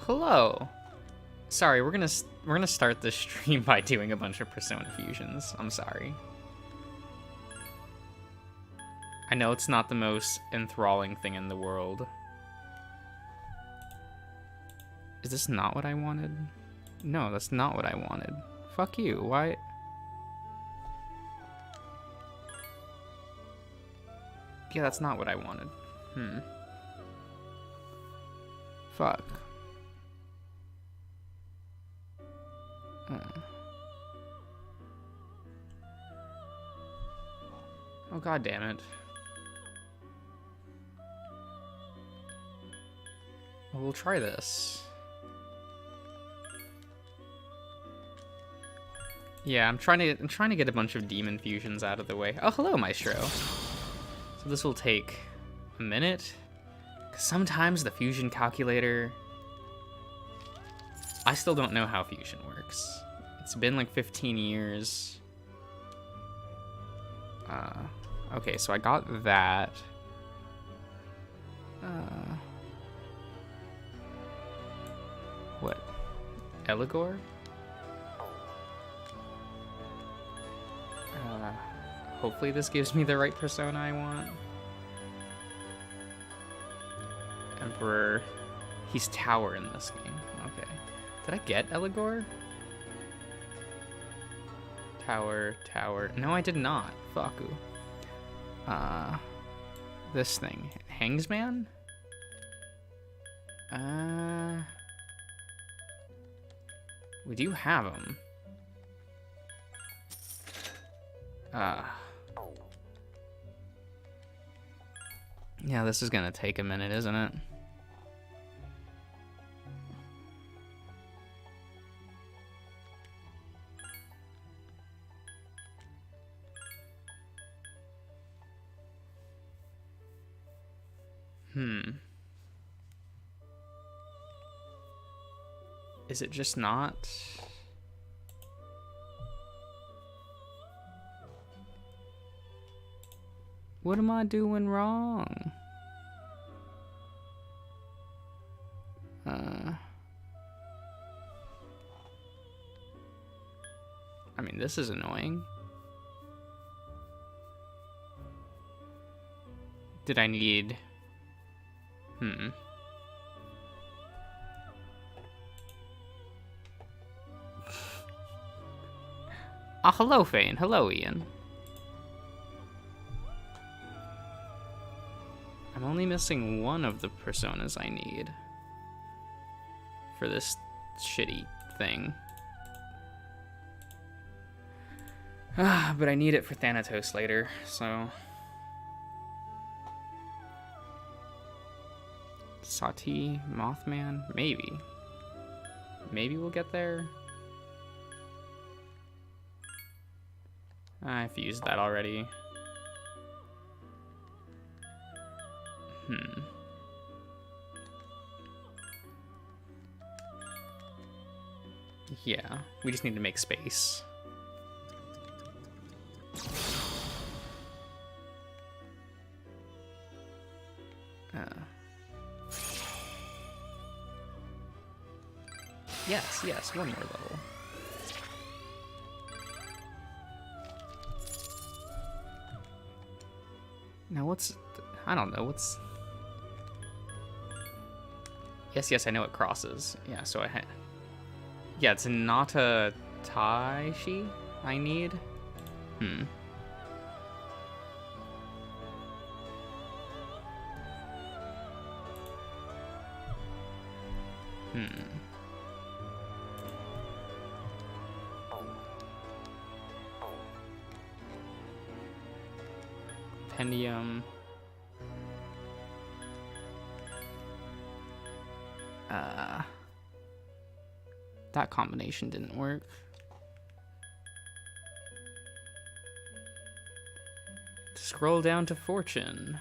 Hello. Sorry, we're gonna start this stream by doing a bunch of Persona fusions. I'm sorry. I know it's not the most enthralling thing in the world. Is this not what I wanted? No, that's not what I wanted. Fuck you. Why? Yeah, that's not what I wanted. Fuck. Oh, god damn it. Well, we'll try this. Yeah, I'm trying to get a bunch of demon fusions out of the way. Oh, hello, Maestro. So this will take a minute. 'Cause sometimes the fusion calculator... I still don't know how fusion works. It's been like 15 years. Okay, so I got that. What? Eligor? Hopefully this gives me the right persona I want. Emperor. He's Tower in this game. Okay. Did I get Eligor? Tower. No, I did not. Faku. This thing. Hangsman? We do have him. Yeah, this is gonna take a minute, isn't it? Is it just not? What am I doing wrong? I mean, this is annoying. Did I need... Ah, hello, Fane. Hello, Ian. I'm only missing one of the personas I need for this shitty thing. But I need it for Thanatos later, so... Sati, Mothman? Maybe. Maybe we'll get there? I've used that already. Yeah, we just need to make space. Yes, one more level. Now what's... I don't know, what's... Yes, I know it crosses. Yeah, so I had... Yeah, it's not a Taishi I need. Compendium. That combination didn't work. Scroll down to fortune.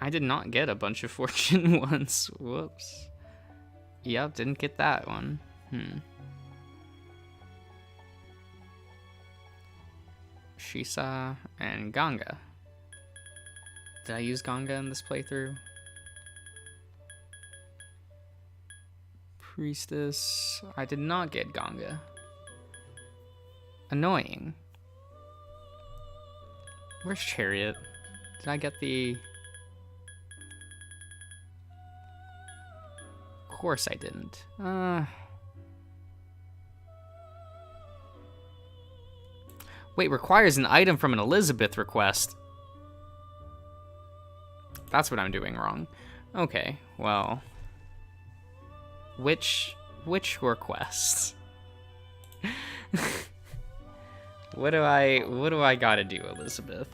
I did not get a bunch of fortune once. Whoops. Yep, didn't get that one. Shisa and Ganga. Did I use Ganga in this playthrough? Priestess. I did not get Ganga. Annoying. Where's Chariot? Did I get the... Of course I didn't. Wait, requires an item from an Elizabeth request. That's what I'm doing wrong. Okay, well... Which requests? What do I gotta do, Elizabeth?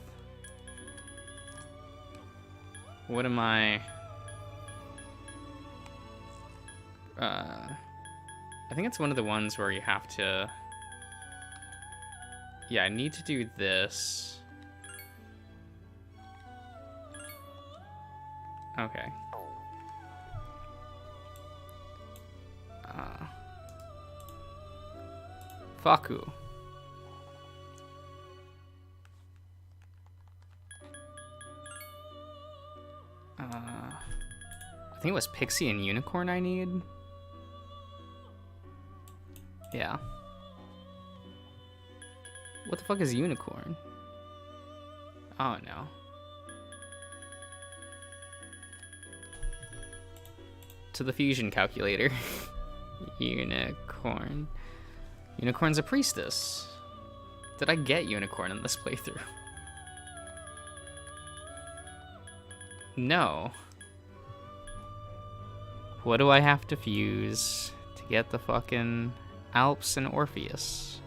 What am I... I think it's one of the ones where you have to... Yeah, I need to do this. Okay. Faku. I think it was Pixie and Unicorn I need. Yeah. What the fuck is Unicorn? Oh no. To the fusion calculator. Unicorn. Unicorn's a priestess. Did I get Unicorn in this playthrough? No. What do I have to fuse to get the fucking Alps and Orpheus?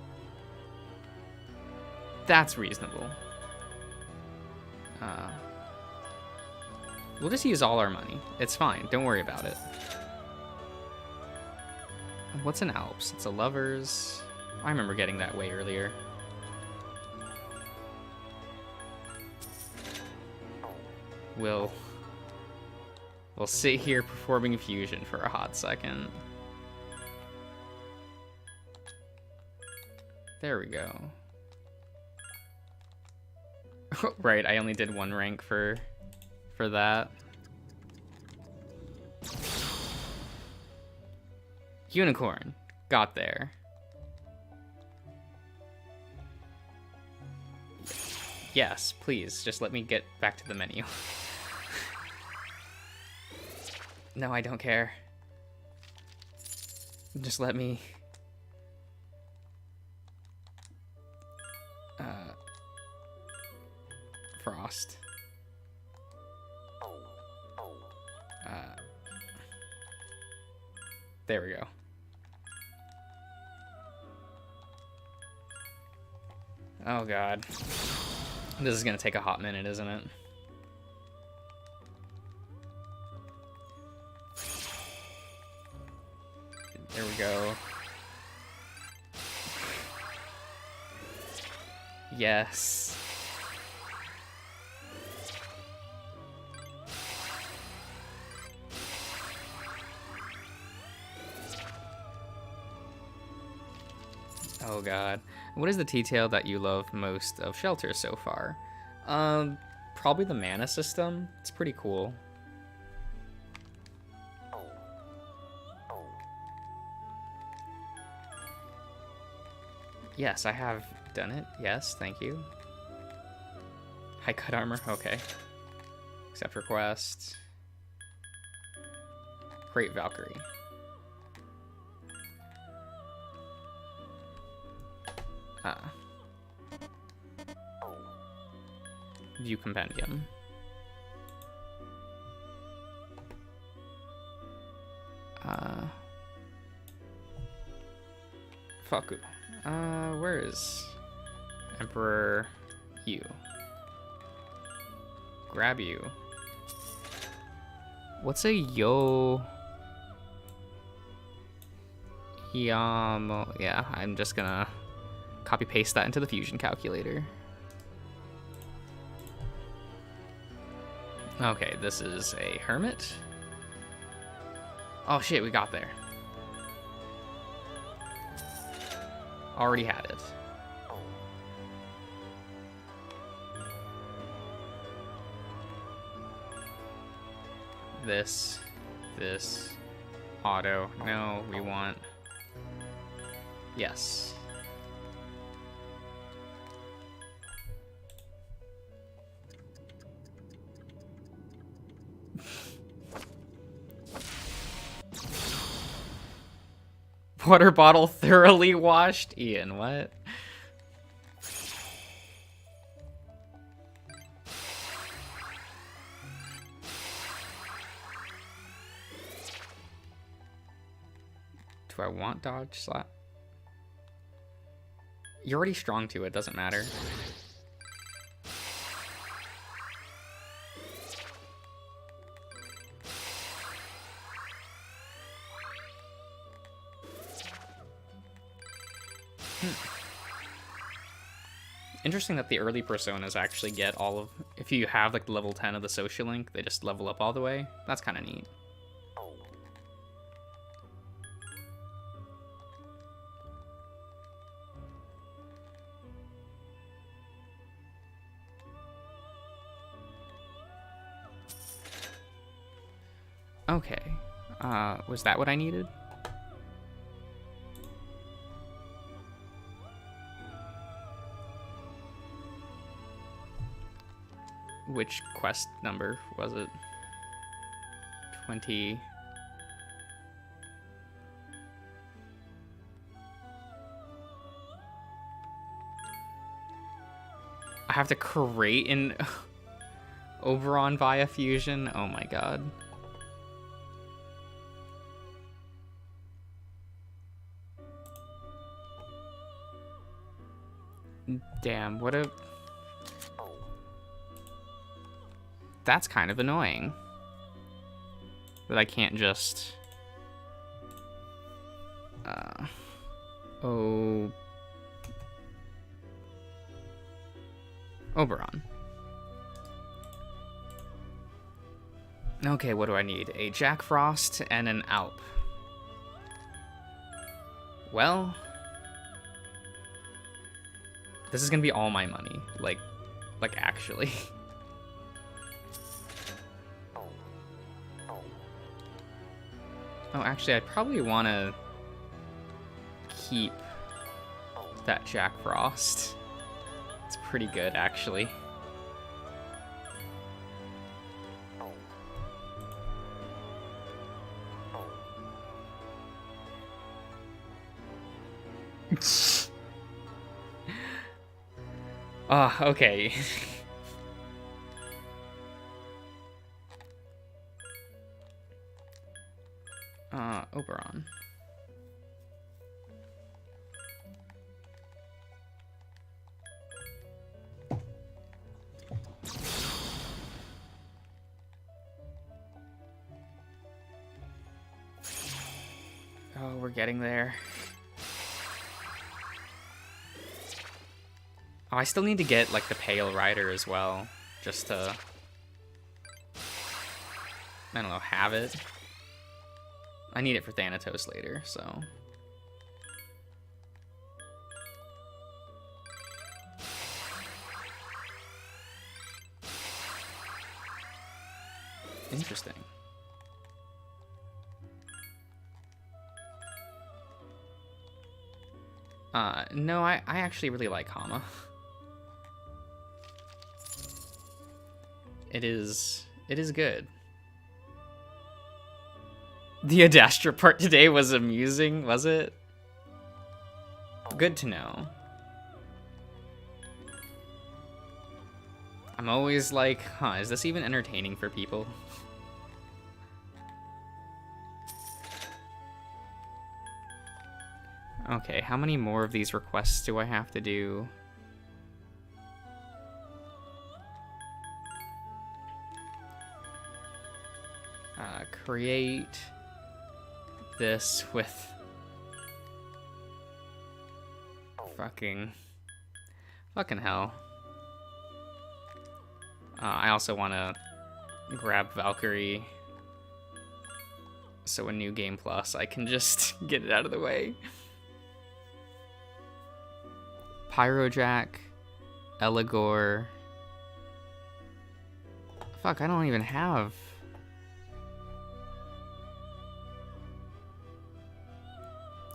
That's reasonable. We'll just use all our money. It's fine. Don't worry about it. What's an Alps? It's a Lovers. I remember getting that way earlier. We'll sit here performing fusion for a hot second. There we go. Right, I only did one rank for that. Unicorn. Got there. Yes, please, just let me get back to the menu. No, I don't care. Just let me... Frost. There we go. Oh god. This is gonna take a hot minute, isn't it? There we go. Yes. Oh god. What is the detail that you love most of Shelter so far? Probably the mana system. It's pretty cool. Yes, I have done it. Yes, thank you. High cut armor, okay. Accept request. Great Valkyrie. View compendium. Faku. Where is Emperor you? Grab you. What's a yo? Yamo. Yeah, I'm just gonna copy paste that into the fusion calculator. Okay, this is a hermit. Oh shit, we got there. Already had it. This, auto. No, we want... Yes. Water bottle thoroughly washed? Ian, what? Do I want dodge slap? You're already strong to it, doesn't matter. Interesting that the early personas actually get all of... If you have like the level 10 of the social link, they just level up all the way. That's kind of neat. Okay. Was that what I needed? Which quest number was it? 20. I have to create an Oberon via fusion? Oh my god. Damn, what a... That's kind of annoying. That I can't just... Oberon. Okay, what do I need? A Jack Frost and an Alp. Well... This is gonna be all my money. Like actually. Oh, actually, I'd probably want to keep that Jack Frost. It's pretty good, actually. Ah, okay. Oberon. Oh, we're getting there. Oh, I still need to get, like, the Pale Rider as well, just to, I don't know, have it. I need it for Thanatos later, so... Interesting. No, I actually really like Hama. It is good. The Adastra part today was amusing, was it? Good to know. I'm always like, huh, is this even entertaining for people? Okay, how many more of these requests do I have to do? Create this with fucking hell. I also want to grab Valkyrie, so a new game plus I can just get it out of the way. Pyrojack, Eligor. Fuck, I don't even have...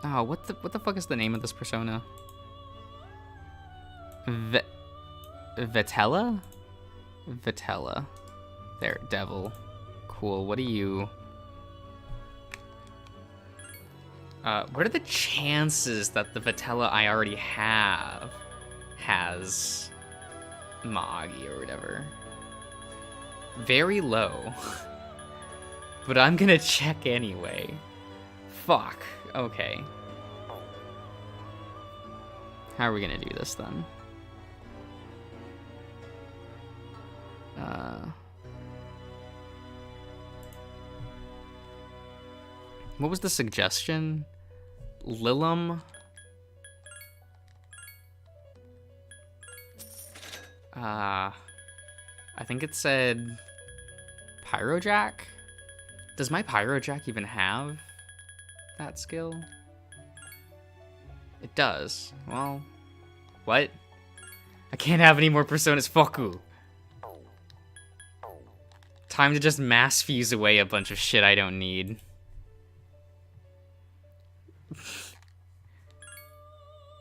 Oh, what the fuck is the name of this persona? Vitella? Vitella. There, devil. Cool. What are you? What are the chances that the Vitella I already have has Magi or whatever? Very low. But I'm gonna check anyway. Fuck. Okay. How are we gonna do this then? What was the suggestion? Lilum? I think it said Pyrojack? Does my Pyrojack even have that skill? It does. Well, what? I can't have any more personas. Fuck you. Time to just mass fuse away a bunch of shit I don't need.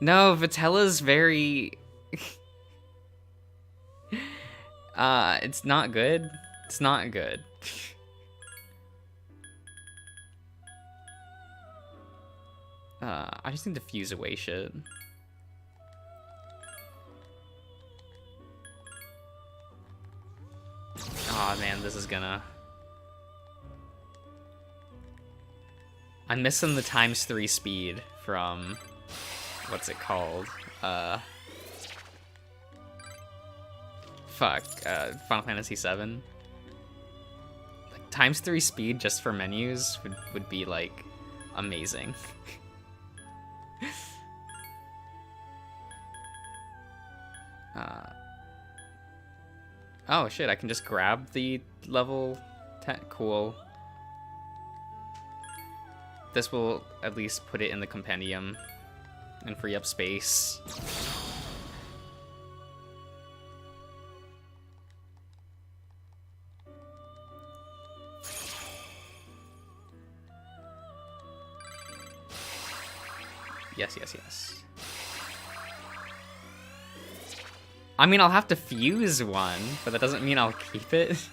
No, Vitella's very... it's not good. It's not good. I just need to fuse away shit. Aw, man, this is gonna... I'm missing the ×3 speed from... What's it called? Final Fantasy VII. Like, ×3 speed just for menus would be, like, amazing. Oh shit, I can just grab the level 10. Cool. This will at least put it in the compendium and free up space. Yes, yes, yes. I mean, I'll have to fuse one, but that doesn't mean I'll keep it.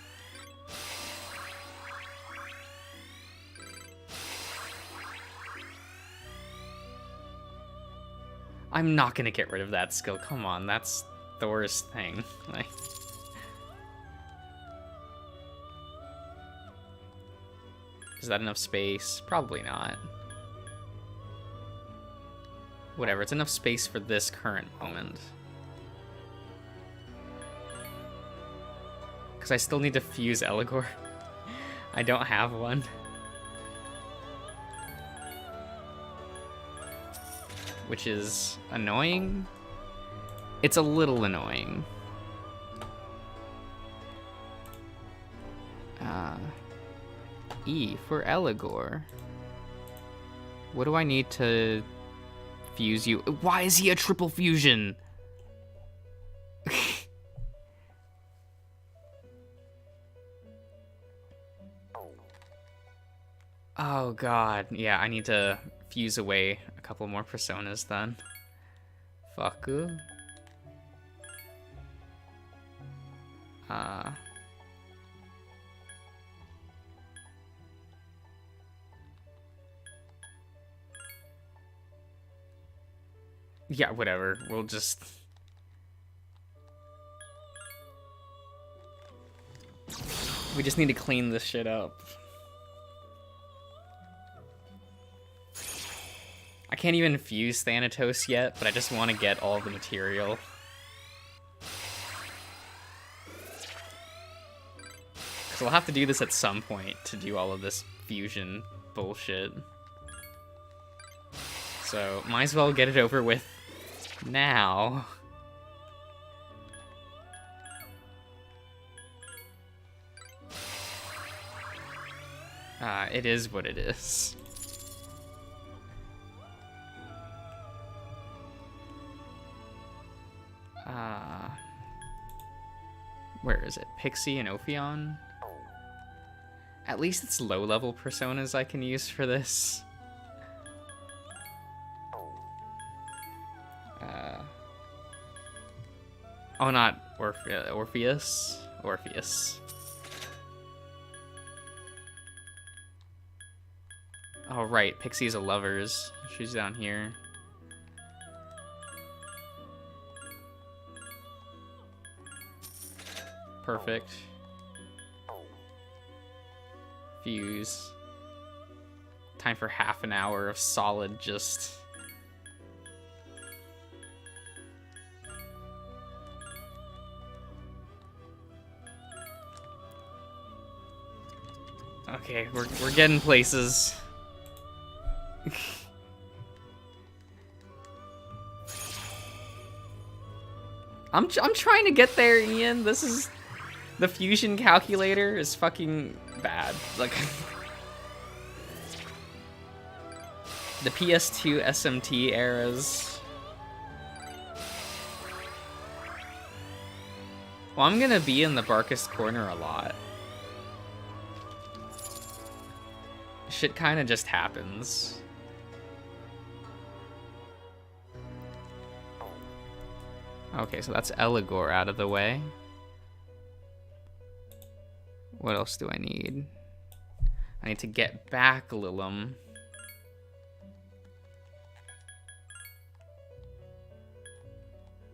I'm not gonna get rid of that skill. Come on, that's the worst thing. Like, is that enough space? Probably not. Whatever, it's enough space for this current moment. Because I still need to fuse Eligor. I don't have one. Which is annoying. It's a little annoying. E for Eligor. What do I need to fuse you? Why is he a triple fusion? Oh god, yeah, I need to fuse away a couple more personas then. Fuck you. Yeah, whatever, we'll just... We just need to clean this shit up. I can't even fuse Thanatos yet, but I just want to get all the material. Because we'll have to do this at some point to do all of this fusion bullshit. So, might as well get it over with now. It is what it is. Where is it? Pixie and Ophion? At least it's low-level personas I can use for this. Oh, not Orpheus? Orpheus. Oh, right. Pixie's a lovers. She's down here. Perfect. Fuse. Time for half an hour of solid just... Okay, we're getting places. I'm trying to get there, Ian. This is... The fusion calculator is fucking bad. Like... The PS2 SMT eras. Well, I'm gonna be in the Barkest corner a lot. Shit kinda just happens. Okay, so that's Eligor out of the way. What else do I need? I need to get back Lilum.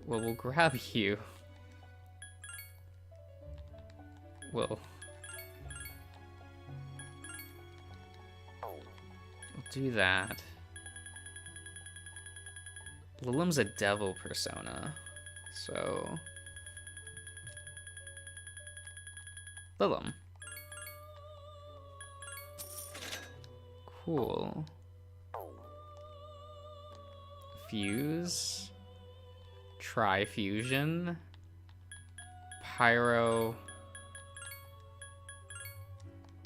Well, we'll grab you. We'll do that. Lilum's a devil persona, so... Lilum. Cool. Fuse. Tri-fusion. Pyro.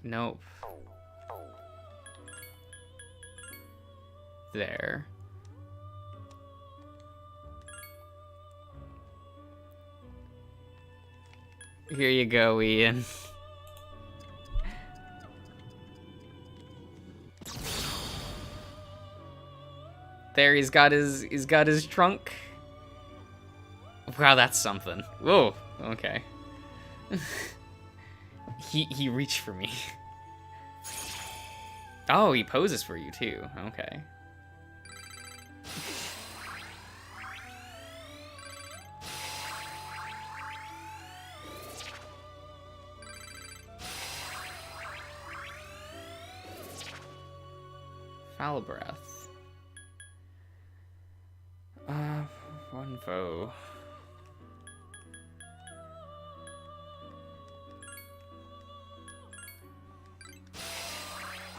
Nope. There. Here you go, Ian. There, he's got his trunk. Wow, that's something. Whoa, okay. He reached for me. Oh, he poses for you too. Okay. Foul breath. One foe.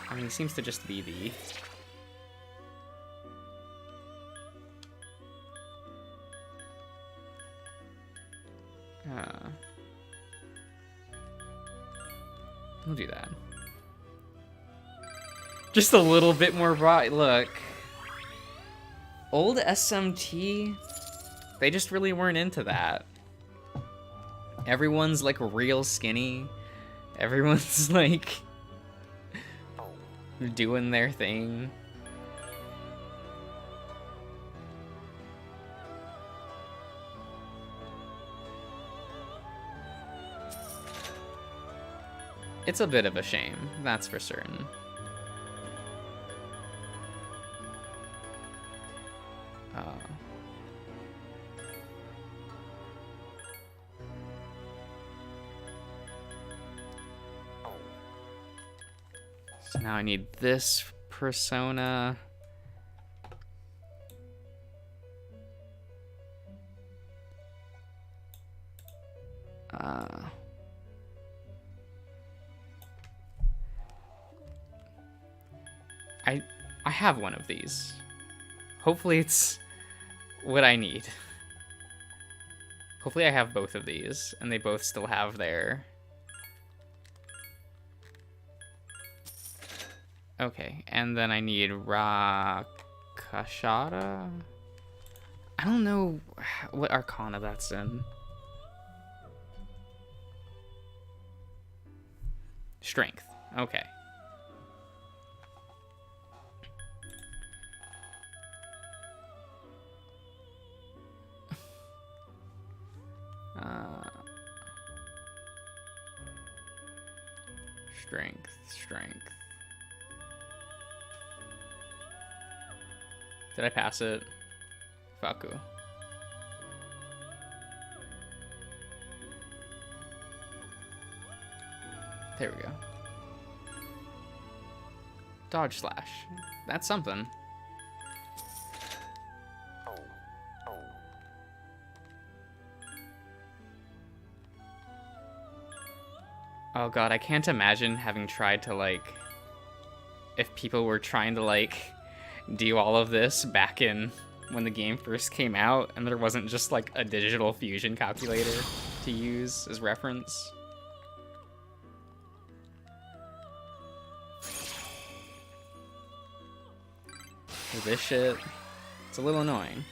I mean, he seems to just be the... We'll do that. Just a little bit more bright. Look. Old SMT, they just really weren't into that. Everyone's like real skinny. Everyone's like doing their thing. It's a bit of a shame, that's for certain. So now I need this persona. I have one of these. Hopefully it's what I need. Hopefully I have both of these, and they both still have their... Okay, and then I need Rakashara? I don't know what arcana that's in. Strength. Okay. Strength, strength. Did I pass it? Faku. There we go. Dodge slash. That's something. Oh god, I can't imagine having tried to, like, if people were trying to, like, do all of this back in when the game first came out and there wasn't just, like, a digital fusion calculator to use as reference. This shit, it's a little annoying.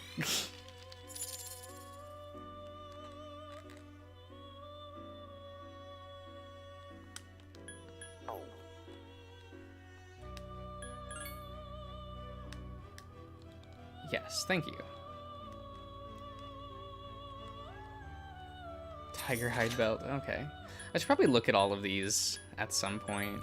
Yes, thank you. Tiger hide belt, okay. I should probably look at all of these at some point.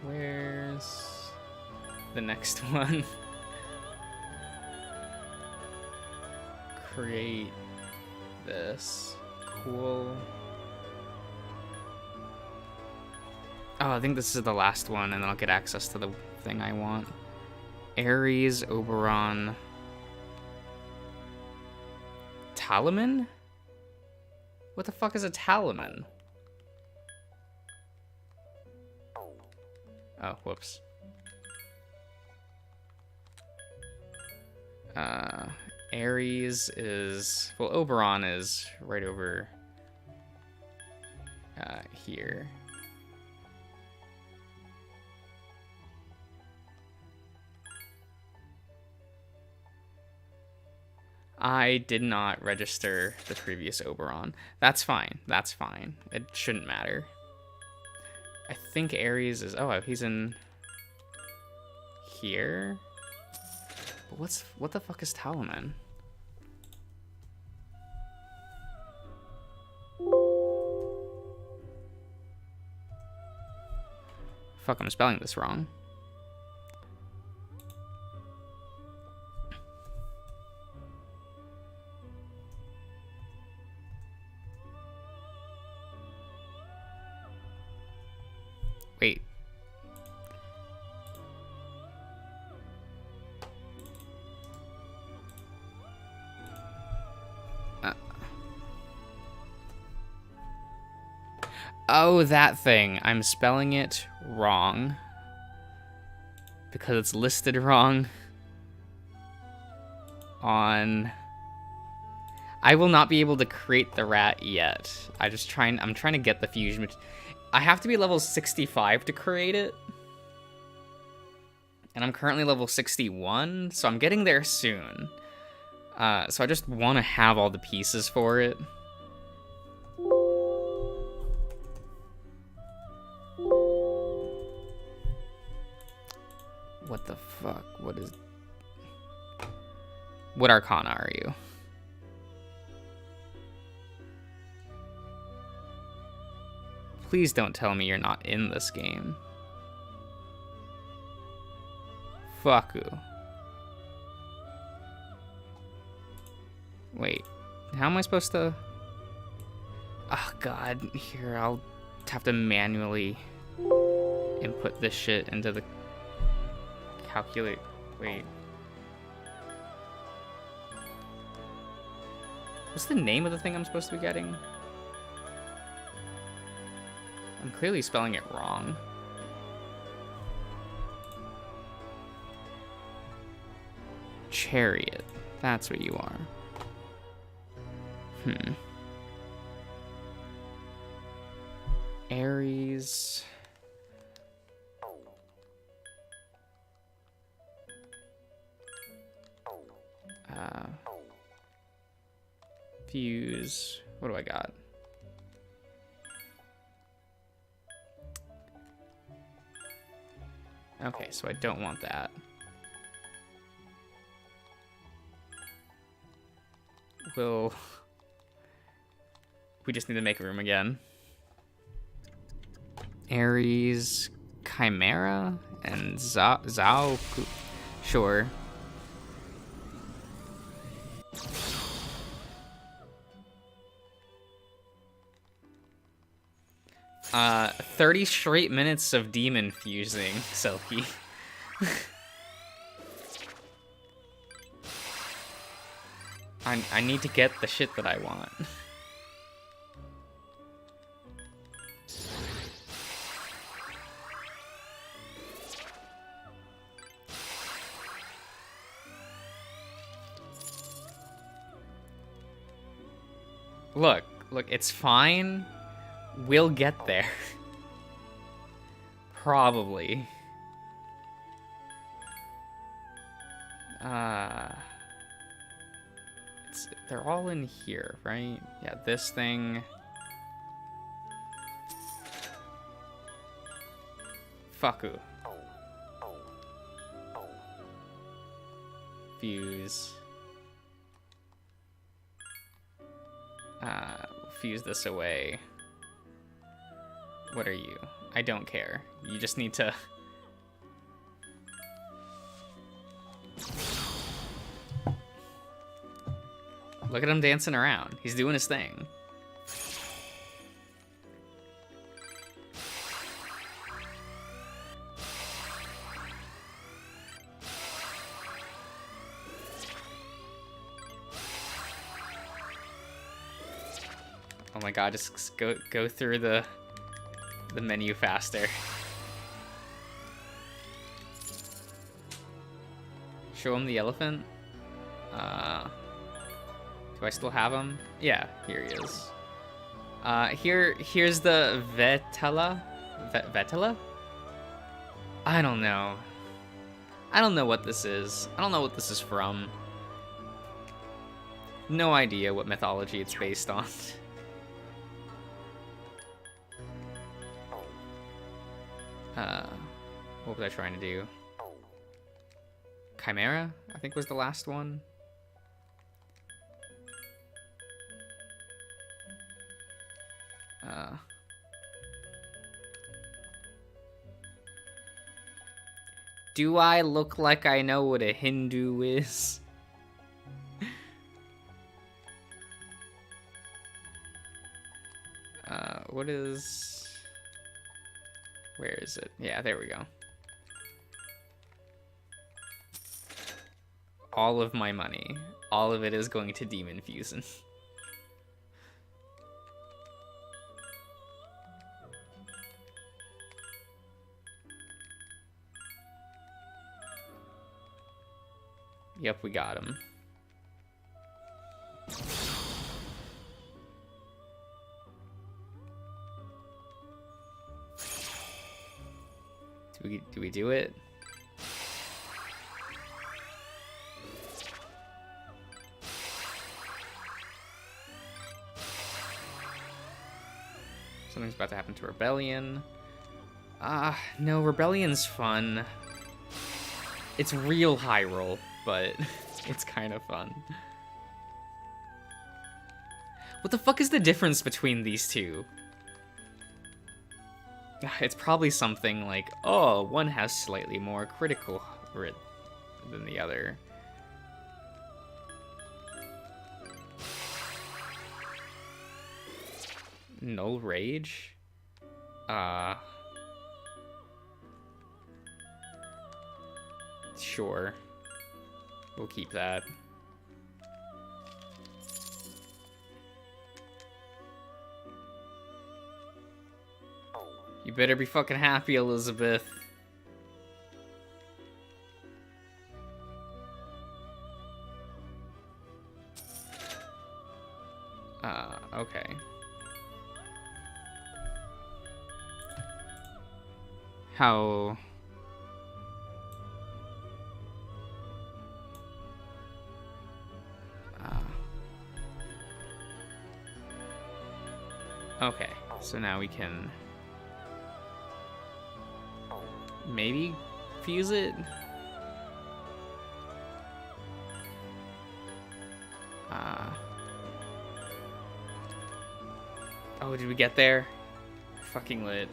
Where's the next one? Create this. Cool. Oh, I think this is the last one, and then I'll get access to the thing I want. Ares, Oberon, Talaman? What the fuck is a Talaman? Oh, whoops. Ares is... Well, Oberon is right over here. I did not register the previous Oberon. That's fine. That's fine. It shouldn't matter. I think Ares is... Oh, he's in here. But what the fuck is Talaman? Fuck, I'm spelling this wrong. Wait. Oh, that thing. I'm spelling it wrong. Because it's listed wrong on... I will not be able to create the rat yet. I'm trying to get the fusion. I have to be level 65 to create it. And I'm currently level 61, so I'm getting there soon. So I just want to have all the pieces for it. What the fuck? What Arcana are you? Please don't tell me you're not in this game. Faku. Wait, how am I supposed to... Oh god, here, I'll have to manually input this shit into the calculate. Wait. What's the name of the thing I'm supposed to be getting? I'm clearly spelling it wrong. Chariot. That's what you are. Ares. Fuse. What do I got? Okay, so I don't want that. We just need to make room again. Ares, Chimera, and Zhao. Sure. 30 straight minutes of demon fusing, Selkie. I need to get the shit that I want. Look, it's fine. We'll get there. Probably. They're all in here, right? Yeah, this thing. Faku. Fuse. Fuse this away. What are you? I don't care. You just need to... Look at him dancing around. He's doing his thing. Oh my god, just go through the menu faster. Show him the elephant. Do I still have him? Yeah, here he is. Here's the Vetela? Vetela? I don't know. I don't know what this is. I don't know what this is from. No idea what mythology it's based on. What was I trying to do? Chimera, I think was the last one. Do I look like I know what a Hindu is? What is... Where is it? Yeah, there we go. All of my money. All of it is going to demon fusion. Yep, we got him. Do we do it? Something's about to happen to Rebellion. No, Rebellion's fun. It's real high roll, but it's kind of fun. What the fuck is the difference between these two? It's probably something like, oh, one has slightly more critical writ than the other. Null Rage? Sure. We'll keep that. You better be fucking happy, Elizabeth. Okay. How... Okay, so now we can maybe fuse it? Oh, did we get there? Fucking lit.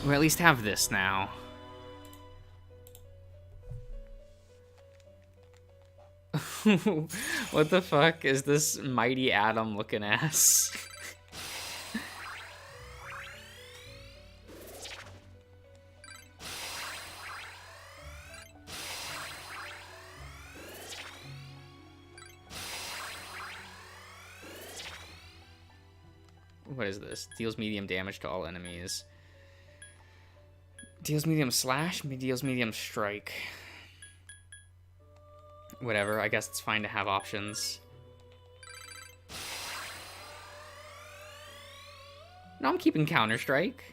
We at least have this now. What the fuck is this mighty Atom looking ass? What is this? Deals medium damage to all enemies. Deals medium slash, deals medium strike. Whatever, I guess it's fine to have options. No, I'm keeping Counter-Strike.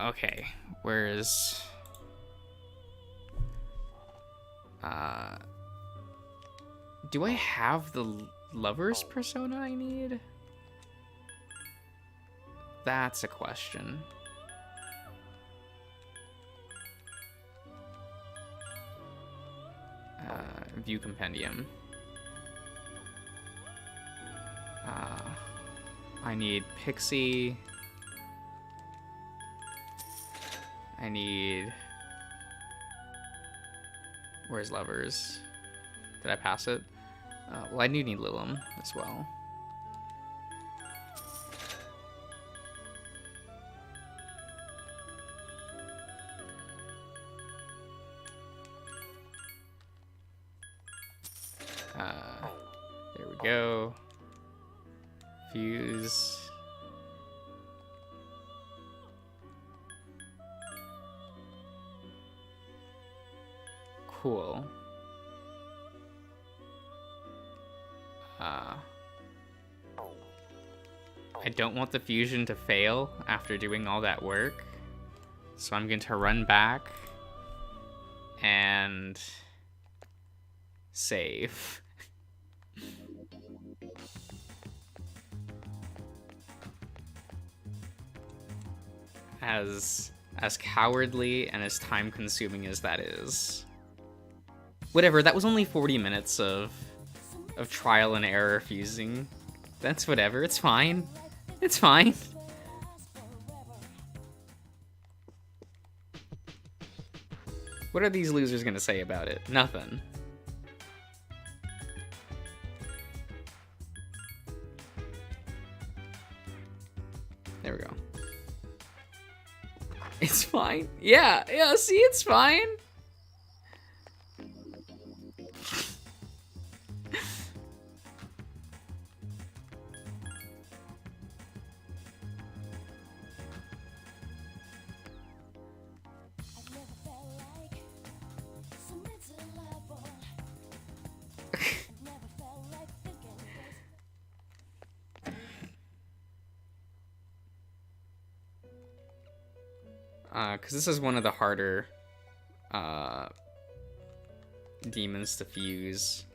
Okay, where is... do I have the lover's persona I need? That's a question. View compendium. I need Pixie. I need... Where's lovers? Did I pass it? Well, I do need Lilum as well. There we go. Fuse. Cool. I don't want the fusion to fail after doing all that work, so I'm going to run back and save. As cowardly and as time-consuming as that is. Whatever, that was only 40 minutes of trial and error fusing. That's whatever, it's fine. It's fine. What are these losers gonna say about it? Nothing. There we go. It's fine. Yeah, see, it's fine. Because this is one of the harder demons to fuse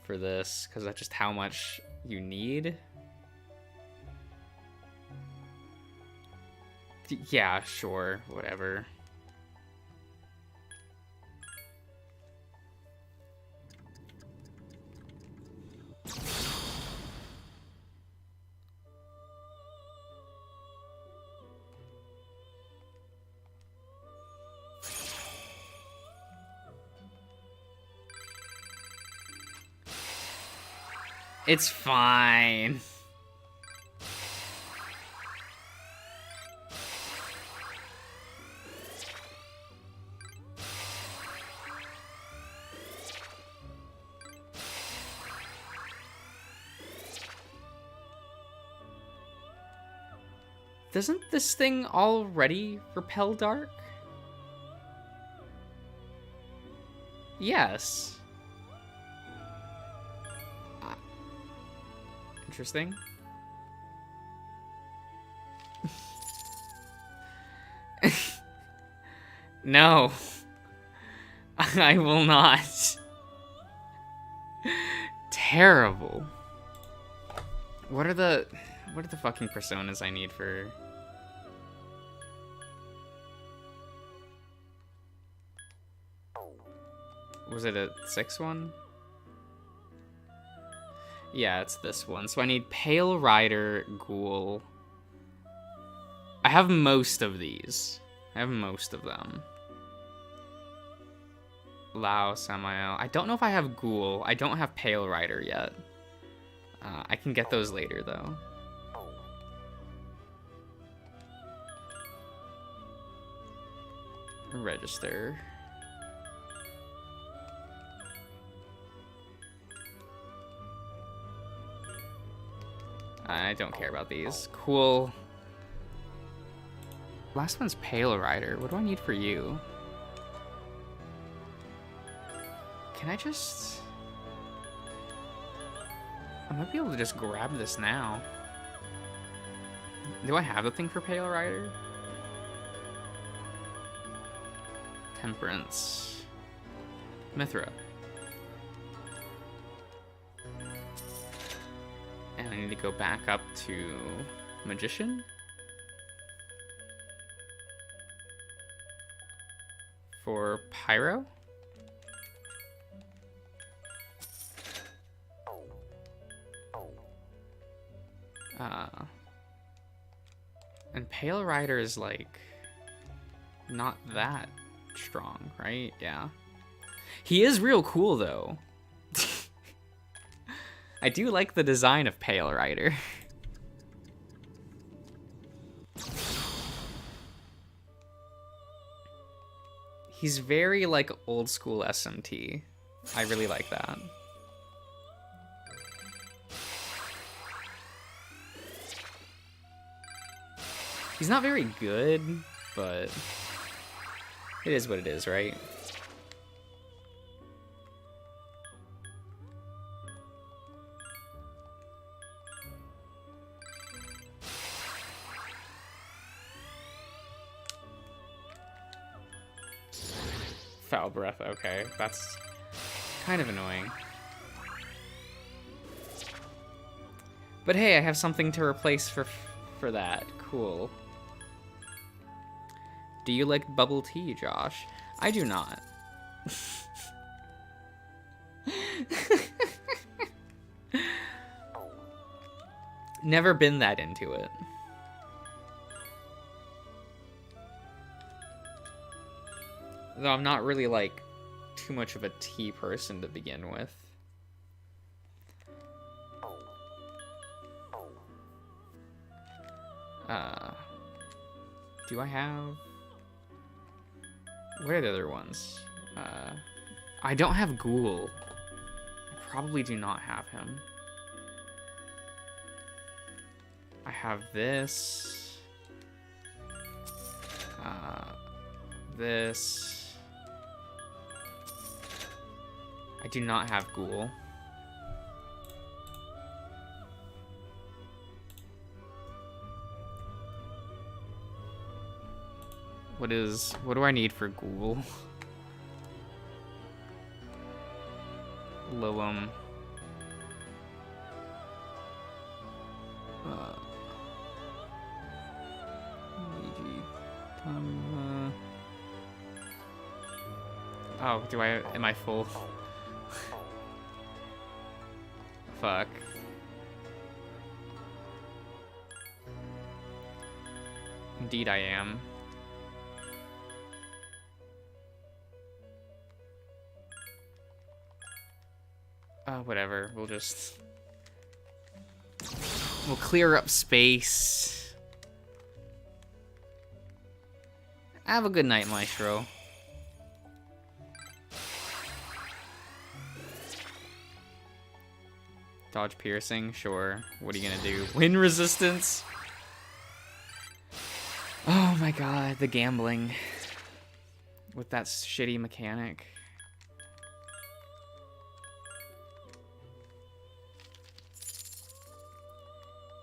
for this, because that's just how much you need. Yeah, sure, whatever. It's fine. Doesn't this thing already repel dark? Yes. Interesting. No. I will not. Terrible. What are the fucking personas I need for... Was it a 6 one? Yeah, it's this one. So I need Pale Rider, Ghoul. I have most of these. I have most of them. Lao, Samael. I don't know if I have Ghoul. I don't have Pale Rider yet. I can get those later, though. Register. I don't care about these. Cool. Last one's Pale Rider. What do I need for you? Can I just... I might be able to just grab this now. Do I have the thing for Pale Rider? Temperance. Mithra. And I need to go back up to Magician. For Pyro. And Pale Rider is like not that strong, right? Yeah. He is real cool though. I do like the design of Pale Rider. He's very like old school SMT. I really like that. He's not very good, but it is what it is, right? Foul breath, okay. That's kind of annoying. But hey, I have something to replace for that. Cool. Do you like bubble tea, Josh? I do not. Never been that into it. Though I'm not really, like, too much of a tea person to begin with. Do I have... What are the other ones? I don't have Ghoul. I probably do not have him. I have this. This. I do not have Ghoul. What do I need for Ghoul? Lilum. Oh, am I full? Fuck. Indeed I am. Whatever, we'll clear up space. Have a good night, Maestro. Dodge piercing, sure. What are you gonna do? Wind resistance? Oh my god, the gambling. With that shitty mechanic.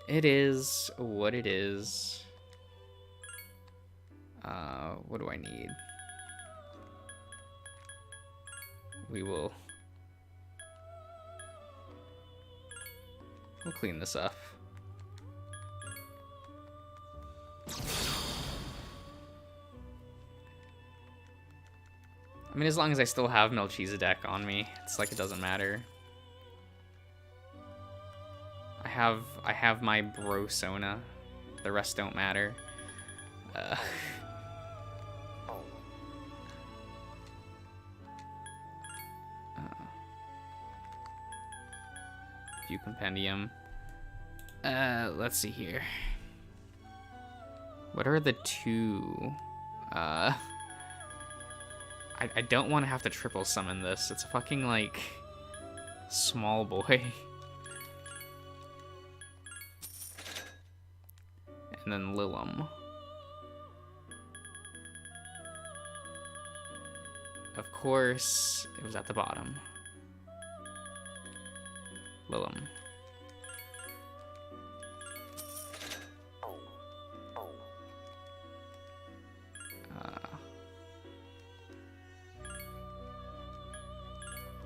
It is what it is. What do I need? We'll clean this up. I mean, as long as I still have Melchizedek on me, it's like it doesn't matter. I have my Brosona. The rest don't matter. View compendium. Let's see here. What are the two? I don't want to have to triple summon this. It's a fucking, like, small boy. And then Lilum. Of course, it was at the bottom. Lilum.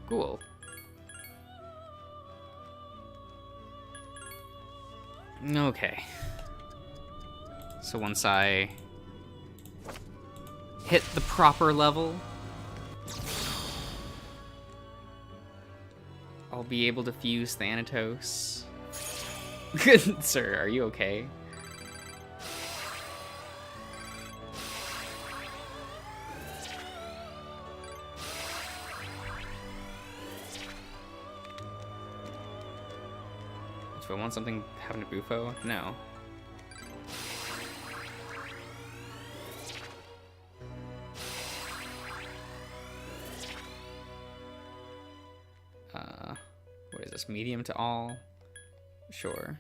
Cool. Okay. So once I hit the proper level, I'll be able to fuse Thanatos. Sir, are you okay? Do I want something having a Bufo? No. What is this? Medium to all? Sure.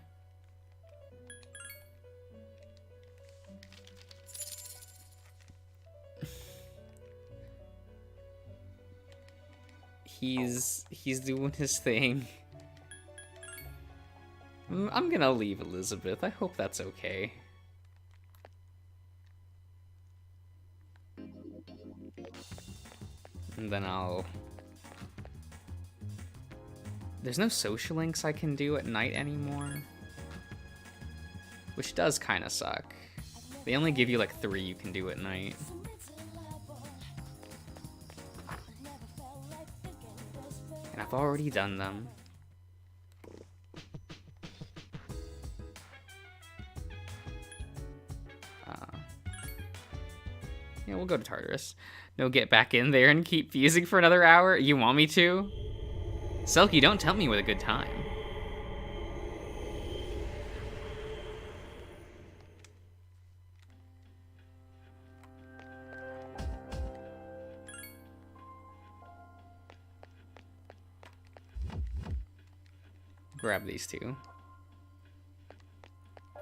He's doing his thing. I'm gonna leave Elizabeth. I hope that's okay. And then I'll... There's no social links I can do at night anymore. Which does kind of suck. They only give you like 3 you can do at night. And I've already done them. Yeah, we'll go to Tartarus. No, get back in there and keep fusing for another hour? You want me to? Selkie, don't tell me with a good time. Grab these two.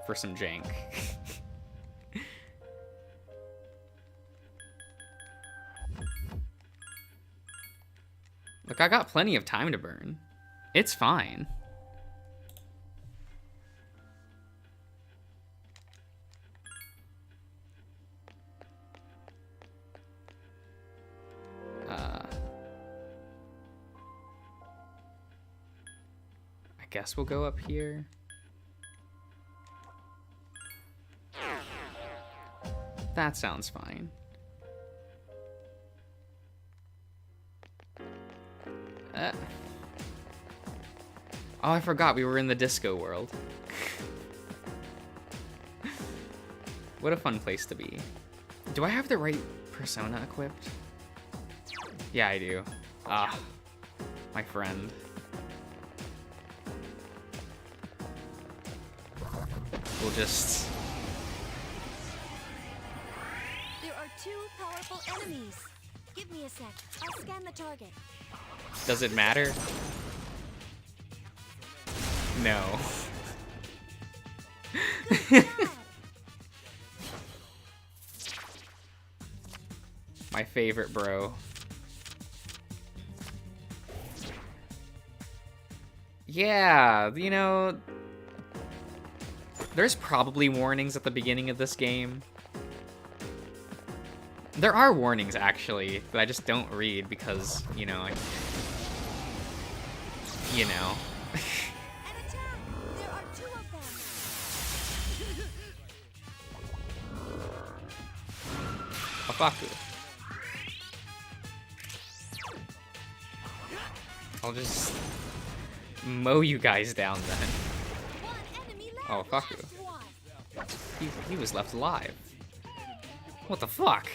For some jank. Look, I got plenty of time to burn. It's fine. I guess we'll go up here. That sounds fine. Oh, I forgot we were in the disco world. What a fun place to be. Do I have the right persona equipped? Yeah, I do. Ah, my friend. We'll just... There are 2 powerful enemies. Give me a sec. I'll scan the target. Does it matter? No. My favorite bro. Yeah, you know, there's probably warnings at the beginning of this game. There are warnings, actually, that I just don't read because, you know, you know. An attack! There are 2 of them. Afaku. I'll just mow you guys down then. One enemy left. Oh, fuck you. Last one. He was left alive. What the fuck?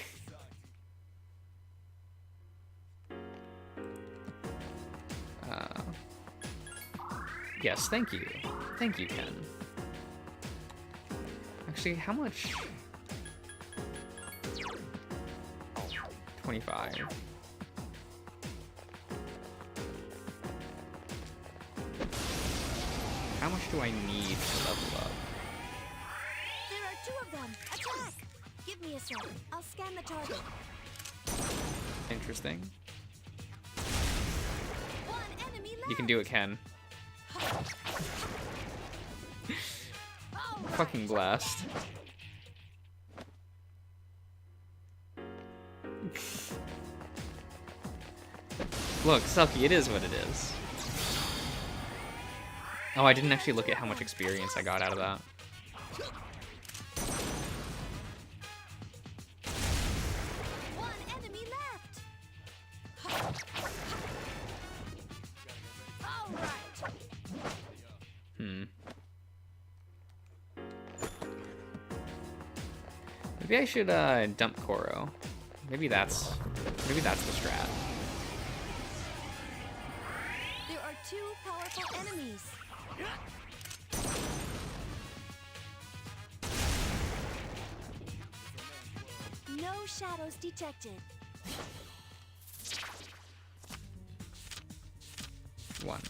Yes, thank you. Thank you, Ken. Actually, how much? 25. How much do I need to level up? There are two of them. Attack. Give me a sec. I'll scan the target. Interesting. One enemy left. You can do it, Ken. All Fucking right. blast. Look, Selkie, it is what it is. Oh, I didn't actually look at how much experience I got out of that. One enemy left. All right. Maybe I should dump Koro. Maybe that's the strat. There are two powerful enemies. No shadows detected. One.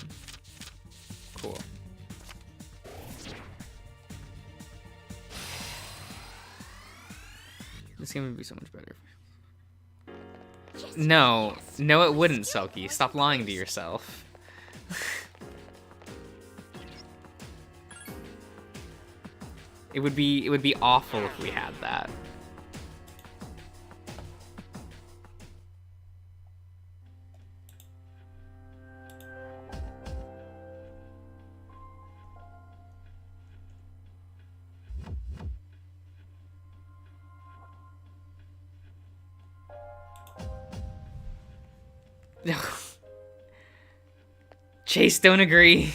Cool. This game would be so much better. Yes, No, yes. no, it wouldn't, Selkie. Stop lying to yourself. It would be awful if we had that. No. Chase, don't agree.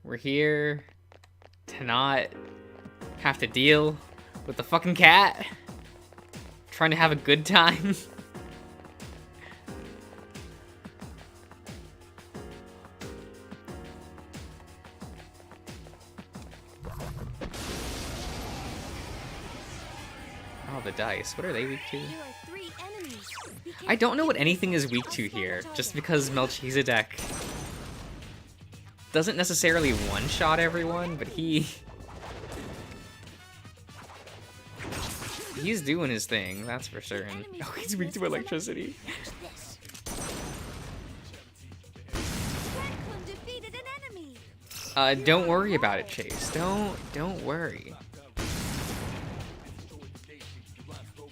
We're here to not have to deal with the fucking cat. Trying to have a good time. Oh, the dice. What are they weak to? There are three enemies. Be I don't know what careful. anything is weak to here, just because Melchizedek doesn't necessarily one-shot everyone, but he's doing his thing, that's for certain. Oh, he's weak to electricity. Franklin defeated an enemy. Don't worry about it, Chase. Don't worry.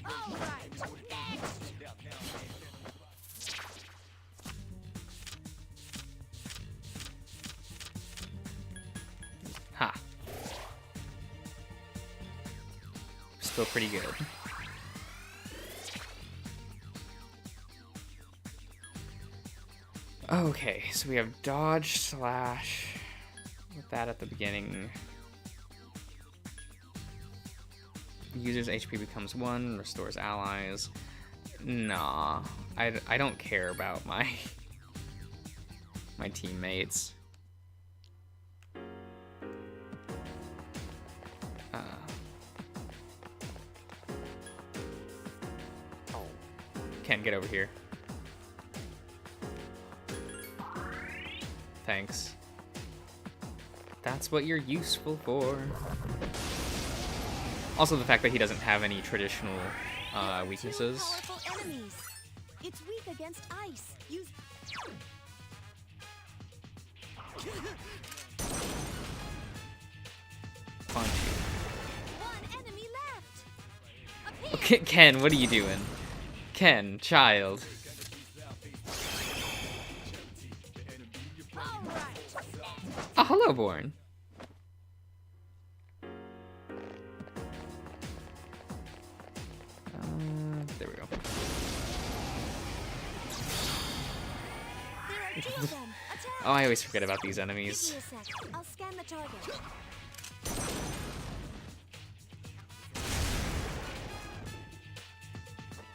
All right. Ha. Still pretty good. Okay, so we have dodge slash with that at the beginning. User's HP becomes 1, restores allies. Nah, I don't care about my teammates. Can't get over here. Thanks. That's what you're useful for. Also, the fact that he doesn't have any traditional There are weaknesses. two powerful enemies. It's weak against ice. Use. Punch you. One enemy left. Appear. Okay, Ken, what are you doing? Ken, child. All right. Oh, hello, Born. There we go. There are 2 of them. Attack! Oh, I always forget about these Give enemies. me a sec. I'll scan the target.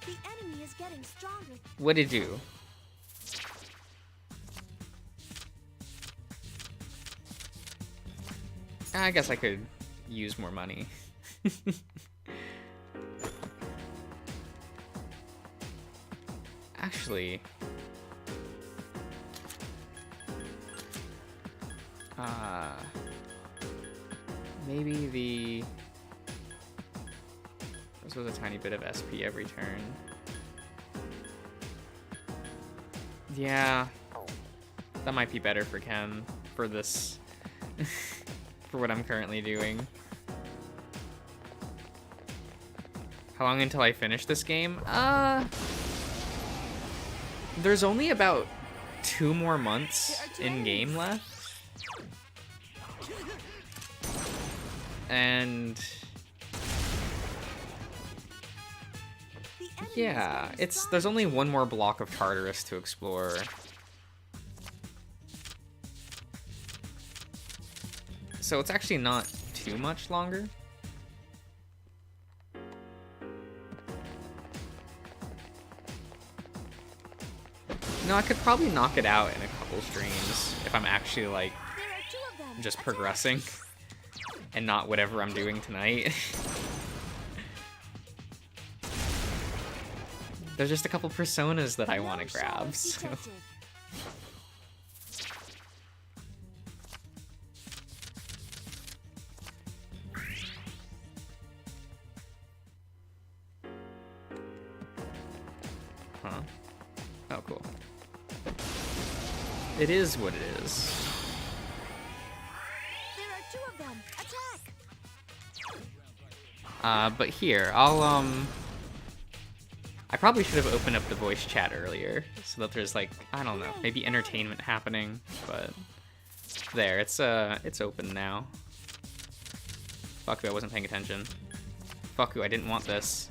The enemy is getting stronger. What'd it do? I guess I could use more money. Actually, maybe this was a tiny bit of SP every turn. Yeah, that might be better for Ken for this, for what I'm currently doing. How long until I finish this game? There's only about 2 more months in game left. And yeah, there's only 1 more block of Tartarus to explore. So it's actually not too much longer. No, I could probably knock it out in a couple streams if I'm actually like There are 2 of them. just Attack! progressing and not whatever I'm doing tonight. There's just a couple personas that I want to No grab. shadows So. detected. Huh. Oh, cool. It is what it is. There are 2 of them. Attack! But here, I probably should have opened up the voice chat earlier so that there's like, I don't know, maybe entertainment happening, but there, it's open now. Fuck you, I wasn't paying attention. Fuck you, I didn't want this.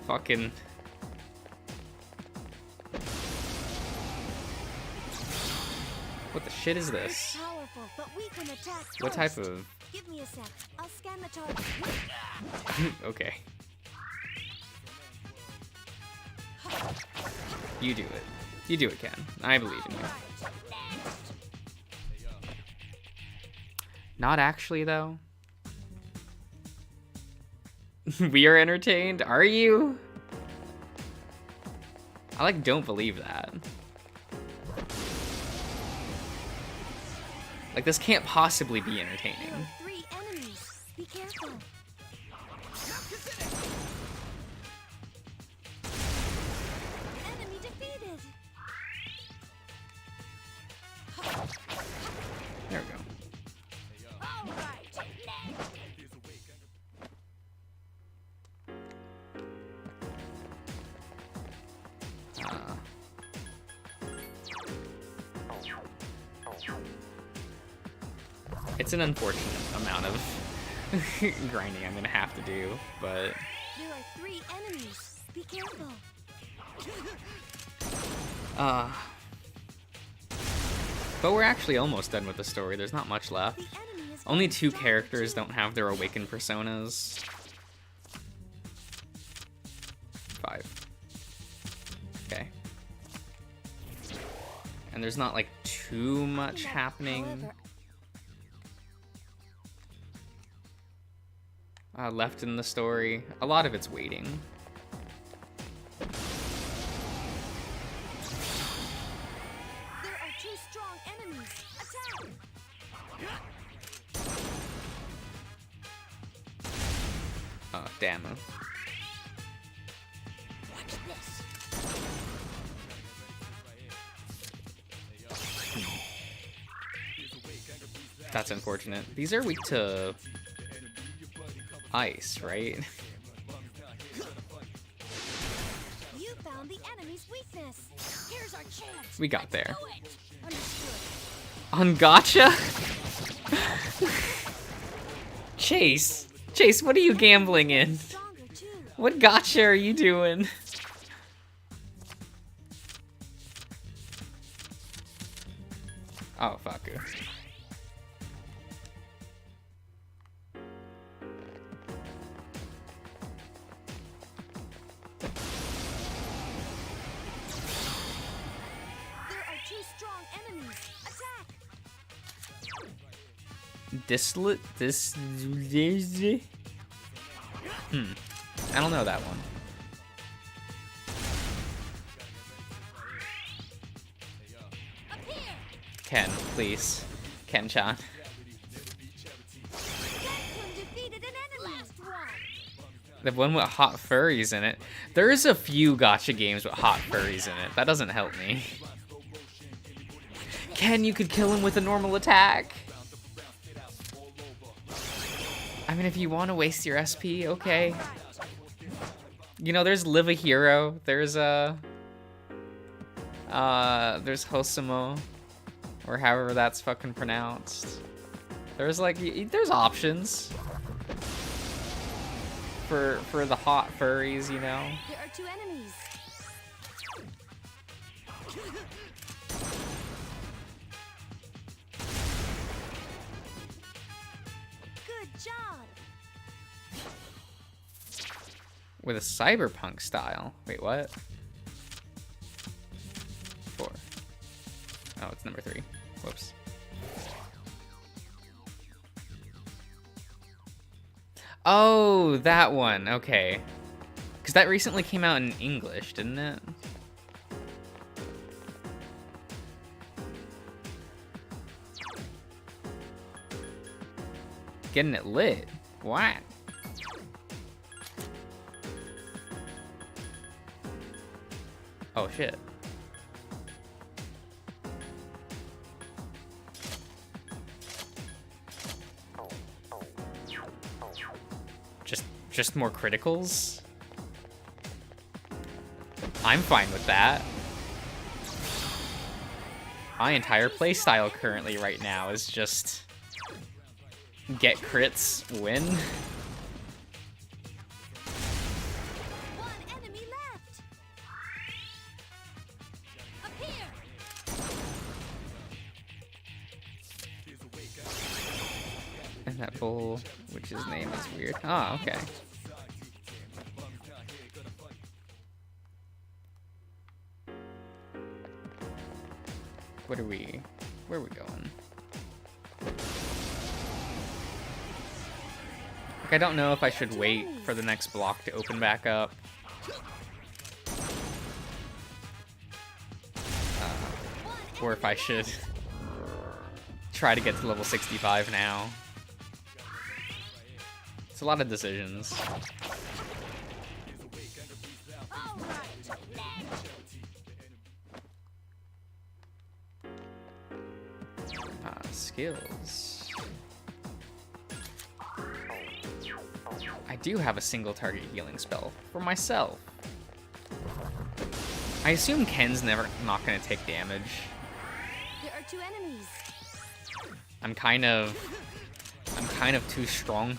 Fucking... What the shit is It's this? powerful, but we can attack What type first. of... Give me a sec. I'll scan the target. Okay. You do it. You do it, Ken. I believe in you. Not actually, though. We are entertained? Are you? I, like, don't believe that. Like, this can't possibly be entertaining. There are 3 enemies. Be careful. Enemy defeated. There we go. All right. It's an unfortunate amount of grinding I'm gonna have to do, but There are 3 enemies. Be careful. but we're actually almost done with the story. There's not much left. The enemy is Only getting 2 stronger, characters too. don't have their awakened personas. 5. Okay. And there's not like too much happening. However, Left in the story. A lot of it's waiting. there are 2 strong enemies. Attack! Oh, damn. Watch this. That's unfortunate. These are weak to ice, right? You found the enemy's weakness. Here's our chance. We got there. Do it. Understood. On gotcha? Chase, what are you gambling in? Stronger too. What gotcha are you doing? Oh, fuck. There are two strong enemies. Attack. I don't know that one. Up here. Ken, please. Ken-chan. Deadpool defeated an enemy. Last one. The one with hot furries in it. There's a few gacha games with hot furries in it. That doesn't help me. Ken, you could kill him with a normal attack. I mean, if you want to waste your SP, okay. You know, there's Live a Hero. There's there's Hosomo, or however that's fucking pronounced. There's like, there's options for the hot furries, you know. There are two enemies. Good job. With a cyberpunk style. Wait, what? 4. Oh, it's number 3. Whoops. Oh, that one. Okay. Because that recently came out in English, didn't it? Getting it lit. What? Oh, shit. Just more criticals? I'm fine with that. My entire playstyle currently right now is just get crits, win. One enemy left. Up here. And that bull, which his name is weird. Oh, okay. Where are we going? Like, I don't know if I should wait for the next block to open back up. Or if I should try to get to level 65 now. It's a lot of decisions. All right. Skills. I do have a single target healing spell for myself. I assume Ken's not gonna take damage. There are two enemies. I'm kind of too strong.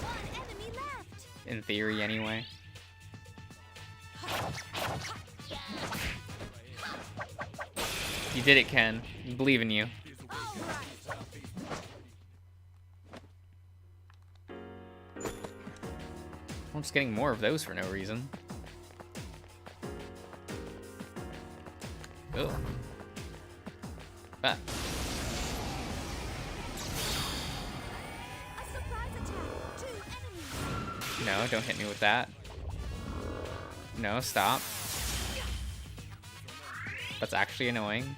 One enemy left. In theory, anyway. You did it, Ken. I believe in you. I'm just getting more of those for no reason. Ugh. Ah. A surprise attack. Two enemies. No, don't hit me with that. No, stop. That's actually annoying.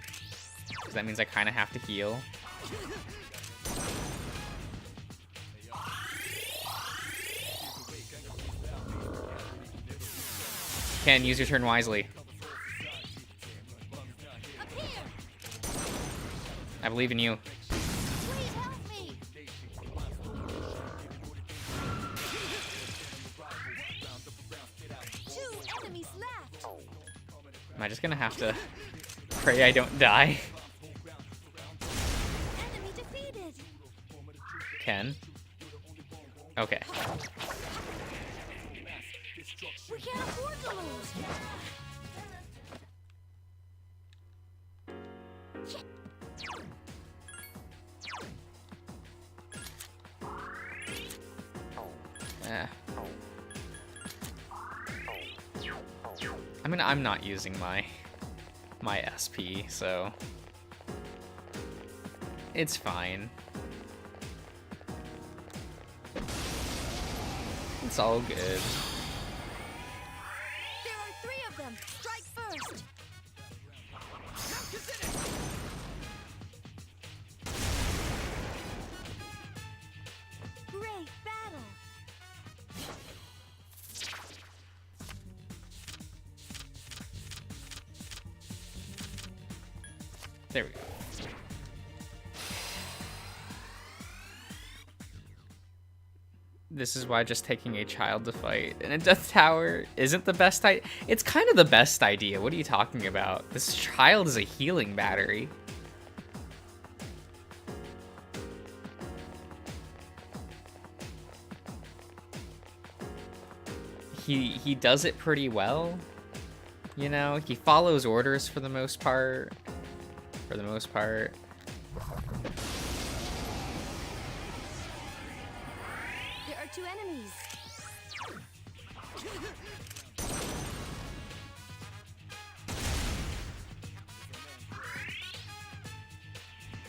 Because that means I kind of have to heal. Ken, use your turn wisely. Up here. I believe in you. Please help me. Two Am I just gonna have to pray I don't die? Enemy defeated. Ken? Okay. We can't afford to lose. Eh. I mean, I'm not using my SP, so it's fine. It's all good. There are 3 of them. Strike first. Great battle. There we go. This is why just taking a child to fight in a death tower isn't the best idea. It's kind of the best idea. What are you talking about? This child is a healing battery. He does it pretty well. You know, he follows orders for the most part. For the most part. There are 2 enemies.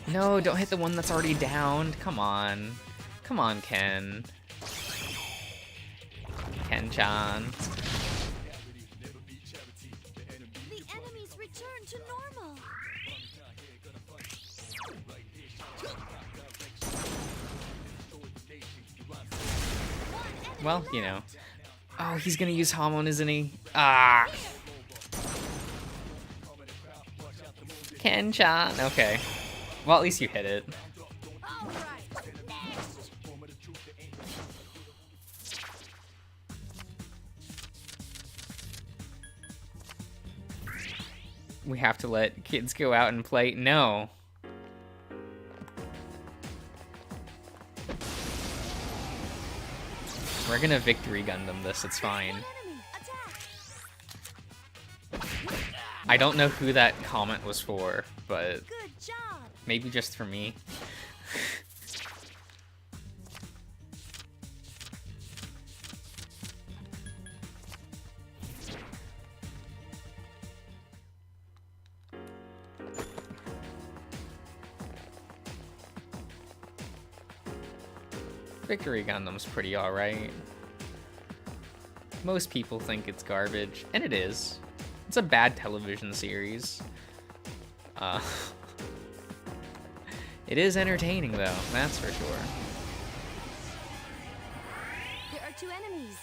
No, don't hit the one that's already downed. Come on. Come on, Ken. Ken-chan. The enemies return to normal. Well, you know. Oh, he's gonna use Hamon, isn't he? Ah! Ken-chan. Okay. Well, at least you hit it. All right. Next. We have to let kids go out and play. No. We're gonna victory Gundam this, it's fine. Enemy. Attack. I don't know who that comment was for, but Good job. maybe just for me. Victory Gundam's pretty alright. Most people think it's garbage, and it is. It's a bad television series. It is entertaining though, that's for sure. There are 2 enemies.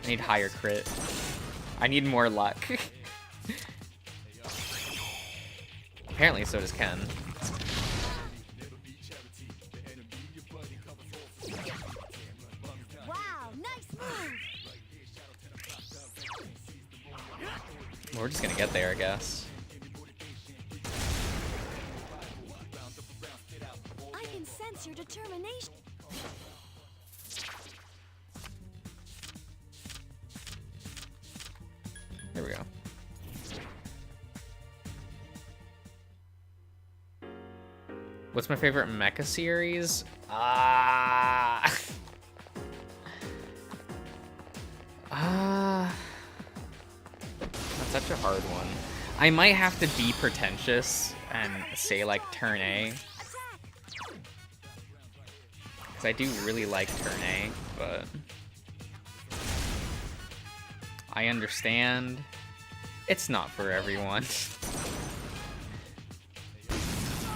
I need higher crit. I need more luck. Apparently so does Ken. Wow, nice move. We're just gonna get there, I guess. I can sense your determination. There we go. What's my favorite mecha series? That's such a hard one. I might have to be pretentious and say like Turn A, Attack. because I do really like Turn A, but I understand it's not for everyone.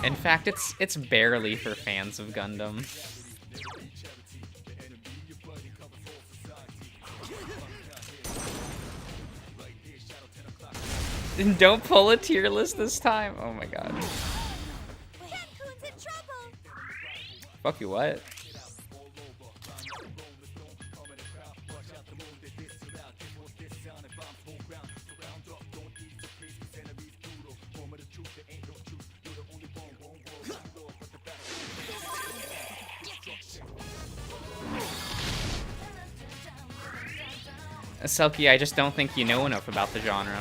In fact, it's barely for fans of Gundam. Don't pull a tier list this time. Oh my god. Kenkun's in trouble. Fuck you, what? Selkie, I just don't think you know enough about the genre.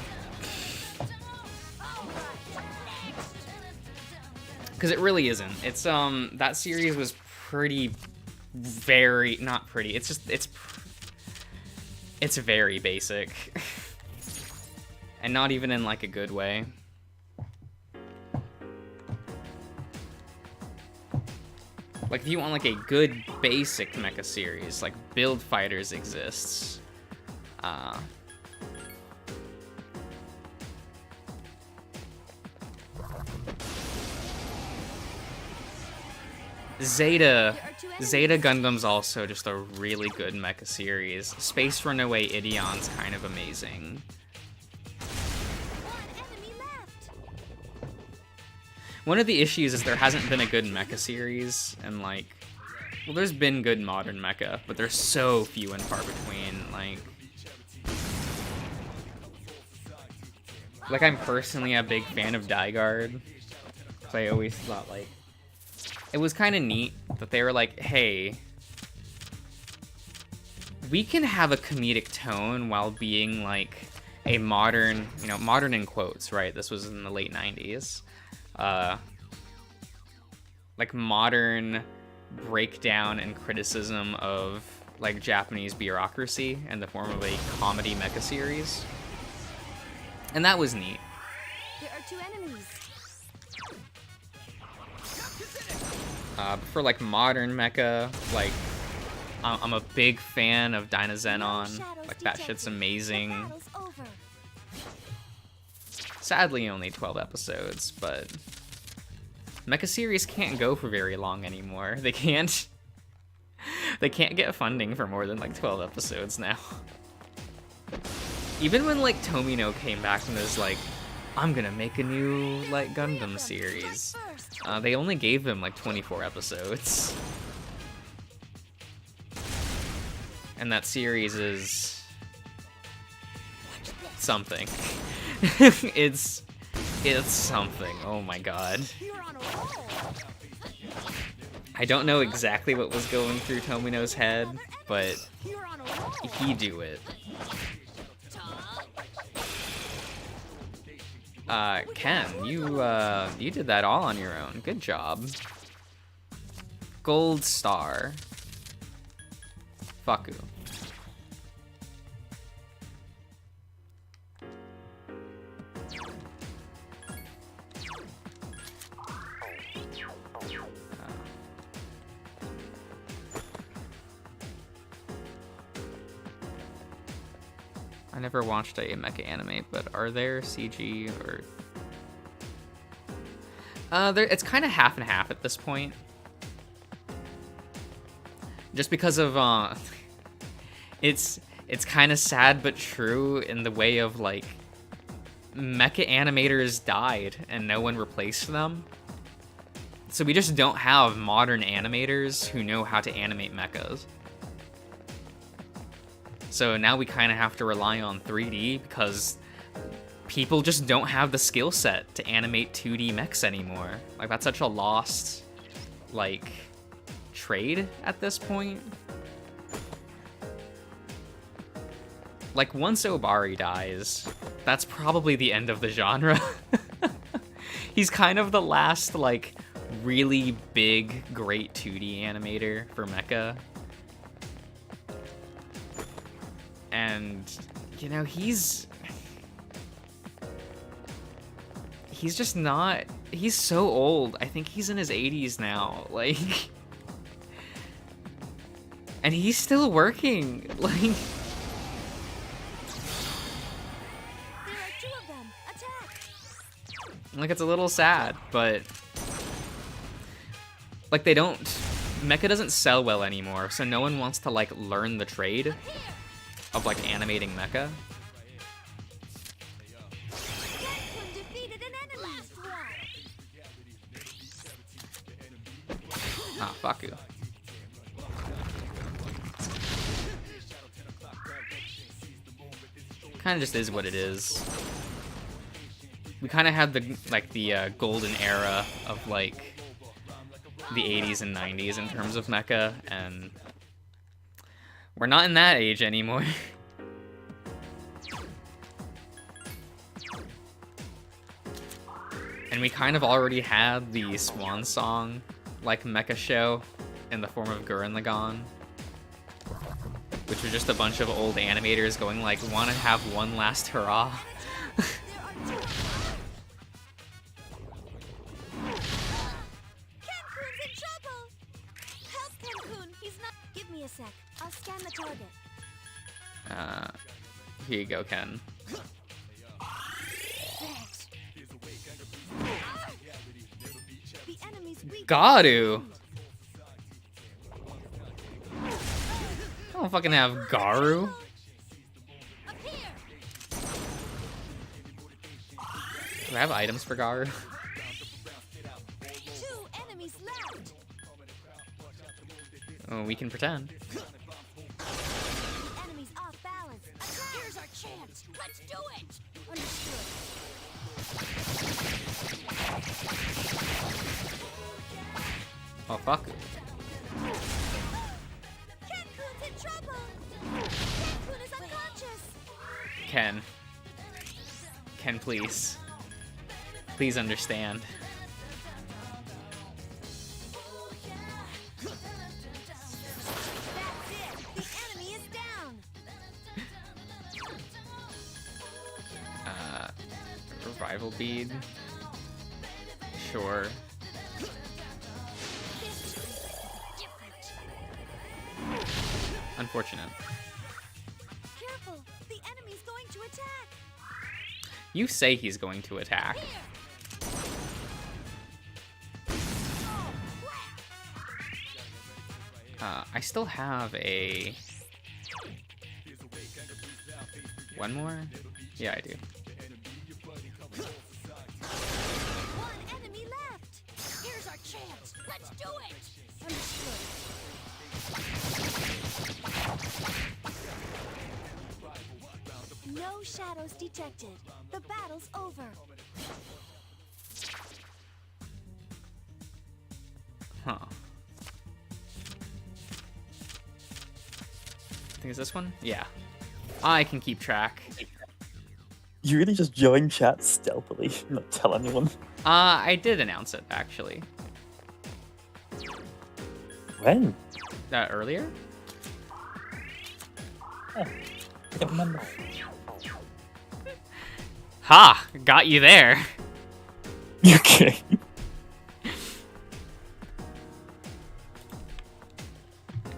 Because it really isn't. It's, that series was pretty, very, not pretty, it's just, it's very basic. And not even in, like, a good way. Like, if you want, like, a good basic mecha series, like, Build Fighters exists. Zeta Gundam's also just a really good mecha series. Space Runaway Ideon's kind of amazing. One of the issues is there hasn't been a good mecha series, and like, well, there's been good modern mecha, but there's so few and far between. Like I'm personally a big fan of Daiguard, so I always thought like it was kind of neat that they were like, hey, we can have a comedic tone while being like a modern, you know, modern in quotes, right? This was in the late 90s. Like modern breakdown and criticism of like Japanese bureaucracy in the form of a comedy mecha series. And that was neat. There are 2 enemies. For like modern mecha, like I'm a big fan of Dynazenon. Like that shit's amazing. Sadly, only 12 episodes, but mecha series can't go for very long anymore. They can't get funding for more than like 12 episodes now. Even when like Tomino came back and was like, I'm gonna make a new like Gundam series, they only gave him like 24 episodes. And that series is something. It's something. Oh my god. I don't know exactly what was going through Tomino's head, but he do it. Ken, you did that all on your own. Good job. Gold star. Faku. I never watched a mecha anime, but are there CG or... it's kind of half and half at this point. Just because of, it's kind of sad but true in the way of, like, mecha animators died and no one replaced them. So we just don't have modern animators who know how to animate mechas. So now we kind of have to rely on 3D because people just don't have the skill set to animate 2D mechs anymore. Like, that's such a lost, like, trade at this point. Like, once Obari dies, that's probably the end of the genre. He's kind of the last, like, really big, great 2D animator for mecha. And, you know, he's just not, he's so old. I think he's in his 80s now, like, and he's still working, like. There are 2 of them. Attack! Like, it's a little sad, but, like, mecha doesn't sell well anymore, so no one wants to, like, learn the trade of, like, animating mecha. Ah, fuck you. Kind of just is what it is. We kind of had the golden era of like the 80s and 90s in terms of mecha, and we're not in that age anymore. And we kind of already had the swan song like mecha show in the form of Gurren Lagann, which was just a bunch of old animators going like, wanna have one last hurrah? Kenkun's in trouble! Help Kenkun! He's not. Give me a sec. I'll scan the target. Here you go, Ken. Thanks. The enemy's weak. Garu! I don't fucking have Garu. Up here. Do I have items for Garu? 2 enemies left. Oh, we can pretend. The enemy's off balance. Here's our chance. Let's do it. Understood. Oh, fuck. Kenkun's in trouble. Kenkun is unconscious. Ken. Ken, please. Please understand. That's it. The enemy is down. Revival bead. Sure. Different. Unfortunate. Careful. The enemy's going to attack. You say he's going to attack. Here. I still have a... One more? Yeah, I do. 1 enemy left. Here's our chance. Let's do it. Understood. No shadows detected. The battle's over. Huh. I think it's this one? Yeah. I can keep track. You really just join chat stealthily, not tell anyone. I did announce it, actually. When? Earlier? I don't remember. Ha! Got you there. Okay.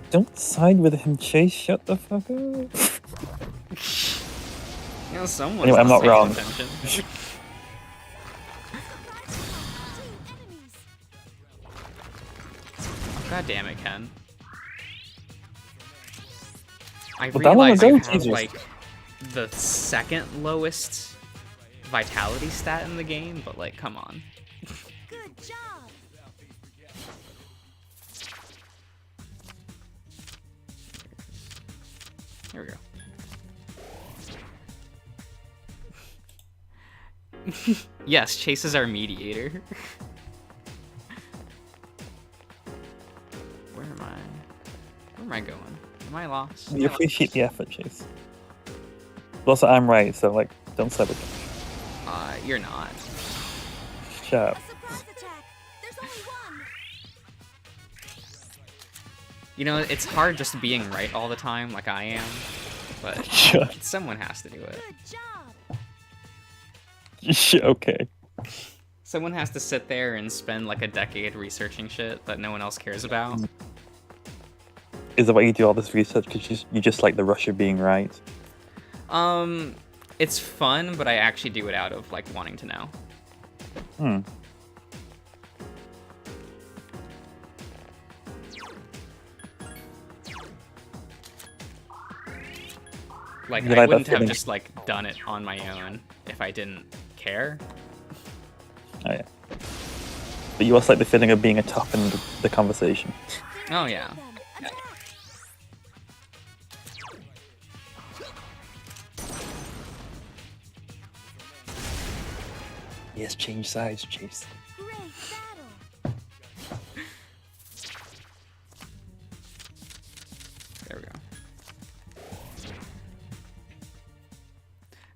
Don't side with him, Chase. Shut the fuck up. You know, someone's Anyway, I'm not paying wrong. attention. Two enemies. God damn it, Ken. I Well, that one realize will you go, have, Jesus. like, the second lowest vitality stat in the game, but, like, come on. Good job. Here we go. Yes, Chase is our mediator. Where am I? Where am I going? Am I lost? We appreciate the effort, Chase. But also, I'm right, so, like, don't sabotage. You're not. Shut A up. surprise attack. There's only one. You know, it's hard just being right all the time, like I am, but Sure. someone has to do it. Good job. Okay. Someone has to sit there and spend like a decade researching shit that no one else cares about. Is that why you do all this research? Because you just like the rush of being right? It's fun, but I actually do it out of like wanting to know. Like, You I like that wouldn't have feeling? just like done it on my own if I didn't care. Oh, yeah. but you also like the feeling of being a top in the conversation. Oh yeah. Attack! Yes, change sides, Chase. Great battle! There we go.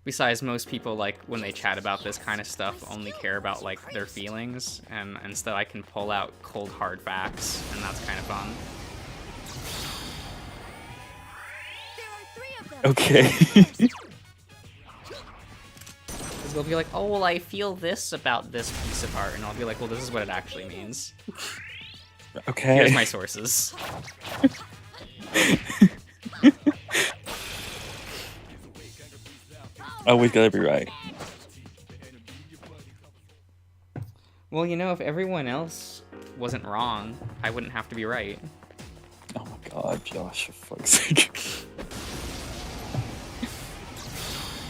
Besides, most people, like, when they chat about this kind of stuff, only care about, like, their feelings, and instead I can pull out cold, hard facts, and that's kind of fun. There are 3 of them! Okay. Because they'll be like, oh, well, I feel this about this piece of art, and I'll be like, well, this is what it actually means. Okay. Here's my sources. Always gotta be right. Well, you know, if everyone else wasn't wrong, I wouldn't have to be right. Oh my god, Josh, for fuck's sake.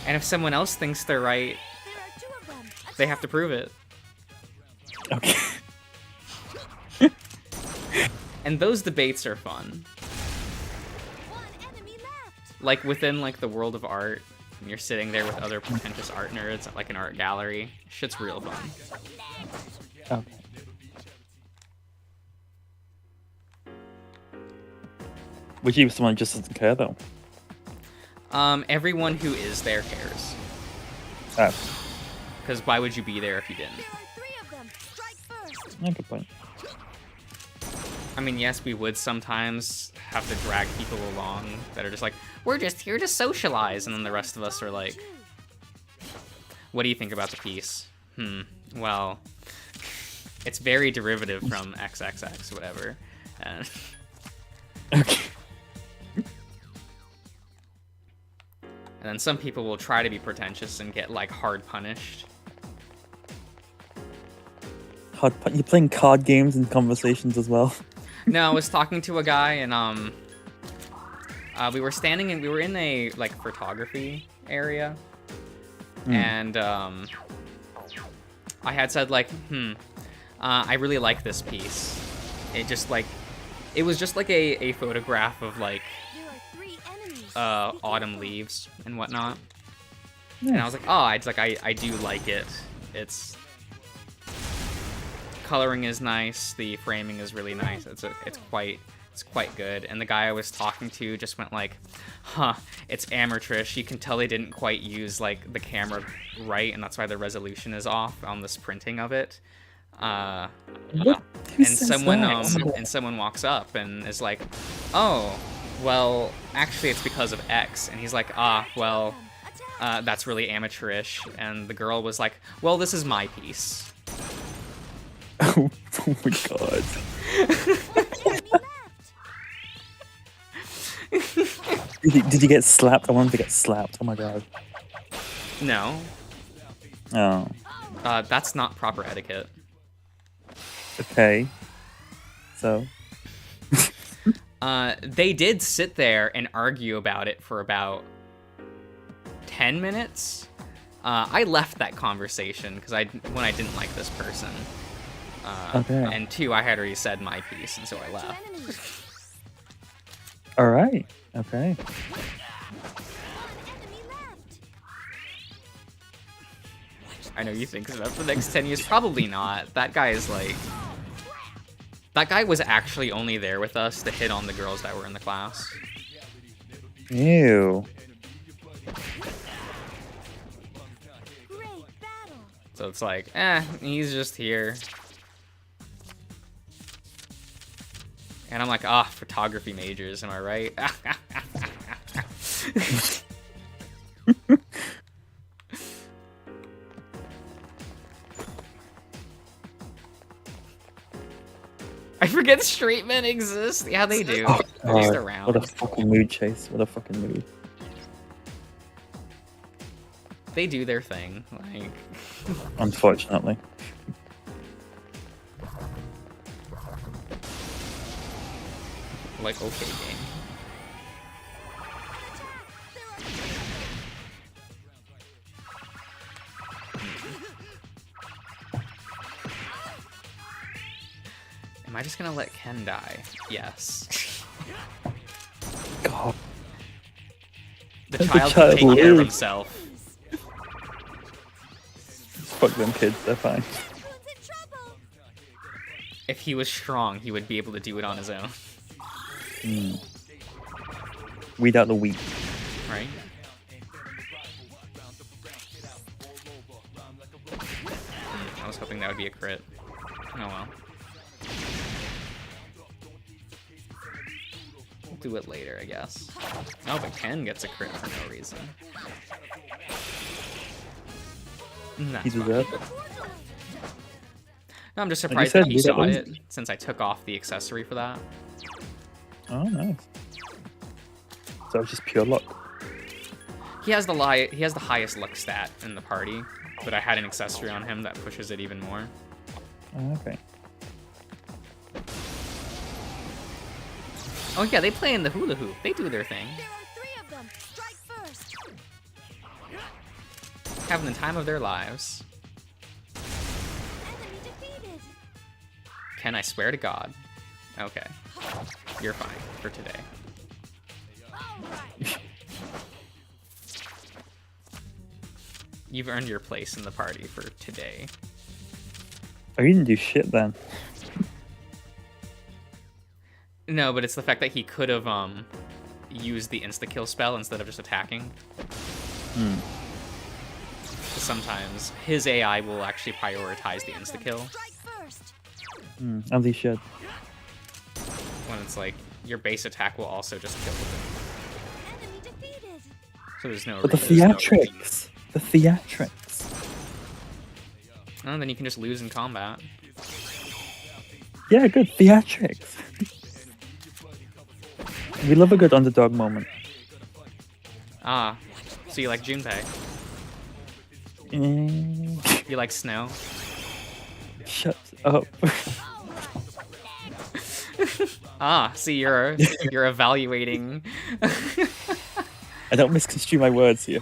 And if someone else thinks they're right, There are 2 of them! they have to prove it. Okay. And those debates are fun. 1 enemy left! Like, within, like, the world of art, and you're sitting there with other pretentious art nerds at, like, an art gallery. Shit's real fun. Okay. Would you, someone just doesn't care though? Everyone who is there cares. Oh, Because why would you be there if you didn't? There are 3 of them! Strike first! yeah, good point. I mean, yes, we would sometimes have to drag people along that are just like, we're just here to socialize, and then the rest of us are like, what do you think about the piece? Well, it's very derivative from XXX, whatever. And Okay. and then some people will try to be pretentious and get, like, hard punished. You're playing card games and conversations as well. No, I was talking to a guy, and we were in a, like, photography area, and I had said, like, I really like this piece. It just, like, it was just like a photograph of, like, There are 3 enemies! autumn leaves and whatnot. And I was like, oh, I do like it. It's coloring is nice, the framing is really nice. It's quite good. And the guy I was talking to just went like, huh, it's amateurish. You can tell they didn't quite use, like, the camera right, and that's why the resolution is off on this printing of it. What? And someone walks up and is like, oh, well, actually it's because of X. And he's like, well, that's really amateurish. And the girl was like, well, this is my piece. Oh my god. Did you get slapped? I wanted to get slapped. Oh my god. No, Oh. that's not proper etiquette. Okay. So. They did sit there and argue about it for about 10 minutes. I left that conversation because when I didn't like this person. Okay. And 2, I had already said my piece, and so I 2 left. enemies! All right. Okay. 1 enemy left! I know you think about the next 10 years. Probably not. That guy is like... That guy was actually only there with us to hit on the girls that were in the class. Ew. Great battle! So it's like, he's just here. And I'm like, photography majors, am I right? I forget straight men exist. Yeah, they do. Oh, They're just God. around. What a fucking mood, Chase. What a fucking mood. They do their thing. Like, Unfortunately. okay, game. Am I just gonna let Ken die? Yes. God. The Let the child can child take care of live. himself. Fuck them kids, they're fine. Raccoon's in trouble. If he was strong, he would be able to do it on his own. Weed out the weak. Right? I was hoping that would be a crit. Oh well. We'll do it later, I guess. Oh, but Ken gets a crit for no reason. That's He fine. deserved it. No, I'm just you surprised said that he leave it shot alone. it, since I took off the accessory for that. Oh, nice. So it was just pure luck. He has the highest luck stat in the party, but I had an accessory on him that pushes it even more. Oh, okay. Oh yeah, they play in the hula hoop. They do their thing. There are 3 of them. Strike first. Having the time of their lives. Enemy defeated. Ken, I swear to God. Okay. You're fine for today. All right. You've earned your place in the party for today. Oh, you didn't do shit then. No, but it's the fact that he could have used the insta-kill spell instead of just attacking. Hmm. Sometimes his AI will actually prioritize the insta-kill Strike first. As he should. when it's like your base attack will also just kill them. Enemy defeated. So there's no But the reason. theatrics! The theatrics! Oh, then you can just lose in combat. Yeah, good theatrics! We love a good underdog moment. Ah, so you like Junpei? Mm, You like Snow? shut up. Ah, see, you're evaluating. I don't misconstrue my words here.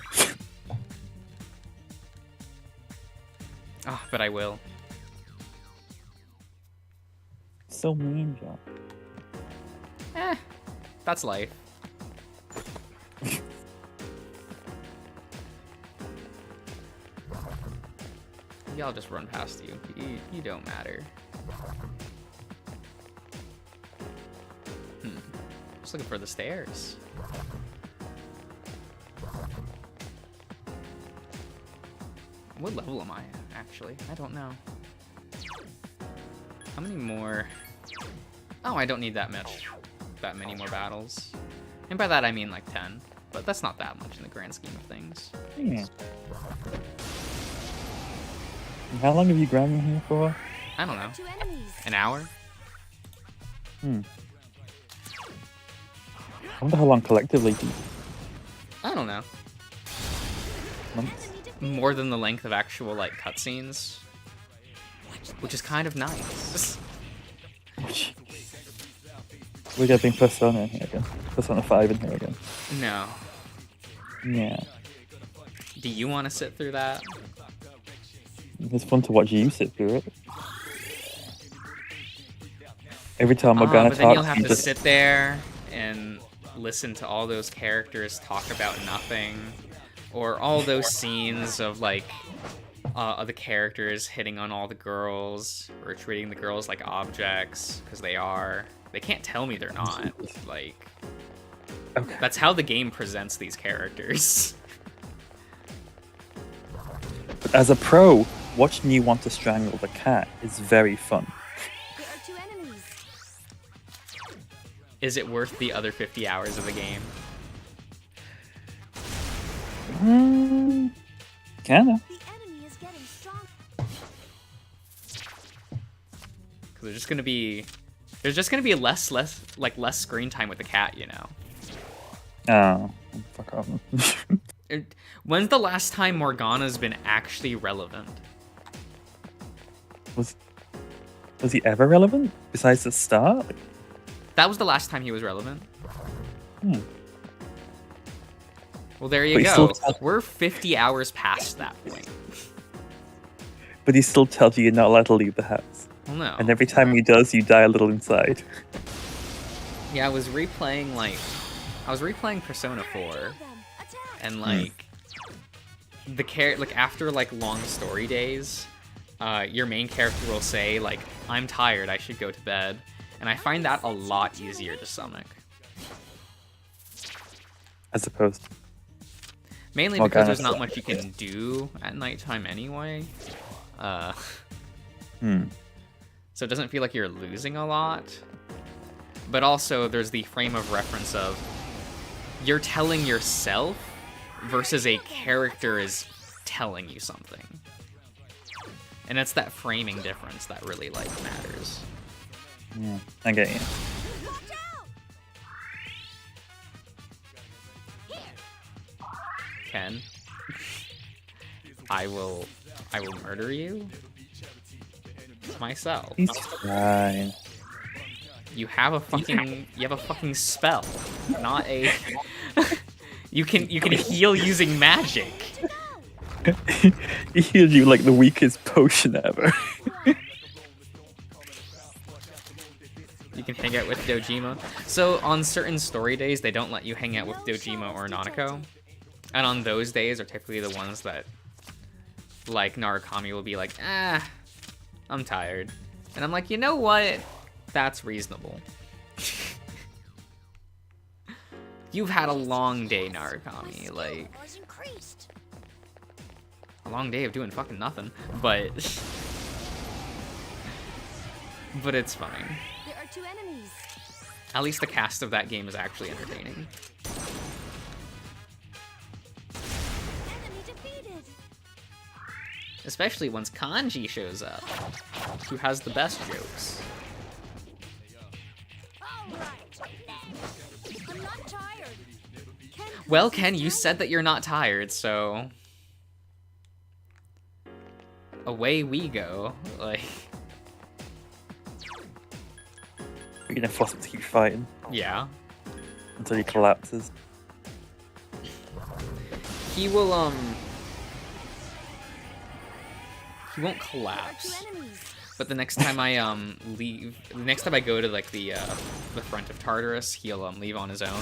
Ah, but I will. So mean, John. Eh, that's life. Maybe I'll just run past you. You don't matter. Just looking for the stairs. What level am I at, actually? I don't know. How many more? Oh, I don't need that many more battles. And by that I mean like 10. But that's not that much in the grand scheme of things. Yeah. How long have you ground here for? I don't know. 2 enemies. An hour? I wonder how long collectively. I don't know. Months? More than the length of actual like cutscenes, which is kind of nice. We're getting Persona in here again. Persona 5 in here again. No. Yeah. Do you want to sit through that? It's fun to watch you sit through it. Every time Morgana But then you'll talks, have you to just... sit there and listen to all those characters talk about nothing, or all those scenes of like the characters hitting on all the girls or treating the girls like objects because they are. They can't tell me they're not. Like, Okay. that's how the game presents these characters. But as a pro, watching you want to strangle the cat is very fun. There are 2 enemies. Is it worth the other 50 hours of the game? Kinda. The enemy is getting strong. Because there's just gonna be less screen time with the cat, you know. Oh, fuck off. When's the last time Morgana's been actually relevant? Was he ever relevant besides the start? That was the last time he was relevant. Hmm. Well, there you But he go. still- We're 50 hours past that point. But he still tells you you're not allowed to leave the house. Well, no. And every time he does, you die a little inside. Yeah, I was replaying Persona 4, Attack! and like after like long story days, your main character will say like, "I'm tired, I should go to bed," and I find that a lot easier to stomach. As opposed. Mainly because there's not much you can do at nighttime anyway. So it doesn't feel like you're losing a lot. But also, there's the frame of reference of you're telling yourself versus a character is telling you something. And it's that framing difference that really, like, matters. Yeah, I get you. Watch out! Ken, I will murder you myself. He's fine. You have a fucking spell, not a. you can heal using magic. He healed you like the weakest potion ever. You can hang out with Dojima. So on certain story days, they don't let you hang out with Dojima or Nanako, and on those days are typically the ones that, like Narukami, will be like, I'm tired, and I'm like, you know what? That's reasonable. You've had a long day, Narukami. Like, a long day of doing fucking nothing. But it's fine. There are 2 enemies. At least the cast of that game is actually entertaining. Enemy defeated. Especially once Kanji shows up, who has the best jokes. I'm not tired. Well, Ken, you said that you're not tired, so away we go. Like, You're gonna force him to keep fighting yeah, until he collapses. he will he won't There are 2 collapse. enemies. But the next time I the next time I go to like the front of Tartarus, he'll leave on his own.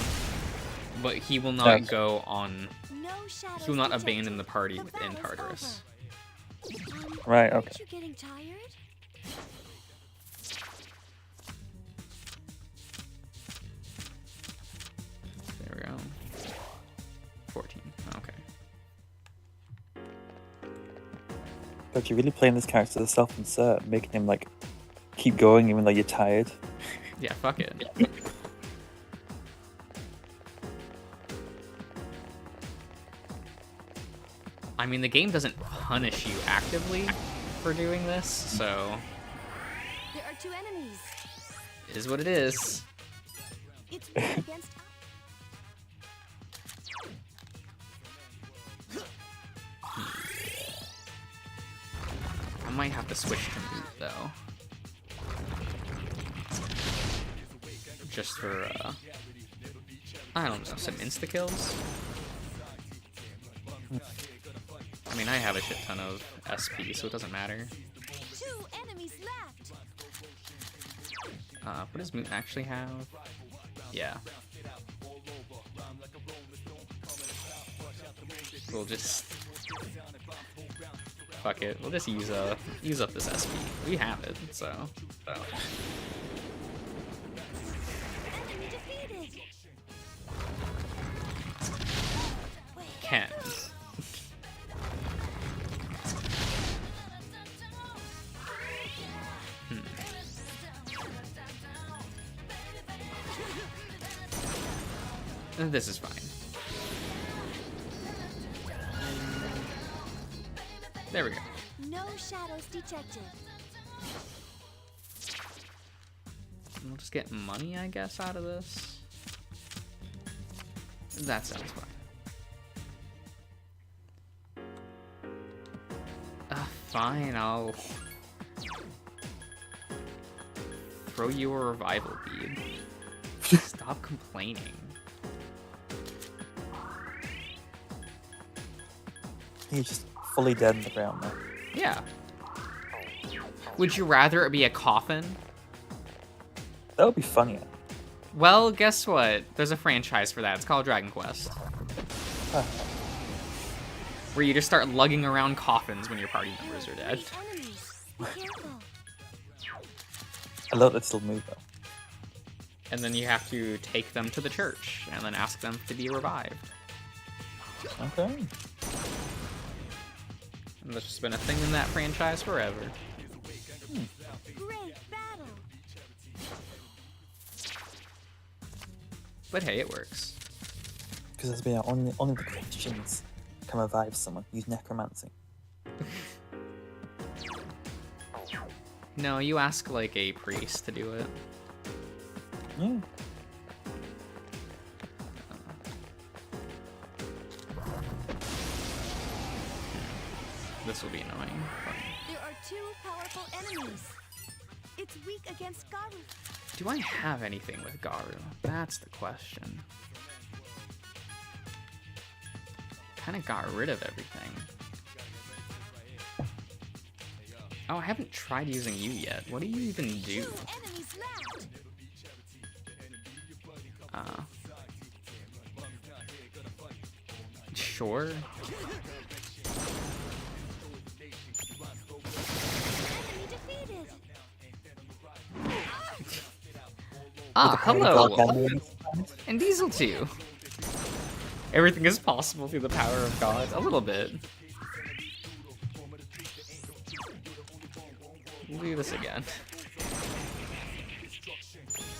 But he will not Yes. go on. No shadows He will not detected. abandon the party The within battle's Tartarus. over. Right, okay. Aren't you getting tired? There we go. 14. Okay. But you're really playing this character as self-insert, making him like keep going even though you're tired. Yeah, fuck it. I mean, the game doesn't punish you actively for doing this, so There are 2 enemies. it is what it is. It's one against. I might have to switch to boot though. Just for I don't know, some insta kills. I mean, I have a shit ton of SP, so it doesn't matter. 2 enemies left. What does Moon actually have? Yeah. We'll just fuck it. We'll just use up this SP. We have it, so. Enemy defeated. Ken. This is fine. There we go. No shadows detected. We'll just get money, I guess, out of this. That sounds fine. Fine, I'll throw you a revival bead. Stop complaining. He's just fully dead in the ground now. Yeah. Would you rather it be a coffin? That would be funnier. Well, guess what? There's a franchise for that. It's called Dragon Quest. Huh. Where you just start lugging around coffins when your party members are dead. Enemies. Be careful. I love that still move though. And then you have to take them to the church and then ask them to be revived. Okay. And that's just been a thing in that franchise forever. Great battle. But hey, it works. Because that's been only the Christians can revive someone. Use necromancy. No, you ask like a priest to do it. Yeah. This will be annoying. There are 2 powerful enemies. It's weak against Garu. Do I have anything with Garu? That's the question. Kind of got rid of everything. Oh, I haven't tried using you yet. What do you even do? 2 enemies left. Sure. Enemy defeated. Ah, hello. Dark enemies. And Diesel too. Everything is possible through the power of God. A little bit. We'll do this again.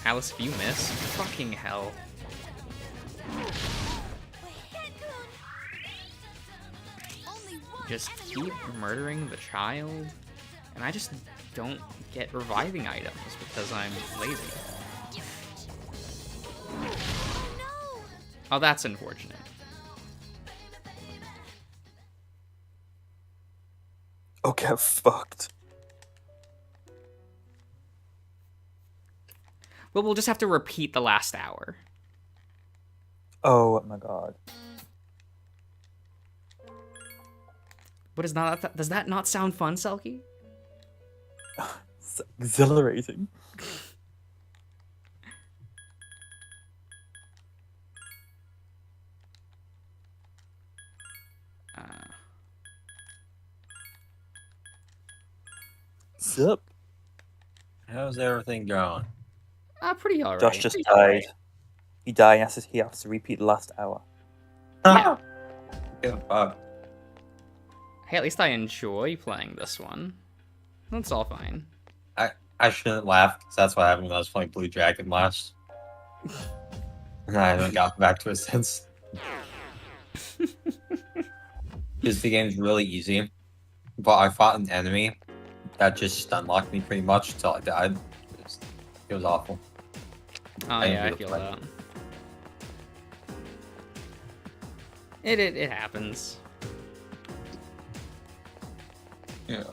Alice, if you miss, fucking hell. Only one Just enemy keep left. murdering the child. And I just don't get reviving items because I'm lazy. Oh no! Oh, that's unfortunate. Oh, get fucked. Well, we'll just have to repeat the last hour. Oh my god. But is not does that not sound fun, Selkie? It's exhilarating. Sup? How's everything going? Pretty alright. Josh just died. He died and he has to repeat the last hour. Yeah. Give a fuck. Hey, at least I enjoy playing this one. That's all fine. I shouldn't laugh because that's what happened when I was playing Blue Dragon last. And I haven't gotten back to it since. Because the game's really easy. But I fought an enemy that just stun locked me pretty much until I died. It was awful. Oh yeah, I feel that. It happens. Yeah.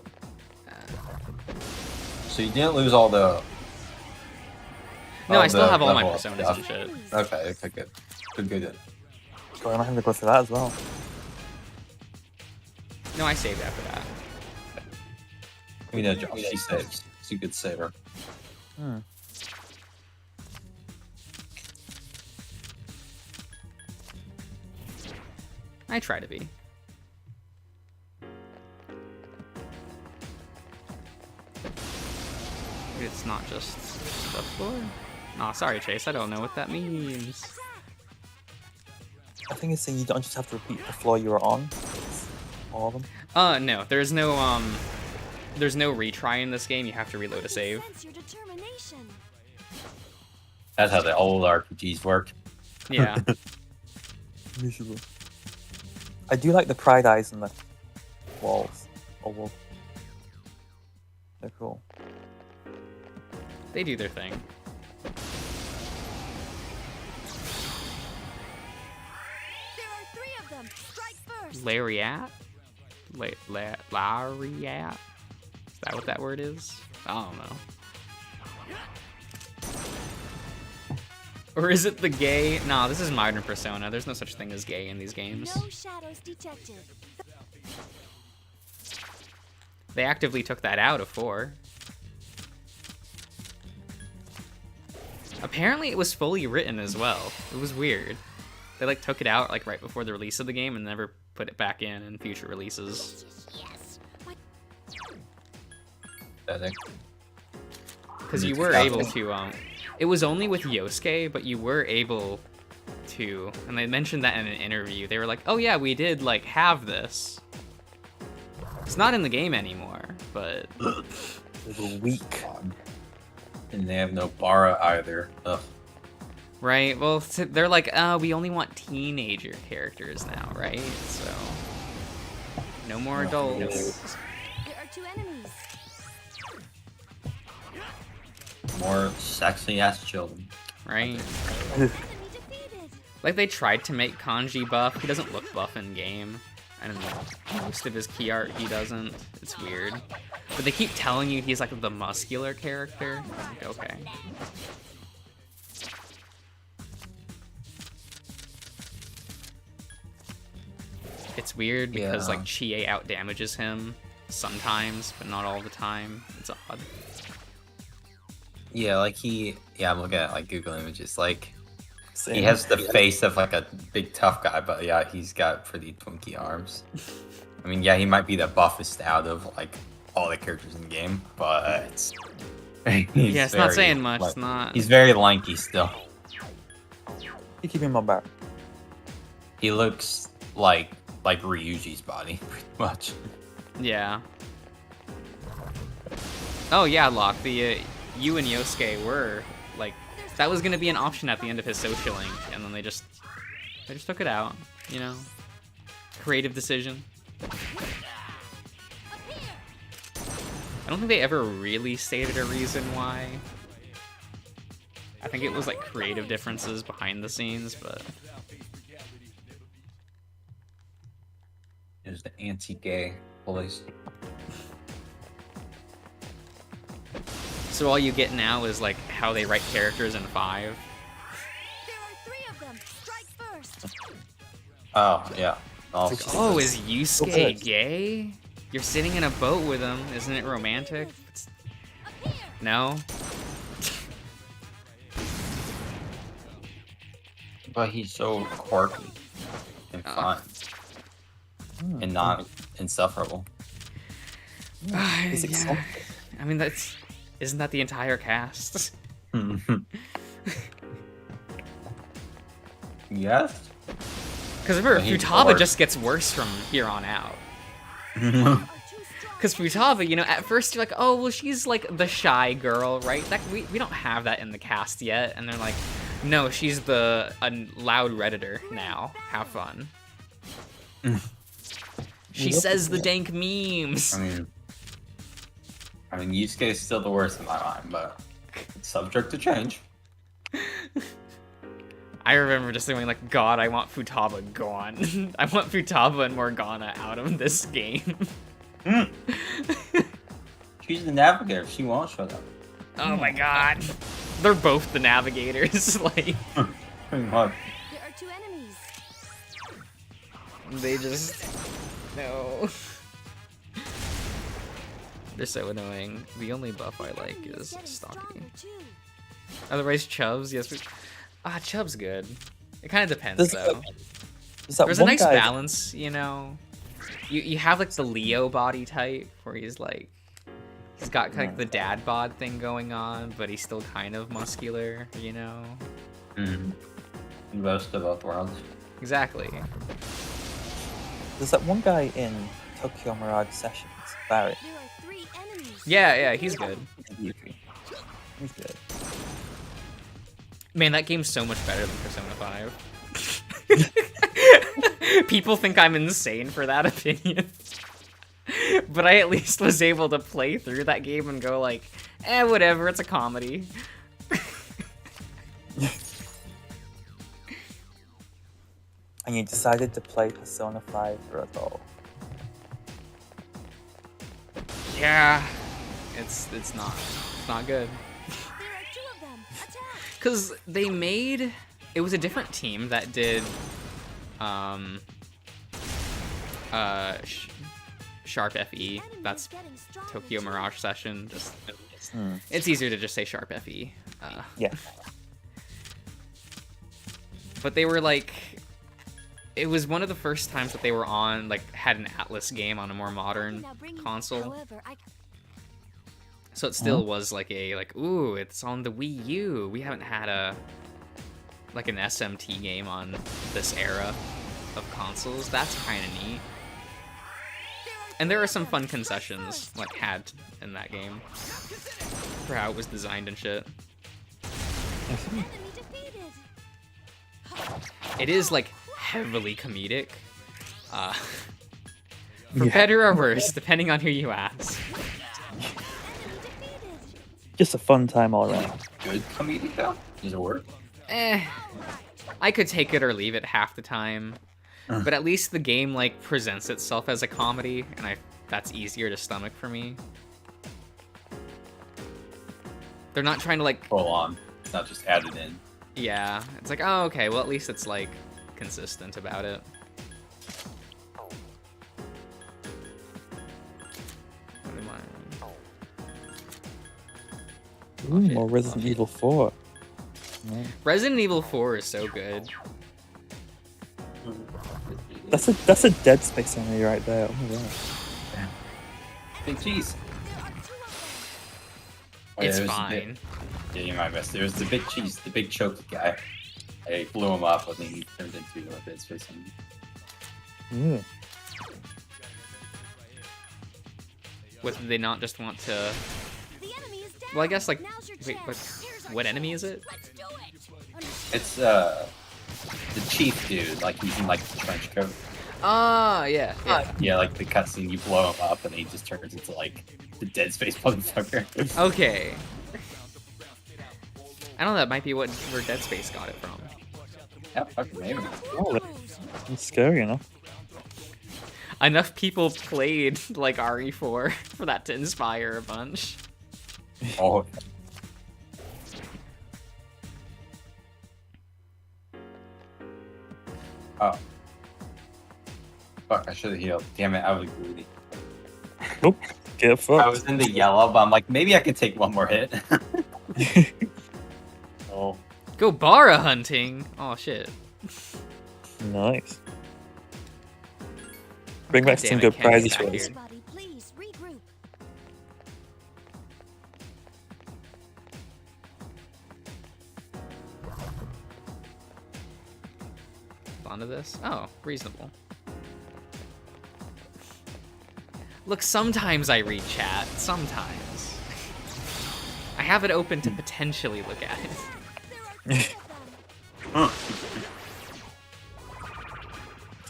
So you didn't lose all the. No, I still have all my level up personas stuff. and shit. Okay, good. Good. God, I'm having to go through that as well. No, I saved after that. We know Josh, she saves. She's a good saver. Hmm. I try to be. It's not just the floor. Aw, sorry, Chase. I don't know what that means. I think it's saying you don't just have to repeat the floor you were on. It's all of them. No. There's no retry in this game. You have to reload a save. Sense your determination. That's how the old RPGs work. Yeah. Miserable. I do like the pride eyes in the walls. Oh, well. They're cool. They do their thing. There are 3 of them. Strike first. Lariat? Lariat? Is that what that word is? I don't know. Or is it the gay? Nah, this is modern Persona. There's no such thing as gay in these games. No shadows detected. They actively took that out of 4. Apparently it was fully written as well. It was weird. They like took it out like right before the release of the game and never put it back in future releases. Yes. What? Because you were able to, it was only with Yosuke, but you were able to, and they mentioned that in an interview. They were like, oh yeah, we did like have this. It's not in the game anymore, but Little weak. And they have no Bara either. Ugh. right. Well, they're like, we only want teenager characters now, right? So no more adults. There are 2 enemies. More sexy ass children. Right? Enemy defeated. Like they tried to make Kanji buff. He doesn't look buff in game. I don't know. Most of his key art, he doesn't. It's weird. But they keep telling you he's like the muscular character. Like, okay. It's weird because Yeah. like Chie out damages him sometimes, but not all the time. It's odd. Yeah, like I'm looking at like Google images. Like he Same. has the face of like a big tough guy, but yeah, he's got pretty twinky arms. I mean, yeah, he might be the buffest out of like all the characters in the game, but Yeah, it's not saying much. It's not. He's very lanky still. You keep him on back. He looks like Ryuji's body, pretty much. Yeah. Oh yeah, Locke. The you and Yosuke were like that was gonna be an option at the end of his social link, and then they just took it out. You know, creative decision. I don't think they ever really stated a reason why. I think it was like creative differences behind the scenes, but There's the anti-gay police. so all you get now is like how they write characters in 5. There are 3 of them. Strike first. Oh yeah. Oh, It's Oh, is Yusuke Okay. gay? You're sitting in a boat with him. Isn't it romantic? Up here. No? but he's so quirky and fun and not insufferable. He's Yeah. eccentric. I mean, isn't that the entire cast? Yes. Because remember, But he's Futaba bored. just gets worse from here on out. Are 2 strong. Because Futaba, you know, at first you're like, oh, well, she's like the shy girl, right? That we don't have that in the cast yet. And they're like, no, she's a loud Redditor now. Have fun. She says the dank memes. I mean, Yusuke is still the worst in my mind, but it's subject to change. I remember just thinking like, God, I want Futaba gone. I want Futaba and Morgana out of this game. She's the navigator. She won't show up. Oh my God. They're both the navigators. Like, Pretty much. There are 2 enemies. they just no. They're so annoying. The only buff I like Enemy is getting Stocky. stronger, too. Otherwise, Chubbs, yes. Chubb's good. It kind of depends, though. Is that There's a one nice guy? balance, you know. You have like the Leo body type where he's like he's got like the dad bod thing going on, but he's still kind of muscular, you know. Most of both worlds. Exactly. There's that one guy in Tokyo Mirage Sessions, Barrett. There are 3 enemies. Yeah, he's good. He's good. Man, that game's so much better than Persona 5. People think I'm insane for that opinion. But I at least was able to play through that game and go like, whatever, it's a comedy. And you decided to play Persona 5 for a all. Yeah, it's not good. There are 2 of them. Attack. Cause it was a different team that did Sharp FE. That's Tokyo Mirage Session. Just Hmm. it's easier to just say Sharp FE. Yeah. But they were like, it was one of the first times that they were on, like, had an Atlas game on a more modern console. However, So it still was like a, like, ooh, it's on the Wii U. We haven't had a, like, an SMT game on this era of consoles. That's kind of neat. And there are some fun concessions, like, had in that game for how it was designed and shit. enemy defeated. It is, like, heavily comedic. For better or worse, depending on who you ask. Just a fun time all around. Good comedic though. Does it work? I could take it or leave it half the time. But at least the game, like, presents itself as a comedy, and that's easier to stomach for me. They're not trying to, like... Full on. It's not just added in. Yeah, it's like, oh, okay, well, at least it's, like, consistent about it. What am I... Ooh, shit. more Resident Evil 4. Yeah. Resident Evil 4 is so good. That's a Dead Space enemy right there. Oh my god. Big cheese. Oh, It's there was fine. Yeah, you might miss. There's the big cheese, the big choky guy. I blew him up, and then he turned into a Dead Space enemy. Yeah. What, did they not just want to... The enemy is down. Well, I guess, like... Now's your Wait, chance. Here's our what enemy is it? Let's do it. It's the chief dude, like he's in like the trench coat. Ah, yeah. Yeah, like the cutscene, you blow him up, and he just turns into like the Dead Space motherfucker. Okay. I don't know, that might be where Dead Space got it from. Yeah, fucking maybe. Oh, that's scary enough. Enough people played, like, RE4 for that to inspire a bunch. Oh. Oh. Fuck, I should have healed. Damn it, I was greedy. Nope. Get fucked. I was in the yellow, but I'm like, maybe I can take one more hit. Oh. Go Bara hunting! Oh, shit. Nice. Bring back God some damn it, good Kenny's prizes back for us. here. Everybody, please regroup. Onto this? Oh, reasonable. Look, sometimes I read chat. Sometimes. I have it open to potentially look at it. There are two of them.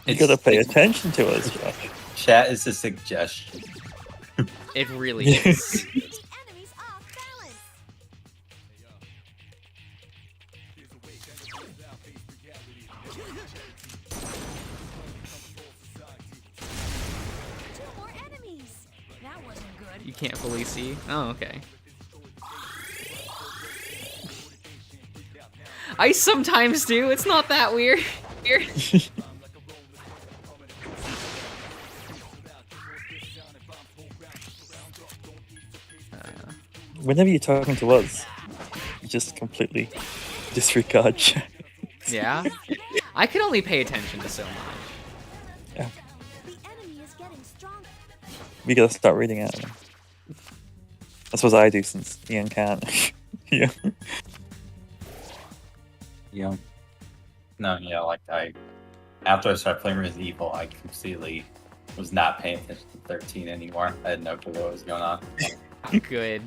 You gotta pay attention to us, Josh. Chat is a suggestion. It really is. The enemy's off balance. Two more enemies. That wasn't good. You can't fully see? Oh, okay. I sometimes do. It's not that weird. Whenever you're talking to us, you just completely disregard chat. Yeah? I can only pay attention to so much. Yeah. The enemy is getting stronger. We gotta start reading out. I suppose I do since Ian can't. Yeah. Yeah. No, yeah, like after I started playing Resident Evil, I completely was not paying attention to 13 anymore. I had no clue what was going on. Good.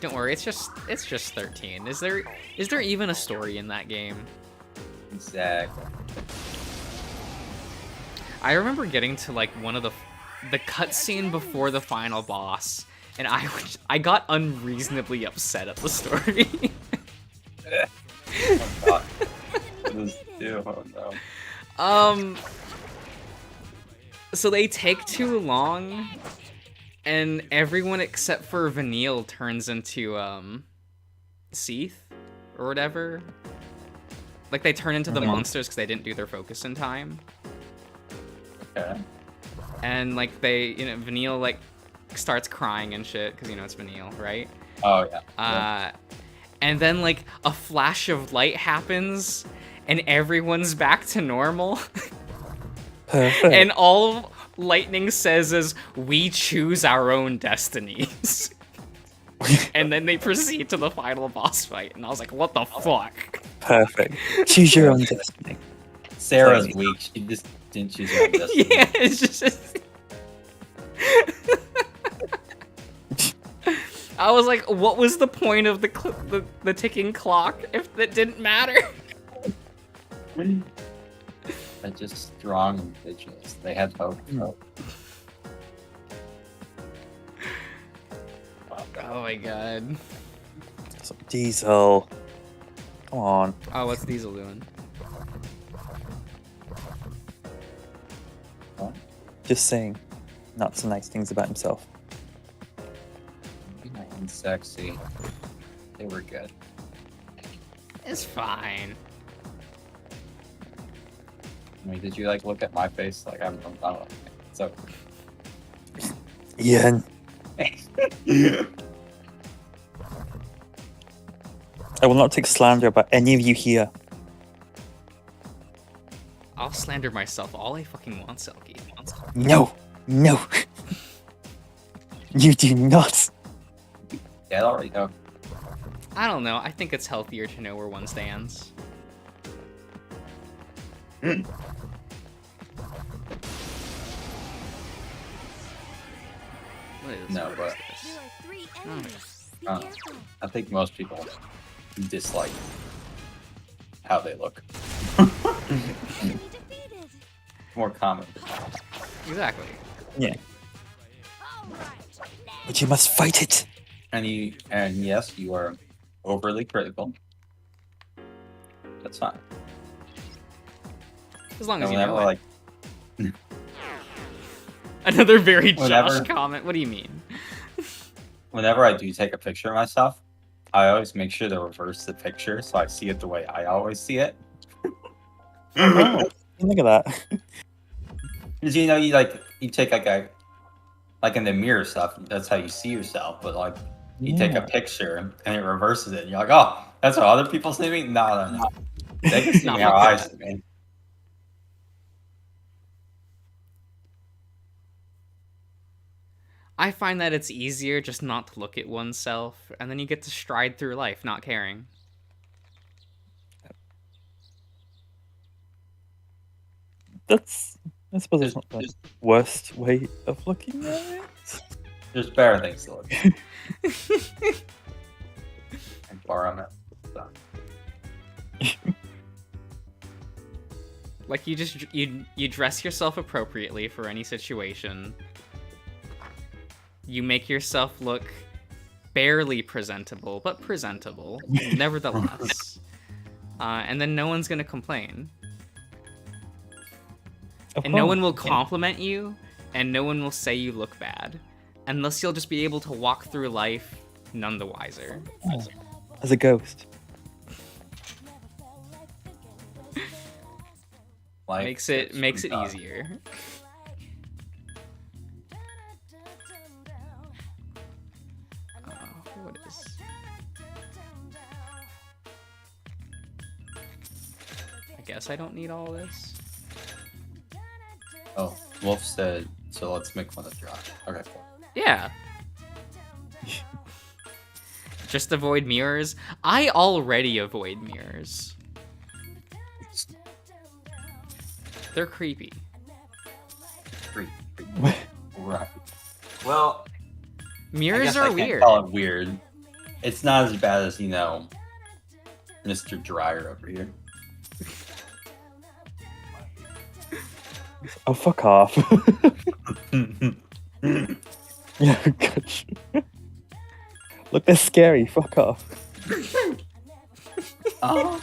Don't worry, it's just 13. Is there even a story in that game? Exactly. I remember getting to like one of the cutscene before the final boss, and I got unreasonably upset at the story. Oh god. What does it do? Oh no. So they take too long, and everyone except for Vanille turns into Seath or whatever. Like they turn into the monsters because they didn't do their focus in time. Okay. And like Vanille like starts crying and shit because it's Vanille, right? Oh yeah. And then like a flash of light happens, and everyone's back to normal. Perfect. And all Lightning says is, "We choose our own destinies." And then they proceed to the final boss fight, and I was like, "What the fuck?" Perfect. Choose your own destiny. Sarah's weak. She just didn't choose her own destiny. Yeah, it's just. I was like, what was the point of the ticking clock if that didn't matter? They're just strong individuals. They had hope. Oh my god. So, Diesel. Come on. Oh, what's Diesel doing? Just saying not so nice things about himself. And sexy. They were good. It's fine. I mean, did you like look at my face? Like I'm so. Ian. I will not take slander about any of you here. I'll slander myself all I fucking want, Selkie. No. No. You do not. Yeah, I already know. I don't know. I think it's healthier to know where one stands. What is No, what but- is this? There are 3 enemies. Be Oh. careful. I think most people dislike how they look. Enemy defeated. More common. Exactly. Yeah. All right. But you must fight it. And yes, you are overly critical. That's fine. As long And as you know whenever it. Another very Josh Whatever. comment. What do you mean? whenever I do take a picture of myself, I always make sure to reverse the picture so I see it the way I always see it. Oh, look at that. Because you take like in the mirror stuff, that's how you see yourself. But like you take a Yeah. picture and it reverses it, and you're like, oh, that's how other people see me. No. They can see No, me how fuck I that. see me. I find that it's easier just not to look at oneself, and then you get to stride through life not caring. I suppose it's not the worst way of looking at it. There's better things to look at. Environment. So. Like you dress yourself appropriately for any situation. You make yourself look barely presentable, but presentable, nevertheless. And then no one's gonna complain. Of And no course. one will compliment you, and no one will say you look bad. Unless you'll just be able to walk through life none the wiser. As a ghost. Life Makes it tips from God. easier. What is? I guess I don't need all this. Oh, Wolf said, so let's make one of Josh. Okay, cool. Yeah. Just avoid mirrors. I already avoid mirrors. They're creepy. Three. Right. Well, I Mirrors guess are I can't weird. call it weird. It's not as bad as, Mr. Dryer over here. Oh, fuck off. Yeah, gosh. Look, they're scary. Fuck off. Oh.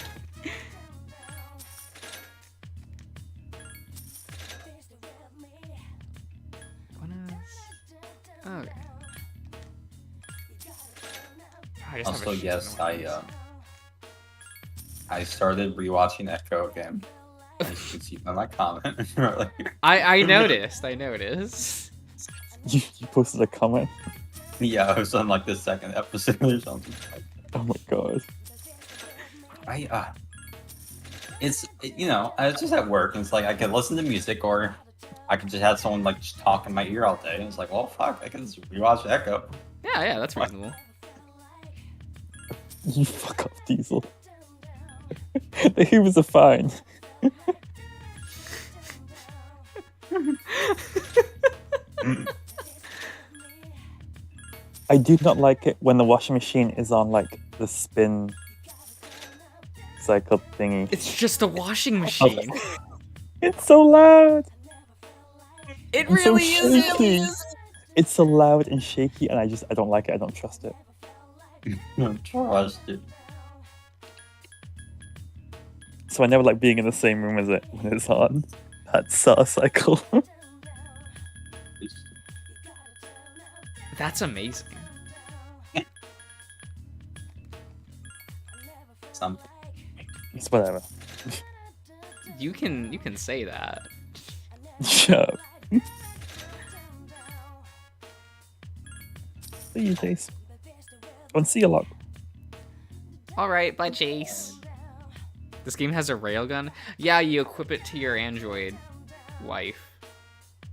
What is? Okay. I just have a Also, shit yes, ton of ones. I started rewatching Echo again. It's can see by my comment earlier. I noticed. I noticed. You posted a comment. Yeah, it was on like the second episode or something. Oh my god. You know, I was just at work and it's like I could listen to music or I could just have someone like just talk in my ear all day. And it's like, well, fuck, I can just rewatch Echo. Yeah, that's reasonable. You fuck off, Diesel. The humans are fine. I do not like it when the washing machine is on like the spin cycle thingy. It's just a washing machine. It's so loud. It And so really is. shaky. It's so loud and shaky, and I don't like it. I don't trust it. Don't trust it. So I never like being in the same room as it when it's on. That SAR cycle. That's amazing. Something. It's whatever. You can say that. Shut up. See you, Jace. And see you a lot. All right, bye, Chase. This game has a railgun. Yeah, you equip it to your android wife.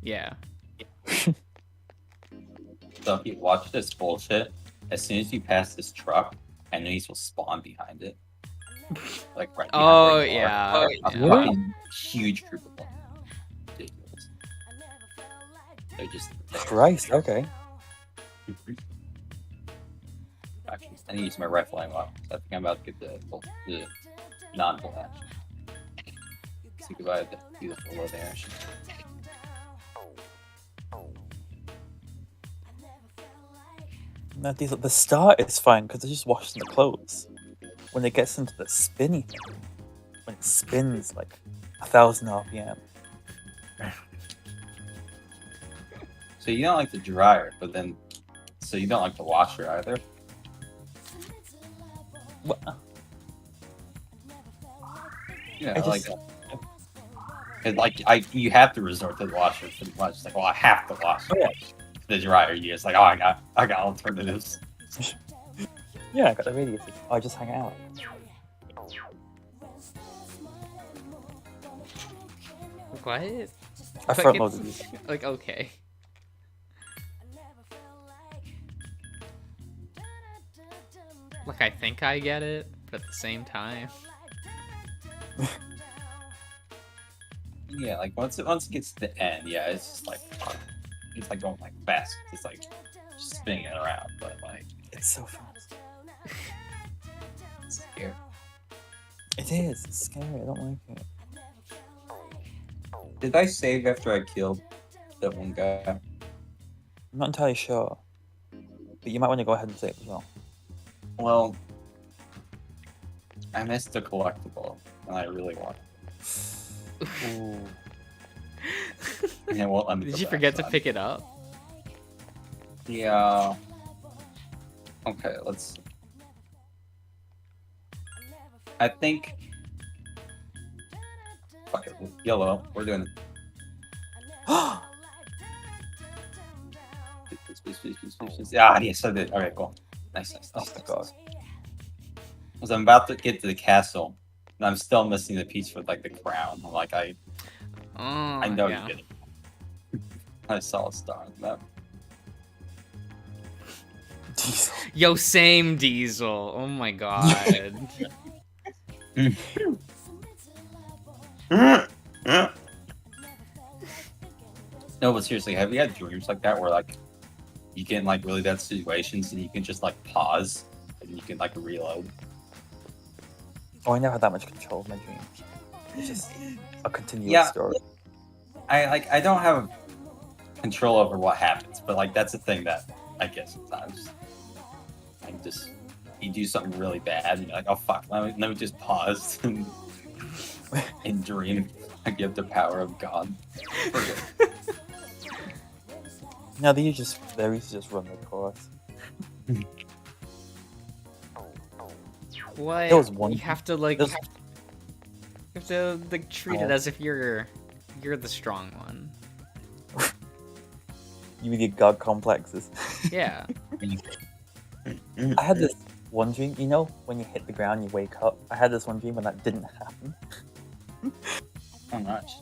Yeah. So if you watch this bullshit, as soon as you pass this truck, enemies will spawn behind it. Like right behind Oh where you are. yeah. A yeah. fucking huge group of them. Ridiculous. They're just Christ, okay. Actually, I need to use my rifle ammo. So I think I'm about to get the non-full action. Say goodbye to the beautiful low action. No, the start is fine because they're just washing the clothes. When it gets into the spinny thing, when it spins like 1,000 RPM. So you don't like the dryer, but then so you don't like the washer either. What? Yeah, I like just- you have to resort to the washer pretty much. It's like, well, I have to wash Oh, yeah. the dryer. You're just like, oh, I got alternatives. Yeah, I got the radiators. Oh, I just hang out. What? I Like, front loaded these. Like okay. Like I think I get it, but at the same time. Yeah, like once it gets to the end, yeah, it's just like it's like going like fast. It's like just spinning it around, but like It's so fast. it's scary. It is. It's scary. I don't like it. Did I save after I killed that one guy? I'm not entirely sure. But you might want to go ahead and say it as well. Well, I missed the collectible, and I really want it. Ooh. And it won't let me Did go you back, forget so to I'm- pick it up? Yeah. Okay, let's. I think. Fuck it, yellow. We're doing it. Ah, yes, I did. Alright, cool. Nice. Oh my god. Because I'm about to get to the castle, and I'm still missing the piece for like the crown. I'm like, I Oh, know yeah. you did it. I saw a star on the map. Diesel. Yo, same Diesel. Oh my god. No, but seriously, have you had dreams like that where like you get in like really bad situations and you can just like pause and you can like reload? Oh, I never had that much control of my dreams. It's just a continuous Yeah. story. I don't have control over what happens, but like that's the thing that I get sometimes. Like just you do something really bad and you're like, oh fuck, let me just pause and dream. I give the power of God. No, they're used to just run the course. What? There was one- You have to like. there's- You have to like, treat it as if you're the strong one. You with your god complexes. Yeah. I had this one dream, you know, when you hit the ground, you wake up. I had this one dream when that didn't happen. Oh, nice.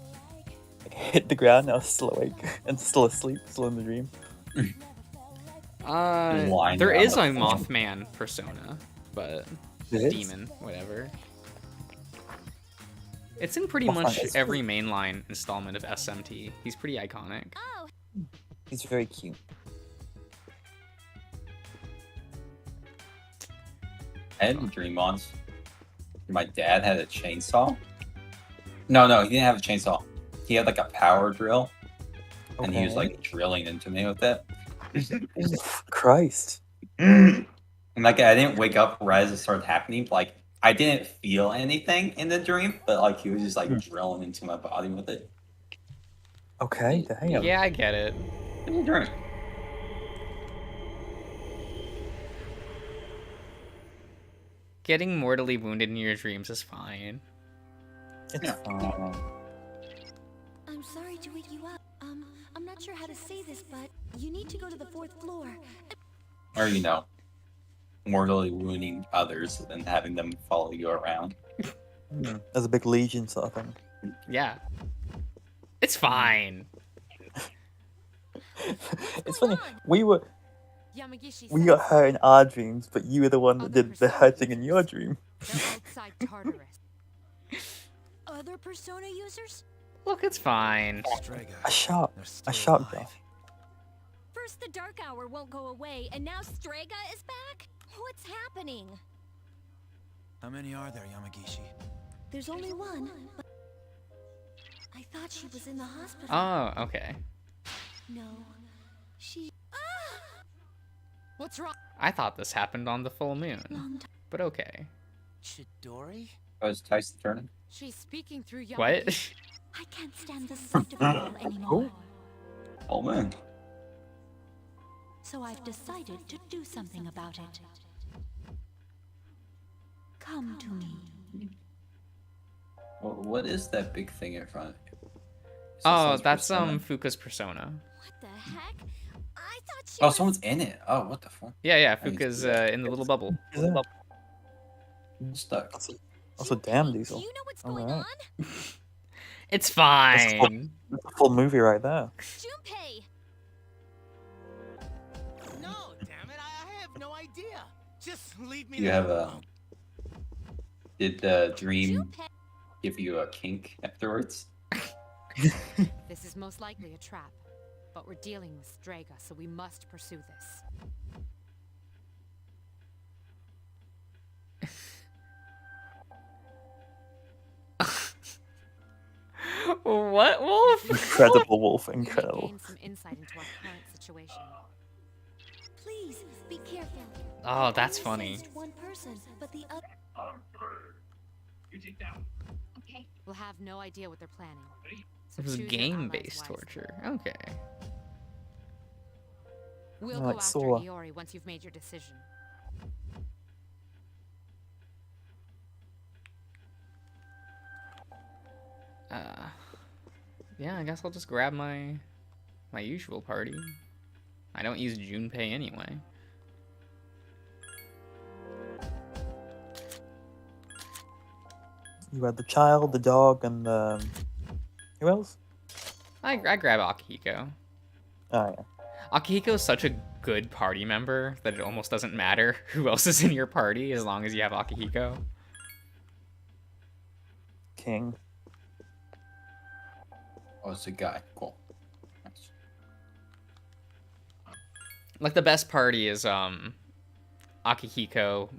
I hit the ground, I was still awake and still asleep, still in the dream. Lying There around is the a phone. Mothman persona, but There is? demon, whatever. It's in pretty Mothman much is every mainline installment of SMT. He's pretty iconic. Oh, He's very cute. I had a dream once. My dad had a chainsaw. No, he didn't have a chainsaw. He had like a power drill, and he was Okay. like drilling into me with it. Christ. And like I didn't wake up right as it started happening. Like I didn't feel anything in the dream, but like he was just like drilling into my body with it. Okay, damn. Yeah, I get it. It was a dream. Getting mortally wounded in your dreams is fine. It's Yeah. fine. I'm sorry to wake you up. I'm not sure how to say this, but you need to go to the 4th floor. Or you know, mortally wounding others and having them follow you around. There's a big legion sort of thing. Yeah. It's fine. It's funny. on? We Yamagishi got says hurt in our dreams, but you were the one that Other did the hurting in your dream. they're outside Tartarus. Other Persona users? Look, it's fine. A shark. A shark guy. First the Dark Hour won't go away, and now Strega is back? What's happening? How many are there, Yamagishi? There's only one, but I thought she was in the hospital. Oh, okay. No, she... What's wrong? I thought this happened on the full moon, Long time. but okay. Chidori? Oh, is Tyson turning? She's speaking through Yamagishi. What? I can't stand the sight of her anymore. Oh man. So I've decided to do something about it. Come to me. What is that big thing in front of you? Is that Oh, someone's that's persona? Fuka's persona. What the heck? I thought she Oh, was... someone's in it. Oh, what the fuck? Yeah, I need to Fuka's do that. in the little bubble. I'm stuck. Also, damn, Do Diesel. you know what's going Alright. on? It's fine. That's a full movie right there. Junpei! No, damn it, I have no idea. Just leave me You have alone. Did the dream Junpei! give you a kink afterwards? This is most likely a trap, but we're dealing with Strega, so we must pursue this. What, Wolf? Incredible Wolf, We may incredible. gain some insight into our current situation. Please, be careful. Oh, that's I only funny. sensed one person, but the other... We'll have no idea what they're planning. So It was choose your game-based allies wisely. torture. Okay. We'll Like go after Saw. Iori once you've made your decision. Yeah, I guess I'll just grab my usual party. I don't use Junpei anyway. You had the child, the dog, and the... Who else? I grab Akihiko. Oh, yeah. Akihiko is such a good party member that it almost doesn't matter who else is in your party as long as you have Akihiko. King. Oh, it's a guy. Cool. Nice. Like the best party is Akihiko,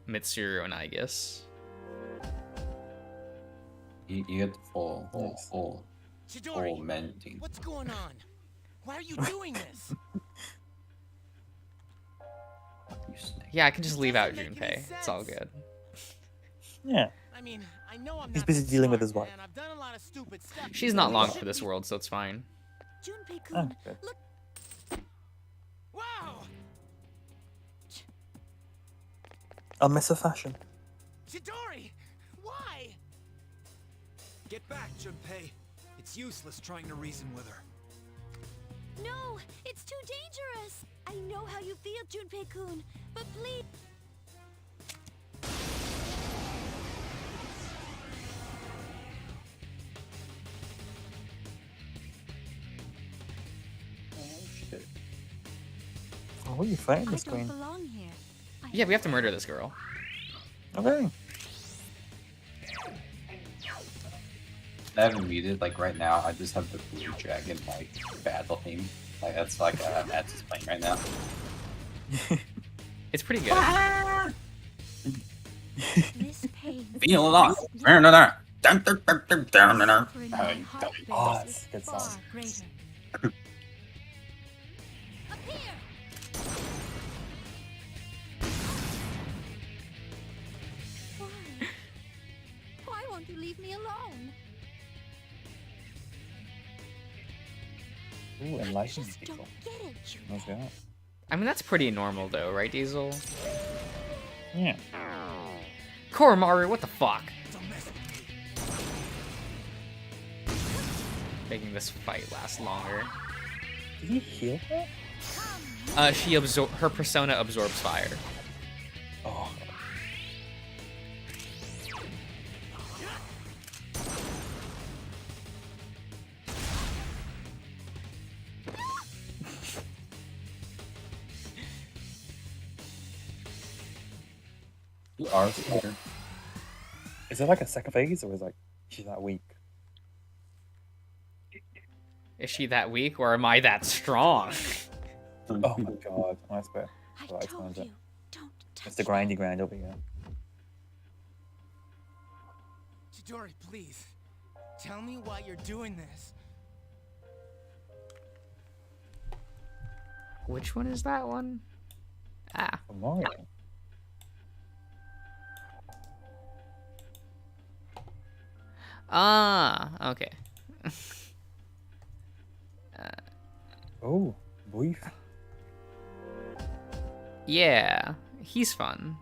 Mitsuru, and Aigis. You get the full Chidori, men team. what's going on? Why are you doing this? You snake. Yeah, I can just leave out Doesn't make any Junpei. It's all sense. good. Yeah. I mean, I know I'm He's not busy that dealing with smart, his wife. and I've done a lot of stupid stuff. She's not long for this world, so it's fine. Oh, Junpei-kun, okay. look... Wow! I'll miss a fashion. Chidori! Why? Junpei. It's useless trying to reason with her. No, it's too dangerous. I know how you feel, Junpei-kun, but please. Oh, what are you fighting I this don't queen? belong here. Yeah, we have to murder this girl. Okay. I haven't muted, like right now, I just have the blue dragon like battle theme. Like that's like Matt's is playing right now. It's pretty good. This pain. Feel it off. For in my heart Oh, bears that's is a good far song. greater. Up here! Why? Why won't you leave me alone? Ooh, I enlightened just people. don't get it, Junpei. What's that? I mean, that's pretty normal though, right, Diesel? Yeah. Koromaru, what the fuck? Don't mess with me. Making this fight last longer. Did he heal her? Her persona absorbs fire. Oh. You are scared. Is it like a second phase, or is like she's that weak? Is she that weak, or am I that strong? Oh my god, nice bit. I Well, I told found it. you, don't touch It's the me. grindy grind over here. Chidori, please. Tell me why you're doing this. Which one is that one? Ah. Oh, Mario. Ah, okay. Oh, brief. Yeah, he's fun.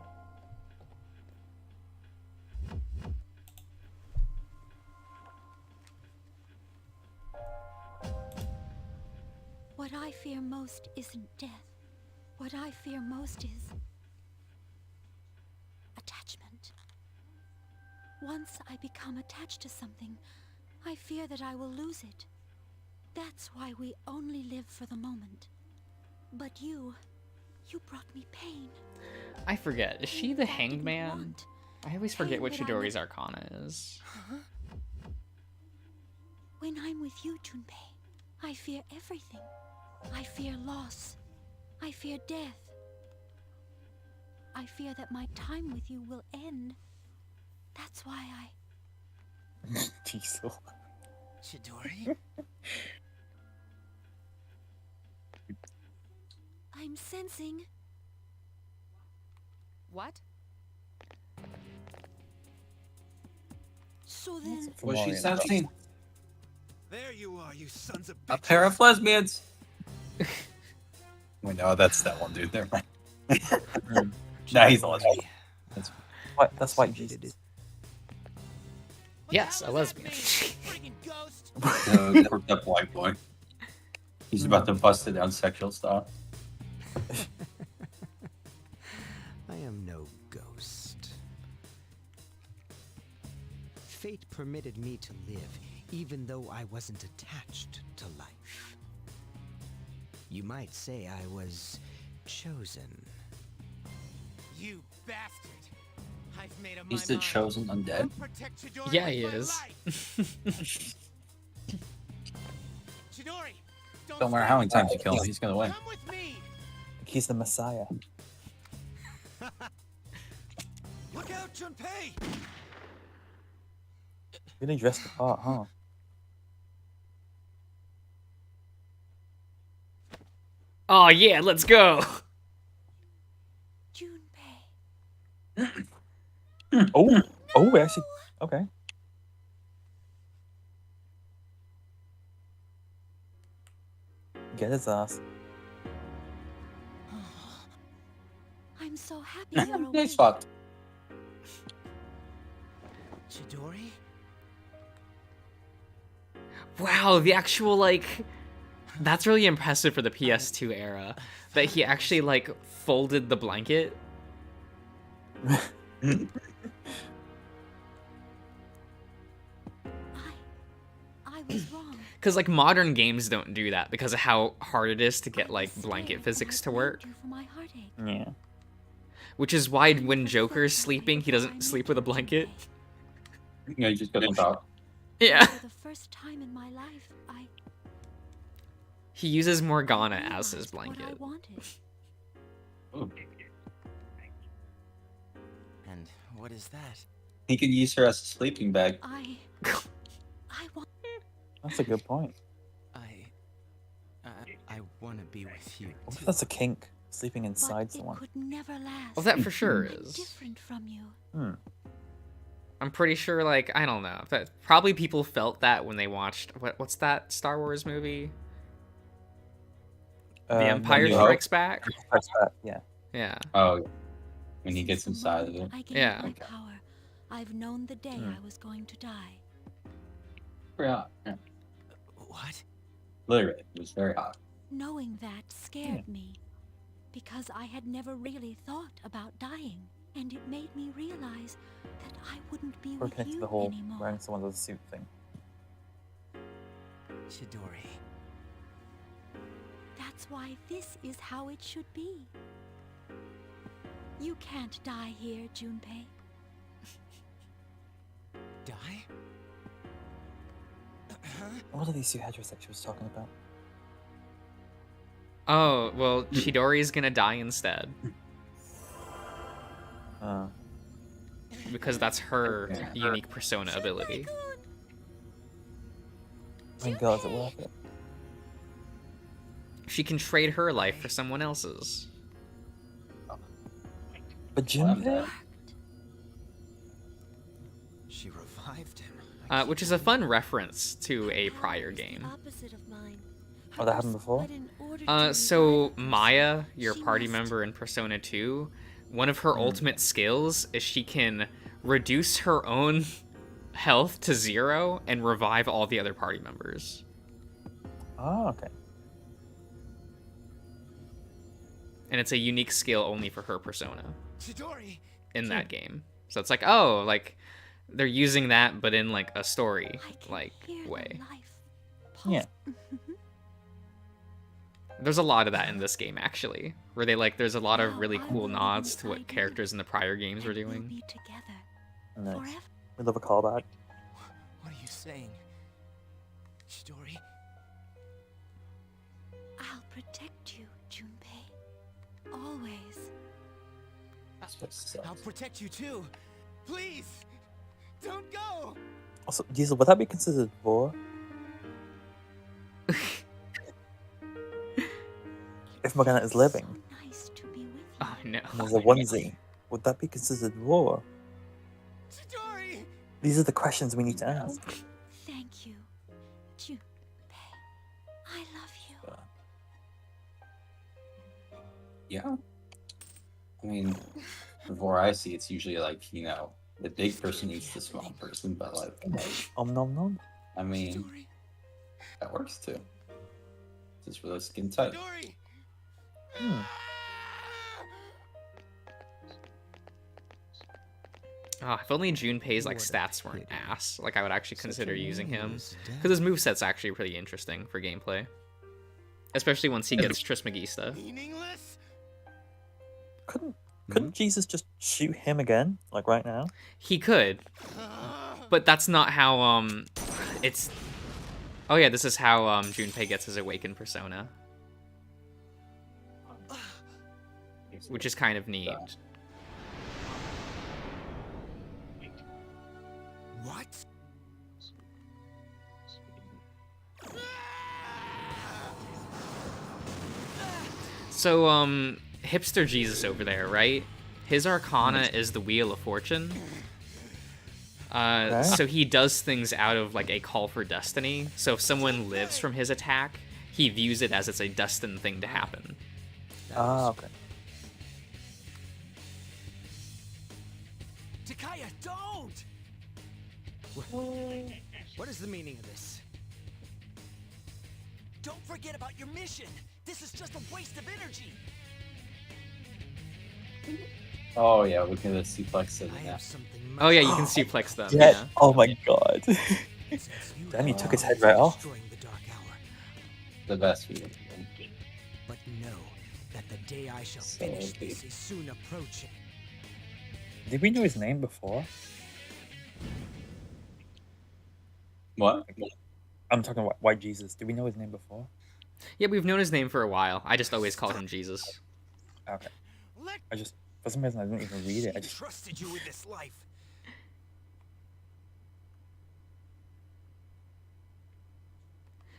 What I fear most isn't death. What I fear most is attachment. Once I become attached to something, I fear that I will lose it. That's why we only live for the moment. But you brought me pain. I forget. Is she the I didn't hanged man? want. I always forget Pain what that I Chidori's never- arcana is. When I'm with you, Junpei, I fear everything. I fear loss. I fear death. I fear that my time with you will end. That's why Diesel. Chidori? I'm sensing. What? So then, Was she sensing There you are, you sons of a bitches. pair of lesbians? Wait, no, that's that one dude. Never mind. Nah, he's a lesbian. What? That's white Jesus. What Yes, the a hell does that lesbian. mean? Friggin' ghost? Worked up white boy. He's about to bust it down sexual style. I am no ghost. Fate permitted me to live, even though I wasn't attached to life. You might say I was chosen. You bastard. I've made up He's my the mind. chosen undead. I'll protect Chidori Yeah, with he my is. life. Chidori, Don't matter stop. how many times you kill him, he's gonna win. Come with me. He's the Messiah. Look out, Junpei. Really dressed the part, huh? Oh yeah, let's go. Junpei. Oh, oh, actually, okay. Get his ass. I'm so happy you're awake. He's fucked. Chidori? Wow, the actual, like... That's really impressive for the PS2 era. That he actually, like, folded the blanket. I was wrong. Because, like, modern games don't do that because of how hard it is to get, like, blanket physics to work. For my heartache. Yeah. Which is why when Joker's sleeping, he doesn't sleep with a blanket. You know, you just gotta talk. Yeah. For the first time in my life, I He uses Morgana as his realized what I blanket. wanted. Ooh. And what is that? He could use her as a sleeping bag. I want. That's a good point. I want to be with you. What if Too. that's a kink? Sleeping But inside it someone. could never last. Well, that for sure I'm is. different from you. Hmm. I'm pretty sure, like, I don't know. But probably people felt that when they watched... What's that Star Wars movie? The Empire New Hope? Strikes Back? Press that, yeah. Yeah. Oh, when he Since gets the inside of moment it. I gained Yeah. my power, I've known the day Hmm. I was going to die. Very hot. Yeah. What? Literally, it was very hot. Knowing that scared me, because I had never really thought about dying, and it made me realize that I wouldn't be Or with connect to you the whole anymore. wearing someone else's suit thing. Chidori. That's why this is how it should be. You can't die here, Junpei. Die? Huh? What are these two heterosexuals talking about? Oh, well, Chidori's gonna die instead. Uh, Because that's her Yeah. unique persona ability. my god, is it worth it? She can trade her life for someone else's. But Junpei? She revived him. Which is a fun reference to a prior game. Oh, that happened before? So Maya, your party member in Persona 2, one of her ultimate skills is she can reduce her own health to 0 and revive all the other party members. Oh, okay. And it's a unique skill only for her persona Chidori. in that game. So it's like, oh, like they're using that but in like a story I can like hear the way. life Yeah. There's a lot of that in this game actually, where they like there's a lot of Now really I'm cool living nods to what inside characters in the prior games were and we'll doing. be together Nice. forever. We love a callback. What are you saying? Chidori? I'll protect you, Junpei. Always. That's what sucks. I'll protect you too. Please! Don't go! Also, Diesel, would that be considered war? If Morgana is living So nice to be with you. Oh no. and there's a onesie, would that be considered war? Chidori! These are the questions we need to ask. Thank you, Junpei. I love you. Yeah. I mean, before I see, it's usually like, you know, the big person eats the small person, but like, Nom nom. I mean, Chidori! that works too. Just really skin tight. Chidori! Hmm. Oh, if only Junpei's like stats weren't ass. Like I would actually consider using him. Because his moveset's actually pretty interesting for gameplay. Especially once he gets Trismegisto. Meaningless? Couldn't Jesus just shoot him again, like right now? He could, but that's not how it's oh yeah, this is how Junpei gets his awakened persona, which is kind of neat. What? So hipster Jesus over there, right? His arcana is the Wheel of Fortune. Okay. So he does things out of like a call for destiny. So if someone lives from his attack, he views it as it's a destined thing to happen. Ah, okay. Takaya, don't! What is the meaning of this? Don't forget about your mission. This is just a waste of energy. Oh yeah, we can suplex it. I Yeah. have something Oh yeah, you much can more suplex them. Yeah. Yeah. Oh my god. since you Damn, you have took his the head means of right off. destroying the Dark Hour. The best we can do. But know that the day I shall So finish big. this is soon approaching. Did we know his name before? What? I'm talking about White Jesus. Did we know his name before? Yeah, we've known his name for a while. I just always called him Jesus. Okay. Let I just, for some reason, I didn't even read it. I just, trusted you with this life.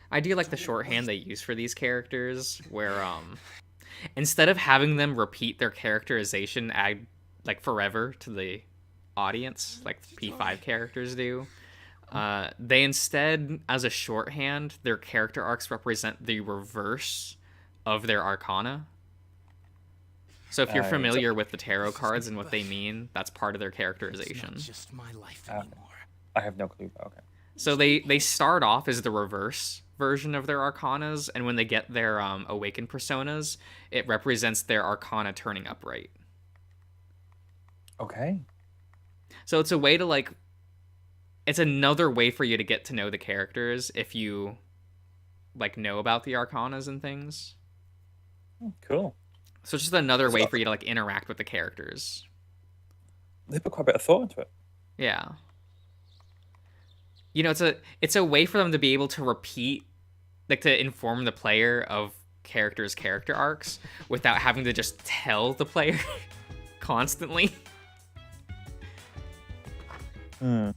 I do like the shorthand they use for these characters, where instead of having them repeat their characterization like forever to the audience, like P5 characters do, they instead, as a shorthand, their character arcs represent the reverse of their arcana. So if you're so- familiar with the tarot cards and what they mean, that's part of their characterization. It's not just my life Okay. anymore. I have no clue. But okay. So they start off as the reverse version of their arcanas, and when they get their awakened personas, it represents their arcana turning upright. Okay. So it's a way to like, it's another way for you to get to know the characters if you like know about the arcanas and things. Cool. So it's just another way for you to like interact with the characters. They put quite a bit of thought into it. Yeah. You know, it's a way for them to be able to repeat, like to inform the player of characters' character arcs without having to just tell the player constantly. Hmm.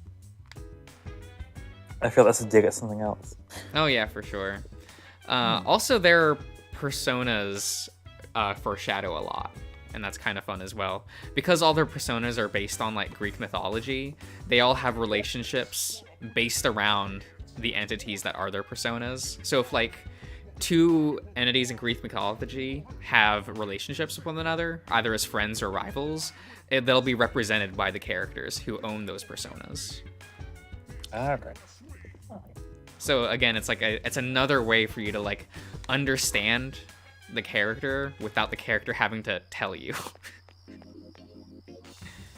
I feel that's a dig at something else. Oh yeah, for sure. Also, their personas foreshadow a lot, and that's kind of fun as well. Because all their personas are based on like Greek mythology, they all have relationships based around the entities that are their personas. So if like two entities in Greek mythology have relationships with one another, either as friends or rivals, they'll be represented by the characters who own those personas. Okay. So again, it's like it's another way for you to like understand the character without the character having to tell you.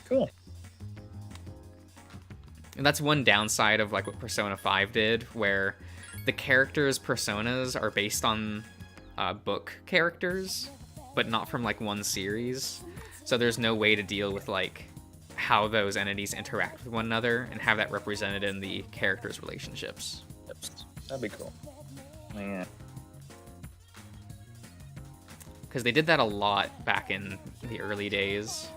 Cool. And that's one downside of like what Persona 5 did, where the characters' personas are based on book characters, but not from like one series. So there's no way to deal with like how those entities interact with one another and have that represented in the characters' relationships. That'd be cool. Yeah. Because they did that a lot back in the early days.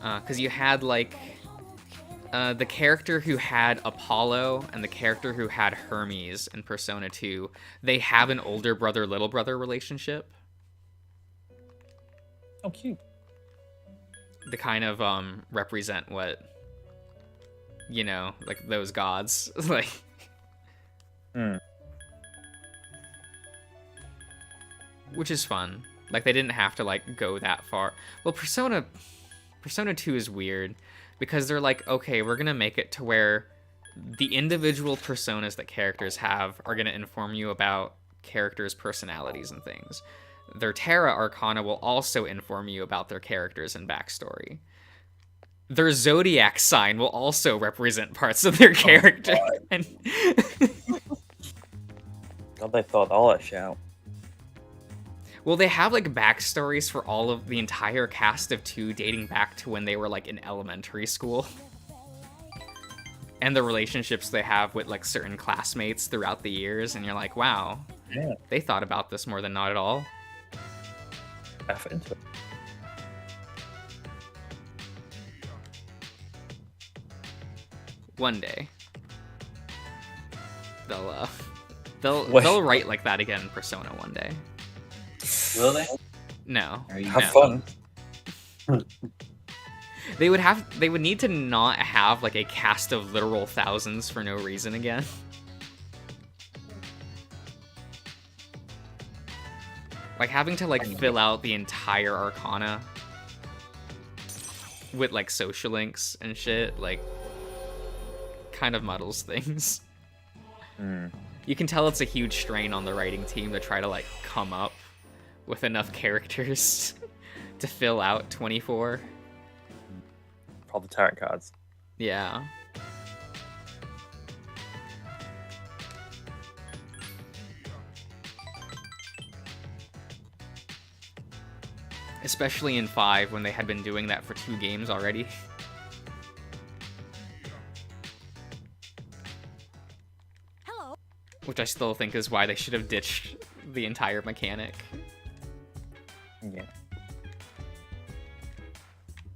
Because you had like the character who had Apollo and the character who had Hermes in Persona 2, they have an older brother little brother relationship. Oh, cute. To kind of represent what, you know, like those gods. Like, Hmm. which is fun. Like they didn't have to like go that far. Well, Persona 2 is weird because they're like, okay, we're gonna make it to where the individual personas that characters have are gonna inform you about characters' personalities and things. Their Terra Arcana will also inform you about their characters and backstory. Their zodiac sign will also represent parts of their character. And God, they thought all that shit out. well, they have like backstories for all of the entire cast of 2 dating back to when they were like in elementary school. And the relationships they have with like certain classmates throughout the years, and you're like, wow, Yeah. they thought about this more than not at all. Effort into it. One day, they'll What? they'll write like that again in Persona one day. Will they? No, Are you Have no. fun. They would need to not have like a cast of literal thousands for no reason again. Like having to like fill out the entire Arcana with like social links and shit, like kind of muddles things. Hmm. You can tell it's a huge strain on the writing team to try to like come up with enough characters to fill out 24. All the tarot cards. Yeah. Especially in 5 when they had been doing that for 2 games already. Hello. Which I still think is why they should have ditched the entire mechanic. Yeah.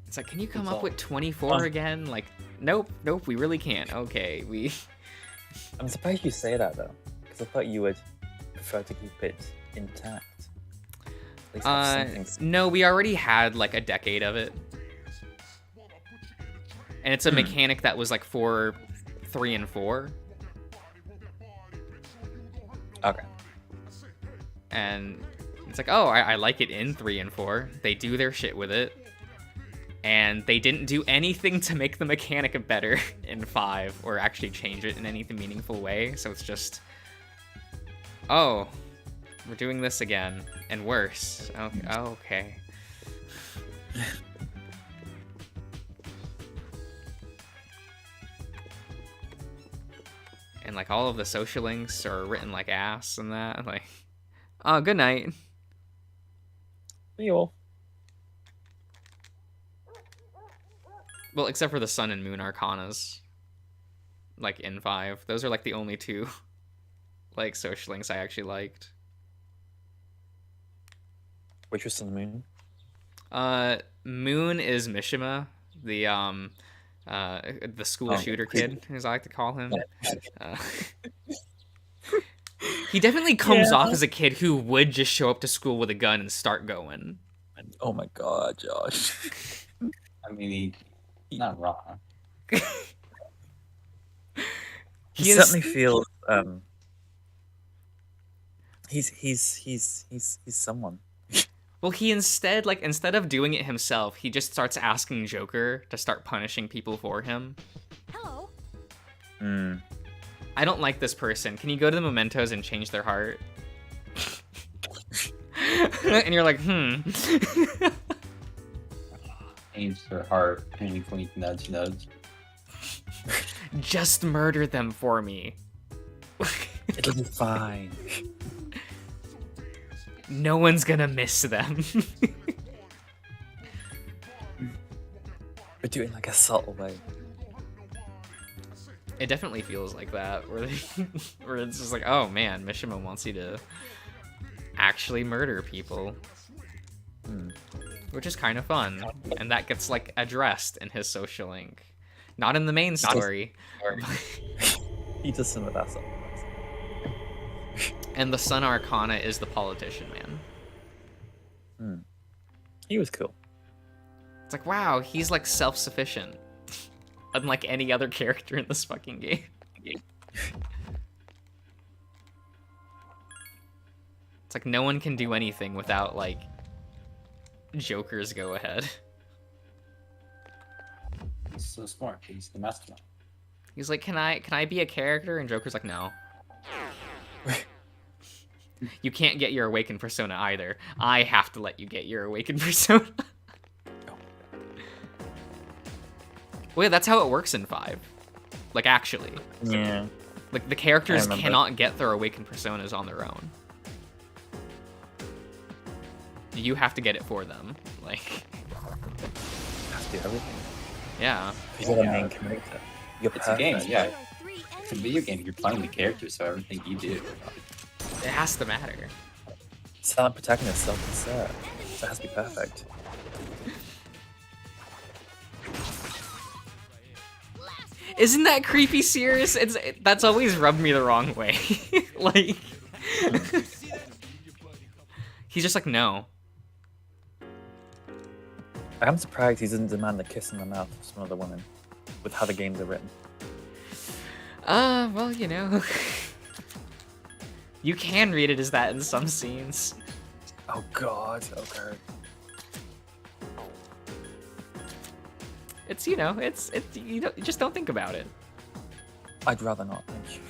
It's like, can you come It's up all- with 24 again? Like, nope, we really can't. Okay, we... I'm surprised you say that though, because I thought you would prefer to keep it intact. At least have something. No, we already had like a decade of it. And it's a mechanic that was like for 3 and 4. Okay. And it's like, oh, I like it in 3 and 4. They do their shit with it. And they didn't do anything to make the mechanic better in 5 or actually change it in any meaningful way. So it's just, oh, we're doing this again and worse. Okay. And like all of the social links are written like ass and that. Like, oh, good night. See you all. Well, except for the Sun and Moon Arcanas. Like in 5. Those are like the only 2 like social links I actually liked. Which was Sun and Moon? Moon is Mishima, the school shooter kid, as I like to call him. He definitely comes off as a kid who would just show up to school with a gun and start going. Oh my god, Josh. I mean, he's not wrong. He certainly feels he's someone. Well, he instead of doing it himself, he just starts asking Joker to start punishing people for him. Hello. I don't like this person. Can you go to the mementos and change their heart? And you're like, Change their heart. Wink, wink, nudge, nudge. just murder them for me. It'll be fine. No one's gonna miss them. But do it in like a subtle way. It definitely feels like that, where where it's just like, oh man, Mishima wants you to actually murder people. Which is kind of fun, and that gets like addressed in his social link. Not in the main story. He does some of that stuff. And the Sun Arcana is the politician, man. He was cool. It's like, wow, he's like self-sufficient. Unlike any other character in this fucking game. It's like no one can do anything without like Joker's go ahead. He's so smart. He's the mastermind. He's like, can I be a character? And Joker's like, no. You can't get your awakened persona either. I have to let you get your awakened persona. Well, yeah, that's how it works in 5. Like, actually. Yeah. Like, the characters remember. cannot get their awakened personas on their own. You have to get it for them. Like, Have to do everything. yeah. You're the Yeah. main character. You're It's a game, perfect. yeah. It's a video game. You're playing the character, so everything you do. It has to matter. Silent protagonist, self-insert. So it has to be perfect. Isn't that creepy serious? That's always rubbed me the wrong way. Like, he's just like, no. I'm surprised he doesn't demand a kiss in the mouth of some other woman with how the games are written. Well, you know. You can read it as that in some scenes. Oh god, okay. It's, you know, you just don't think about it. I'd rather not, thank you.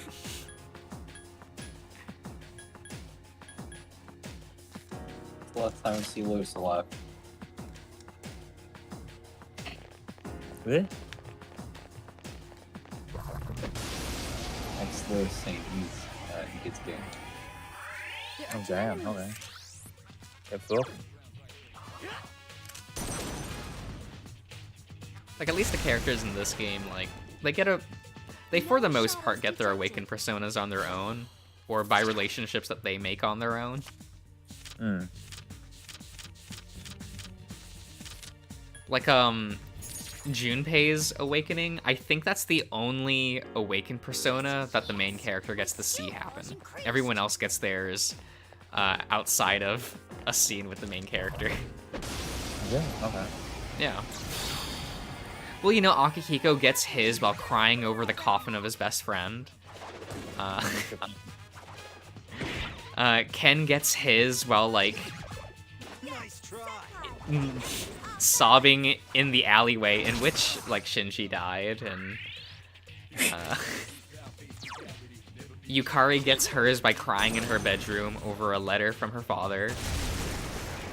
the last time we see Lewis alive. Really? Next Lewis saying he gets game. Oh damn, okay. Get full. Like, at least the characters in this game, like, they for the most part get their awakened personas on their own, or by relationships that they make on their own. Mm. Like, Junpei's awakening, I think that's the only awakened persona that the main character gets to see happen. Everyone else gets theirs outside of a scene with the main character. Yeah, okay. Yeah. Well, you know, Akihiko gets his while crying over the coffin of his best friend. Ken gets his while, like, Nice try. sobbing in the alleyway in which, like, Shinji died, and Yukari gets hers by crying in her bedroom over a letter from her father.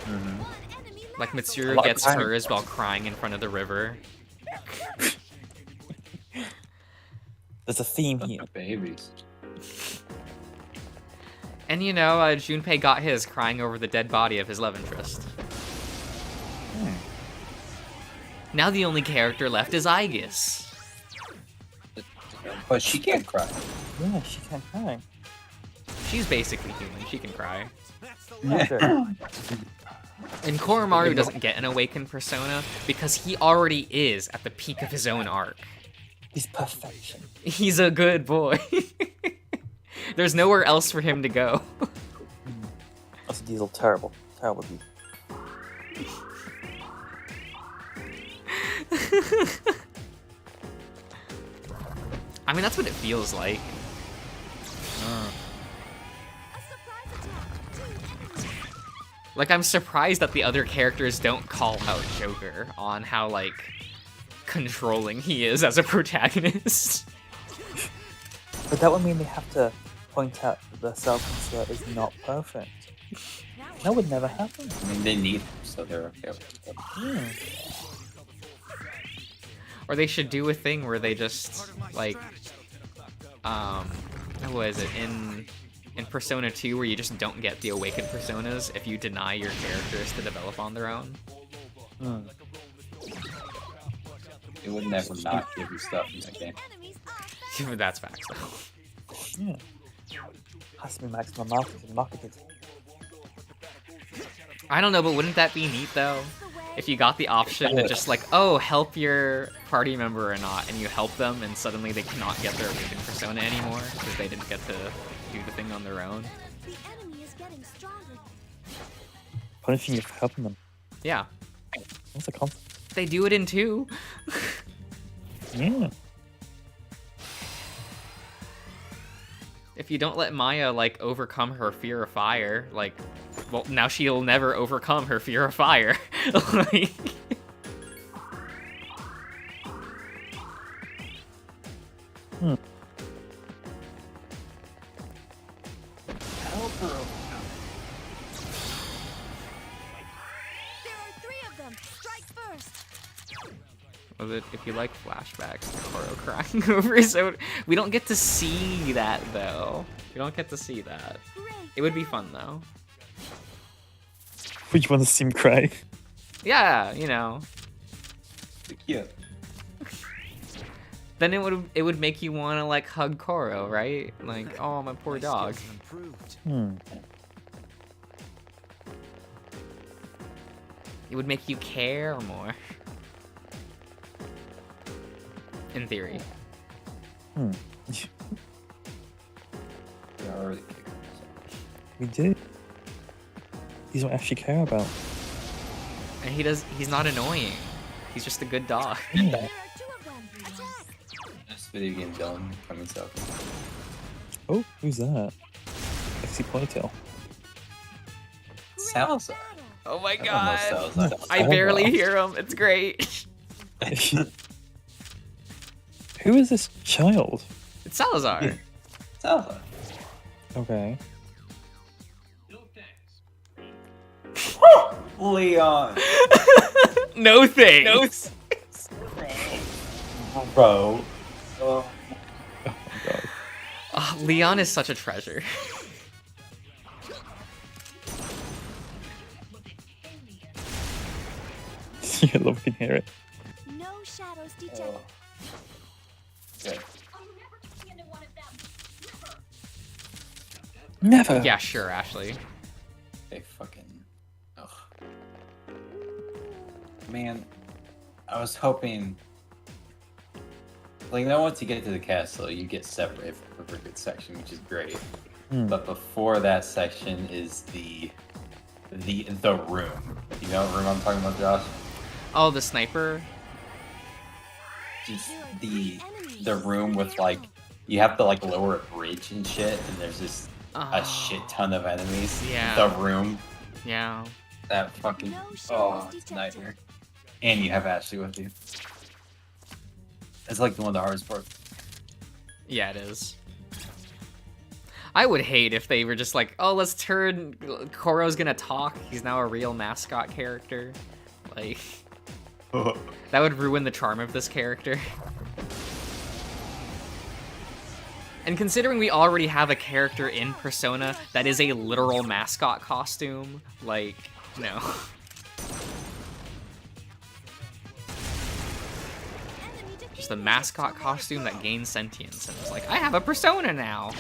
Mm-hmm. Like, A Mitsuru lot of gets crying. hers while crying in front of the river. There's a theme here. Babies. And, you know, Junpei got his crying over the dead body of his love interest. Now the only character left is Aegis. But she can't cry. Yeah, she can't cry. She's basically human. She can cry. Yeah, sure. And Koromaru doesn't get an awakened persona because he already is at the peak of his own arc. He's perfection. He's a good boy. There's nowhere else for him to go. Also, Diesel, terrible. Terrible dude. I mean, that's what it feels like. Like, I'm surprised that the other characters don't call out Joker on how, like, controlling he is as a protagonist. But that would mean they have to point out that the self-insert is not perfect. That would never happen. I mean, they need him, so they're okay with it. Yeah. Or they should do a thing where they just, like, what is it, in Persona 2, where you just don't get the awakened personas if you deny your characters to develop on their own. Mm. It would never not give you stuff in that game. That's facts, though. Yeah. Has to be maximum marketed. I don't know, but wouldn't that be neat, though? If you got the option to just, like, oh, help your party member or not, and you help them, and suddenly they cannot get their awakened persona anymore, because they didn't get to do the thing on their own. The enemy is getting stronger. Punishing you for helping them. Yeah. What's the concept? They do it in 2. Yeah. If you don't let Maya, like, overcome her fear of fire, like, well, now she'll never overcome her fear of fire. Like... Help her overcome. There are 3 of them. Strike first. Was it, if you like flashbacks to Koro crying over his own... We don't get to see that, though. We don't get to see that. Great. It would be fun, though. Would you want to see him cry? Yeah, you know. Cute. Then it would make you want to, like, hug Koro, right? Like, oh, my poor My dog. skills have improved. It would make you care more. In theory. We already kicked her, We did. He's what I actually care about. And he's not annoying. He's just a good dog. There are 2 of them. Attack. so. This video game villain coming up. Oh, who's that? Sexy ponytail. Salazar. Oh my I don't know god. Salazar. I barely hear him. It's great. Who is this child? It's Salazar. Salazar. Okay. Leon. No thanks. Bro. Oh my god. Oh, Leon is such a treasure. You love to hear it. No shadows detected. Oh. Good. Never. Yeah, sure, Ashley. They fucking. Ugh. Man, I was hoping. Like, now once you get to the castle, you get separated from a good section, which is great. Hmm. But before that section is the room. You know what room I'm talking about, Josh? Oh, the sniper. Just the room with like you have to like lower a bridge and shit, and there's just a shit ton of enemies. Yeah. The room. Yeah. That fucking it's a nightmare. And you have Ashley with you. It's like one of the hardest parts. Yeah, it is. I would hate if they were just like, oh, let's turn Koro's gonna talk. He's now a real mascot character. Like, that would ruin the charm of this character. And considering we already have a character in Persona that is a literal mascot costume, like, no. Just a mascot costume that gains sentience and is like, I have a persona now.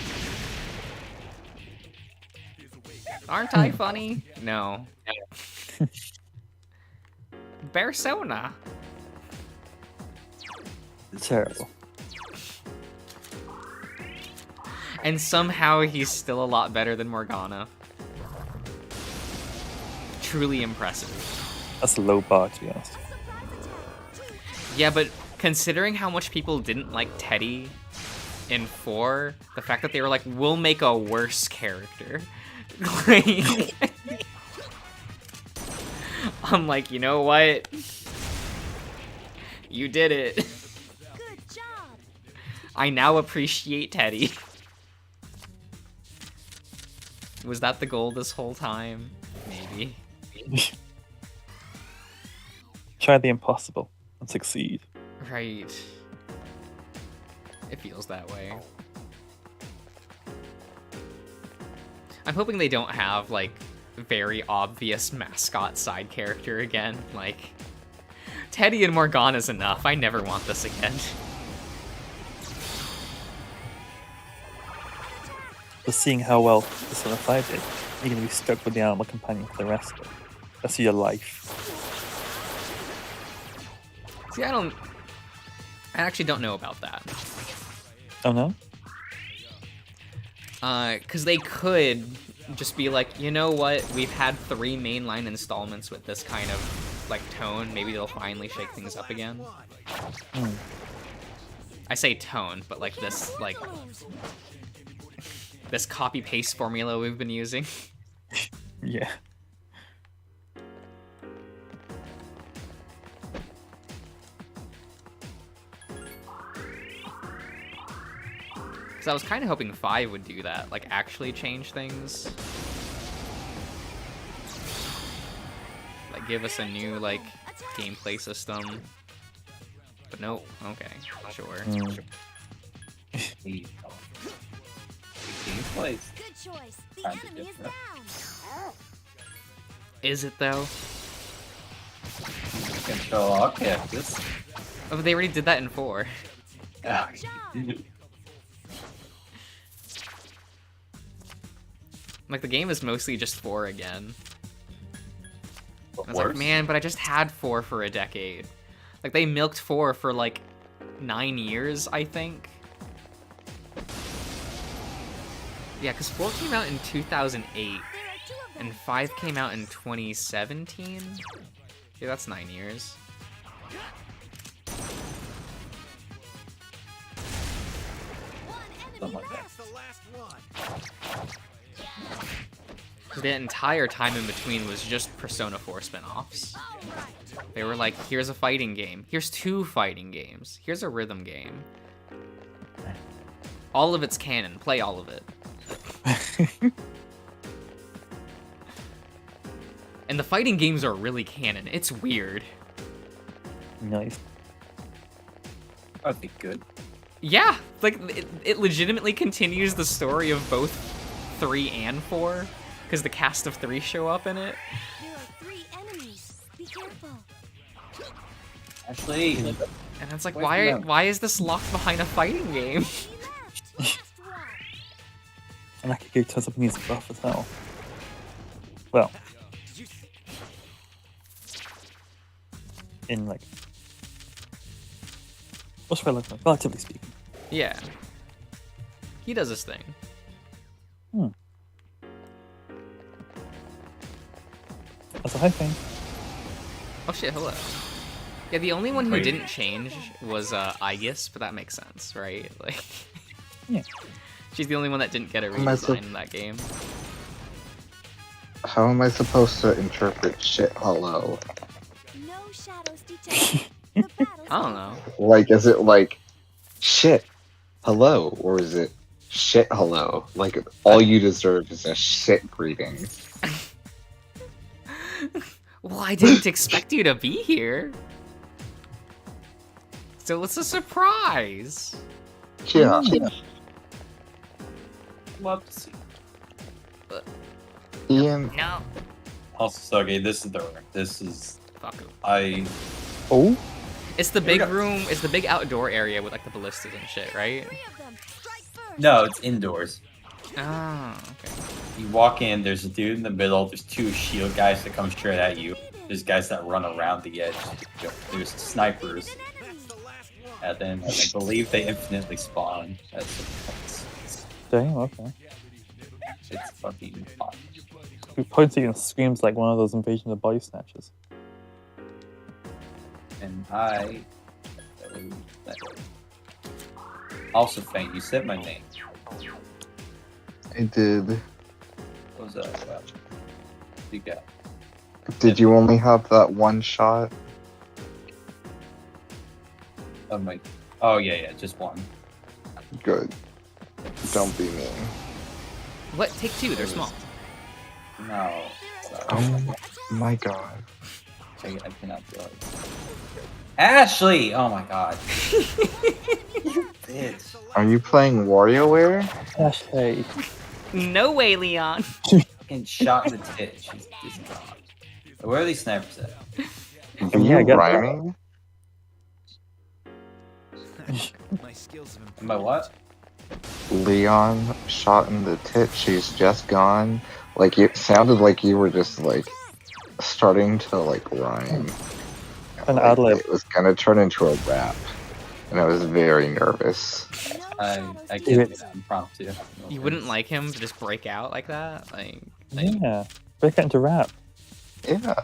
Aren't I funny? No. Persona. Terrible. And somehow he's still a lot better than Morgana. Truly impressive. That's a low bar, to be honest. Yeah, but considering how much people didn't like Teddy in 4, the fact that they were like, we'll make a worse character. Like, I'm like, you know what? You did it. Good job. I now appreciate Teddy. Was that the goal this whole time? Maybe. Try the impossible and succeed. Right. It feels that way. I'm hoping they don't have, like, very obvious mascot side character again. Like, Teddy and Morgana's enough. I never want this again. But seeing how well Persona 5 did, you're going to be stuck with the animal companion for the rest of it. That's your life. See, I actually don't know about that. Oh no? Because they could just be like, you know what, we've had 3 mainline installments with this kind of, like, tone. Maybe they'll finally shake things up again. Hmm. I say tone, but, like, this, like, this copy-paste formula we've been using. Yeah. Because I was kind of hoping 5 would do that, like, actually change things. Like, give us a new, like, gameplay system. But no, okay, sure. Hmm. Place. Good choice. The Kinda enemy is different. down. Is it, though? Control all characters. Oh, but they already did that in 4. Ah. Like, the game is mostly just 4 again. But I was like, worse. man, but I just had 4 for a decade. Like, they milked 4 for, like, 9 years, I think. Yeah, because 4 came out in 2008, and 5 came out in 2017? Yeah, that's 9 years. Something like that. That's the last one. The entire time in between was just Persona 4 spin-offs. They were like, here's a fighting game. Here's 2 fighting games. Here's a rhythm game. All of it's canon. Play all of it. And the fighting games are really canon. It's weird. Nice. I think good. Yeah, like it legitimately continues the story of both 3 and 4, because the cast of 3 show up in it. There are 3 enemies. Be careful. Actually, And it's like, Where's the- why is this locked behind a fighting game? He left. Last one. And Akiko turns up in his buff as well. Well, in like, what's relevant, relatively speaking. Yeah. He does his thing. That's a high thing. Oh shit, hello. Yeah, the only one who didn't change was Aegis, but that makes sense, right? Like, Yeah. she's the only one that didn't get a Am I so- redesign in that game. How am I supposed to interpret shit hello? No shadows detected. The battle's I don't know. Like, is it like shit hello, or is it shit hello? Like, all you deserve is a shit greeting. Well, I didn't expect you to be here. So it's a surprise. Yeah. love to see. Ian, No. Also, okay, this is the room. This is Fuck it. I. Oh, It's the Here we big go. room, it's the big outdoor area with like the ballistas and shit, right? 3 of them. Strike first. No, it's indoors. Oh, okay. You walk in. There's a dude in the middle. There's 2 shield guys that come straight at you. There's guys that run around the edge. There's snipers, An enemy. and then I believe they infinitely spawn. It's damn, okay. fucking fun. He points at you and screams like one of those Invasion of the Body Snatchers. And I also faint. You said my name. I did. What was that about? You got. Did you only have that one shot? Oh my. Oh yeah, just one. Good. Don't be mean. What? Take 2, they're small. No. Oh my god. I cannot do it. Ashley! Oh my god. You bitch. Are you playing WarioWare? Ashley. No way, Leon. Getting shot in the tit. She's gone. Where are these snipers at? Are Yeah, I you got that. rhyming? My skills have Am I what? Leon shot in the tit, she's just gone. Like, it sounded like you were just like starting to like rhyme. An Like, ad-lib. it was gonna turn into a rap. And I was very nervous. No I shadows can't Give do it- that impromptu. You wouldn't like him to just break out like that? Like Yeah. Break out into rap. Yeah,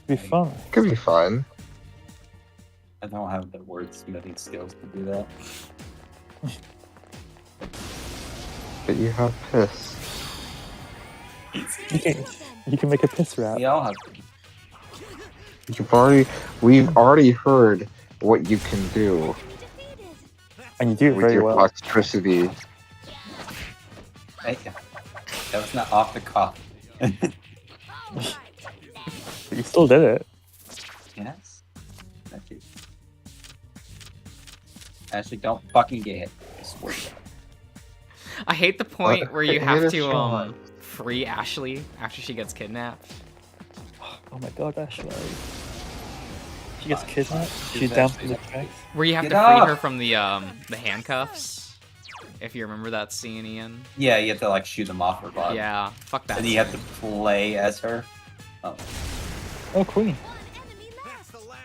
It'd be fun. could be fun. I don't have the wordsmithing skills to do that. But you have piss. You can make a piss rap. We all have. We've already heard what you can do And you do it with very your well. toxicity. Hey, that was not off the cuff. But you still did it. Yes. Thank you. Ashley, don't fucking get hit. I swear to God. I hate the point where you Hit have us, to Sean. free Ashley after she gets kidnapped. Oh my god, Ashley. She gets kidnapped. She's She's down actually- from the tracks. Where you have Get to free up! her from the handcuffs. If you remember that scene, Ian. Yeah, you have to like shoot them off her body. Yeah, fuck that. And you have to play as her. Oh, Oh, Queen.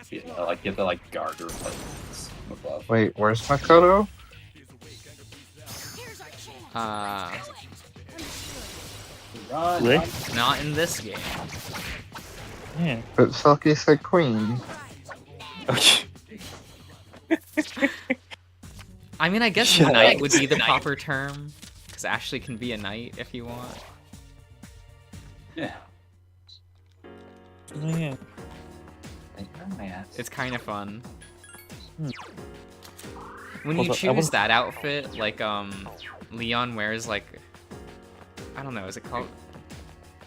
yeah, like you have to like guard her like from above. Wait, where's Makoto? Run, Really? run. Not in this game. Yeah. But Selkie said queen. I mean, I guess Shut knight up. would be the proper term. Because Ashley can be a knight if you want. Yeah. Oh, yeah. Like, oh, my ass. It's kind of fun. Hmm. When Hold you up, I choose was- that outfit, like, Leon wears, like, I don't know, is it called?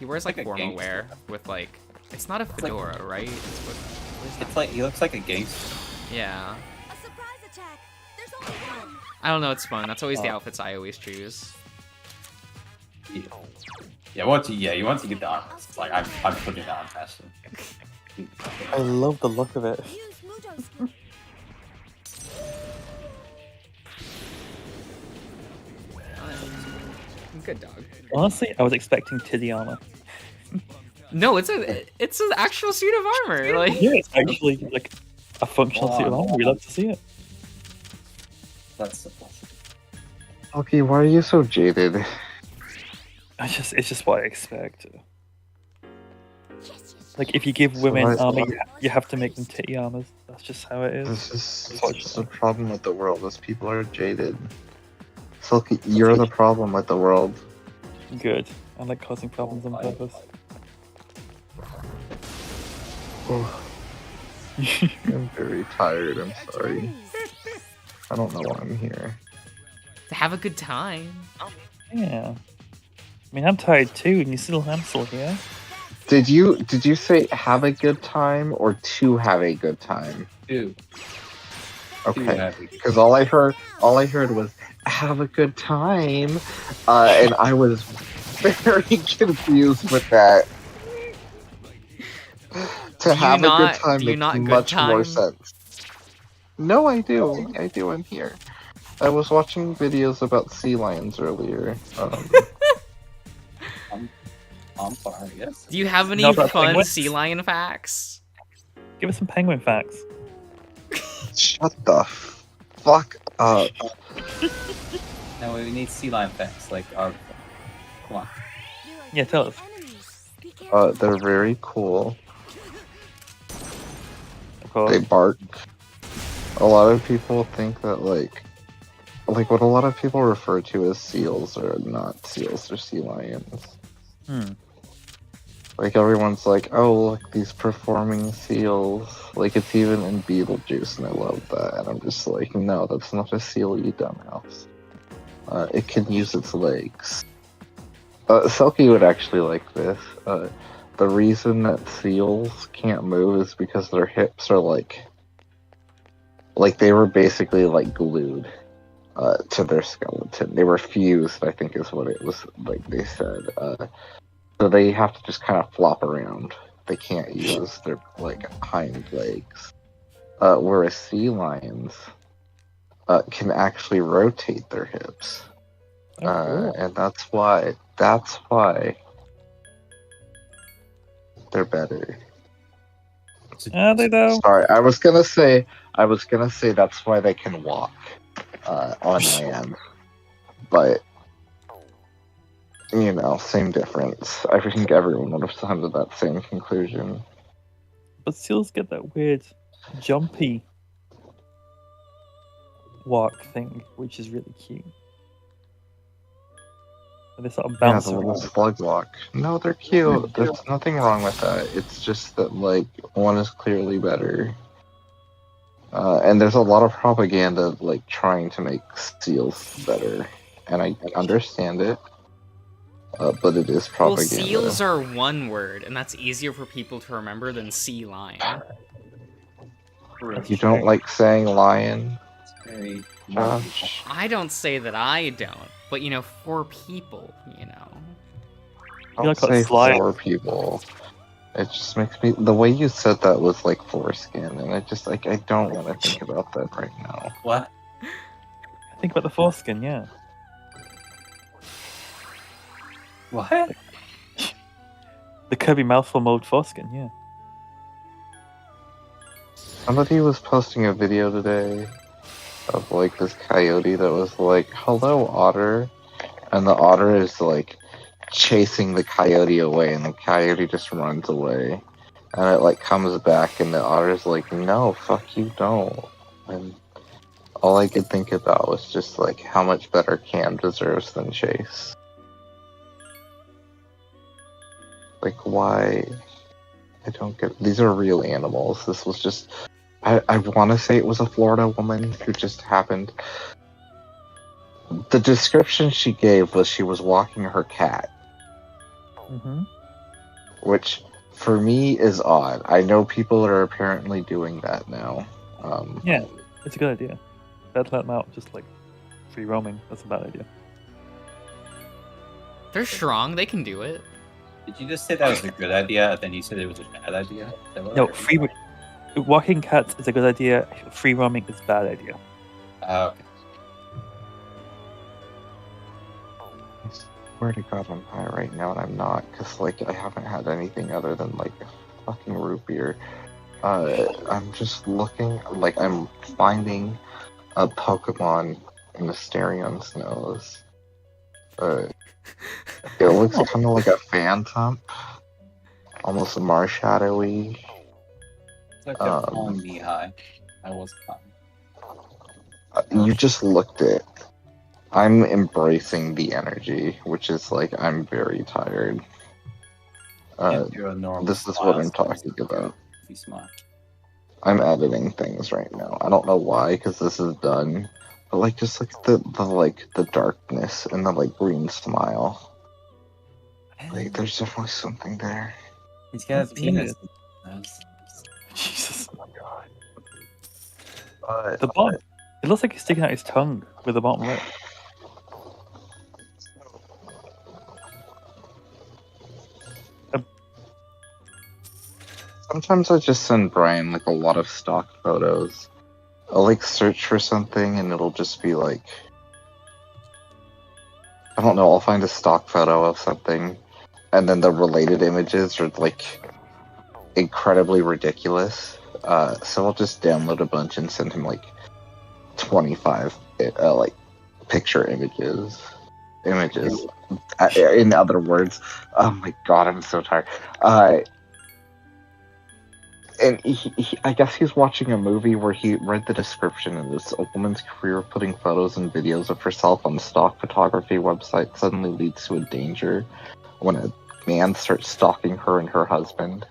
He wears like Like a formal gangster. wear with like. It's not a fedora, right? It's like he looks like a gangster. Yeah. A surprise attack. There's only one. I don't know. It's fun. That's always the Oh. outfits I always choose. Yeah, once you get the armor, it's like I'm putting it on faster. I love the look of it. Use Muto's skill. Good dog. Honestly, I was expecting titty armor. No, it's an actual suit of armor. Like Yeah, it's actually like a functional suit of armor. We love to see it. That's Okay, why are you so jaded? It's just what I expect. Yes, yes. Like if you give women Right. armor, you have to make them titty armors. That's just how it is. This is the problem with the world, is people are jaded. Silky, you're the problem with the world. Good. I like causing problems on purpose. Oh, I'm very tired, I'm sorry. I don't know why I'm here. to have a good time. Yeah. I mean, I'm tired too, and you still Hansel here. Did you say have a good time or to have a good time? Dude. Okay, because all I heard was have a good time, and I was very confused with that. To have a good time do you makes not good much more time? sense. No, I do. I'm here. I was watching videos about sea lions earlier. I'm sorry, yes. Do you have any Not about fun penguins? sea lion facts? Give us some penguin facts. Shut the fuck up. No, we need sea lion facts, like our. Come on. Yeah, tell us. Enemies. Be careful. They're very cool. Of course. They bark. A lot of people think that like what a lot of people refer to as seals are not seals, they're sea lions. Like everyone's like, oh look, these performing seals. Like it's even in Beetlejuice, and I love that. And I'm just like, no, that's not a seal, you dumbass. It can use its legs. Selkie would actually like this. The reason that seals can't move is because their hips are like they were basically like glued to their skeleton. They were fused, I think is what it was like they said. So they have to just kind of flop around. They can't use their like hind legs. Whereas sea lions can actually rotate their hips. Oh, cool. And that's why they're better. Are they though? Sorry, I was gonna say that's why they can walk on land, but you know, same difference. I think everyone would have come to that same conclusion. But seals get that weird jumpy walk thing, which is really cute. And they sort of Yeah, bounce the little around. slug walk. No, they're cute. There's nothing wrong with that. It's just that like one is clearly better. And there's a lot of propaganda like trying to make seals better, and I understand it. But it is Well, propaganda. seals are one word, and that's easier for people to remember than sea lion. You don't like saying lion, Very Josh? I don't say that I don't, but for people, Don't like say a slide. for people. It just makes me. The way you said that was like foreskin, and I just like I don't want to think about that right now. What? Think about the foreskin, yeah. What? The Kirby mouthful mode foreskin, yeah. Somebody was posting a video today of like this coyote that was like, "Hello, otter," and the otter is like chasing the coyote away, and the coyote just runs away, and it like comes back, and the otter's like, "No, fuck you, don't." And all I could think about was just like how much better Cam deserves than Chase. Like, why? I don't get. These are real animals. This was just. I want to say it was a Florida woman who just happened. The description she gave was she was walking her cat, Mm-hmm. which for me is odd. I know people are apparently doing that now. Yeah, it's a good idea. Let them out, just like free roaming. That's a bad idea. They're strong. They can do it. Did you just say that was a good idea, and then you said it was a bad idea? Is that what I No, heard? walking cats is a good idea. Free roaming is a bad idea. Okay. I swear to God, I'm high right now, and I'm not, because like I haven't had anything other than like a fucking root beer. I'm just looking, like I'm finding a Pokemon in Mysterion's nose. It looks kind of like a Phantom, almost Marshadowy. It's like they're calling me high. I was high. You just looked it. I'm embracing the energy, which is like I'm very tired. Can't do a normal This is smile, what I'm so talking about. if you smile. I'm editing things right now. I don't know why, because this is done. But like, just like the darkness and the like green smile. Like, there's definitely something there. He's got a That's penis. Jesus, oh my god. The bottom. It looks like he's sticking out his tongue with the bottom lip. Sometimes I just send Brian like a lot of stock photos. I'll like search for something and it'll just be like, I don't know, I'll find a stock photo of something and then the related images are like incredibly ridiculous. So I'll just download a bunch and send him like 25 like picture images. In other words, oh my god, I'm so tired. And I guess he's watching a movie where he read the description and this a woman's career of putting photos and videos of herself on stock photography websites suddenly leads to a danger when a man starts stalking her and her husband.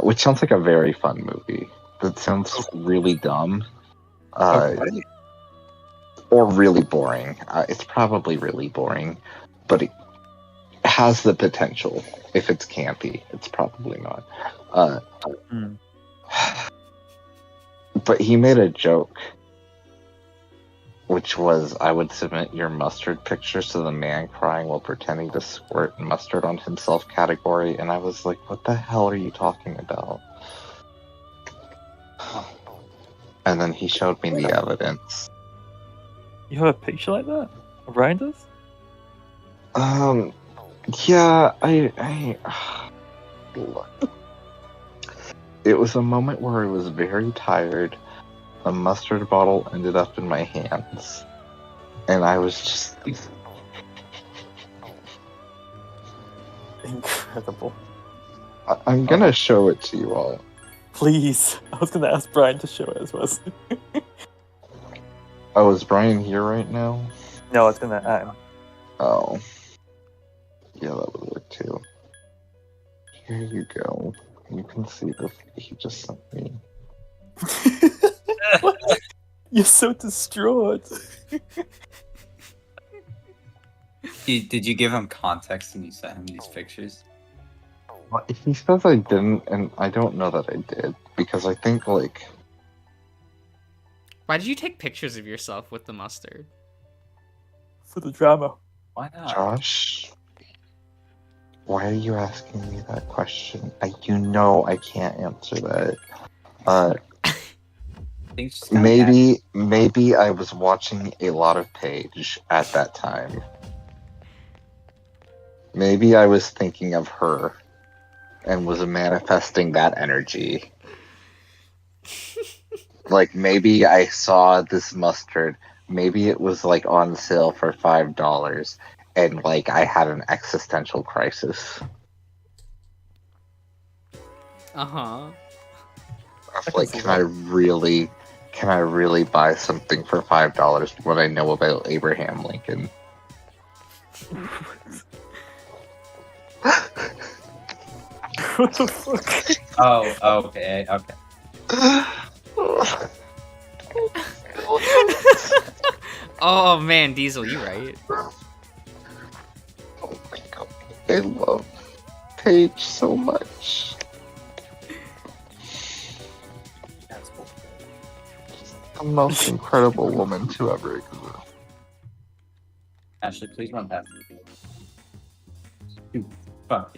Which sounds like a very fun movie. That sounds really dumb. Or really boring. It's probably really boring, but it has the potential. If it's campy, it's probably not. But he made a joke, which was, I would submit your mustard pictures to the man crying while pretending to squirt mustard on himself category, and I was like, what the hell are you talking about? And then he showed me the evidence. You have a picture like that? Ryan does? Yeah, I it was a moment where I was very tired. A mustard bottle ended up in my hands. And I was just... Incredible. I'm gonna show it to you all. Please. I was gonna ask Brian to show it as well. Oh, is Brian here right now? No, I was gonna add him. Oh. Yeah, that would work too. Here you go. You can see the he just sent me. You're so distraught. Did you give him context when you sent him these pictures? Well, he says I didn't, and I don't know that I did, because I think, like... Why did you take pictures of yourself with the mustard? For the drama. Why not? Josh? Why are you asking me that question? You know I can't answer that. Maybe I was watching a lot of Paige at that time. Maybe I was thinking of her and was manifesting that energy. Like, maybe I saw this mustard. Maybe it was, like, on sale for $5. And, like, I had an existential crisis. Uh-huh. Like, can I really buy something for $5 when I know about Abraham Lincoln? What the fuck? Oh, okay. Oh man, Diesel, you right. Oh my god, I love Paige so much. That's bullshit. The most incredible woman to ever exist. Ashley, please run past me. Dude, fuck.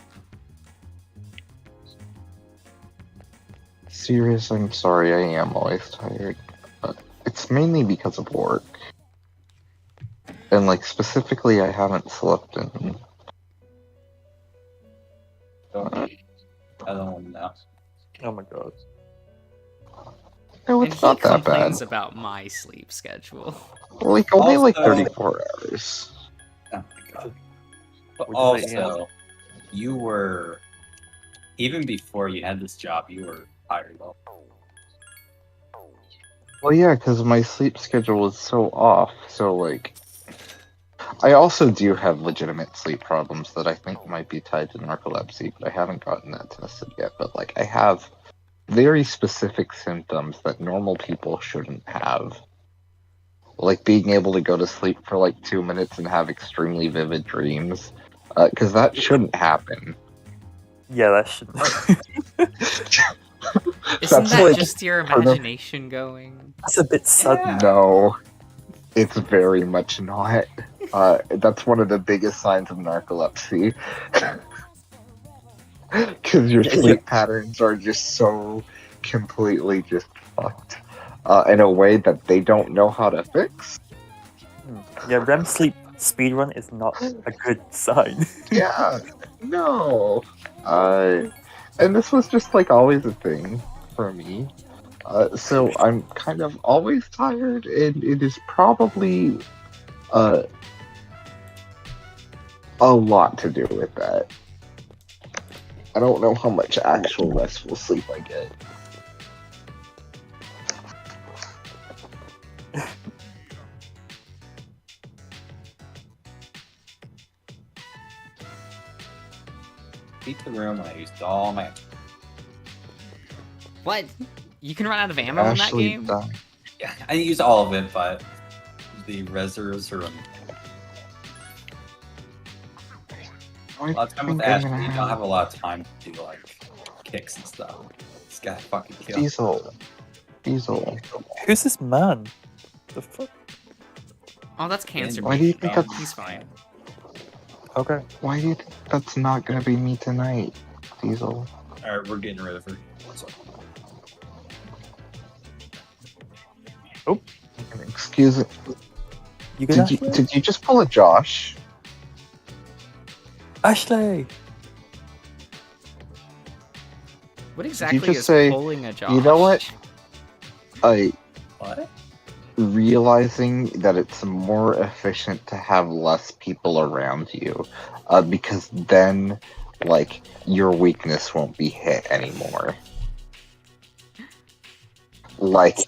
Serious, I'm sorry, I am always tired. It's mainly because of work. And, like, specifically, I haven't slept in. I don't want to know. Oh my god. No, And it's he not that bad. complains about my sleep schedule. Like, only like Also- 34 hours. Oh my god. But Would you say, also, you were, even before you had this job, you were tired though. Well, yeah, because my sleep schedule was so off. So, like, I also do have legitimate sleep problems that I think might be tied to narcolepsy, but I haven't gotten that tested yet. But, like, I have very specific symptoms that normal people shouldn't have. Like being able to go to sleep for like 2 minutes and have extremely vivid dreams. Because that shouldn't happen. Yeah, that should. Isn't That's that like just your for the- imagination going? That's a bit sudden. No, it's very much not. That's one of the biggest signs of narcolepsy. Because your sleep patterns are just so completely just fucked in a way that they don't know how to fix. Yeah, REM sleep speedrun is not a good sign. Yeah, no. And this was just like always a thing for me. So I'm kind of always tired, and it is probably a lot to do with that. I don't know how much actual restful sleep I get. Beat the room when I used all my. What? You can run out of ammo in that Ashley game? died. Yeah, I used all of it, but the reserves are. A lot of time with Ashley, you don't have a lot of time to do like kicks and stuff. This guy fucking killed. Diesel. Who's this man? The fuck? Oh, that's cancer. Why do you think Oh, that's- he's fine. Okay. Why do you think that's not gonna be me tonight, Diesel? Alright, we're getting rid of her. So, Excuse me. You good, Did you just pull a Josh? Ashley? What exactly just is say, pulling a Josh? "You know what? what? Realizing that it's more efficient to have less people around you, because then, like, your weakness won't be hit anymore. Like,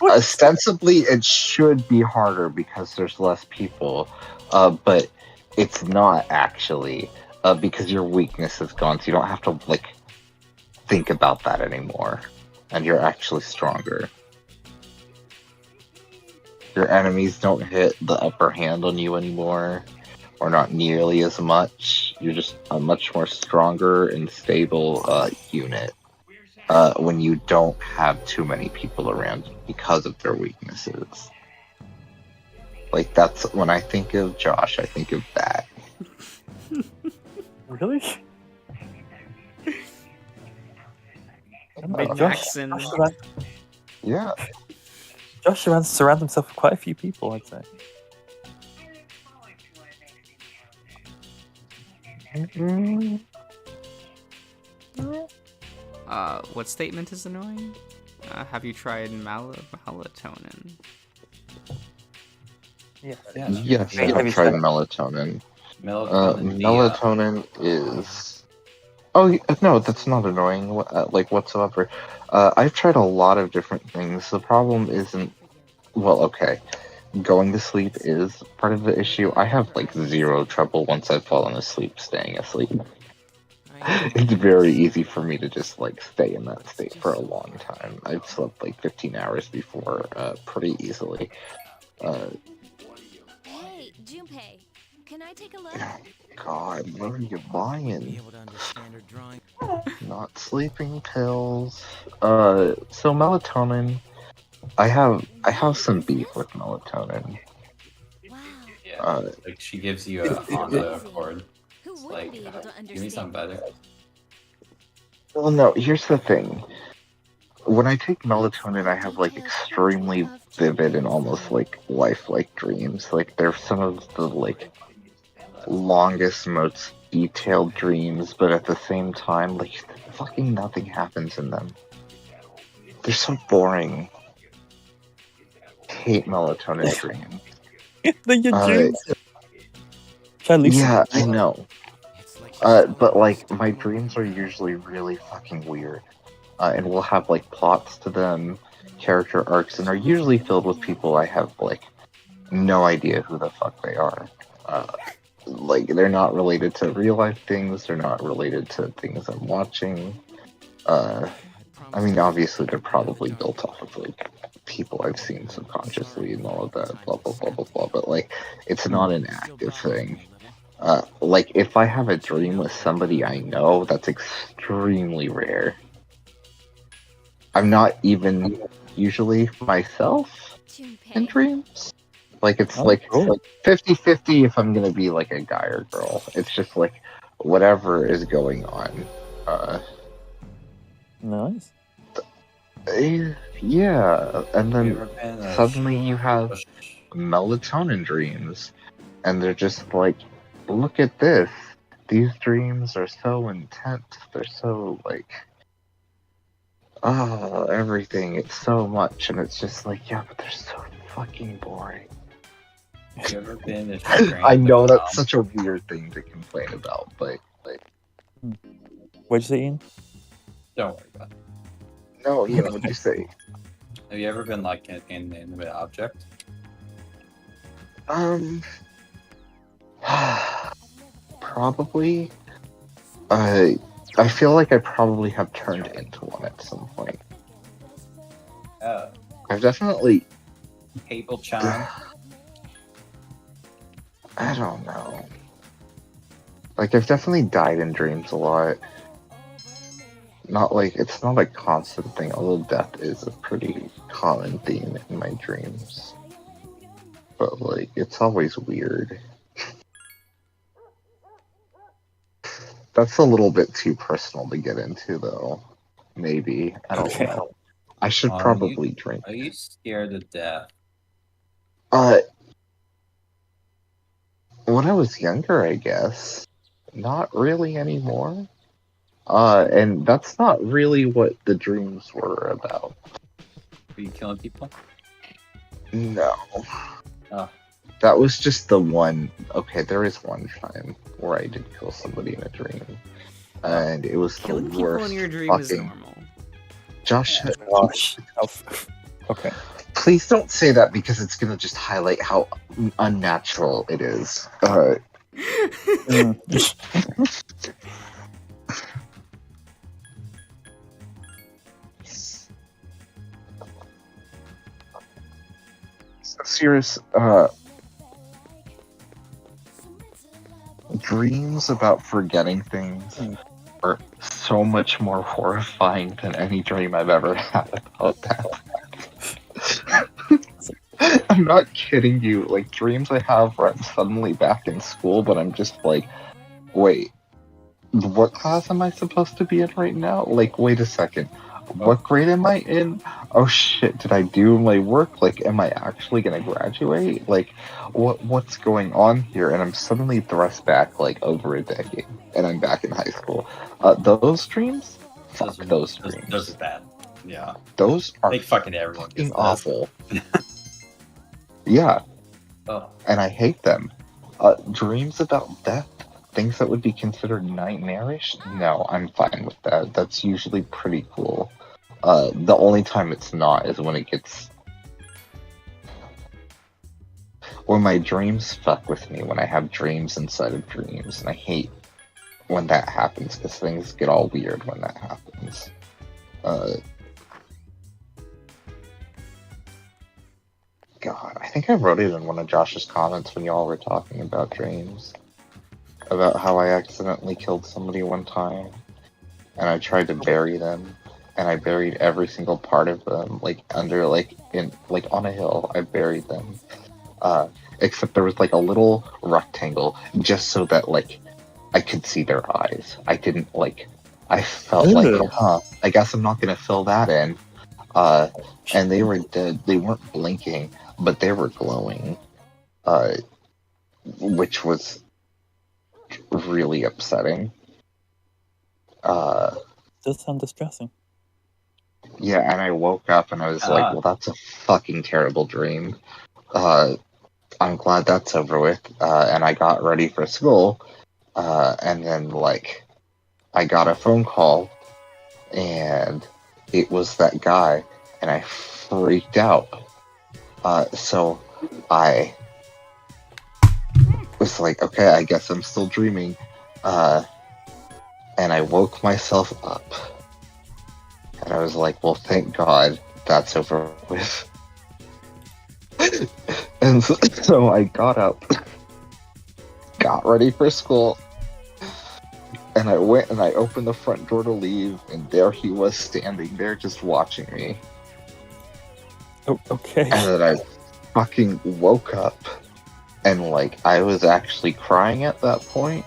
ostensibly, it should be harder because there's less people, but it's not actually, because your weakness is gone, so you don't have to, like, think about that anymore, and you're actually stronger. Your enemies don't hit the upper hand on you anymore, or not nearly as much. You're just a much more stronger and stable unit when you don't have too many people around you because of their weaknesses. Like, that's when I think of Josh, I think of that. Really? Big Maxon. Yeah. Josh surrounds himself with quite a few people, I'd say. What statement is annoying? Have you tried melatonin? Yeah. Yes, Have I've you tried tried- melatonin. Melatonin. Melatonin is... Oh, no, that's not annoying, like, whatsoever. I've tried a lot of different things. The problem isn't... Well, okay. Going to sleep is part of the issue. I have, like, zero trouble once I've fallen asleep staying asleep. It's very easy for me to just, like, stay in that state for a long time. I've slept, like, 15 hours before, pretty easily. Hey, Junpei, can I take a look? God, what are you Be buying? able to understand better drawing. Not sleeping pills. So melatonin. I have some beef with melatonin. Wow. Yeah, like she gives you a Honda Accord. Who It's wouldn't like, be able to give me understand something better. Well, no. Here's the thing. When I take melatonin, I have like extremely vivid and almost like lifelike dreams. Like they're some of the like longest, most detailed dreams, but at the same time, like fucking nothing happens in them. They're so boring. Hate melatonin dreams. They're your Uh, dreams. Try Yeah, hallucinating. I know. It's like But like my dreams are usually really fucking weird, and will have like plots to them, character arcs, and are usually filled with people I have like no idea who the fuck they are. Like they're not related to real life things. They're not related to things I'm watching. I mean, obviously they're probably built off of like people I've seen subconsciously and all of that, blah blah blah blah blah. But like, it's not an active thing. Like if I have a dream with somebody I know, that's extremely rare. I'm not even usually myself in dreams. Like it's Oh, like cool. 50-50 if I'm gonna be like a guy or girl. It's just like whatever is going on. Nice. Yeah, and Have you then ever been suddenly you have melatonin dreams, and they're just like, look at this. These dreams are so intense. They're so like, oh, everything. It's so much, and it's just like, yeah, but they're so fucking boring. Have you ever been a strange I know that's such a weird thing to complain about, but like, What'd you say, Ian? Don't worry about it. no, you know what you say. Have you ever been like an inanimate object? Probably. I feel like I probably have turned into one at some point. I've definitely. Cable chime. I don't know. Like, I've definitely died in dreams a lot. Not like, it's not a constant thing, although death is a pretty common theme in my dreams. But, like, it's always weird. That's a little bit too personal to get into, though. Maybe. I don't Okay. know. I should Are probably drink. Are you scared of death? When I was younger, I guess. Not really anymore. And that's not really what the dreams were about. Are you killing people? No. Oh. That was just the one. Okay, there is one time where I did kill somebody in a dream. And it was Killing the people worst in your dream is fucking... normal. Josh, Gosh. Okay. please don't say that because it's gonna just highlight how unnatural it is. Serious, dreams about forgetting things are so much more horrifying than any dream I've ever had about that. I'm not kidding you. Like, dreams I have where I'm suddenly back in school, but I'm just like, wait, what class am I supposed to be in right now? Like, wait a second. What grade am I in? Oh shit, did I do my work? Like, am I actually gonna graduate? Like, what's going on here? And I'm suddenly thrust back, like, over a decade, and I'm back in high school. Those dreams? Fuck those dreams. Those are bad. Yeah. Those are Like fucking everyone gets those. awful. Yeah. Oh. And I hate them. Dreams about death? Things that would be considered nightmarish? No, I'm fine with that. That's usually pretty cool. The only time it's not is when it gets... when my dreams fuck with me, when I have dreams inside of dreams, and I hate when that happens, because things get all weird when that happens. God, I think I wrote it in one of Josh's comments when y'all were talking about dreams. About how I accidentally killed somebody one time. and I tried to bury them, and I buried every single part of them, like under, like in, like on a hill. I buried them, except there was like a little rectangle just so that like I could see their eyes. I didn't like. I felt like, Ew. I guess I'm not gonna fill that in. And they were dead. They weren't blinking, but they were glowing, which was really upsetting. Does sound distressing. Yeah, and I woke up and I was like, well, that's a fucking terrible dream. I'm glad that's over with. And I got ready for school, and then, like, I got a phone call, and it was that guy, and I freaked out. So I was like, okay, I guess I'm still dreaming. And I woke myself up. And I was like, well, thank God that's over with. And so I got up, got ready for school, and I went and I opened the front door to leave, and there he was standing there just watching me. Oh, okay. And then I fucking woke up, and like I was actually crying at that point.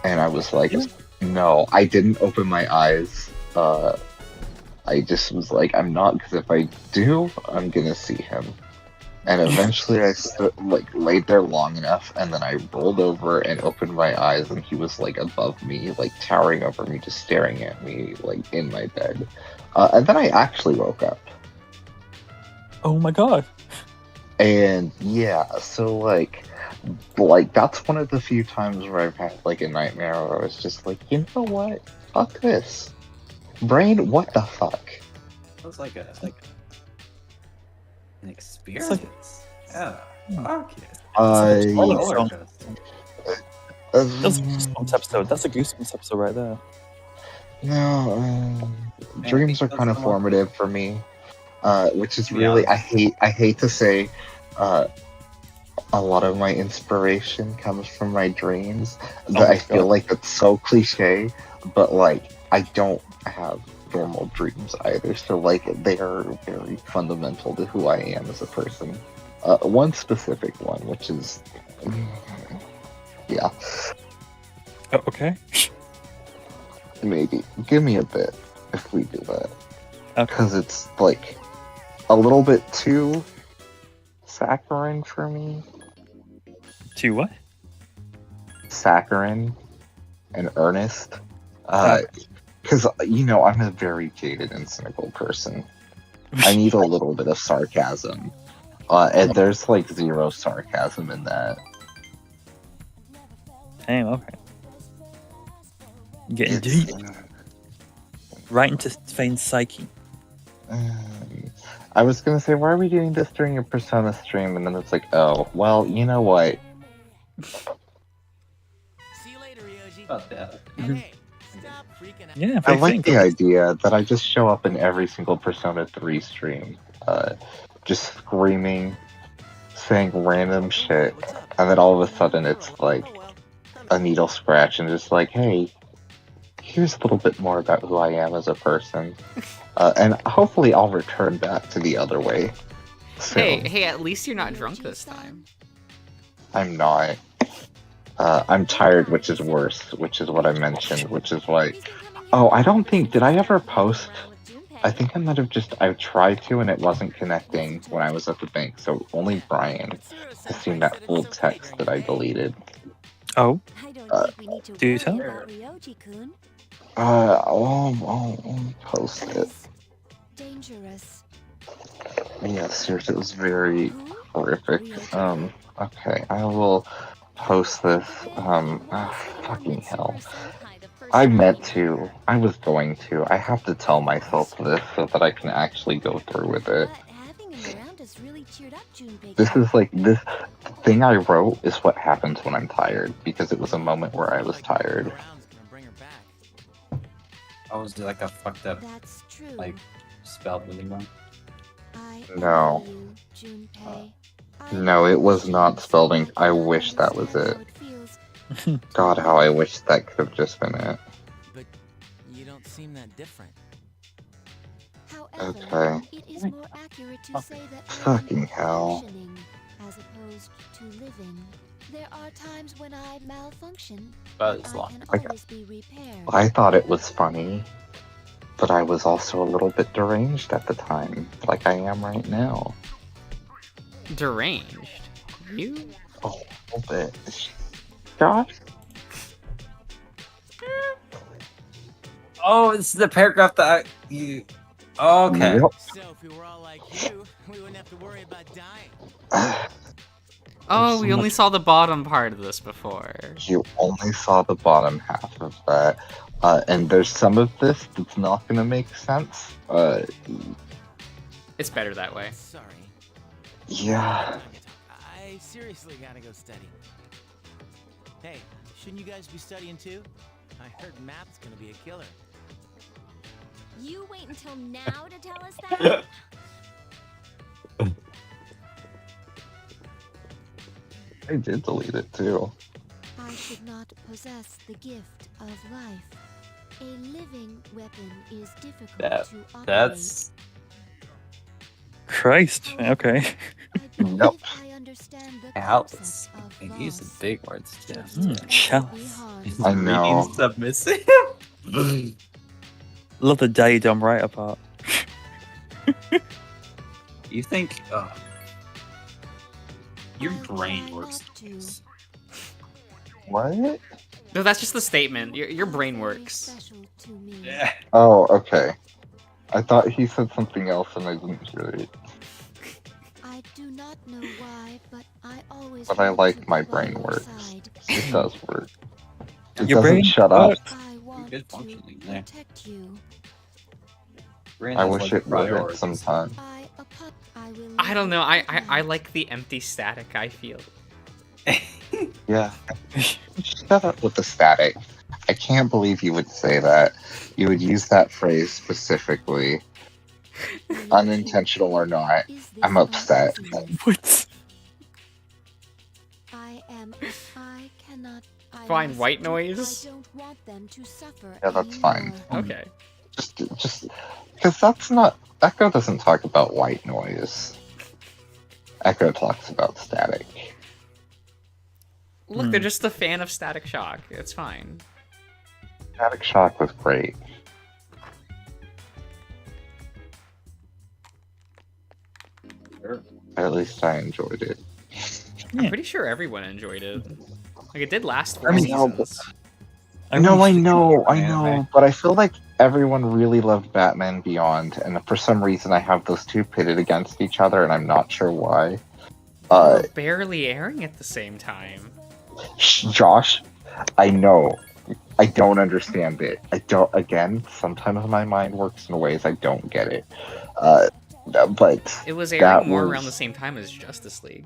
And I was like, no, I didn't open my eyes. I just was like, I'm not, because if I do, I'm gonna see him. And eventually I laid there long enough, and then I rolled over and opened my eyes, and he was like above me, like towering over me, just staring at me, like in my bed. And then I actually woke up. Oh my god. And yeah, so like that's one of the few times where I've had like a nightmare where I was just like, you know what? Fuck this. Brain, what the fuck? It was like an experience. Yeah. Fuck it. I Roller coaster. That's a Goosebumps episode. That's a Goosebumps episode right there. No, dreams are kind of formative for me, which is really I hate to say, a lot of my inspiration comes from my dreams. But I feel like that's so cliche, but like I don't have normal dreams either, so like they are very fundamental to who I am as a person. One specific one, which is yeah. Oh, okay. Maybe give me a bit if we do that, Okay. because it's like a little bit too saccharine for me. To what? Saccharine and earnest. Because, I'm a very jaded and cynical person. I need a little bit of sarcasm. And there's, like, zero sarcasm in that. Damn, okay. Getting deep. Right into Fane's psyche. I was gonna say, why are we doing this during a Persona stream? And then it's like, oh, well, you know what? See you later, Ryoji. About that. And hey, stop freaking out. Yeah, I big like thing. the idea that I just show up in every single Persona 3 stream, just screaming, saying random shit, and then all of a sudden it's like a needle scratch and just like, hey, here's a little bit more about who I am as a person. And hopefully I'll return back to the other way soon. Hey, at least you're not drunk this time. I'm not. I'm tired, which is worse, which is what I mentioned, which is why... Oh, I don't think... Did I ever post... I think I might have I tried to, and it wasn't connecting when I was at the bank, so only Brian has seen that full text that I deleted. Oh, I don't think we need to do you worry tell? about Ryoji-kun. I'll post it. It's dangerous. Yeah, seriously, it was very horrific. Okay, I will post this. Fucking hell. I meant to. I was going to. I have to tell myself this so that I can actually go through with it. This is like, this thing I wrote is what happens when I'm tired, because it was a moment where I was tired. Oh, was it like a fucked up, That's true. like, spelled really wrong? No. No, it was not spelling. I wish that was it. God, how I wish that could have just been it. don't seem that different. However, Okay. it is more accurate to say that I Fucking am hell. functioning as opposed to living. There are times when I malfunction, But but it's I long. can Okay. always be repaired. I thought it was funny, but I was also a little bit deranged at the time, like I am right now. Deranged. You? A little bit. Josh? Oh, this is the paragraph that you. Okay. Yep. So if we were all like you, we wouldn't have to worry about dying. Oh, There's we so only much- saw the bottom part of this before. You only saw the bottom half of that. And there's some of this that's not gonna make sense. It's better that way. Sorry. Yeah. I seriously gotta go study. Hey, shouldn't you guys be studying too? I heard math's gonna be a killer. You wait until now to tell us that? I did delete it too. I should not possess the gift of life. A living weapon is difficult to operate. That's. Christ. Okay. I believe Nope. I understand the Alex. concept of He used loss. big words too. Jealous. I know. Submissive. Love the daddy dumb writer part. You think your I'll brain try works? not to. What? No, that's just the statement. Your brain Very works. special to me. Yeah. Oh, okay. I thought he said something else and I didn't hear it. I do not know why, but I always But I want like to my be by brain your works. side. It does work. It Your doesn't brain shut up. works. I want good to functioning there. protect you. Brain I has, wish like, it would at priorities. some time. I will I don't know. live I life. like the empty static I feel. Yeah. Shut up with the static. I can't believe you would say that. You would use that phrase specifically, unintentional or not. Is this I'm upset. uneasiness? What? I cannot. I Fine, must white do- noise? I don't want them to suffer Yeah, that's fine. anymore. Okay. Just because that's not. Echo doesn't talk about white noise. Echo talks about static. Look, they're just a fan of Static Shock. It's fine. Static Shock was great. At least I enjoyed it. I'm pretty sure everyone enjoyed it. Like, it did last 4 I mean, no, seasons. I know, anime. but I feel like everyone really loved Batman Beyond, and for some reason I have those two pitted against each other, and I'm not sure why. We're barely airing at the same time. Josh, I know. I don't understand it. I don't. Again, sometimes my mind works in ways I don't get it. But It was that airing more was- around the same time as Justice League.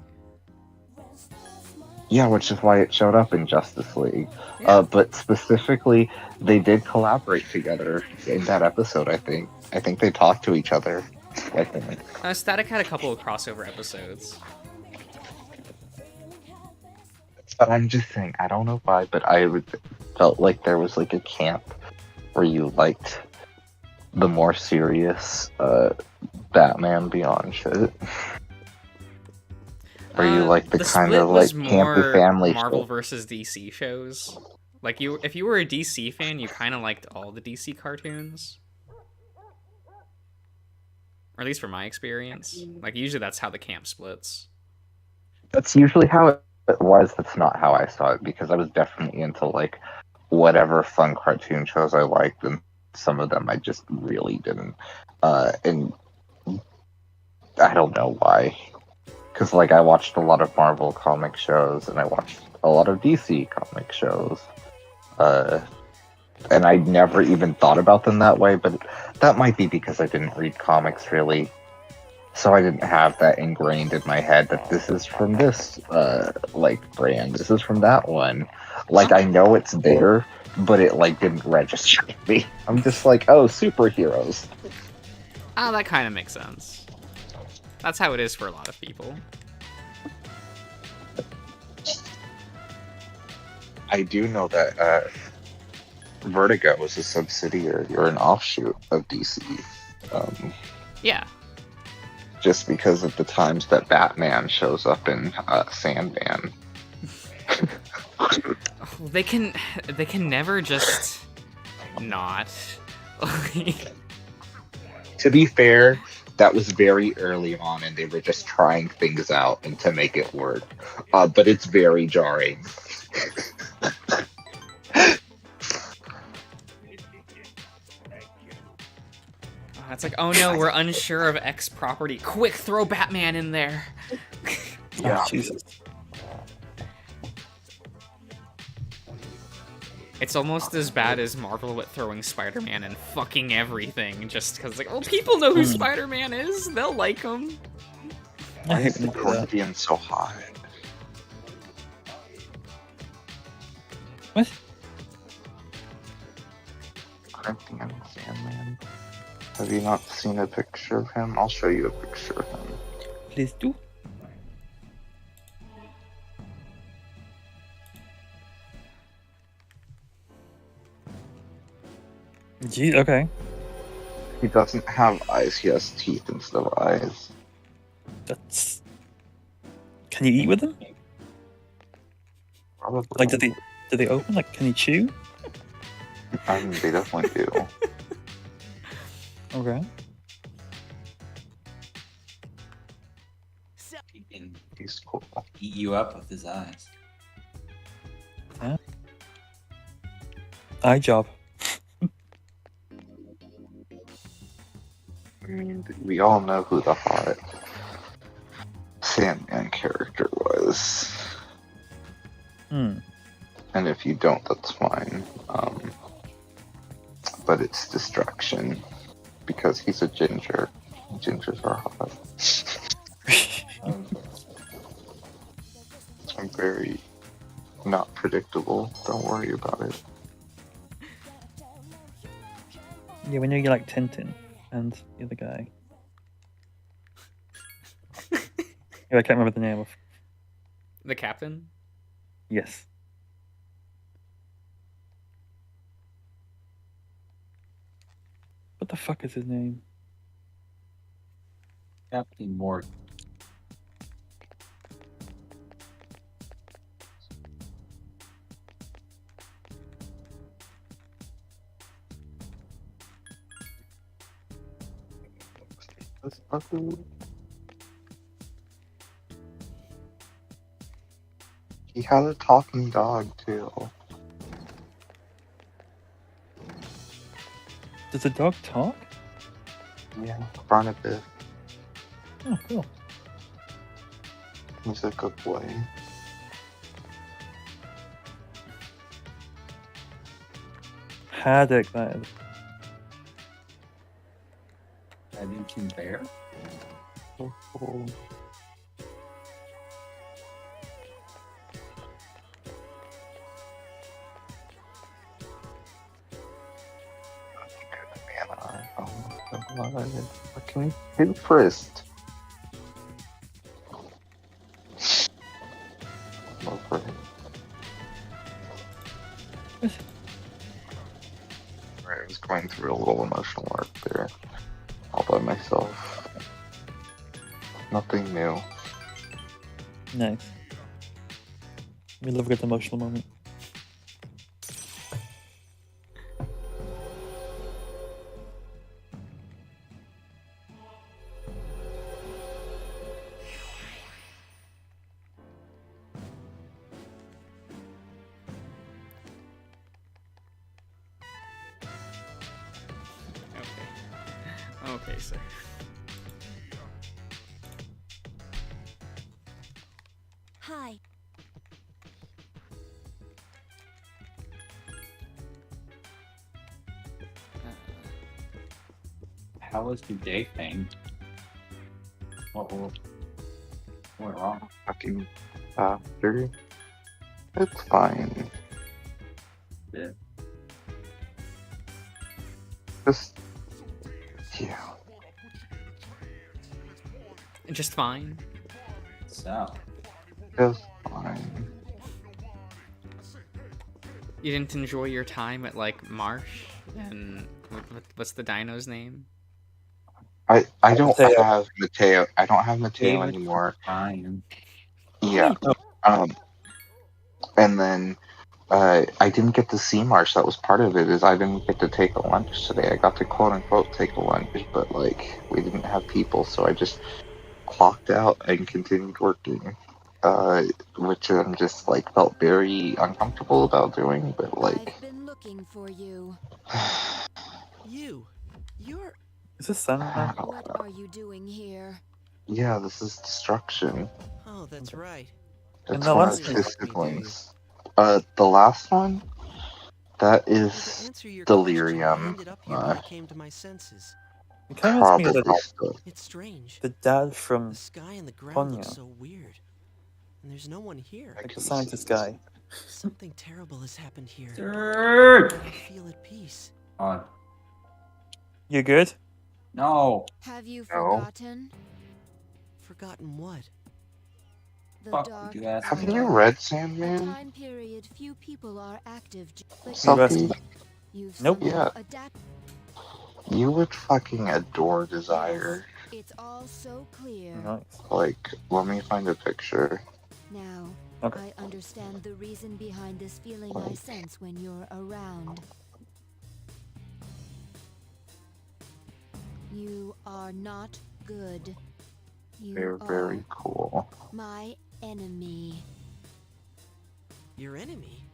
yeah, which is why it showed up in Justice League. Yeah. But specifically, they did collaborate together in that episode. I think they talked to each other. I think. Static had a couple of crossover episodes. But I'm just saying, I don't know why, but felt like there was like a camp where you liked the more serious Batman Beyond shit. Where you like the kind split of was like campy more family Marvel shit. versus DC shows. Like if you were a DC fan, you kind of liked all the DC cartoons. Or at least from my experience. Like usually that's how the camp splits. That's usually how it was. That's not how I saw it, because I was definitely into like whatever fun cartoon shows I liked, and some of them I just really didn't. And I don't know why. Because like I watched a lot of Marvel comic shows, and I watched a lot of DC comic shows. And I never even thought about them that way, but that might be because I didn't read comics really. So I didn't have that ingrained in my head that this is from this like brand, this is from that one. Like I know it's there, but it like didn't register with me. I'm just like, oh, superheroes. Ah, that kind of makes sense. That's how it is for a lot of people. I do know that Vertigo is a subsidiary or an offshoot of DC. Yeah. Just because of the times that Batman shows up in Sandman. They can never just not. To be fair, that was very early on, and they were just trying things out and to make it work. But it's very jarring. It's like, oh no, we're unsure of X property. Quick, throw Batman in there. Oh, Jesus. It's almost as bad as Marvel with throwing Spider-Man in fucking everything, just because, like, oh, people know who Spider-Man is. They'll like him. I Why hate is the when they do that. Corinthian so hot? What? Corinthian Sandman. Have you not seen a picture of him? I'll show you a picture of him. Please do. Gee, okay. He doesn't have eyes, he has teeth instead of eyes. That's. Can you eat with them? Probably. Like, do they open? Like, can you chew? I mean, they definitely do. Okay. He can He's cool. eat you up with his eyes. Eye job. I mean, we all know who the hot Sandman character was. Hmm. And if you don't, that's fine. But it's Destruction. Because he's a ginger. Gingers are hot. I'm very not predictable. Don't worry about it. Yeah, we know you like Tintin and the other guy. Yeah, I can't remember the name of. The captain? Yes. What the fuck is his name? Captain Morgan. He had a talking dog too. Does the dog talk? Yeah, Barnabas. Oh, cool. He's a good boy. Haddock, that is. Paddington Bear? Oh. What can we do first? Over. I was going through a little emotional arc there, all by myself. Nothing new. Nice. We love a good emotional moment. Okay, sir. Hi. How was the day thing? What went wrong? Fucking after. It's fine. Yeah. Just yeah. Just fine. So, Just fine. You didn't enjoy your time at like Marsh and what's the dino's name? I don't Mateo. have Mateo. I don't have Mateo David. anymore. Fine. Yeah. Um, and then I didn't get to see Marsh. That was part of it. Is I didn't get to take a lunch today. I got to quote unquote take a lunch, but like we didn't have people, so I just clocked out and continued working. Which I'm just like felt very uncomfortable about doing, but like. I've been looking for you. You're... Is this Sandman? What are you doing here? Yeah, this is destruction. Oh, that's right. And It's the one last of one- his Me, do you? siblings. The last one, that Well, to is answer your question, I delirium. ended up here when I came to my senses. It kind of reminds me of Probably still. It's strange. the dad from The sky and the ground look Ponyo. so weird. And there's no one here. I like the can scientist see. guy. Something terrible has happened here. Dude! I feel at peace. On. You good? No. Have you No. forgotten? Forgotten what? The Fuck, dark you ass. Haven't you era. read A Sandman? time period few people are active, but Selkie, you've Nope. somehow Yeah. adapted. you would fucking adore Desire. It's all so clear. Nice. Like, let me find a picture. Now, Okay. I understand the reason behind this feeling I sense when you're around. You are not good. You They're are very cool. my enemy. Your enemy?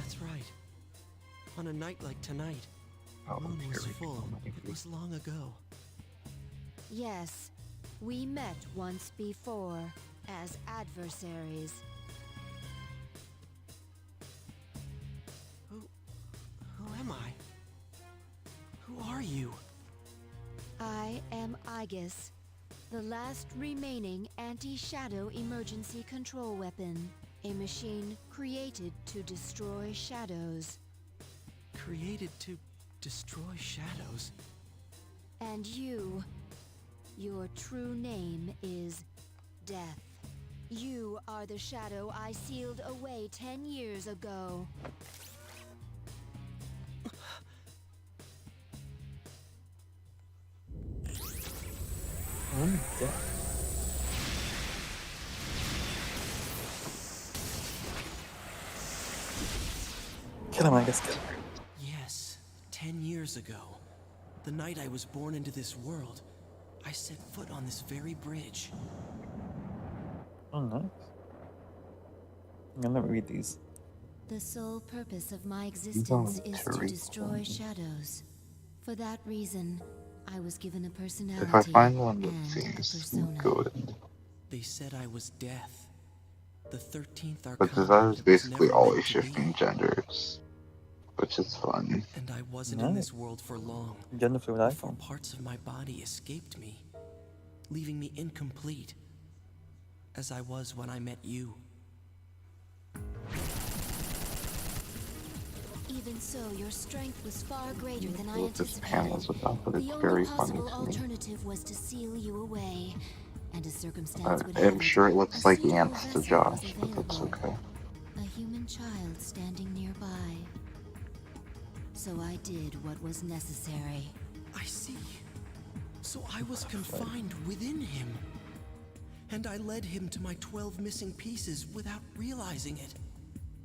That's right. On a night like tonight, Oh, the moon was here we full. go. It was long ago. Yes, we met once before as adversaries. Who am I? Who are you? I am Aegis, the last remaining anti-shadow emergency control weapon. A machine created to destroy shadows. Created to destroy shadows. And you, your true name is Death. You are the shadow I sealed away 10 years ago. Kill him, I guess. Kill him. Yes, 10 years ago. The night I was born into this world, I set foot on this very bridge. Oh, nice. I'm gonna read these. The sole purpose of my existence is to read destroy them. shadows. For that reason, I was given a personality If I find one that and a seems persona. good. They said I was death. The 13th But Arcana. Desire is that was basically never meant always to be. shifting genders. Which is fun. And I wasn't in Nice. this world for long. Gender fluid Before icon. parts of my body escaped me, leaving me incomplete, as I was when I met you. Even so, your strength was far greater than I What this anticipated. panel's about, but The it's only very funny possible to me. alternative was to seal you away, and a circumstance would have I'm sure it looks a like suitable ants to vessel Josh, was but that's available. okay. A human child standing nearby. So I did what was necessary. I see. So I was confined within him. And I led him to my 12 missing pieces without realizing it.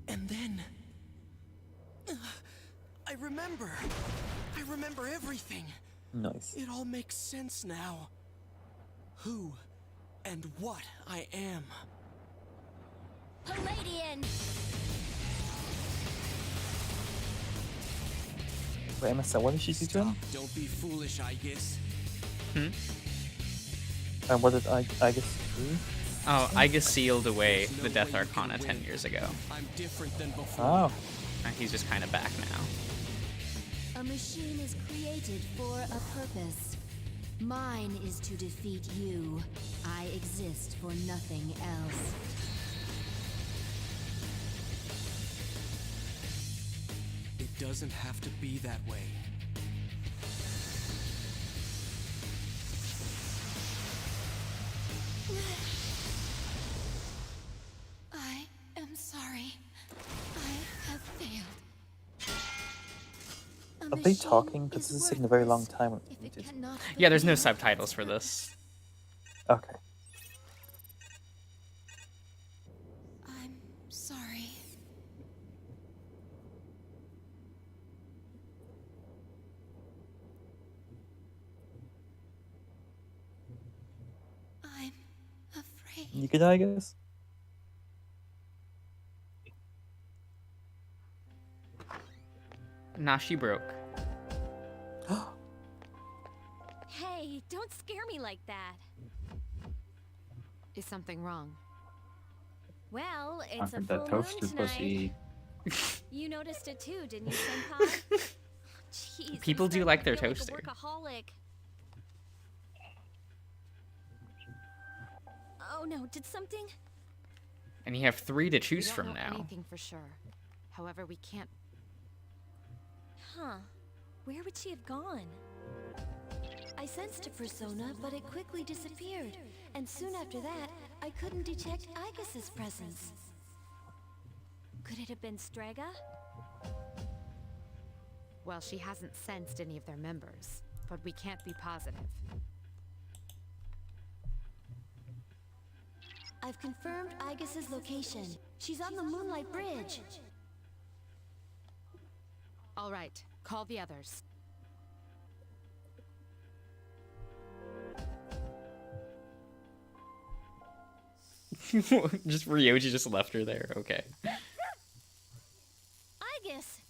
And then... I remember. I remember everything. Nice. It all makes sense now. Who and what I am. Palladian! Wait, Emma, what did she do to him? Don't be foolish, I guess. And what did I guess do? Oh, I just sealed away the Death Arcana 10 years ago. I'm different than before. Oh. And he's just kind of back now. A machine is created for a purpose. Mine is to defeat you. I exist for nothing else. It doesn't have to be that way. Are they talking? Because this is taking a very long time. If it cannot Yeah, there's no fulfill subtitles its for this. Okay. I'm sorry. I'm afraid. You could, I guess. Nah, she broke. Hey, don't scare me like that. Is something wrong? Well, I it's a heard full that moon toaster tonight. pussy. You noticed it too, didn't you, Senpai? Jeez, People I'm do starting like to their feel toaster. Like a workaholic. Oh no, did something? And you have 3 to We choose don't from know now. anything for sure. However, we can't. Huh. Where would she have gone? I sensed a persona, but it quickly disappeared. And soon after that, I couldn't detect Igus's presence. Could it have been Strega? Well, she hasn't sensed any of their members, but we can't be positive. I've confirmed Igus's location. She's on the Moonlight Bridge. All right, call the others. Just Ryoji just left her there. Okay. Igus!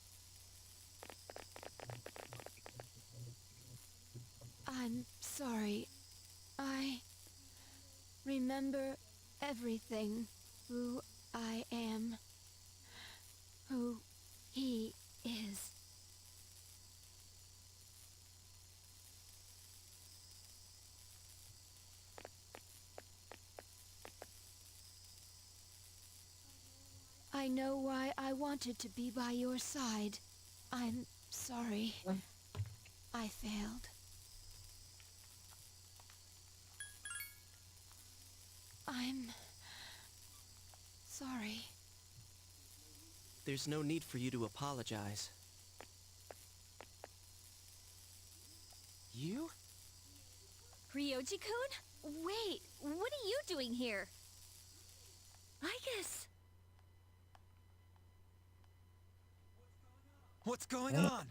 I'm sorry. I remember everything. Who I am. Who he is. I know why I wanted to be by your side. I'm sorry. I failed. I'm sorry. There's no need for you to apologize. You? Ryoji-kun? Wait, what are you doing here? Igus! What's going on?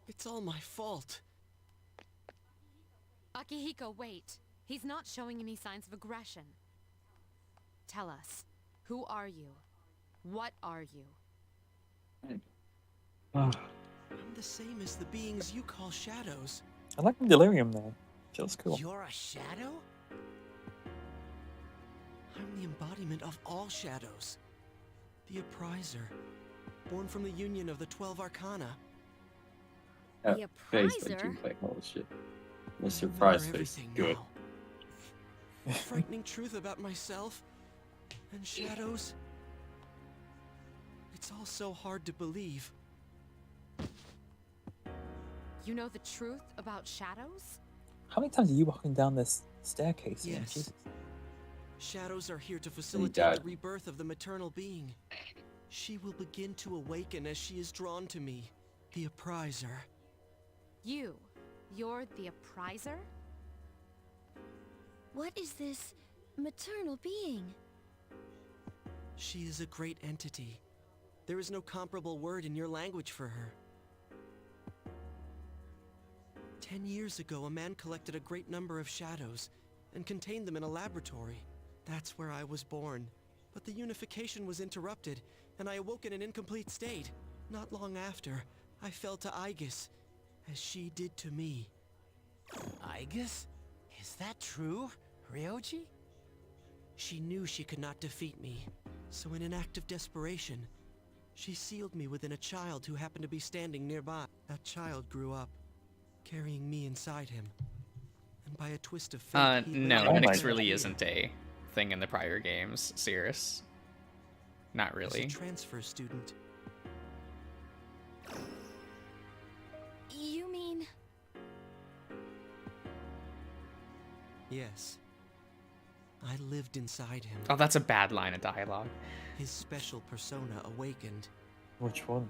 It's all my fault. Akihiko, wait. He's not showing any signs of aggression. Tell us, who are you? What are you? I'm the same as the beings you call shadows. I like the delirium though. Feels cool. You're a shadow? I'm the embodiment of all shadows. The Appriser, born from the union of the 12 Arcana. That The face, Appriser? like, dude, like, holy shit. The I surprise remember face, everything good. now. A frightening truth about myself and shadows. It's all so hard to believe. You know the truth about shadows? How many times are you walking down this staircase? Ian? Yes. Jesus. Shadows are here to died. facilitate the rebirth of the maternal being. She will begin to awaken as she is drawn to me, the Appriser. You're the Appriser? What is this maternal being? She is a great entity. There is no comparable word in your language for her. 10 years ago, a man collected a great number of shadows and contained them in a laboratory. That's where I was born. But the unification was interrupted, and I awoke in an incomplete state. Not long after, I fell to Igus, as she did to me. Igus? Is that true, Ryoji? She knew she could not defeat me, so in an act of desperation, she sealed me within a child who happened to be standing nearby. That child grew up, carrying me inside him. And by a twist of fate, he No, Oh my Nyx God. really isn't a thing in the prior games. Cirrus. Not as really. a transfer student. You mean... Yes. I lived inside him. Oh, that's a bad line of dialogue. His special persona awakened. Which one?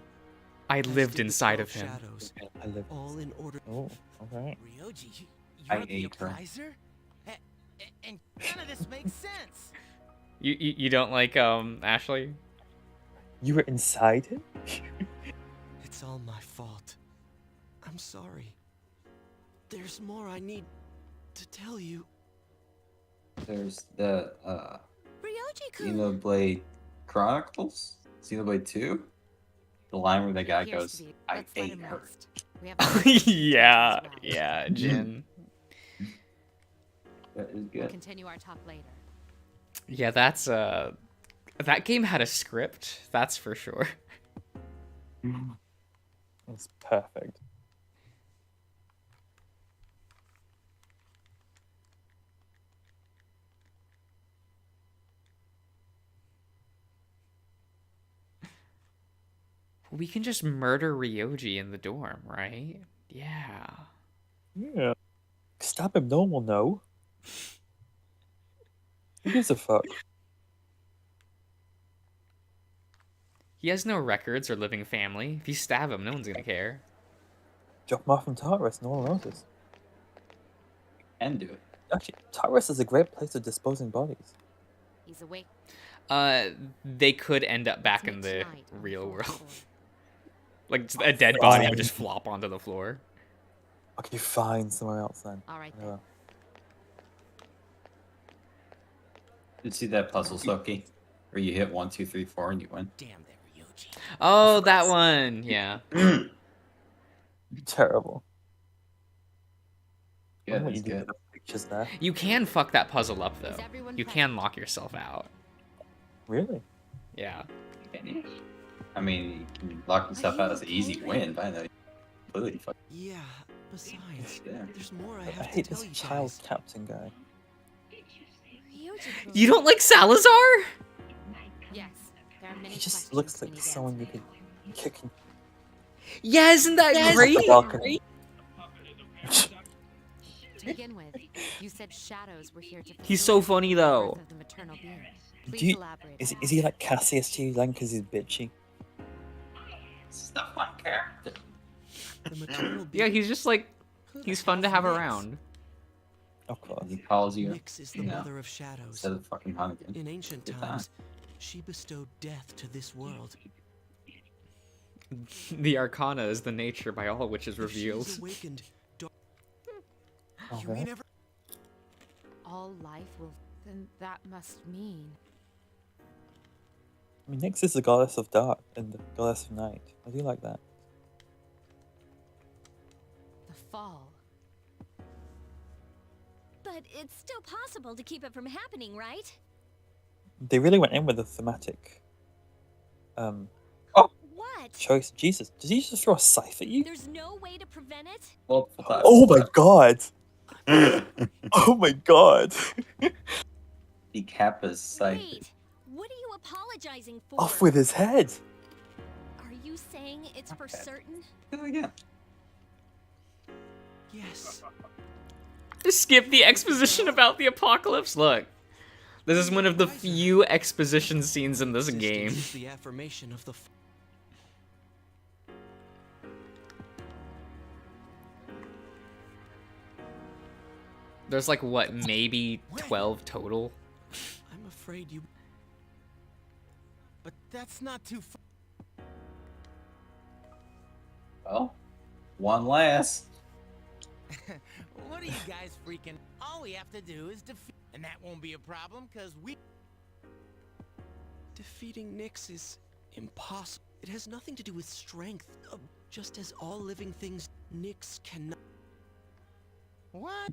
I as lived did the inside 12 of him. Shadows, I live. all in order. Oh, okay. Ryoji, I you're the ate her. appraiser? And none of this makes sense. You don't like Ashley? You were inside him? It's all my fault. I'm sorry. There's more I need to tell you. There's the Ryoji-kun! Xenoblade Chronicles, Xenoblade 2. The line where the guy Appears goes, to be. "I Let's let ate him her." rest. We have to as Yeah, well. yeah, Jin. That is We'll good. continue our talk later. Yeah, that's that game had a script, that's for sure. It's perfect. We can just murder Ryoji in the dorm, right? Yeah. Yeah. Stab him, no one will know. Who gives a fuck? He has no records or living family. If you stab him, no one's gonna care. Drop him off in Tartarus, no one will notice. And do it. Actually, Tartarus is a great place for disposing bodies. He's awake. They could end up back Let's in meet the tonight on real fourth world. floor. Like, a dead body would Fine. just flop onto the floor. Okay, fine, somewhere else then. All right then. Whatever. Did you see that puzzle, Soki? Where you hit 1, 2, 3, 4 and you win? Damn that Ryoji. Oh, that one. Yeah. Terrible. I Yeah, wonder what that's you do good. with the pictures there. You can fuck that puzzle up, though. Is everyone You present? can lock yourself out. Really? Yeah. I mean, you can lock yourself out as an easy win, but I know you completely fuck. Yeah, besides, Yeah. there's more I I have to hate tell this you child guys. captain guy. Ryoji-kun. You don't like Salazar? Yes, there are many He just questions looks we like need to someone you answer. could kick and Yeah, isn't that great? the balcony. To begin with, you said shadows were here to. He's so facilitate funny, the birth though. of the maternal being. Please Do you, elaborate. is on is that. he like Cassius to you then because he's bitchy? It's not my character. The maternal Yeah, being- he's just like, Who the he's fun to hell's have Nyx? around. Of course. He calls you, Nyx is the you know, mother of shadows. instead of fucking Hunnigan. In ancient Good time. times, she bestowed death to this world. The Arcana is the nature by all which is If she revealed. is awakened, You Okay. ain't ever. All life will. Then that must mean. I mean, Nyx is the goddess of dark and the goddess of night. I do like that. The fall. But it's still possible to keep it from happening, right? They really went in with the thematic What? choice. Jesus, did he just throw a scythe at you? There's no way to prevent it? Well, Oh my god! Oh my god! The Kappa's side. Wait, what are you apologizing for? Off with his head! Are you saying it's for Okay. certain? Do it again. yes. Skip the exposition about the apocalypse. Look, this is one of the few exposition scenes in this Existence game. is the affirmation of the There's like, what, maybe 12 total? I'm afraid you. But that's not too far. Well, one last. What are you guys freaking? All we have to do is defeat. And that won't be a problem, because we. Defeating Nyx is impossible. It has nothing to do with strength. Just as all living things, Nyx cannot. What?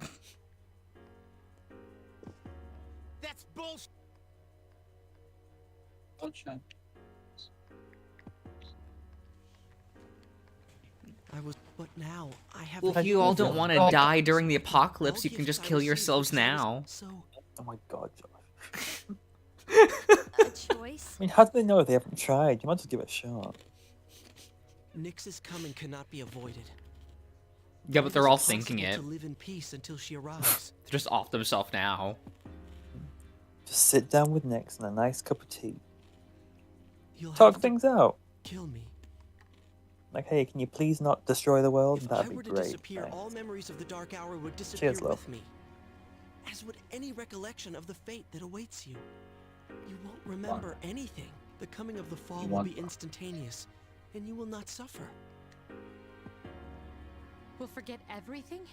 That's bullshit. Sunshine. I was, but now I have. Well, the if you all don't freedom. want to die during the apocalypse, All you can gifts just I kill received yourselves because I was now. So Oh my god, Josh. A choice? I mean, how do they know if they haven't tried? You might as well give it a shot. Nyx's coming cannot be avoided. Yeah, but It they're is all thinking impossible it. To live in peace until she arrives. They're just off themselves now. Just sit down with Nyx and a nice cup of tea. You'll Talk have things out. to kill me. Like, hey, can you please not destroy the world? If I That'd be were to great. disappear, Right. all memories of the Dark Hour would disappear Cheers, love. with me. As would any recollection of the fate that awaits you. You won't remember anything. The coming of the fall will be instantaneous, and you will not suffer. We'll forget everything?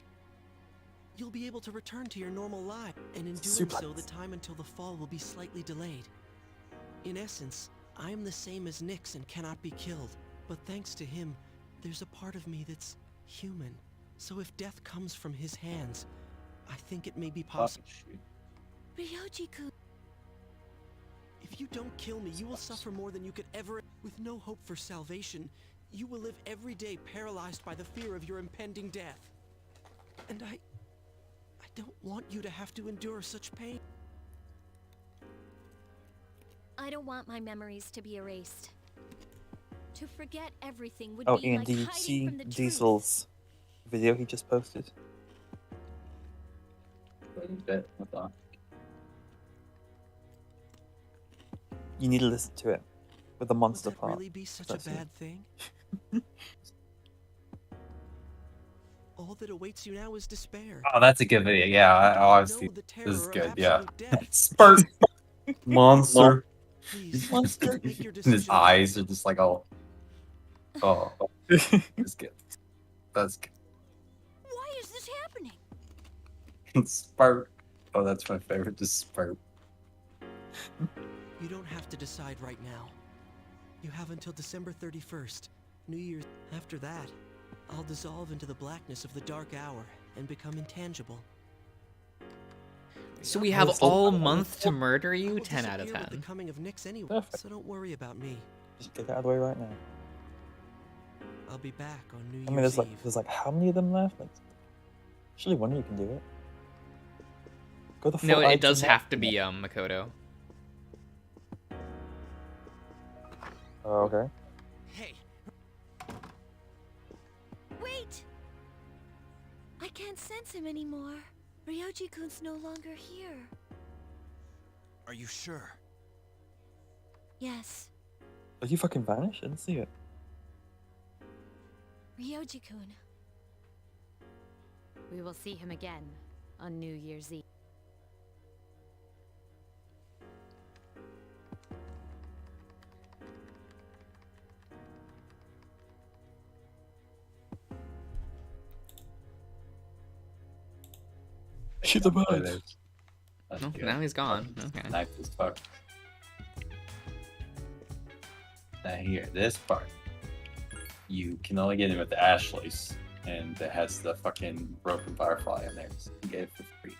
You'll be able to return to your normal life, and in doing so, the Suplex. time until the fall will be slightly delayed. In essence, I am the same as Nyx and cannot be killed. But thanks to him, there's a part of me that's human. So if death comes from his hands, I think it may be possible. Ryoji-kun. If you don't kill me, you will suffer more than you could ever. With no hope for salvation, you will live every day paralyzed by the fear of your impending death. And I don't want you to have to endure such pain. I don't want my memories to be erased. To forget everything would Oh, be Ian, like did you hiding see from the truth. Diesel's video he just posted? You need to listen to it with the monster Would that part. really be such That's a it. bad thing? All that awaits you now is despair. Oh, that's a good video. Yeah, I've Know seen. the This is terror of good. Yeah. absolute death. Spurt. Monster. Please, Monster. make your And his decision. eyes are just like all. Oh, that's good. That's good. Why is this happening? Spurt. Oh, that's my favorite. Just spurt. You don't have to decide right now. You have until December 31st, New Year's. After that, I'll dissolve into the blackness of the dark hour and become intangible. So we have Yes. all month to murder I you? will 10 out of disappear with 10. the coming of Nyx anyway, Perfect. so don't worry about me. Just get it out of the way right now. I'll be back on New I mean, Year's there's like how many of them left? Like, surely one of you can do it. Go the full No, it IG does map. have to be Makoto. Oh, okay. Hey, Wait! I can't sense him anymore. Ryoji-kun's no longer here. are you sure? Yes, Did you fucking vanish? I didn't see it. Ryoji-kun. We will see him again on New Year's Eve. Shoot the Oh, bird. there's- that's No, good. now he's gone. Okay. Nice as fuck. Now here, this part. You can only get in with the Ashley's, and it has the fucking broken firefly in there. So you get it for free.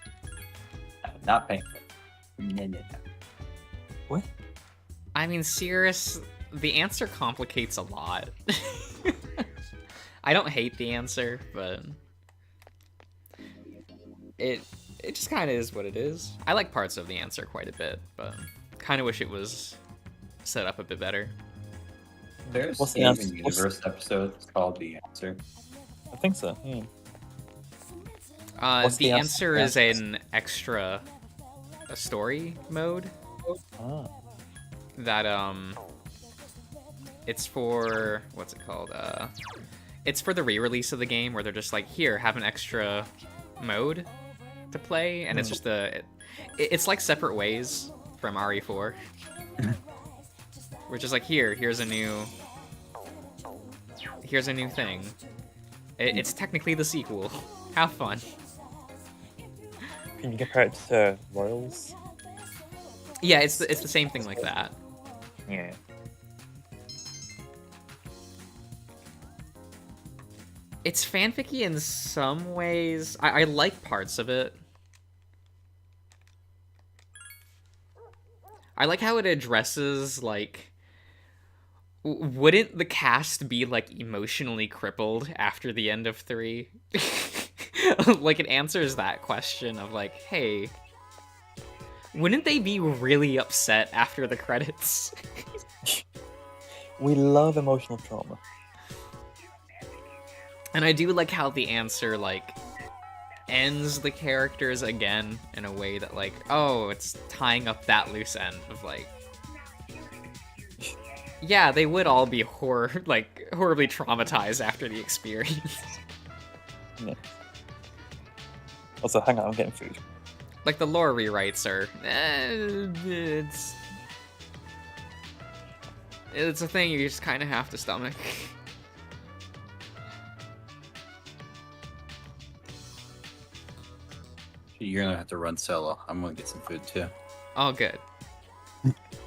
Not paying for it. No. What? I mean, Cirrus, the answer complicates a lot. I don't hate the answer, but it just kind of is what it is. I like parts of the answer quite a bit, but kind of wish it was set up a bit better. There's What's the Steven answer? Universe episode called The Answer. I think so. Yeah. What's The the answer is answer? an extra a story mode Ah. that it's for what's it called? It's for the re-release of the game where they're just like, here, have an extra mode to play, and it's just it's like Separate Ways from RE4. We're just like, here's a new thing. It's technically the sequel. Have fun. Can you compare it to Royals? Yeah, it's the same thing like that. Yeah. It's fanficky in some ways. I like parts of it. I like how it addresses, like, wouldn't the cast be, like, emotionally crippled after the end of 3? Like, it answers that question of, like, hey, wouldn't they be really upset after the credits? We love emotional trauma. And I do like how the answer, like, ends the characters again in a way that, like, oh, it's tying up that loose end of, like, Yeah, they would all be horribly traumatized after the experience. Yeah. Also, hang on, I'm getting food. Like, the lore rewrites are... it's a thing you just kind of have to stomach. You're gonna have to run solo. I'm gonna get some food too. All good.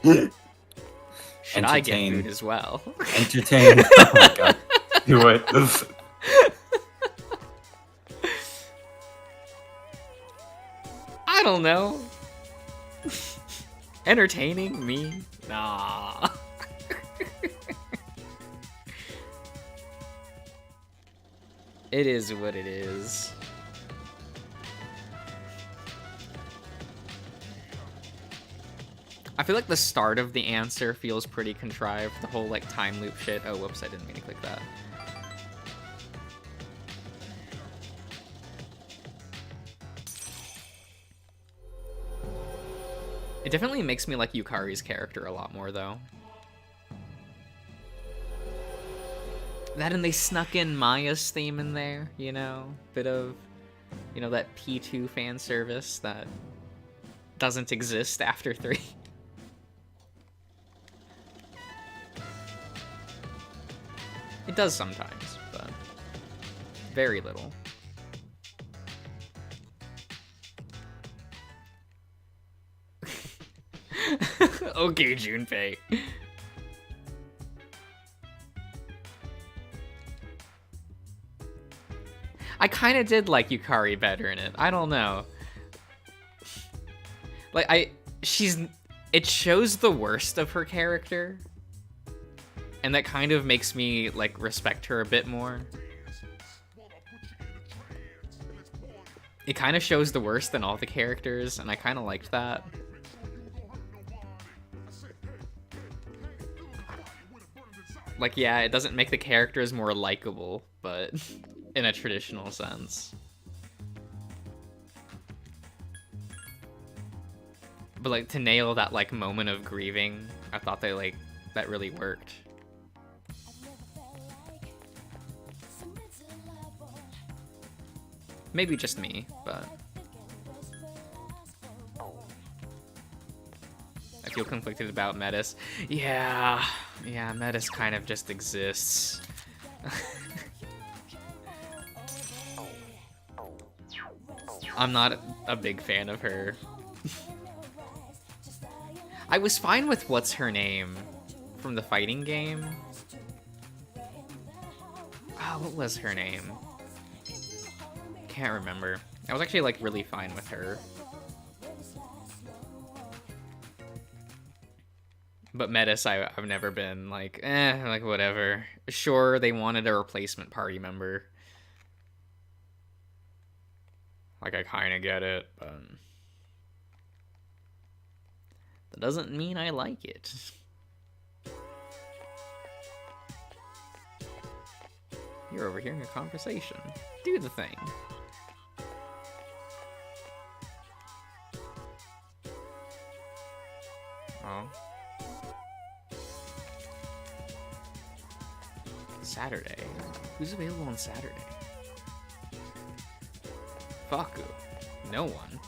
Should I get Entertain. food as well? Entertain. Oh my god. Do it. I don't know. Entertaining me? Nah. It is what it is. I feel like the start of the answer feels pretty contrived. The whole, like, time loop shit. Oh, whoops, I didn't mean to click that. It definitely makes me like Yukari's character a lot more, though. That and they snuck in Maya's theme in there, you know? Bit of, you know, that P2 fan service that doesn't exist after 3. It does sometimes, but very little. Okay, Junpei. I kind of did like Yukari better in it. I don't know. Like, it shows the worst of her character. And that kind of makes me, like, respect her a bit more. It kind of shows the worst in all the characters, and I kind of liked that. Like, yeah, it doesn't make the characters more likable, but in a traditional sense. But, like, to nail that, like, moment of grieving, I thought they, like, that really worked. Maybe just me, but I feel conflicted about Metis. Yeah, Metis kind of just exists. I'm not a big fan of her. I was fine with what's her name from the fighting game. Oh, what was her name? Can't remember. I was actually, like, really fine with her. But Metis, I've never been like, like, whatever. Sure, they wanted a replacement party member. Like, I kind of get it, but that doesn't mean I like it. You're overhearing a conversation. Do the thing. Oh. Saturday? Who's available on Saturday? Faku. No one.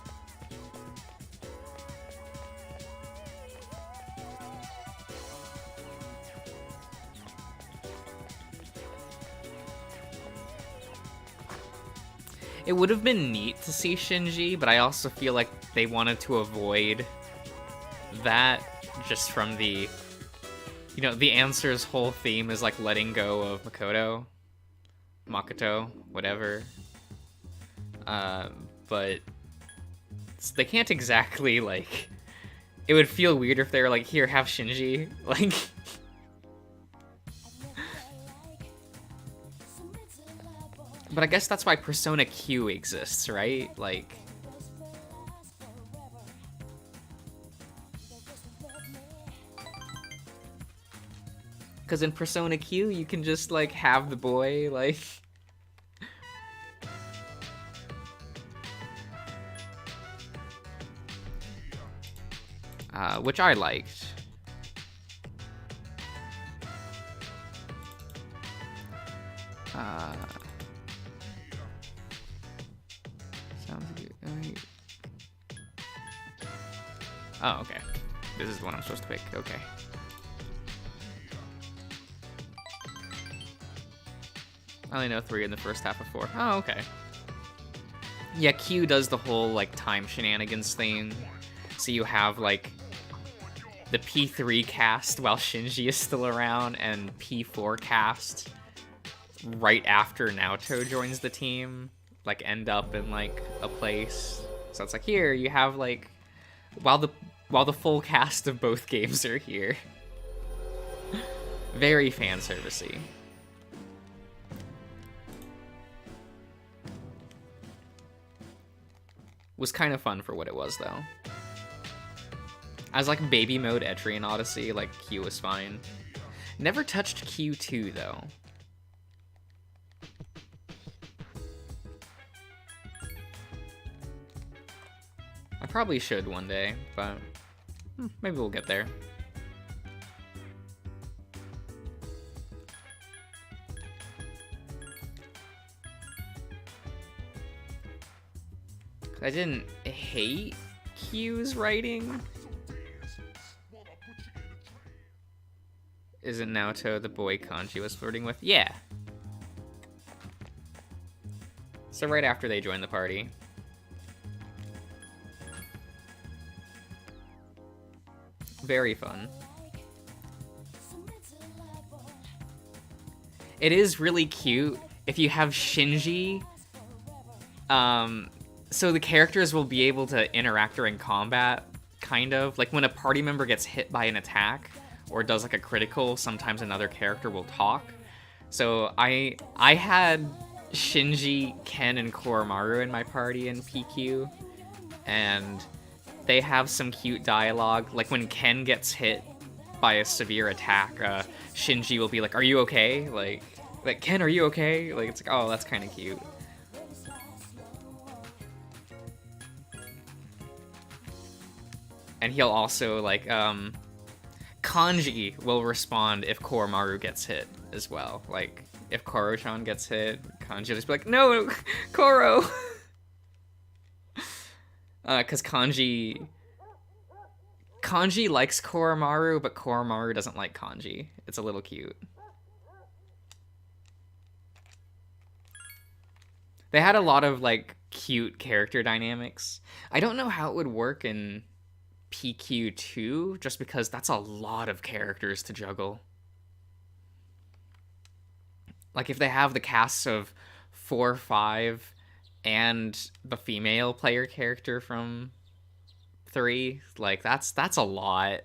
It would have been neat to see Shinji, but I also feel like they wanted to avoid that just from the, you know, the answer's whole theme is like letting go of Makoto, whatever. But they can't exactly, like, it would feel weird if they were like, here, have Shinji, like. But I guess that's why Persona Q exists, right? Like, because in Persona Q, you can just, like, have the boy, like... which I liked. Sounds good. Oh, okay. This is the one I'm supposed to pick. Okay. I only know 3 in the first half of 4. Oh, okay. Yeah, Q does the whole, like, time shenanigans thing. So you have, like, the P3 cast while Shinji is still around, and P4 cast right after Naoto joins the team. Like, end up in, like, a place. So it's like, here, you have, like, while the full cast of both games are here. Very fan servicey. Was kind of fun for what it was, though. As, like, baby mode Etrian Odyssey, like, Q was fine. Never touched Q2, though. I probably should one day, but maybe we'll get there. I didn't hate Q's writing. Isn't Naoto the boy Kanji was flirting with? Yeah. So right after they joined the party. Very fun. It is really cute if you have Shinji. So the characters will be able to interact during combat, kind of. Like when a party member gets hit by an attack or does like a critical, sometimes another character will talk. So I had Shinji, Ken, and Koromaru in my party in PQ, and they have some cute dialogue. Like when Ken gets hit by a severe attack, Shinji will be like, "Are you okay?" Like Ken, are you okay? Like it's like, oh, that's kind of cute. And he'll also like Kanji will respond if Koromaru gets hit as well. Like if Koro-chan gets hit, Kanji will just be like, "No, Koro." Because Kanji likes Koromaru, but Koromaru doesn't like Kanji. It's a little cute. They had a lot of like cute character dynamics. I don't know how it would work in PQ2, just because that's a lot of characters to juggle. Like if they have the casts of 4, 5, and the female player character from 3, like that's a lot.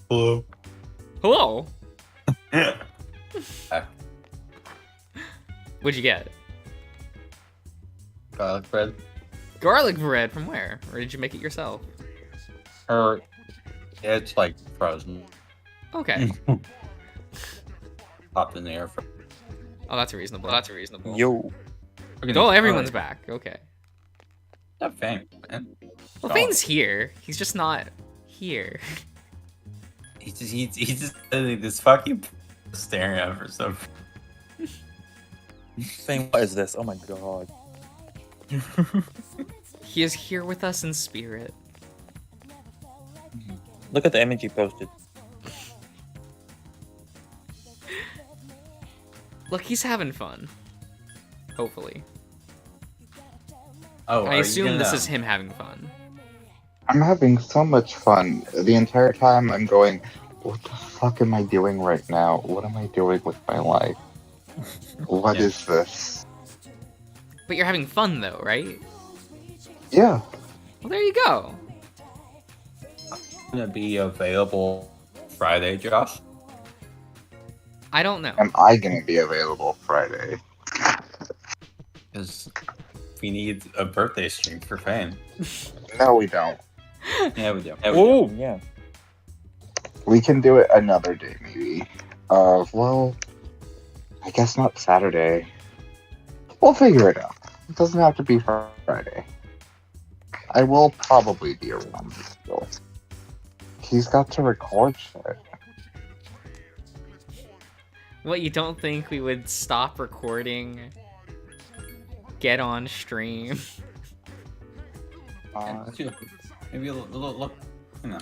Hello. Hello. What'd you get? Garlic bread. Garlic bread from where? Or did you make it yourself? Or yeah, it's like frozen. Okay. Popped in the air. Oh, that's reasonable. That's reasonable. Yo. Oh, everyone's back. Okay. Not Fang, man. Well, Fane's here. He's just not here. He's just this fucking staring at her so. Saying, what is this? Oh my god. He is here with us in spirit. Look at the image you posted. Look, he's having fun. Hopefully. Oh, I assume this is him having fun. I'm having so much fun. The entire time I'm going, what the fuck am I doing right now? What am I doing with my life? What is this? But you're having fun though, right? Yeah. Well, there you go. Gonna be available Friday, Josh? I don't know. Am I gonna be available Friday? Because we need a birthday stream for Fang. No, we don't. Yeah, we do. Oh, yeah. We can do it another day, maybe. Well, I guess not Saturday. We'll figure it out. It doesn't have to be Friday. I will probably be around still. He's got to record shit. What, you don't think we would stop recording, get on stream? Maybe look, you know.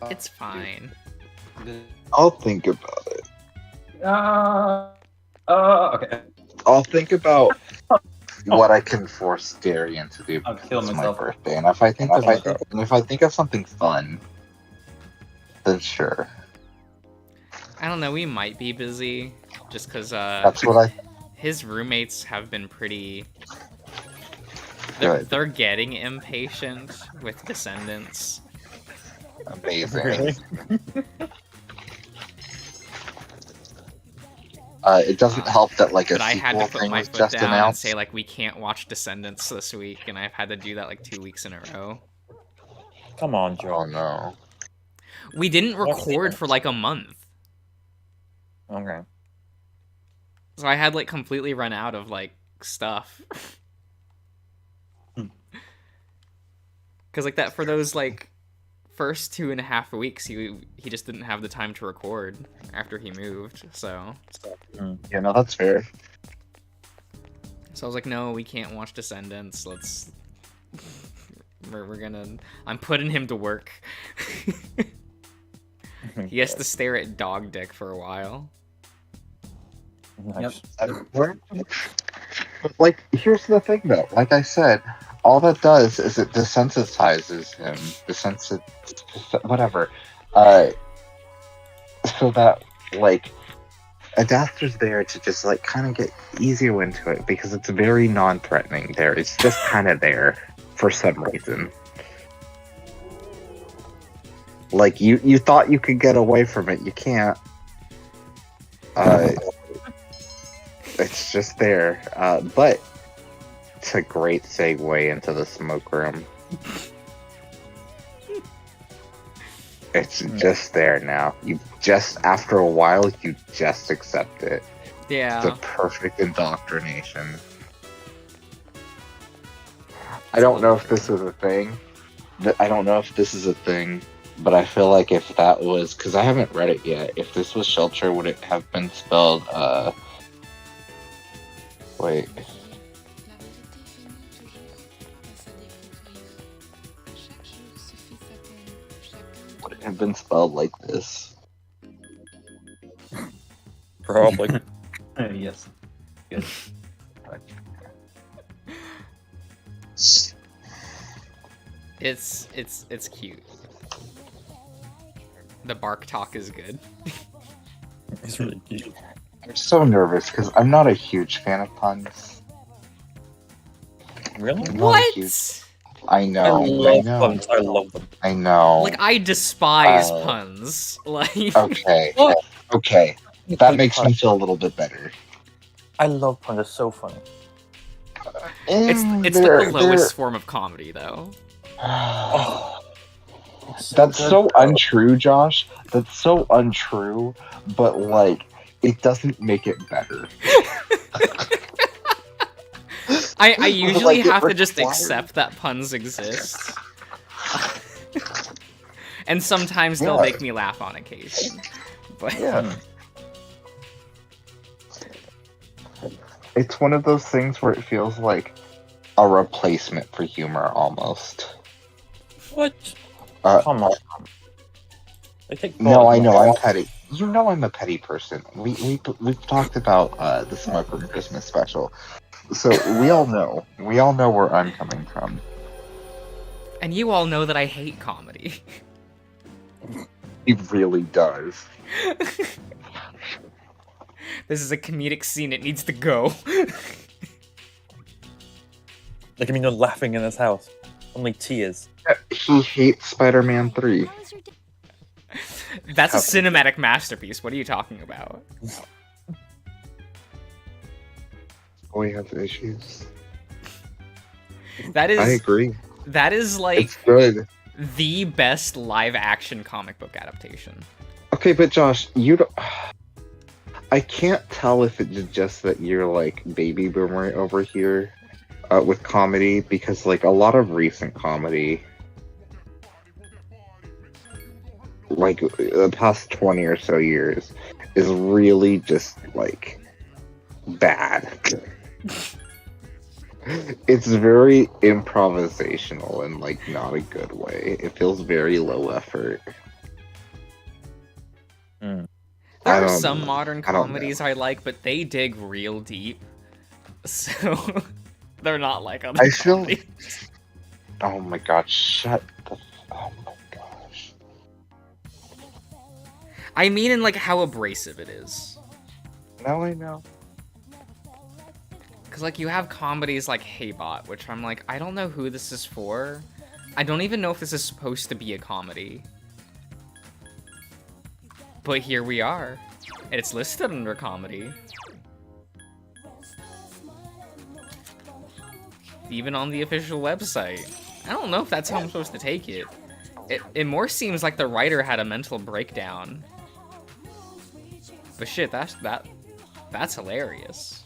It's fine. I'll think about it. Okay. I'll think about what I can force Darian to do I'll kill because it's my myself. birthday, and if I think of something fun, then sure. I don't know, we might be busy, just because That's what I. his roommates have been pretty... Good. They're getting impatient with Descendants. Amazing. Really? It doesn't help that like a But I had sequel to put thing my was foot just down and announced. say, like, we can't watch Descendants this week, and I've had to do that, like, 2 weeks in a row. Come on, Oh Joe. no. We didn't What's record that? for, like, a month. Okay. So I had, like, completely run out of, like, stuff. Because, like, that for those, like, first 2.5 weeks, he just didn't have the time to record after he moved, so... Yeah, no, that's fair. So I was like, no, we can't watch Descendants, let's... We're gonna... I'm putting him to work. He has to stare at dog dick for a while. Nice. Like, here's the thing though. Like I said, all that does is it desensitizes him. Whatever. So that, like, Adapter's there to just, like, kind of get easier into it because it's very non-threatening there. It's just kind of there for some reason. Like, you thought you could get away from it. You can't. It's just there. But it's a great segue into the smoke room. It's just there now. You just, after a while, you just accept it. Yeah. The perfect indoctrination. I don't know if this is a thing. But I feel like if that was, because I haven't read it yet, if this was Shelter, would it have been spelled, wait. Would it have been spelled like this? Probably. Yes. Good. It's cute. The bark talk is good. It's really cute. I'm so nervous because I'm not a huge fan of puns. Really? I'm not a What? huge- I I know. love puns. I love them. I know. Like, I despise Uh, puns. Like, Okay. What? Okay. That Like makes me puns. feel a little bit better. I love puns. They're so funny. it's like the lowest form of comedy, though. Oh, it's so That's good, so though. untrue, Josh. That's so untrue, but like it doesn't make it better. I usually Like, it have to just requires- accept that puns exist. And sometimes they'll Yeah. make me laugh on occasion. But Yeah. It's one of those things where it feels like a replacement for humor almost. What? Uh, Come on. They take No, I both. know I'm petty. You know I'm a petty person. We've talked about the Smoke Room Christmas special, so we all know where I'm coming from. and you all know that I hate comedy. He really does. This is a comedic scene, it needs to go. Like, I mean, you're laughing in this house. Only tears. He hates Spider-Man 3. How was your day? That's a How- cinematic masterpiece. What are you talking about? We have issues. That I is agree. like It's good. the best live action comic book adaptation. Okay, but Josh, you don't. I can't tell if it's just that you're like baby boomer over here with comedy, because like a lot of recent comedy, like the past 20 or so years, is really just like bad. It's very improvisational in like not a good way. It feels very low effort. Mm. There I are don't some know. modern I don't comedies know. I like, but they dig real deep. So they're not like other I feel. comedies. Oh my god! Shut the. Oh my gosh. I mean in like how abrasive it is. No, I know. Cause like you have comedies like Hey Bot, which I'm like, I don't know who this is for. I don't even know if this is supposed to be a comedy. But here we are. And it's listed under comedy. Even on the official website. I don't know if that's how I'm supposed to take it. It more seems like the writer had a mental breakdown. But shit, that's hilarious.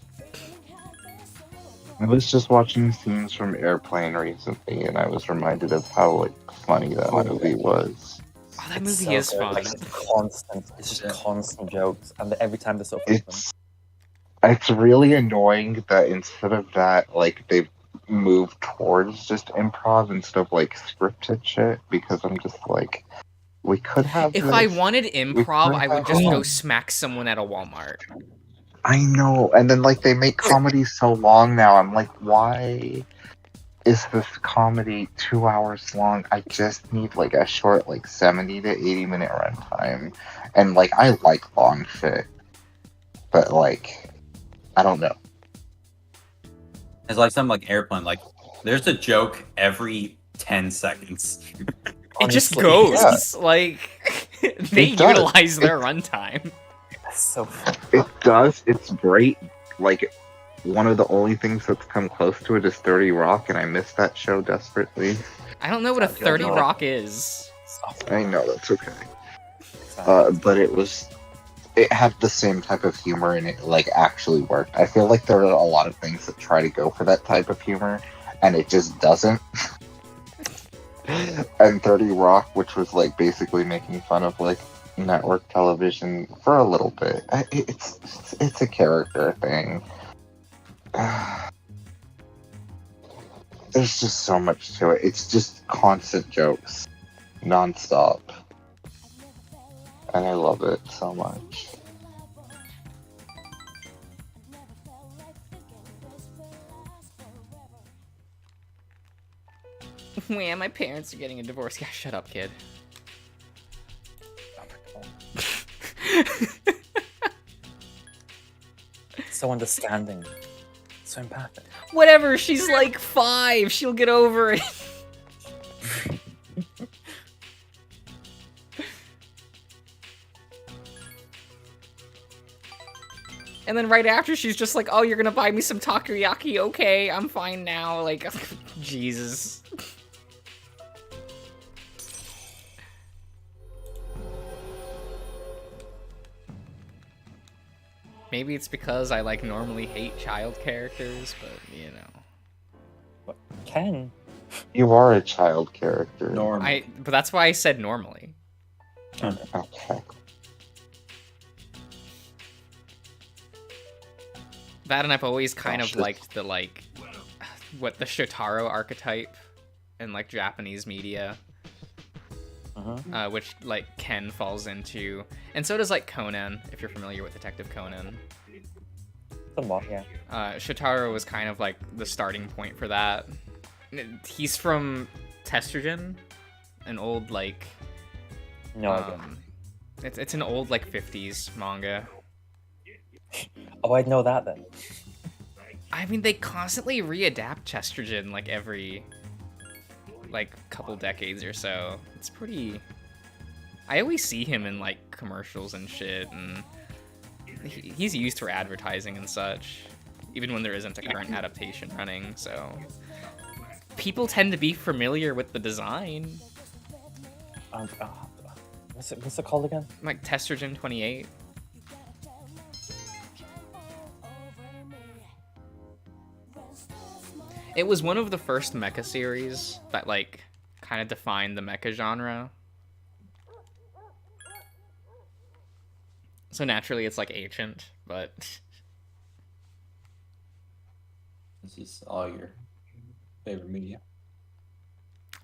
I was just watching scenes from Airplane recently, and I was reminded of how like funny that movie was. Oh, that It's movie so is good. fun. Like, it's just constant jokes, and every time they're so frequent. It's really annoying that instead of that, like they've moved towards just improv instead of like scripted shit. Because I'm just like, we could have. If this. I wanted improv, I would just have- go smack someone at a Walmart. I know, and then like they make comedy so long now. I'm like, why is this comedy 2 hours long? I just need like a short, like 70 to 80-minute runtime. And like I like long shit, but like I don't know. It's like something like Airplane. Like, there's a joke every 10 seconds. It just Honestly, goes. Like they It does. utilize their runtime. That's so funny. It does. It's great. Like, one of the only things that's come close to it is 30 Rock, and I miss that show desperately. I don't know what a Sounds good. 30 Rock is. I know, that's okay. Exactly. But it had the same type of humor, and it, like, actually worked. I feel like there are a lot of things that try to go for that type of humor, and it just doesn't. And 30 Rock, which was, like, basically making fun of, like, network television for a little bit. It's a character thing. There's just so much to it. It's just constant jokes, nonstop, and I love it so much. Man, my parents are getting a divorce. Yeah, shut up, kid. So understanding. So empathic. Whatever, she's like 5. She'll get over it. And then right after, she's just like, oh, you're gonna buy me some takoyaki? Okay, I'm fine now. Like, Jesus. Maybe it's because I, like, normally hate child characters, but, you know. What? Ken? You are a child character. Normal. But that's why I said normally. Okay. That, and I've always kind Gosh, of liked the, like, what the Shotaro archetype in, like, Japanese media. Which, like, Ken falls into. And so does, like, Conan, if you're familiar with Detective Conan. Somewhat, yeah. Shotaro was kind of, like, the starting point for that. He's from Testogen, an old, like... No idea. It's an old, like, 50s manga. Oh, I'd know that then. I mean, they constantly readapt Chesterton, like, every, like, couple decades or so. It's pretty... I always see him in, like, commercials and shit, and he's used for advertising and such, even when there isn't a current adaptation running, so... People tend to be familiar with the design. What's it called again? Like, Testogen 28. It was one of the first mecha series that like kind of defined the mecha genre. So naturally it's like ancient, but This is all your favorite media.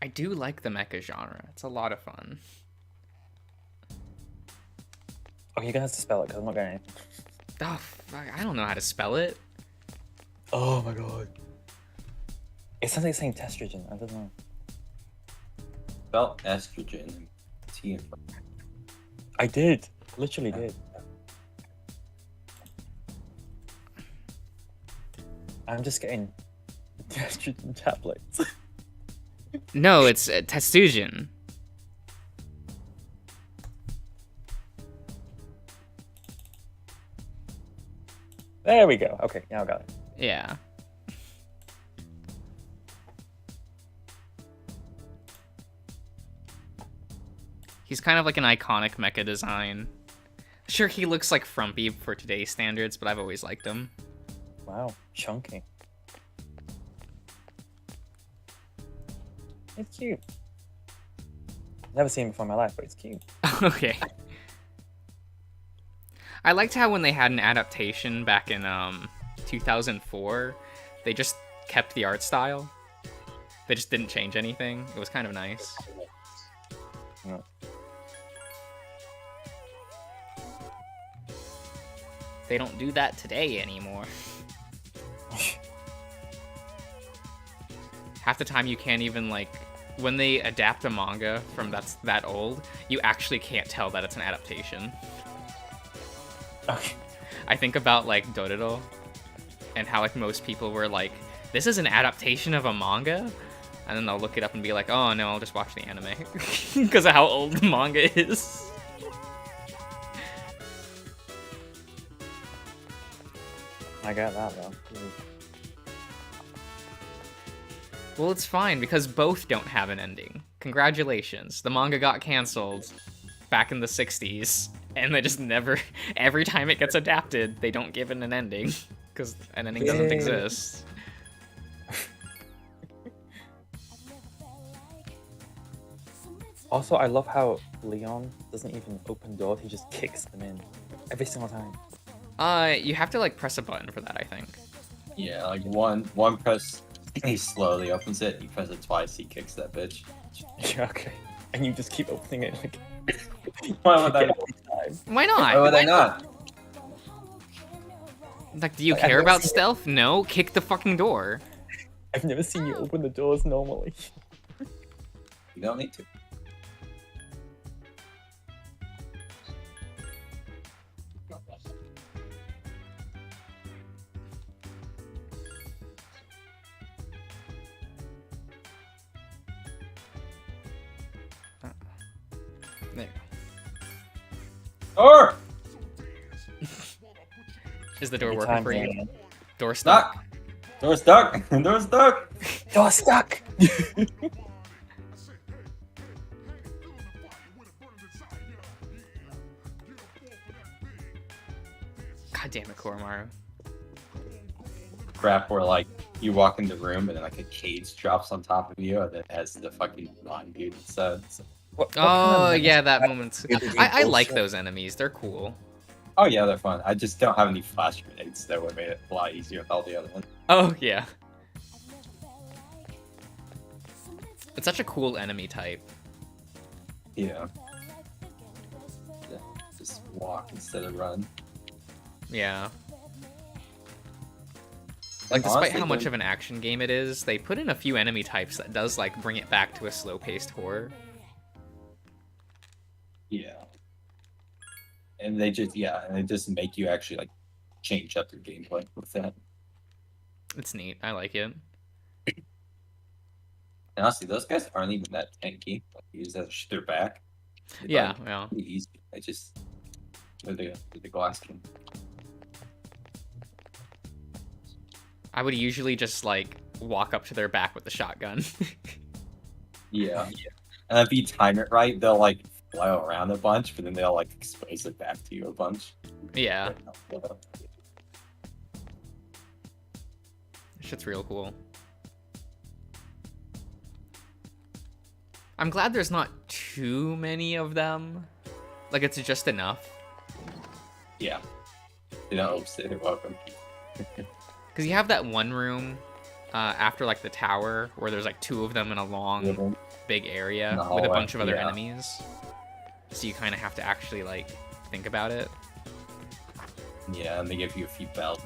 I do like the mecha genre. It's a lot of fun. Oh, you're gonna have to spell it because I'm not going. Oh, fuck, I don't know how to spell it. Oh my god. It sounds like saying testrogen. I don't know. Spell estrogen and T in front. I did. Literally did. I'm just getting estrogen tablets. No, it's testogen. There we go. Okay, now I got it. Yeah. He's kind of like an iconic mecha design. Sure, he looks like frumpy for today's standards, but I've always liked him. Wow, chunky. It's cute. Never seen him before in my life, but it's cute. Okay. I liked how when they had an adaptation back in 2004, they just kept the art style. They just didn't change anything. It was kind of nice. Yeah. They don't do that today anymore. Half the time you can't even like when they adapt a manga from that's that old, you actually can't tell that it's an adaptation. Okay. I think about like Dororo and how like most people were like, this is an adaptation of a manga? And then they'll look it up and be like, oh no, I'll just watch the anime. Because of how old the manga is. I got that though. Well, it's fine because both don't have an ending. Congratulations. The manga got canceled back in the 60s. And they just never, every time it gets adapted, they don't give it an ending. Because an ending doesn't Yay. exist. Also, I love how Leon doesn't even open doors, he just kicks them in. Every single time. You have to like press a button for that, I think. Yeah, like one press, he slowly opens it. You press it twice, he kicks that bitch. Yeah, okay. And you just keep opening it like Why would kick I? it every time. Why not? Why would I not? Like, do you Like, I've care never about seen it. stealth? No, kick the fucking door. I've never seen you open the doors normally. You don't need to. There. Door! Is the door Every working time, for you? man. Door stuck. Stuck! Door stuck! Door stuck! Door stuck! God damn it, Koromaru. Crap where like you walk in the room and then like a cage drops on top of you and then it has the fucking blind dude inside. What kind Oh, of yeah, menace that is moment's... Did you I like bullshit? those enemies. They're cool. Oh yeah, they're fun. I just don't have any flash grenades that would have made it a lot easier with all the other ones. Oh, yeah. It's such a cool enemy type. Yeah. Yeah, just walk instead of run. Yeah. Like, despite Honestly, how much the- of an action game it is, they put in a few enemy types that does, like, bring it back to a slow-paced horror. Yeah. And they just make you actually like change up your gameplay with that. It's neat. I like it. And honestly, those guys aren't even that tanky. Like, you just have to shoot their back. They're Yeah, like, yeah. pretty easy. I just with the glass skin. I would usually just, like, walk up to their back with the shotgun. Yeah. And if you time it right, they'll like fly around a bunch, but then they'll like expose it back to you a bunch. Yeah. Shit's real cool. I'm glad there's not too many of them. Like, it's just enough. Yeah. You know, you're welcome. Because you have that one room after, like, the tower where there's, like, 2 of them in a long, big area In the with a hallway, bunch of other yeah. enemies. So you kind of have to actually, like, think about it. Yeah, and they give you a few bells.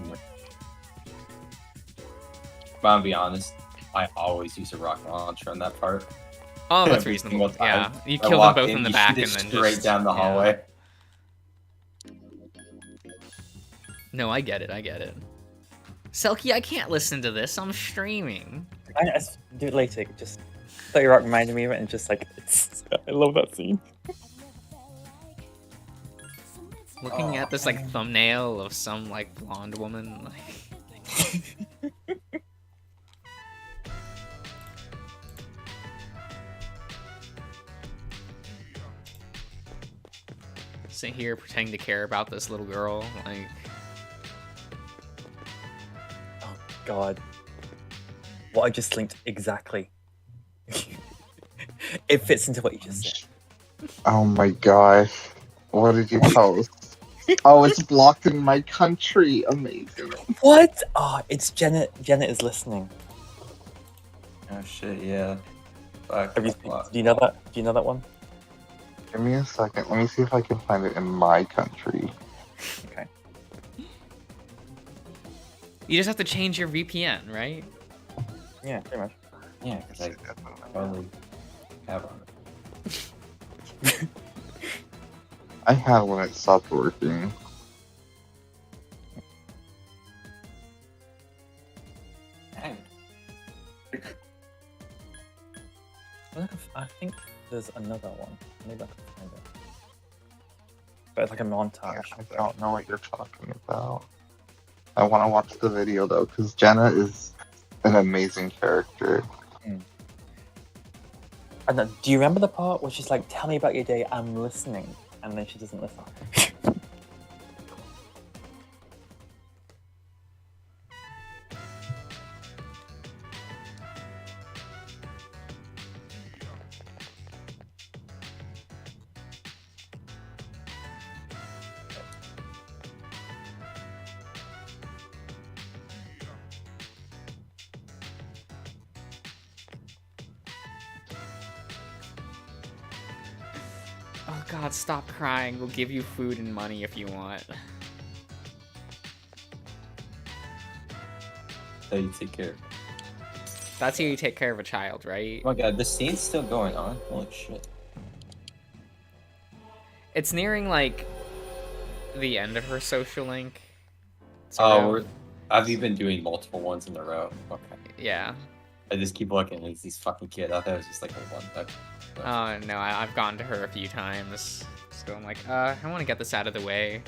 But I'll be honest, I always use a rocket launcher on that part. Oh, that's Every reasonable. single Yeah, time. you I kill them walk both in the you back shoot and it then straight just down the yeah. hallway. No, I get it. I get it. Selkie, I can't listen to this. I'm streaming. I know, do it later. Just 30 Rock reminded me of it, and just like I love that scene. Looking at this like thumbnail of some like blonde woman. Like... Sit here pretending to care about this little girl, like. Oh God, what I just linked exactly. It fits into what you just said. Oh my gosh. What did you post? Oh, it's blocked in my country. Amazing. What? Oh, it's Janet. Janet is listening. Oh shit, yeah. Fuck. Do you know that? Do you know that one? Give me a second. Let me see if I can find it in my country. Okay. You just have to change your VPN, right? Yeah, pretty much. Yeah, because I totally have on it. I had when it stopped working. Dang. I think there's another one. Maybe I can find it. But it's like a montage. I don't know what you're talking about. I want to watch the video though, because Jenna is an amazing character. And then, do you remember the part where she's like, "Tell me about your day, I'm listening," and then she doesn't listen? Oh God, stop crying. We'll give you food and money if you want. So you take care. That's how you take care of a child, right? Oh my god, this scene's still going on. Holy shit. It's nearing like the end of her social link. Oh, I've even doing multiple ones in a row. Okay. Yeah. I just keep looking at these fucking kids. I thought it was just like a one. Oh no, I've gone to her a few times. So I'm like, I want to get this out of the way.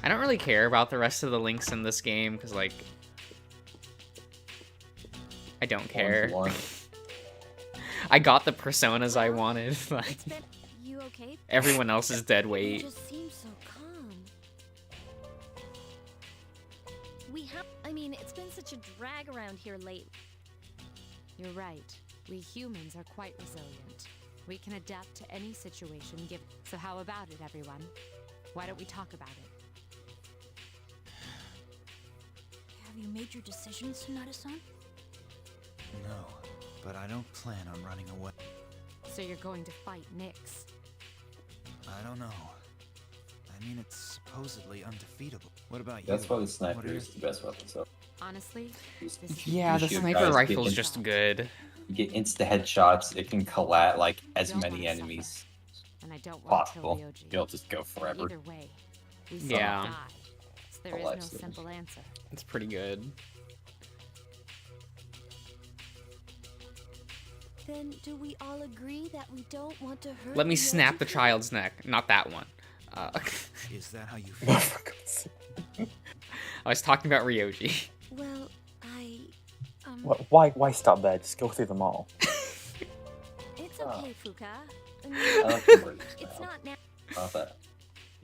I don't really care about the rest of the links in this game because like I don't care. I got the personas I wanted. Like, You okay? everyone else is dead You weight. just seem so calm. I mean, it's been such a drag around here lately. You're right. We humans are quite resilient. We can adapt to any situation given. So how about it, everyone? Why don't we talk about it? Have you made your decisions, Sonata-san? No, but I don't plan on running away. So you're going to fight Nyx? I don't know. I mean, it's supposedly undefeatable. What about you? That's why the sniper What are is the best weapon. So Honestly, Yeah, the shoot sniper guys, rifle is get just good. you get insta headshots. It can collat like as many enemies and I don't want to kill possible. Ryoji. You'll just go forever. Either way, we still Yeah. die. So there is life no savers. simple answer. It's pretty good. Then do we all agree that we don't want to hurt Let me Ryoji snap the for- child's neck. Not that one. Is that how you feel? I was talking about Ryoji. Well, I Why stop there? Just go through them all. It's okay, Fuka. I mean, I like the words it's now. not now. Not that.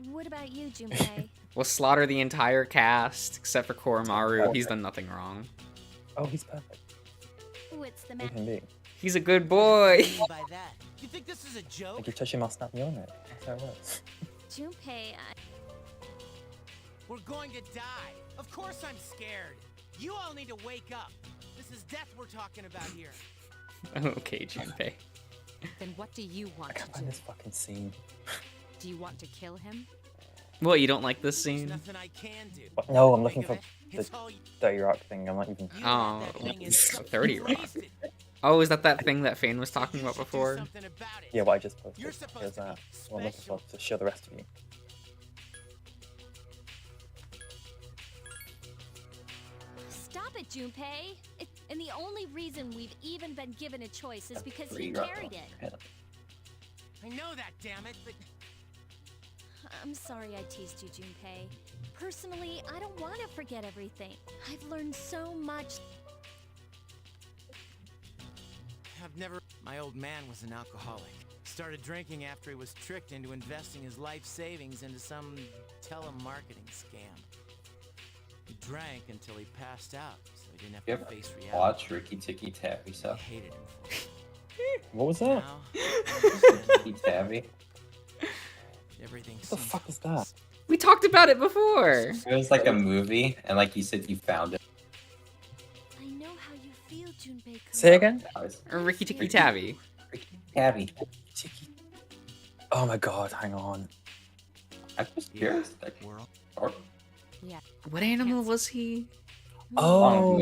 What about you, Junpei? We'll slaughter the entire cast except for Koromaru. He's done nothing wrong. Oh, he's perfect. What's the Leave matter? him be. He's a good boy. By that, you think this is a joke? Like you touch him, I'll snap you on it. That's how it works. Junpei, We're going to die. Of course I'm scared. You all need to wake up. This is death we're talking about here. Okay, Junpei. Then what do you I want to can't do? find this fucking scene. Do you want to kill him? What, you don't like this There's scene? nothing I can do. What? No, I'm Think looking of for it, it's the all you. 30 Rock thing. I'm not even. You Oh, had that thing in it's stuff. 30 You Rock. raised it. Oh, is that thing that Fane was talking about You should do before? something about it. Yeah, what I just posted. You're supposed Here's to be that. What I'm looking for special. to show the rest of you. stop it, Junpei. And the only reason we've even been given a choice is because you 3 Rock. carried it. I know that, damn it, but I'm sorry I teased you, Junpei. Personally, I don't want to forget everything. I've learned so much. I've never. My old man was an alcoholic. Started drinking after he was tricked into investing his life savings into some telemarketing scam. He drank until he passed out, so he didn't You have ever to face reality. watch Ricky Tikki Tavi I stuff? hated him for it. What was that? Now, Tikki Tavi? everything What the seems fuck is that? We talked about it before. It was like a movie, and like you said, you found it. I know how you feel, Junpei. Say again? That was Or Ricky Tikki Tavi. Ricky Tavi. Oh my god, hang on. I'm just curious. Like, or What animal was he? Oh!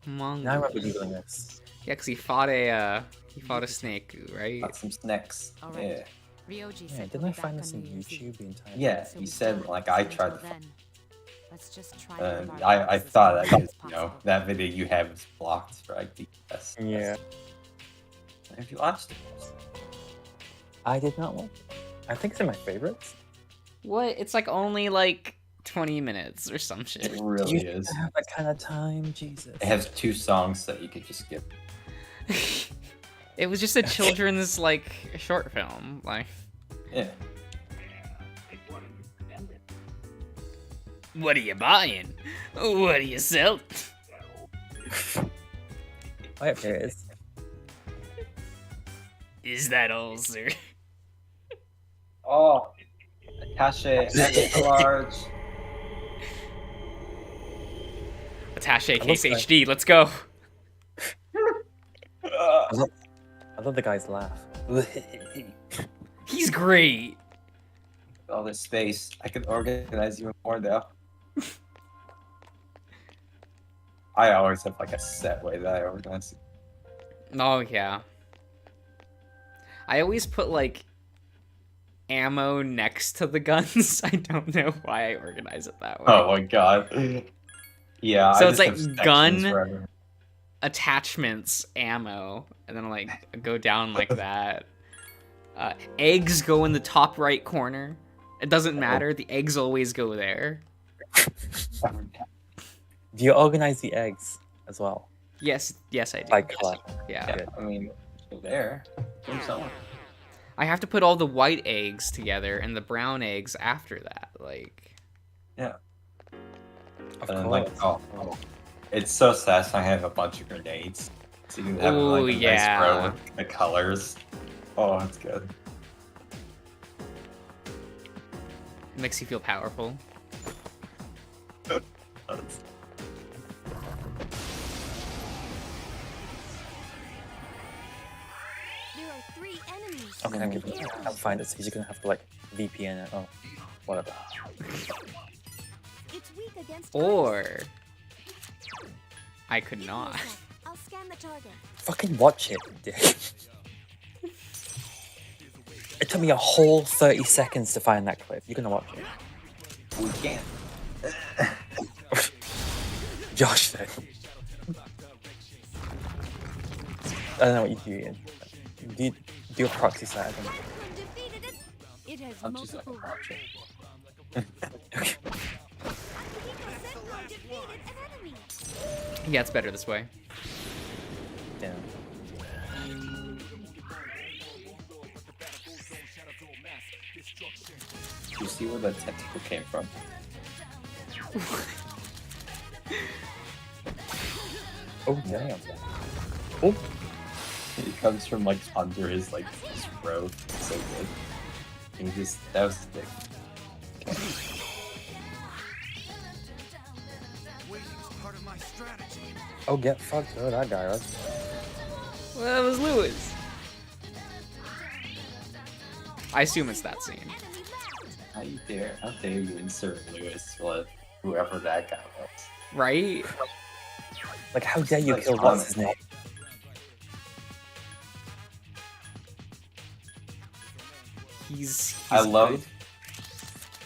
Mongoose. Now I remember googling this. Yeah, because he fought a snake, right? got some snacks. All right. Yeah. Ryoji Yeah, said didn't we'll I be find back this on on New Year's Eve. YouTube the entire Yeah, So he we said don't like have I to tried until to. then. Let's just try to live our I lives as thought that normally as because, you know, possible. that video you have is blocked for like the FES. Yeah. If you watched it. I did not watch it. I think it's in my favorites. What? It's like only like 20 minutes or some It shit. really You is. have that kind of time, Jesus. It has 2 songs that you could just skip. It was just a children's like short film. Like, Yeah. what are you buying? What are you selling? Oh, yeah, here it is. Is that all, sir? Oh, Attache extra large. Attache looks Case like- HD. Let's go. I love the guy's laugh. He's great. All this space. I could organize even more now. I always have like a set way that I organize. Oh yeah. I always put like ammo next to the guns. I don't know why I organize it that way. Oh my god. Yeah. So I it's just like have sections gun- for everything. Attachments, ammo, and then like go down like that. Eggs go in the top right corner. It doesn't matter. The eggs always go there. Do you organize the eggs as well? Yes, I do. By color. Yeah. Yeah, I mean, there. Do something. I have to put all the white eggs together and the brown eggs after that. Like, Yeah. Of And then, course. like, oh, it's so satisfying. I have a bunch of grenades, so you can have Ooh, like a yeah. nice row with the colors. Oh, that's good. it makes you feel powerful. That's- There are 3 enemies. Okay, I'm gonna Careful. I'll find it, so you're gonna have to like VPN it. Oh, whatever. It's weak against Or ice. I could Give me a not. sec. I'll scan the target. Fucking watch it, dick. It took me a whole 30 seconds to find that clip. You're gonna watch it. We can't. Josh said. I don't know what you do, Ian. Do a proxy site. I think. When defeated it, it has I'm just like a multiple. project. Akihiko Senpai defeated an enemy. Yeah, it's better this way. Yeah. Do you see where the tentacle came from? Oh damn. Oh. It comes from like under his like his robe. It's so good. And just that was sick. Waiting's part of my strategy. Oh, get fucked. Oh, that guy. Right? Well, that was Lewis. I assume it's that scene. How dare you insert Lewis with whoever that guy was? Right? Like, how dare you Like, kill what's his name? He's I good.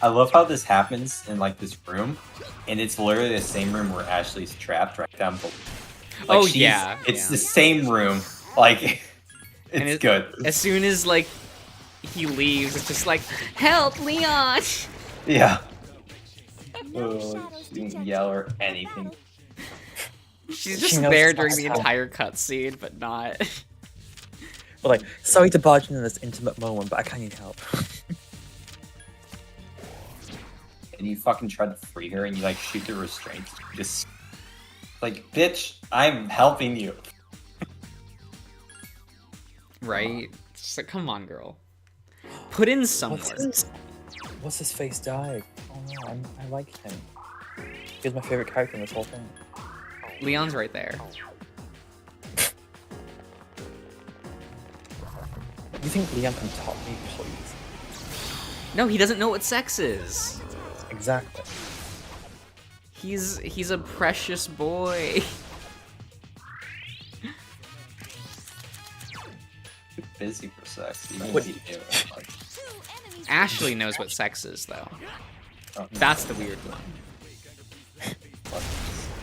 love how this happens in like this room, and it's literally the same room where Ashley's trapped right down below. Like, Oh, yeah, it's yeah. the same room. Like it's good. As soon as like he leaves, it's just like, help, Leon! Yeah. Oh, she didn't yell or anything. She's She just knows there it's during the not entire cutscene, but not. But like, sorry to barge in this intimate moment, but I can't need help. And you fucking try to free her, and you like shoot the restraints. Just like, bitch, I'm helping you. Right? Just like, come on, girl. Put in some work. What's his face died? Oh no, I like him. He's my favorite character in this whole thing. Leon's right there. You think Leon can top me, please? No, he doesn't know what sex is. Exactly. He's a precious boy. Too busy for sex. Even Wait. if you do, like, Ashley knows what sex is, though. oh, That's the weird one.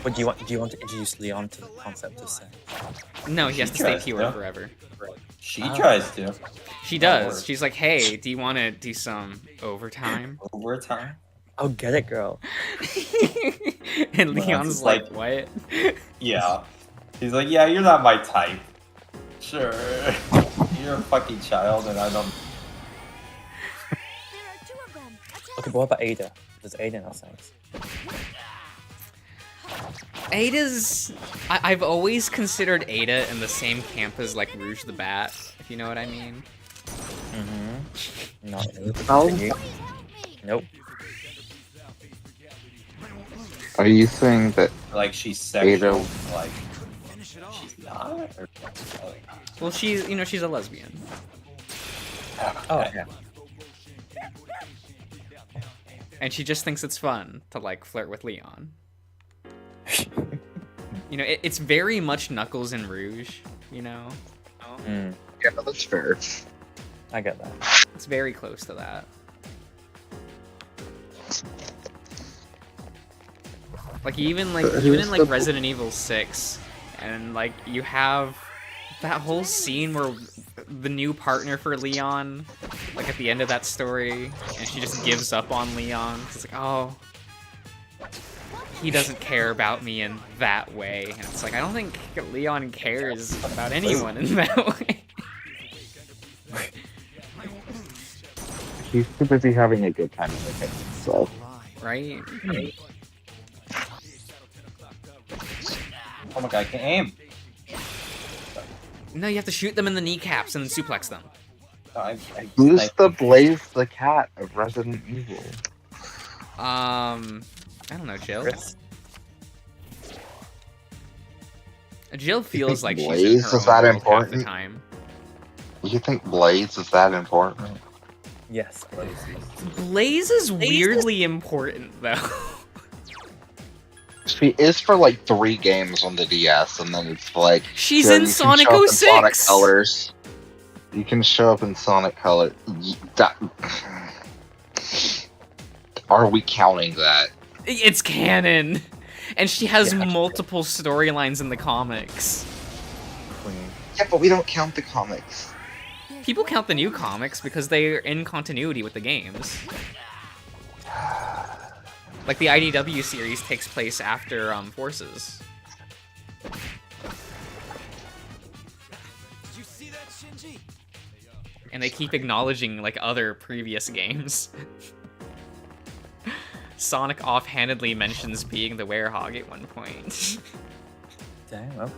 But do you want to introduce Leon to the concept of sex? No, he has She to stay tries pure to. forever. She tries to. She Oh, does. Lord. She's like, hey, do you want to do some overtime? Overtime. Oh, get it, girl. And Well, Leon's it's like, what? Yeah. He's like, yeah, you're not my type. Sure. You're a fucking child, and I don't. Okay, but what about Ada? Does Ada know sex? Ada's... I've always considered Ada in the same camp as, like, Rouge the Bat, if you know what I mean. Mm-hmm. Not really. No. Nope. Are you saying that Like she's sexual. Ada- Like she's not. Or, like, Well, she's, you know, she's a lesbian. Oh, yeah. And she just thinks it's fun to, like, flirt with Leon. You know, it's very much Knuckles and Rouge, you know? Mm, yeah, that's fair. I get that. It's very close to that. Like even in like Resident Evil 6, and like you have that whole scene where the new partner for Leon, like at the end of that story, and she just gives up on Leon. It's like, oh, he doesn't care about me in that way. And it's like, I don't think Leon cares about anyone in that way. He's too busy having a good time in the game, so. Right? oh my god, I can aim. No, you have to shoot them in the kneecaps and then suplex them. Oh, I Who's sniped. the Blaze the Cat of Resident Evil? I don't know, Jill. Chris? Jill feels like she's in Blaze her is own that world half the important? time. You think Blaze is that important? Yes. Blaze is weirdly important, though. She is for like 3 games on the DS, and then it's like She's sure, in you can Sonic show up in Sonic 06. Colors. You can show up in Sonic Color. Are we counting that? It's canon, and she has multiple storylines in the comics. Queen. Yeah, but we don't count the comics. People count the new comics because they're in continuity with the games. Like the IDW series takes place after Forces. Did you see that, Shinji? And they keep acknowledging like other previous games. Sonic offhandedly mentions being the werehog at one point. Damn, okay.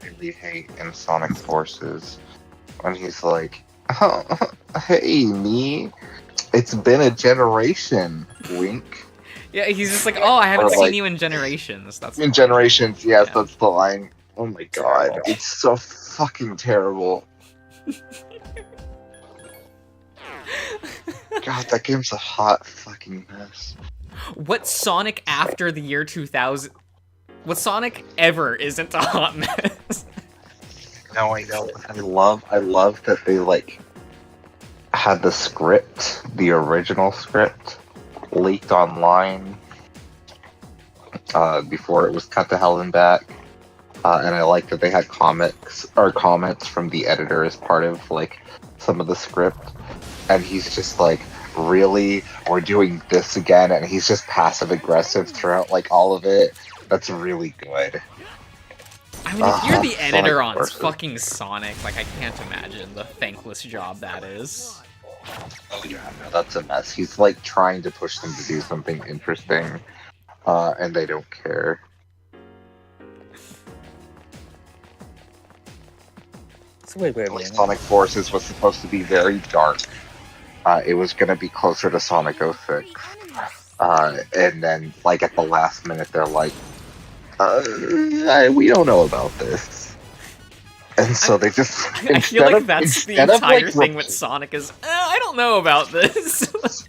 really hate in Sonic Forces when he's like, "Oh, hey me, it's been a generation." Wink. Yeah, he's just like, oh, I haven't Or, seen like, you in generations. That's the in line. generations, yes, Yeah. that's the line. Oh my god, it's so fucking terrible. God, that game's a hot fucking mess. What Sonic after the year 2000? What Sonic ever isn't a hot mess? No, I know. I love that they like had the script, the original script, leaked online before it was cut to hell and back. And I like that they had comments from the editor as part of like some of the script. And he's just like, really? We're doing this again? And he's just passive aggressive throughout like all of it. That's really good. I mean, if you're the editor Sonic on Forces. fucking Sonic, like, I can't imagine the thankless job that is. Oh yeah, no, that's a mess. He's like trying to push them to do something interesting, and they don't care. It's a weird way of Like doing it. Sonic Forces was supposed to be very dark. It was going to be closer to Sonic 06. And then, like, at the last minute, they're like, we don't know about this. And so they just... I feel like that's the entire thing with Sonic is, I don't know about this.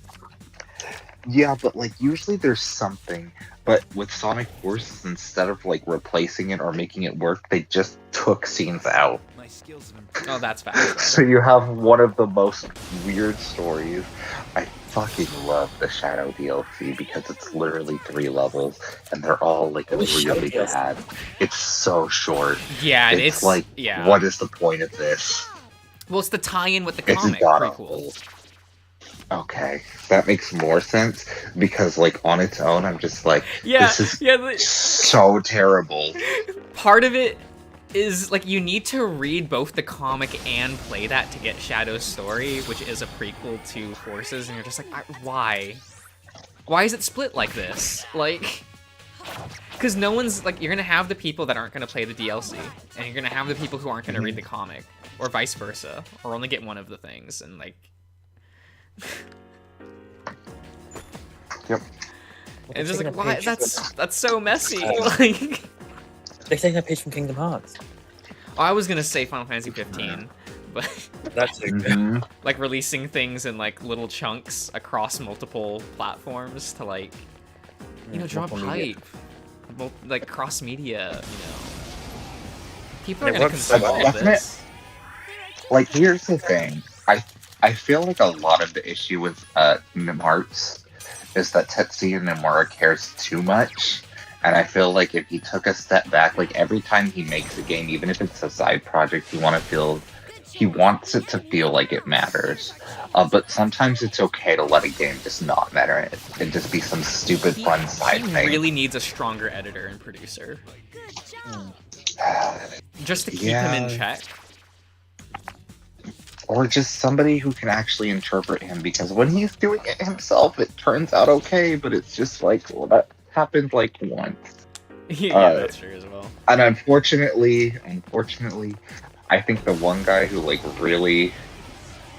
Yeah, but, like, usually there's something. But with Sonic Forces, instead of, like, replacing it or making it work, they just took scenes out. My skills have improved. Oh, that's fast. So you have one of the most weird stories. I fucking love the Shadow DLC because it's literally 3 levels and they're all like really bad. It's so short. Yeah, it's like, yeah. what is the point of this? Well, it's the tie-in with the It's comic god-awful. prequel. Okay, that makes more sense because, like, on its own, I'm just like, Yeah, this is yeah. so terrible. Part of it is like you need to read both the comic and play that to get Shadow's story, which is a prequel to Forces, and you're just like, why? Why is it split like this? Like, because no one's like, you're gonna have the people that aren't gonna play the DLC, and you're gonna have the people who aren't gonna read the comic, or vice versa, or only get one of the things, and like. Yep. And it's just like, why? That's so messy. Like, They're taking a page from Kingdom Hearts. I was gonna say Final Fantasy 15, but That's it. Mhm. like releasing things in like little chunks across multiple platforms to like, you know, draw a multiple media. pipe, like cross media. You know, people are It gonna works so consume all well. of this. Like, here's the thing. I feel like a lot of the issue with Kingdom Hearts is that Tetsuya Nomura cares too much. And I feel like if he took a step back, like every time he makes a game, even if it's a side project, he wants it to feel like it matters. But sometimes it's okay to let a game just not matter and just be some stupid fun side He thing. really needs a stronger editor and producer, just to keep him in check. Or just somebody who can actually interpret him, because when he's doing it himself, it turns out okay, but it's just like, well, that happened like once. Yeah, that's true as well. And unfortunately, I think the one guy who like really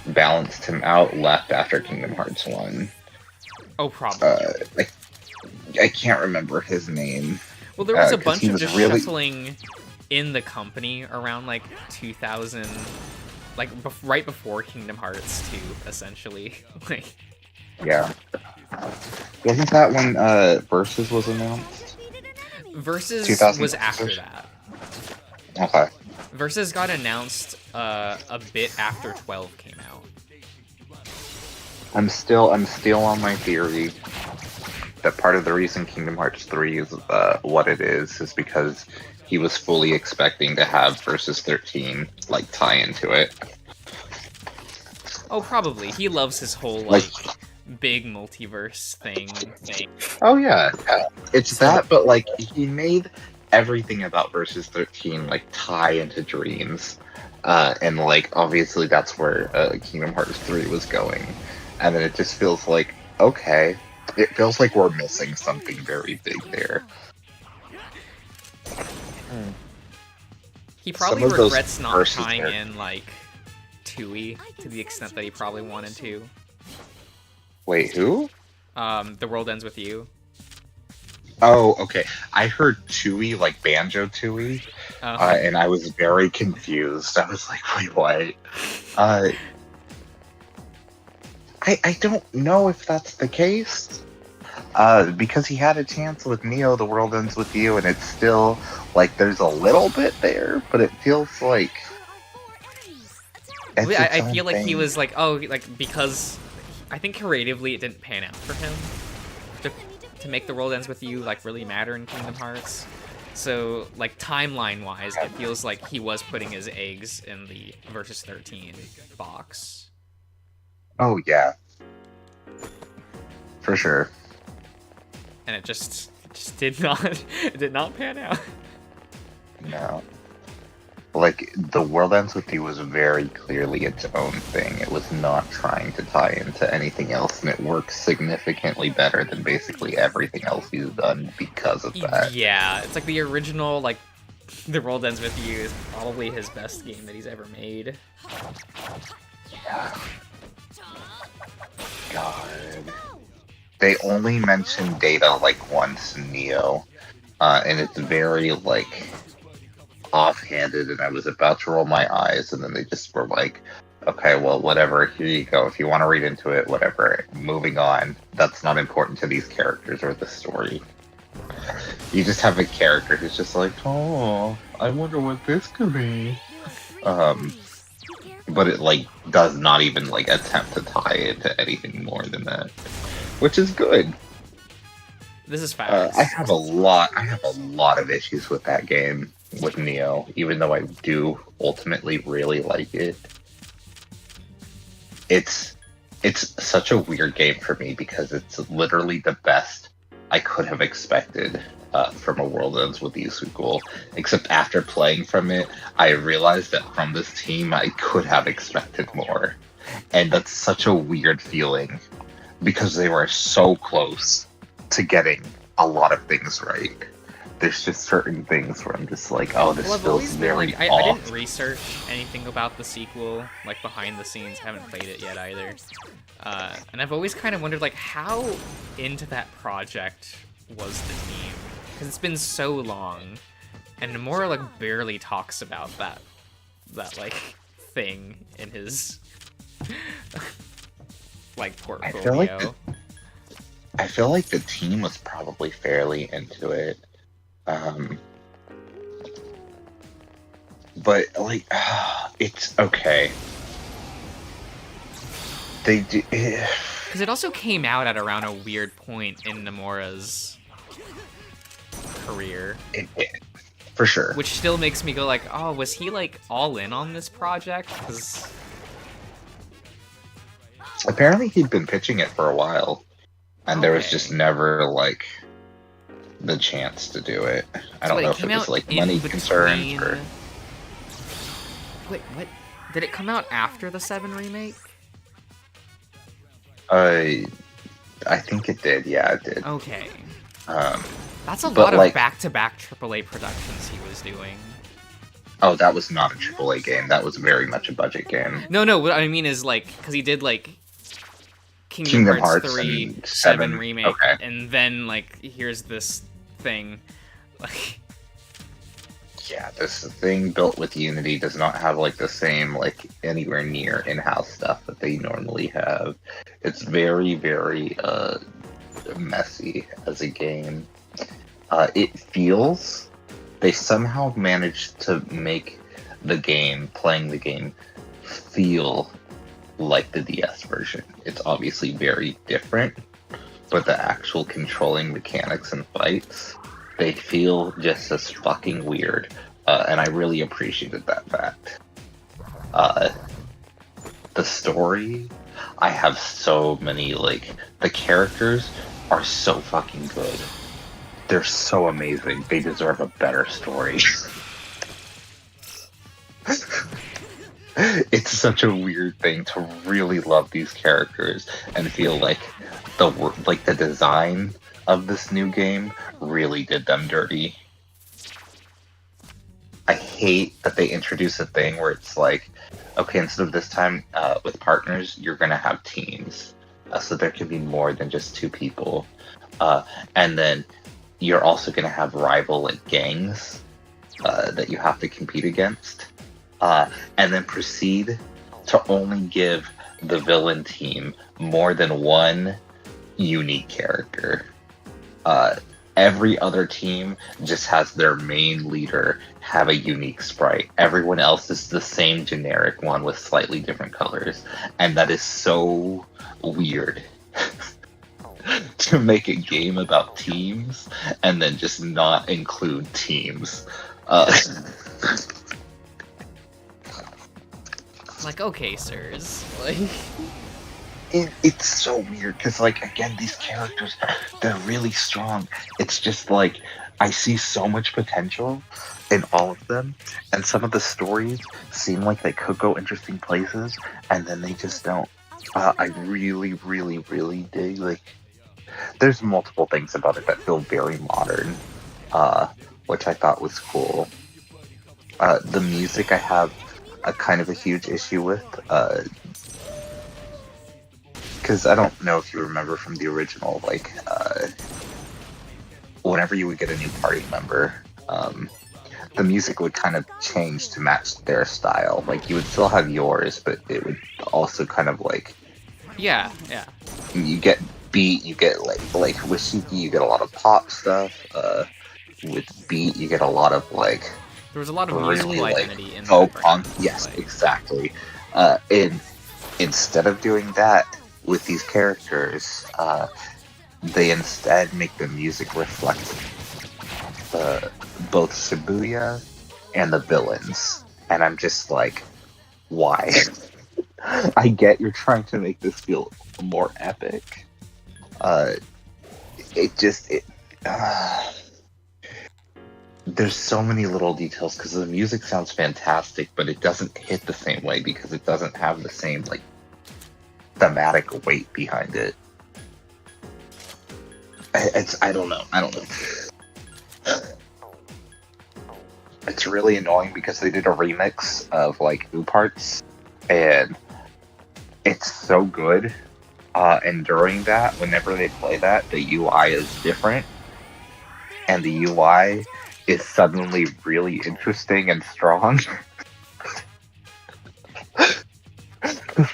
balanced him out left after Kingdom Hearts 1. Oh, probably. I can't remember his name. Well, there was a 'cause bunch he of was just really- shuffling in the company around like 2000, like right before Kingdom Hearts 2, essentially. Like, Yeah. Wasn't that when Versus was announced? Versus 2000 was after that. Okay. Versus got announced a bit after 12 came out. I'm still on my theory that part of the reason Kingdom Hearts 3 is what it is because he was fully expecting to have Versus 13 like tie into it. Oh, probably. He loves his whole like big multiverse thing. Oh yeah, it's that, but like he made everything about Versus 13 like tie into Dreams, and like obviously that's where Kingdom Hearts 3 was going, and then it just feels like okay, it feels like we're missing something very big there. He probably some of those regrets not versus tying characters- in like Tui to the extent that he probably wanted to. Wait, who? The World Ends With You. Oh, okay. I heard Tui, like Banjo Tui, Oh. and I was very confused. I was like, wait, what? I don't know if that's the case. Because he had a chance with Neo, The World Ends With You, and it's still, like, there's a little bit there, but it feels like... it's its I own feel like he thing. was like, oh, like, because I think creatively it didn't pan out for him to make The World Ends With You, like, really matter in Kingdom Hearts. So, like, timeline-wise, it feels like he was putting his eggs in the Versus 13 box. Oh, yeah. For sure. And it just did not pan out. No. Like, The World Ends With You was very clearly its own thing. It was not trying to tie into anything else, and it works significantly better than basically everything else he's done because of that. Yeah, it's like the original, like, The World Ends With You is probably his best game that he's ever made. Yeah. God. They only mention Data, like, once in Neo, and it's very, like, offhanded, and I was about to roll my eyes, and then they just were like, okay, well, whatever, here you go. If you want to read into it, whatever. Moving on. That's not important to these characters or the story. You just have a character who's just like, oh, I wonder what this could be. But it, like, does not even, like, attempt to tie into anything more than that. Which is good. This is fast. I have a lot of issues with that game, with Neo, even though I do ultimately really like it. It's such a weird game for me because it's literally the best I could have expected from a World Ends With You sequel. Except after playing from it, I realized that from this team I could have expected more. And that's such a weird feeling because they were so close to getting a lot of things right. There's just certain things where I'm just like, oh, this I've feels always been very like, I off. didn't research anything about the sequel, like behind the scenes. Haven't played it yet either. And I've always kind of wondered, like, how into that project was the team? Because it's been so long, and Nomura like barely talks about that like thing in his like portfolio. I feel like the team was probably fairly into it. But like, it's okay. They do. Because it also came out at around a weird point in Nomura's career. For sure. Which still makes me go like, oh, was he like all in on this project? Because apparently he'd been pitching it for a while, and there was Okay. just never like the chance to do it. I don't know if it was like money concerns or. Wait, what? Did it come out after the 7 remake? I think it did. Yeah, it did. Okay. Um, That's a but, lot of like- back-to-back AAA productions he was doing. Oh, that was not a AAA game. That was very much a budget game. No, what I mean is like, because he did like Kingdom Hearts Hearts 3, and 7 7, remake, okay. and then like here's this thing. Like, Yeah, this thing built with Unity does not have like the same like anywhere near in-house stuff that they normally have. It's very, very messy as a game. It feels they somehow managed to make the game, playing the game, feel like the DS version. It's obviously very different, but the actual controlling mechanics and fights, they feel just as fucking weird. And I really appreciated that fact. The story, I have so many, like, the characters are so fucking good. They're so amazing. They deserve a better story. It's such a weird thing to really love these characters and feel like the design of this new game really did them dirty. I hate that they introduce a thing where it's like, okay, instead of this time with partners, you're gonna have teams, so there can be more than just two people, and then you're also gonna have rival like gangs that you have to compete against, and then proceed to only give the villain team more than one unique character. Every other team just has their main leader have a unique sprite. Everyone else is the same generic one with slightly different colors. And that is so weird. To make a game about teams and then just not include teams. Like, okay, sirs. Like, it's so weird because, like, again, these characters, they're really strong. It's just like I see so much potential in all of them, and some of the stories seem like they could go interesting places, and then they just don't. I really, really, really dig. Like, there's multiple things about it that feel very modern, which I thought was cool. The music I have a kind of a huge issue with. Because I don't know if you remember from the original, like, whenever you would get a new party member, the music would kind of change to match their style. Like, you would still have yours, but it would also kind of, like... yeah. You get beat, you get, like with Shiki, you get a lot of pop stuff. With beat, you get a lot of, like... There was a lot of really, musical like, identity in folk the punk. Yes, exactly. And instead of doing that, with these characters, they instead make the music reflect both Shibuya and the villains. And I'm just like, why? I get you're trying to make this feel more epic. There's so many little details because the music sounds fantastic, but it doesn't hit the same way because it doesn't have the same, like, thematic weight behind it. I don't know. It's really annoying because they did a remix of, like, New Parts, and it's so good. And during that, whenever they play that, the UI is different, and the UI is suddenly really interesting and strong.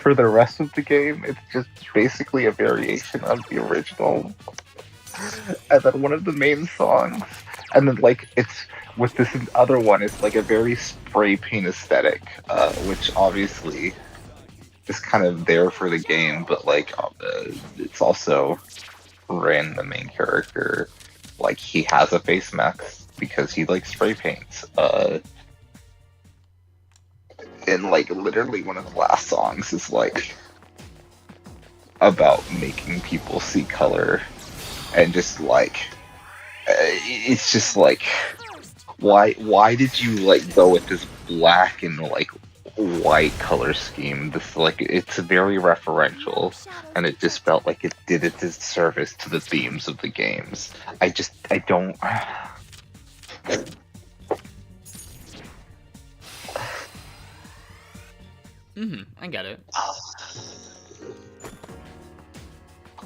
For the rest of the game, it's just basically a variation of the original. And then one of the main songs, and then, like, it's with this other one, it's like a very spray paint aesthetic, which obviously is kind of there for the game, but, like, it's also Rin, the main character, like, he has a face mask because he, like, spray paints. And, like, literally one of the last songs is, like, about making people see color. And just, like, it's just, like, why did you, like, go with this black and, like, white color scheme? This, like, it's very referential, and it just felt like it did a disservice to the themes of the games. I don't... I get it.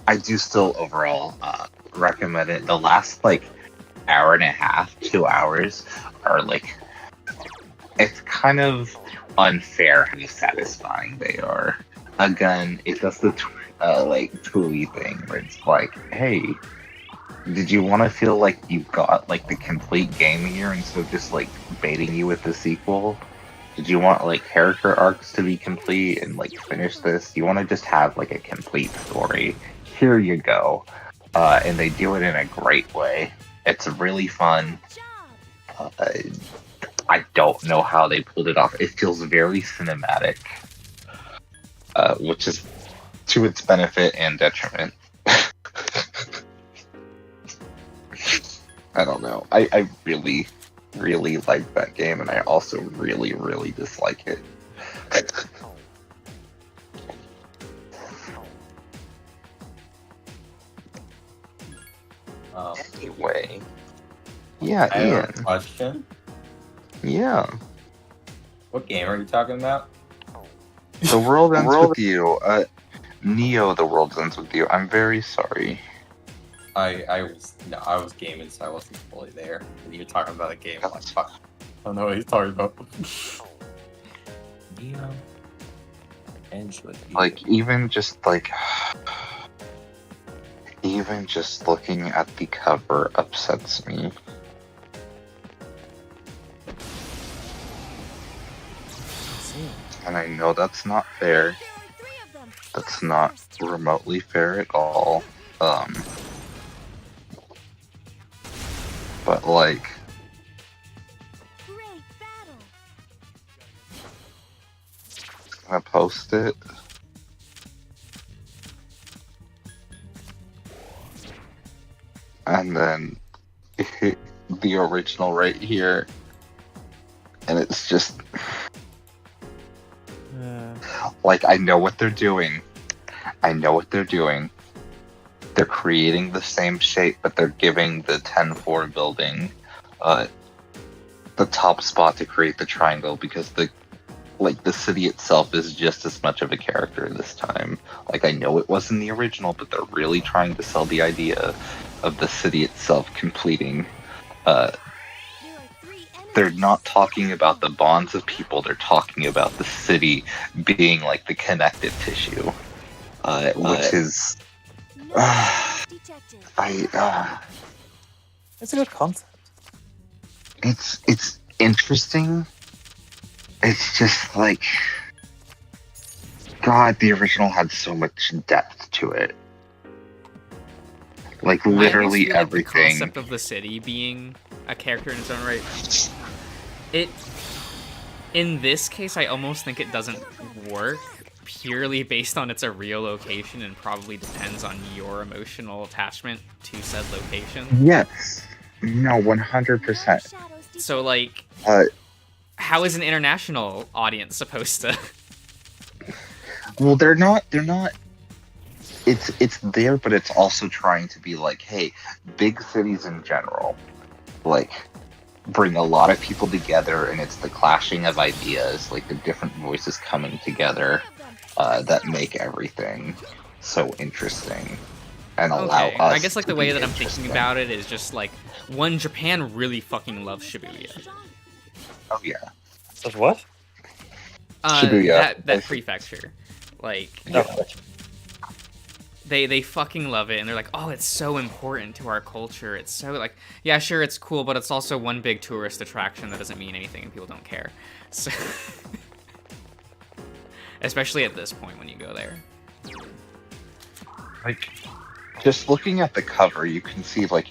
I do still overall recommend it. The last, like, hour and a half, 2 hours are, like, it's kind of unfair how satisfying they are. Again, it does the like, Tui thing where it's like, hey, did you want to feel like you got, like, the complete game here instead of just, like, baiting you with the sequel? Did you want, like, character arcs to be complete and, like, finish this? Do you want to just have, like, a complete story? Here you go. And they do it in a great way. It's really fun. I don't know how they pulled it off. It feels very cinematic, which is to its benefit and detriment. I don't know. I really, really like that game, and I also really, really dislike it. Anyway, yeah, I have Ian. a question. Yeah. What game are you talking about? The world ends with you. Neo, the world ends with you. I'm very sorry. I was gaming, so I wasn't fully there. And you were talking about a game. I'm like, fuck. I don't know what he's talking about. Neo. Ends with you. Like, even just looking at the cover upsets me. And I know that's not fair. That's not remotely fair at all. But like, I'm gonna post it. And then the original right here. And it's just like, I know what they're doing. They're creating the same shape, but they're giving the 10-4 building the top spot to create the triangle, because the city itself is just as much of a character this time. Like, I know it wasn't the original, but they're really trying to sell the idea of the city itself completing. They're not talking about the bonds of people, they're talking about the city being like the connective tissue. Which is... It's a good concept. It's interesting. It's just like... God, the original had so much depth to it. Like, literally everything. The concept of the city being a character in its own right. In this case, I almost think it doesn't work purely based on it's a real location and probably depends on your emotional attachment to said location. Yes. No, 100%. So, like, how is an international audience supposed to? Well, they're not. It's there, but it's also trying to be like, hey, big cities in general, like, bring a lot of people together, and it's the clashing of ideas, like the different voices coming together, that make everything so interesting and allow us. I guess like the way that I'm thinking about it is just like, one, Japan really fucking loves Shibuya. Oh yeah. Of what? Shibuya. That prefecture, like. They fucking love it, and they're like, oh, it's so important to our culture. It's so, like, yeah, sure, it's cool, but it's also one big tourist attraction that doesn't mean anything and people don't care. So, especially at this point when you go there. Like, just looking at the cover, you can see, like,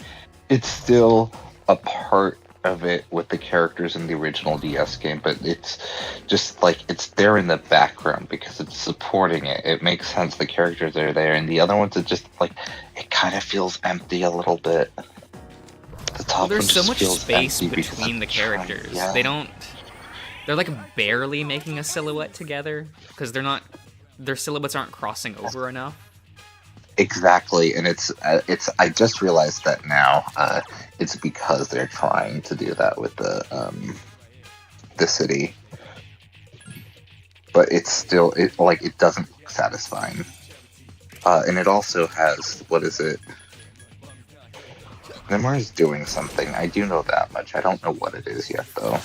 it's still a part of it with the characters in the original DS game, but it's just like, it's there in the background because it's supporting it. It makes sense, the characters are there, and the other ones, it just like, it kind of feels empty a little bit. The top there's so just much feels space empty between the characters. Yeah. They're like barely making a silhouette together because their silhouettes aren't crossing over enough. Exactly, and it's I just realized that now. It's because they're trying to do that with the city, but it's still, it doesn't look satisfying. And it also has, what is it? Nimar is doing something. I do know that much. I don't know what it is yet, though.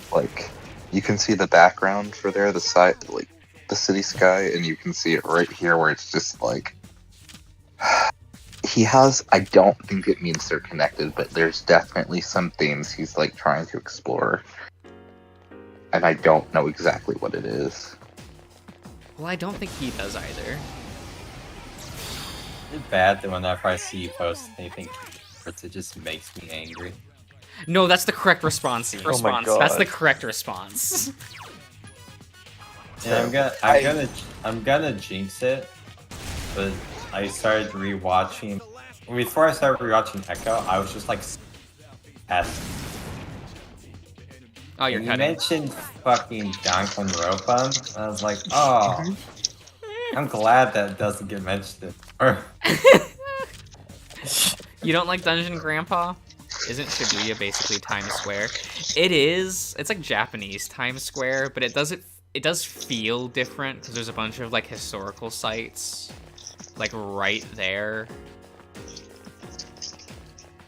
Like, you can see the background for there, the side, like, the city sky, and you can see it right here where it's just like, he has, I don't think it means they're connected, but there's definitely some themes he's like trying to explore, and I don't know exactly what it is. Well, I don't think he does either. It's bad that whenever I see you post anything, it just makes me angry. No, that's the correct response. Oh my God. That's the correct response. Yeah, I'm gonna jinx it, but I started rewatching. Before I started rewatching Echo, I was just like, past. Oh, you're When you cutting. mentioned fucking Danganronpa, I was like, oh, I'm glad that doesn't get mentioned. You don't like Dungeon Grandpa? Isn't Shibuya basically Times Square? It is. It's like Japanese Times Square, but it does feel different because there's a bunch of like historical sites like right there.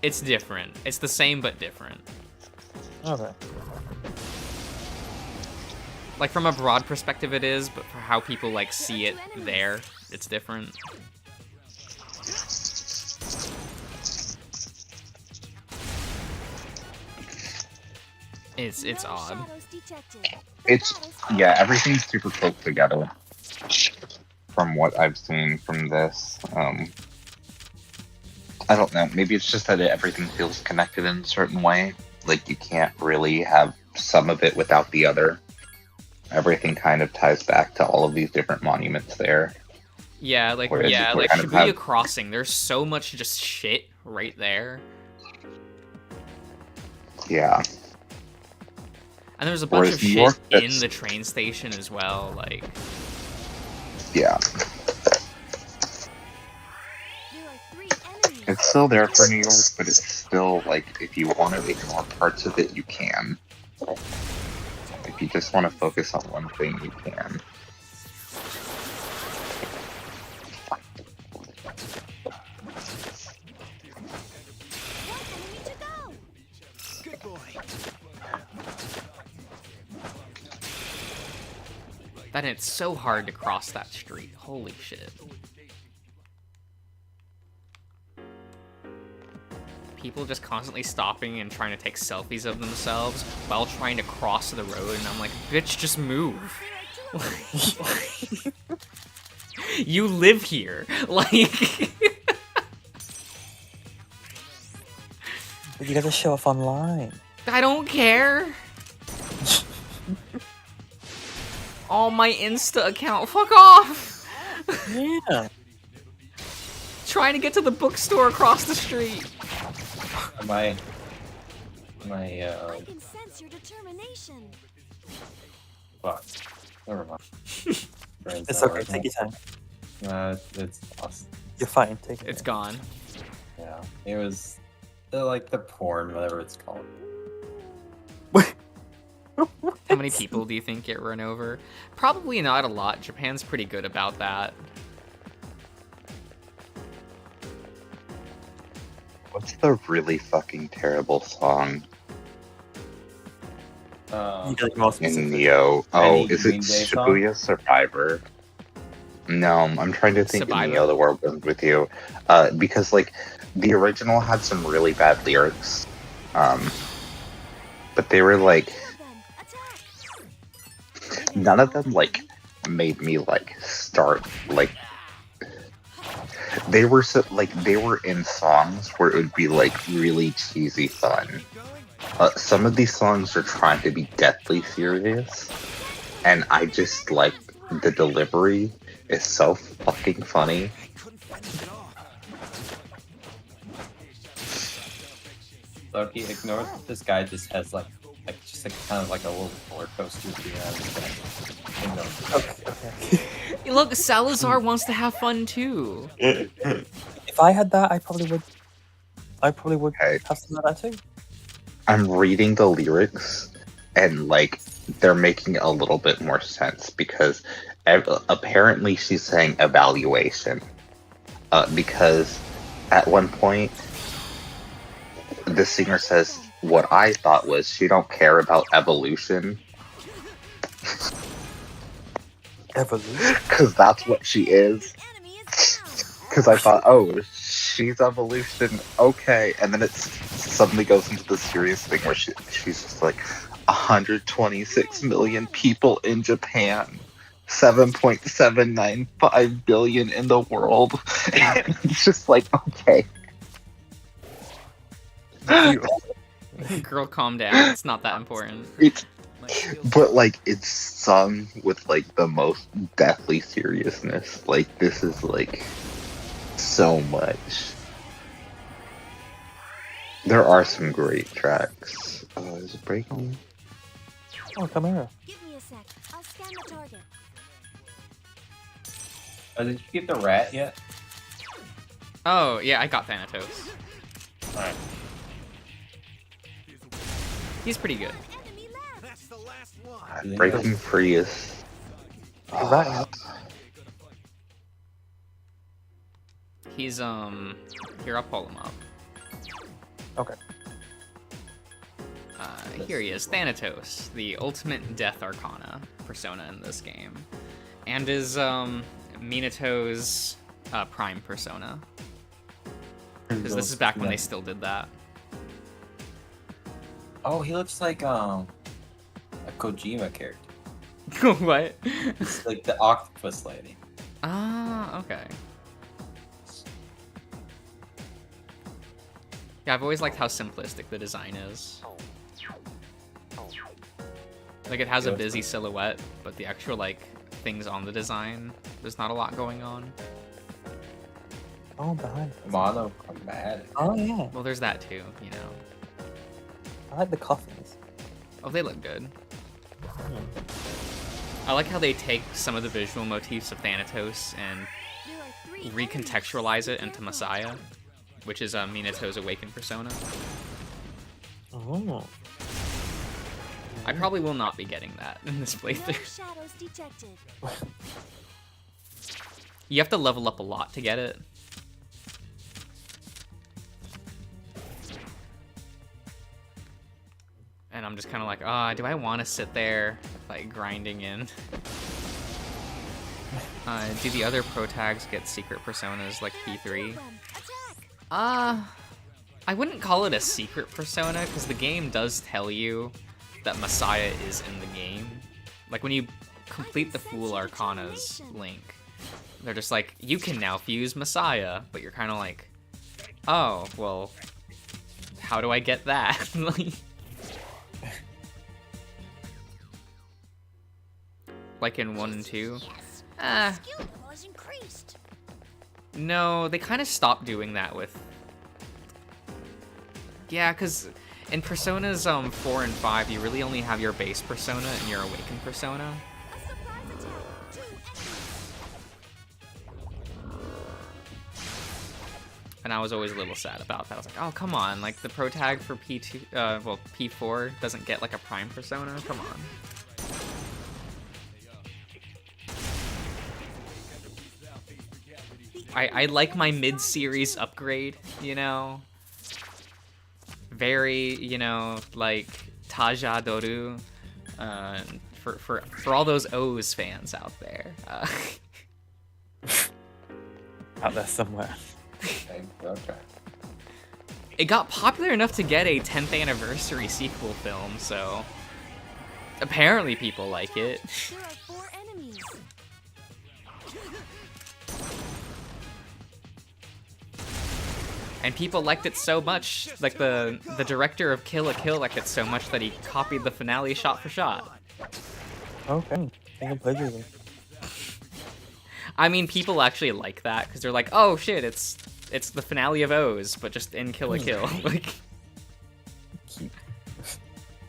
It's different. It's the same but different. Okay. Like from a broad perspective it is, but for how people like see it there, it's different. It's odd. It's yeah, everything's super close together. From what I've seen from this, I don't know. Maybe it's just that everything feels connected in a certain way. Like you can't really have some of it without the other. Everything kind of ties back to all of these different monuments there. Yeah, like Whereas yeah, we like kind of Shibuya have- Crossing. There's so much just shit right there, Yeah. and there's a bunch Whereas of New shit York, in that's- the train station as well. Like Yeah. It's still there for New York, but it's still like if you want to ignore parts of it, you can. If you just want to focus on one thing, you can. Good boy. that, it's so hard to cross that street. Holy shit. People just constantly stopping and trying to take selfies of themselves while trying to cross the road, and I'm like, bitch, just move. You live here. Like, But you gotta show off online. I don't care. Oh, my Insta account, fuck off. Yeah. Trying to get to the bookstore across the street. I can sense your determination. Fuck. Never mind. Brain's It's not okay, working. take your time. It's lost. You're fine, take it. It's gone. Yeah. It was like the porn, whatever it's called. How many people do you think get run over? Probably not a lot. Japan's pretty good about that. What's the really fucking terrible song You gotta be more in specific. Neo? Oh, Any is it Green Day song? Shibuya Survivor? No, I'm trying to think Survivor? of Neo, the world ends with you. Because like the original had some really bad lyrics. But they were like none of them like made me like start like they were so like they were in songs where it would be like really cheesy fun. Some of these songs are trying to be deathly serious, and I just like the delivery is so fucking funny. I couldn't finish it off. Loki, ignore that this guy just has like kind of like a little roller coaster at the end. Okay. Look, Salazar wants to have fun too. If I had that, I probably would Okay. have some of that too. I'm reading the lyrics, and like they're making a little bit more sense because apparently she's saying evaluation. Because at one point the singer says what I thought was she don't care about evolution Evolution. because that's what she is. Because I thought, oh, she's evolution, okay, and then it suddenly goes into the serious thing where she's just like 126 million people in Japan, 7.795 billion in the world. And it's just like, okay. Girl, calm down. It's not that important. It's, but like it's sung with like the most deathly seriousness. Like this is like so much. There are some great tracks. Is it breaking? Oh, come here. Give me a sec. I'll scan the target. Oh, did you get the rat yet? Oh, yeah, I got Thanatos. Alright. He's pretty good. Enemy left. Breaking free is. Right. He's, here, I'll pull him up. Okay. Here he is, Thanatos, the ultimate Death Arcana persona in this game. And is, Minato's, Prime persona. Because this is back when they still did that. Oh, he looks like a Kojima character. What? It's like the octopus lady. Ah, okay. Yeah, I've always liked how simplistic the design is. Like, it has a busy silhouette, but the actual, like, things on the design, there's not a lot going on. Oh, behind. Monochromatic. Oh, yeah. Well, there's that too, you know. I like the coffins. Oh, they look good. I like how they take some of the visual motifs of Thanatos and recontextualize it into Messiah, which is Minato's awakened persona. Oh. I probably will not be getting that in this No playthrough. shadows detected. You have to level up a lot to get it. And I'm just kind of like, do I want to sit there, like, grinding in? Do the other pro tags get secret personas like P3? I wouldn't call it a secret persona, because the game does tell you that Messiah is in the game. Like, when you complete the Fool Arcana's Link, they're just like, you can now fuse Messiah, but you're kind of like, oh, well, how do I get that? Like in 1 and 2? No, they kind of stopped doing that with... Yeah, because in Personas 4 and 5, you really only have your base persona and your awakened persona. And I was always a little sad about that. I was like, oh, come on, like the pro tag for P2, well, P4 doesn't get like a prime persona? Come on. I like my mid-series upgrade, you know? Very, you know, like, Taja Doru. For all those O's fans out there. Out there somewhere. Okay. It got popular enough to get a 10th anniversary sequel film, so... Apparently people like it. There are 4 enemies. And people liked it so much, like the director of Kill la Kill liked it so much that he copied the finale shot for shot. Okay. Single plagiarism. I mean, people actually like that because they're like, "Oh shit, it's the finale of O's, but just in Kill la Kill." Like,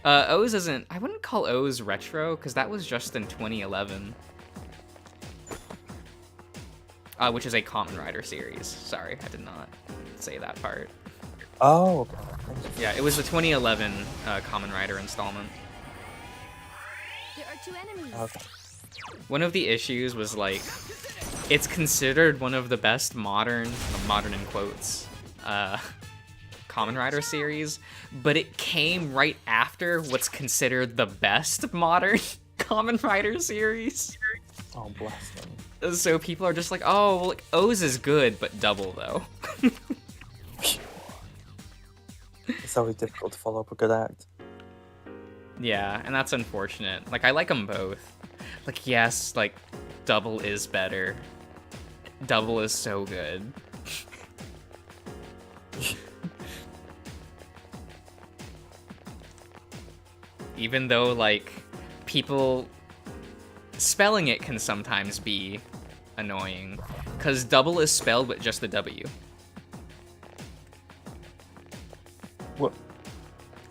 O's isn't. I wouldn't call O's retro because that was just in 2011, which is a Kamen Rider series. Sorry, I did not say that part. Oh, okay. Yeah, it was the 2011 Kamen Rider installment. There are 2 enemies. Okay. One of the issues was like, it's considered one of the best modern in quotes, Kamen Rider series, but it came right after what's considered the best modern Kamen Rider series. Oh, bless them. So people are just like, oh, well, like, O's is good, but double though. It's always difficult to follow up a good act. Yeah, and that's unfortunate. Like, I like them both. Like, yes, like, double is better. Double is so good. Even though, like, people spelling it can sometimes be annoying. Because double is spelled with just the W. What?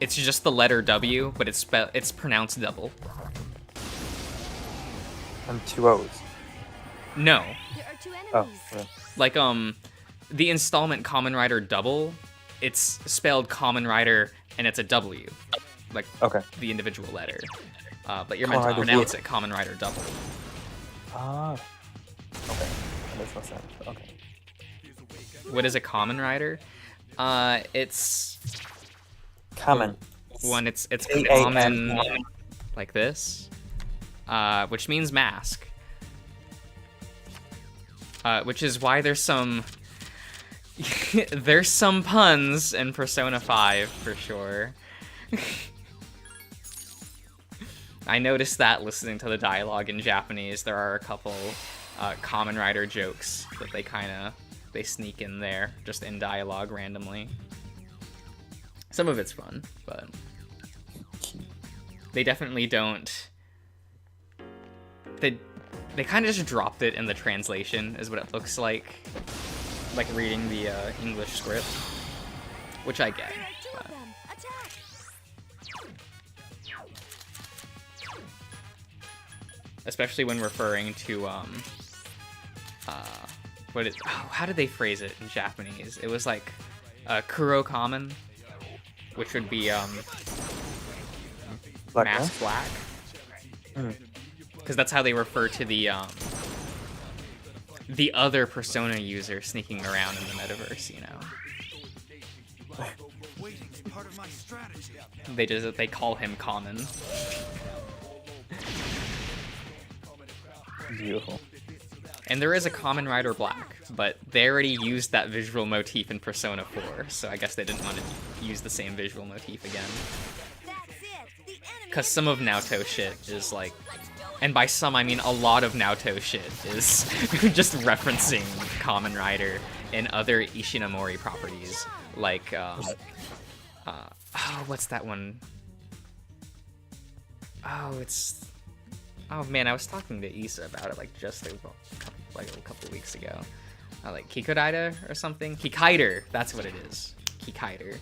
It's just the letter W, but it's pronounced double. And 2 O's. No. There are 2 Oh, enemies. yeah. Like, the installment Kamen Rider Double, it's spelled Kamen Rider, and it's a W. Like, Okay. the individual letter. But you're meant to Kamen Rider pronounce it Kamen Rider Double. Ah. Okay. That makes no sense. Okay. What is a Kamen Rider? It's... Kamen. One, it's K-A-M. common, like this, which means mask. Which is why there's some there's some puns in Persona 5 for sure. I noticed that listening to the dialogue in Japanese. There are a couple Kamen Rider jokes that they sneak in there just in dialogue randomly. Some of it's fun, but they definitely don't. They kind of just dropped it in the translation, is what it looks like reading the English script, which I get. There are 2 of them. Attack! Especially when referring to how did they phrase it in Japanese? It was like Kuro Kamen, which would be Black mask black. Because that's how they refer to the other Persona user sneaking around in the metaverse, you know. Waiting's part of my strategy. They call him Common. Beautiful. And there is a Kamen Rider Black, but they already used that visual motif in Persona 4, so I guess they didn't want to use the same visual motif again. Because some of Naoto shit is like, and by some I mean a lot of Naoto shit is just referencing Kamen Rider and other Ishinomori properties, like, what's that one? Oh man, I was talking to Issa about it like just a couple weeks ago. Like Kikuraida or something? Kikaider, that's what it is. Kikaider.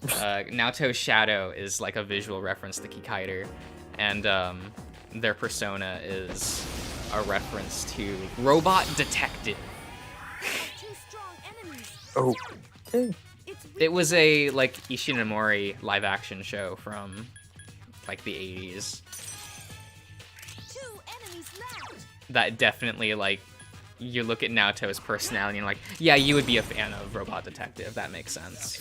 Naoto's shadow is like a visual reference to Kikaider, and their persona is a reference to Robot Detective. Oh. Okay. It was a like Ishinomori live action show from like the 80s. That definitely, like, you look at Naoto's personality and you're like, yeah, you would be a fan of Robot Detective. That makes sense.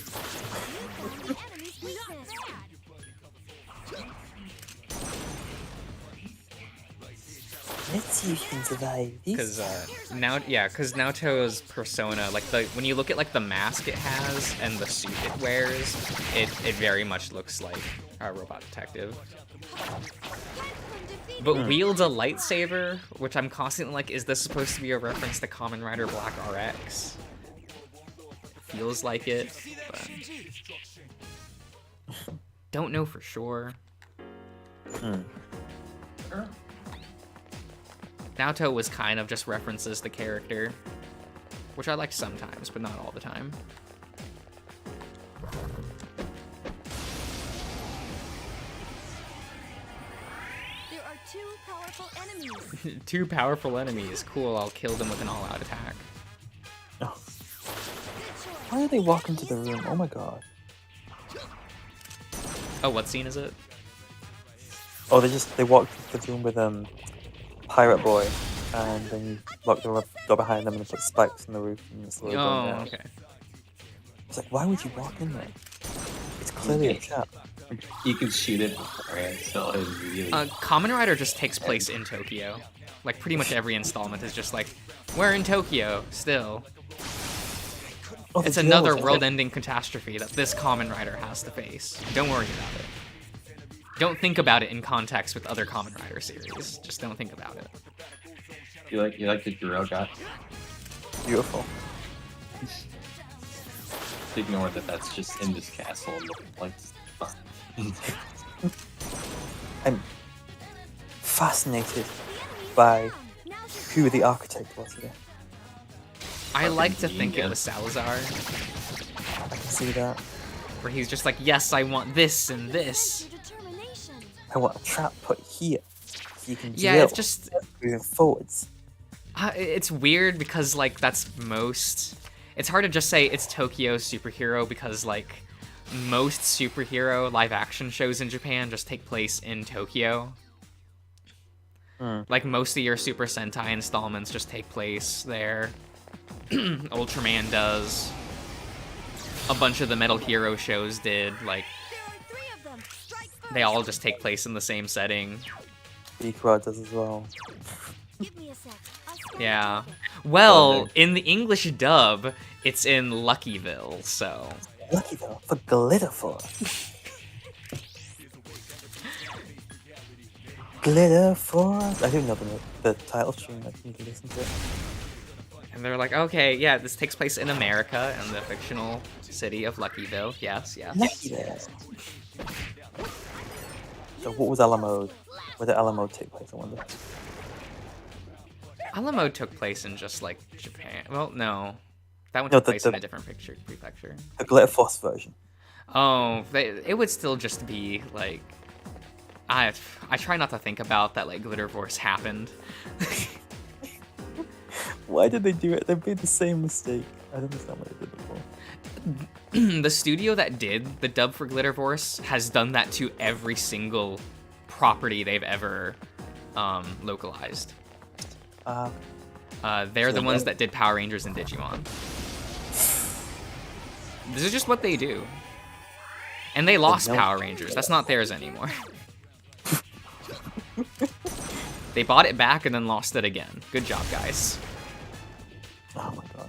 Let's see if you can survive this. Because Naoto's persona, like when you look at like the mask it has and the suit it wears, it very much looks like a Robot Detective. But wields a lightsaber, which I'm constantly like, is this supposed to be a reference to Kamen Rider Black RX? Feels like it, but don't know for sure. Naoto was kind of just references the character, which I like sometimes, but not all the time. There are 2 powerful enemies. 2 powerful enemies. Cool, I'll kill them with an all-out attack. Oh. Why do they walk into the room? Oh my god. Oh, what scene is it? Oh, they walked into the room with Pirate Boy, and then you lock the door behind them and put spikes in the roof and it's slowly going down. Okay. It's like, why would you walk in there? It's clearly a trap. You can shoot it beforehand, so it really... Kamen Rider just takes place in Tokyo. Like, pretty much every installment is just like, we're in Tokyo, still. Oh, It's another world-ending catastrophe that this Kamen Rider has to face. Don't worry about it. Don't think about it in context with other Kamen Rider series. Just don't think about it. You like the Guro guy? Beautiful. Ignore that that's just in this castle. Like, I'm fascinated by who the architect was here. I like to think it was Salazar. I can see that. where he's just like, yes, I want this and this. Your determination. I want a trap put here, so you can Yeah, drill it's just moving forwards. it's weird because like that's most. It's hard to just say it's Tokyo superhero because like most superhero live action shows in Japan just take place in Tokyo. Like most of your Super Sentai installments just take place there. Ultraman does. A bunch of the Metal Hero shows did. Like There are 3 of them. Strike first. they all just take place in the same setting. Ikra does as well. Give me a sec. I'll scan Yeah. the ticket. Well, in the English dub, it's in Luckyville, so. Lucky though for Glitter Force. Glitter Force. I didn't know the title tune. I need to listen to it. And they're like, okay, yeah, this takes place in America, in the fictional city of Luckyville. Yes, yes. Lucky there. So what was Alamo? Where did Alamo take place? I wonder. Alamo took place in just like Japan. Well, no. That one No, took place in a different prefecture. The Glitter Force version. Oh, it would still just be like. I try not to think about that like Glitter Force happened. Why did they do it? They made the same mistake. I don't understand what they did before. The studio that did the dub for Glitter Force has done that to every single property they've ever localized. They're the ones that did Power Rangers and Digimon. This is just what they do. And they lost Power Rangers. That's not theirs anymore. They bought it back and then lost it again. Good job, guys. Oh my god.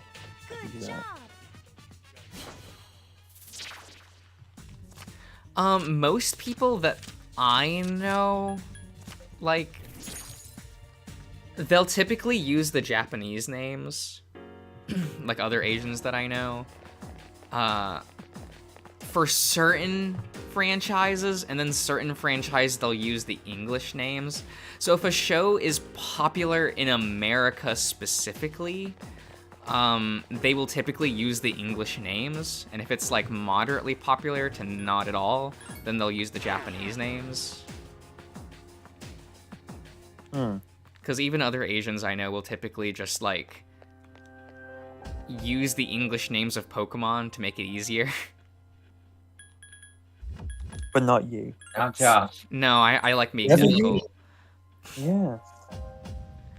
Good job. Most people that I know, like, they'll typically use the Japanese names, like other Asians that I know, for certain franchises, and then certain franchises they'll use the English names. So if a show is popular in America specifically, they will typically use the English names, and if it's like moderately popular to not at all, then they'll use the Japanese names. Because even other Asians I know will typically just like use the English names of Pokemon to make it easier. But not you. Not Josh. No, I like me Never difficult. Yeah.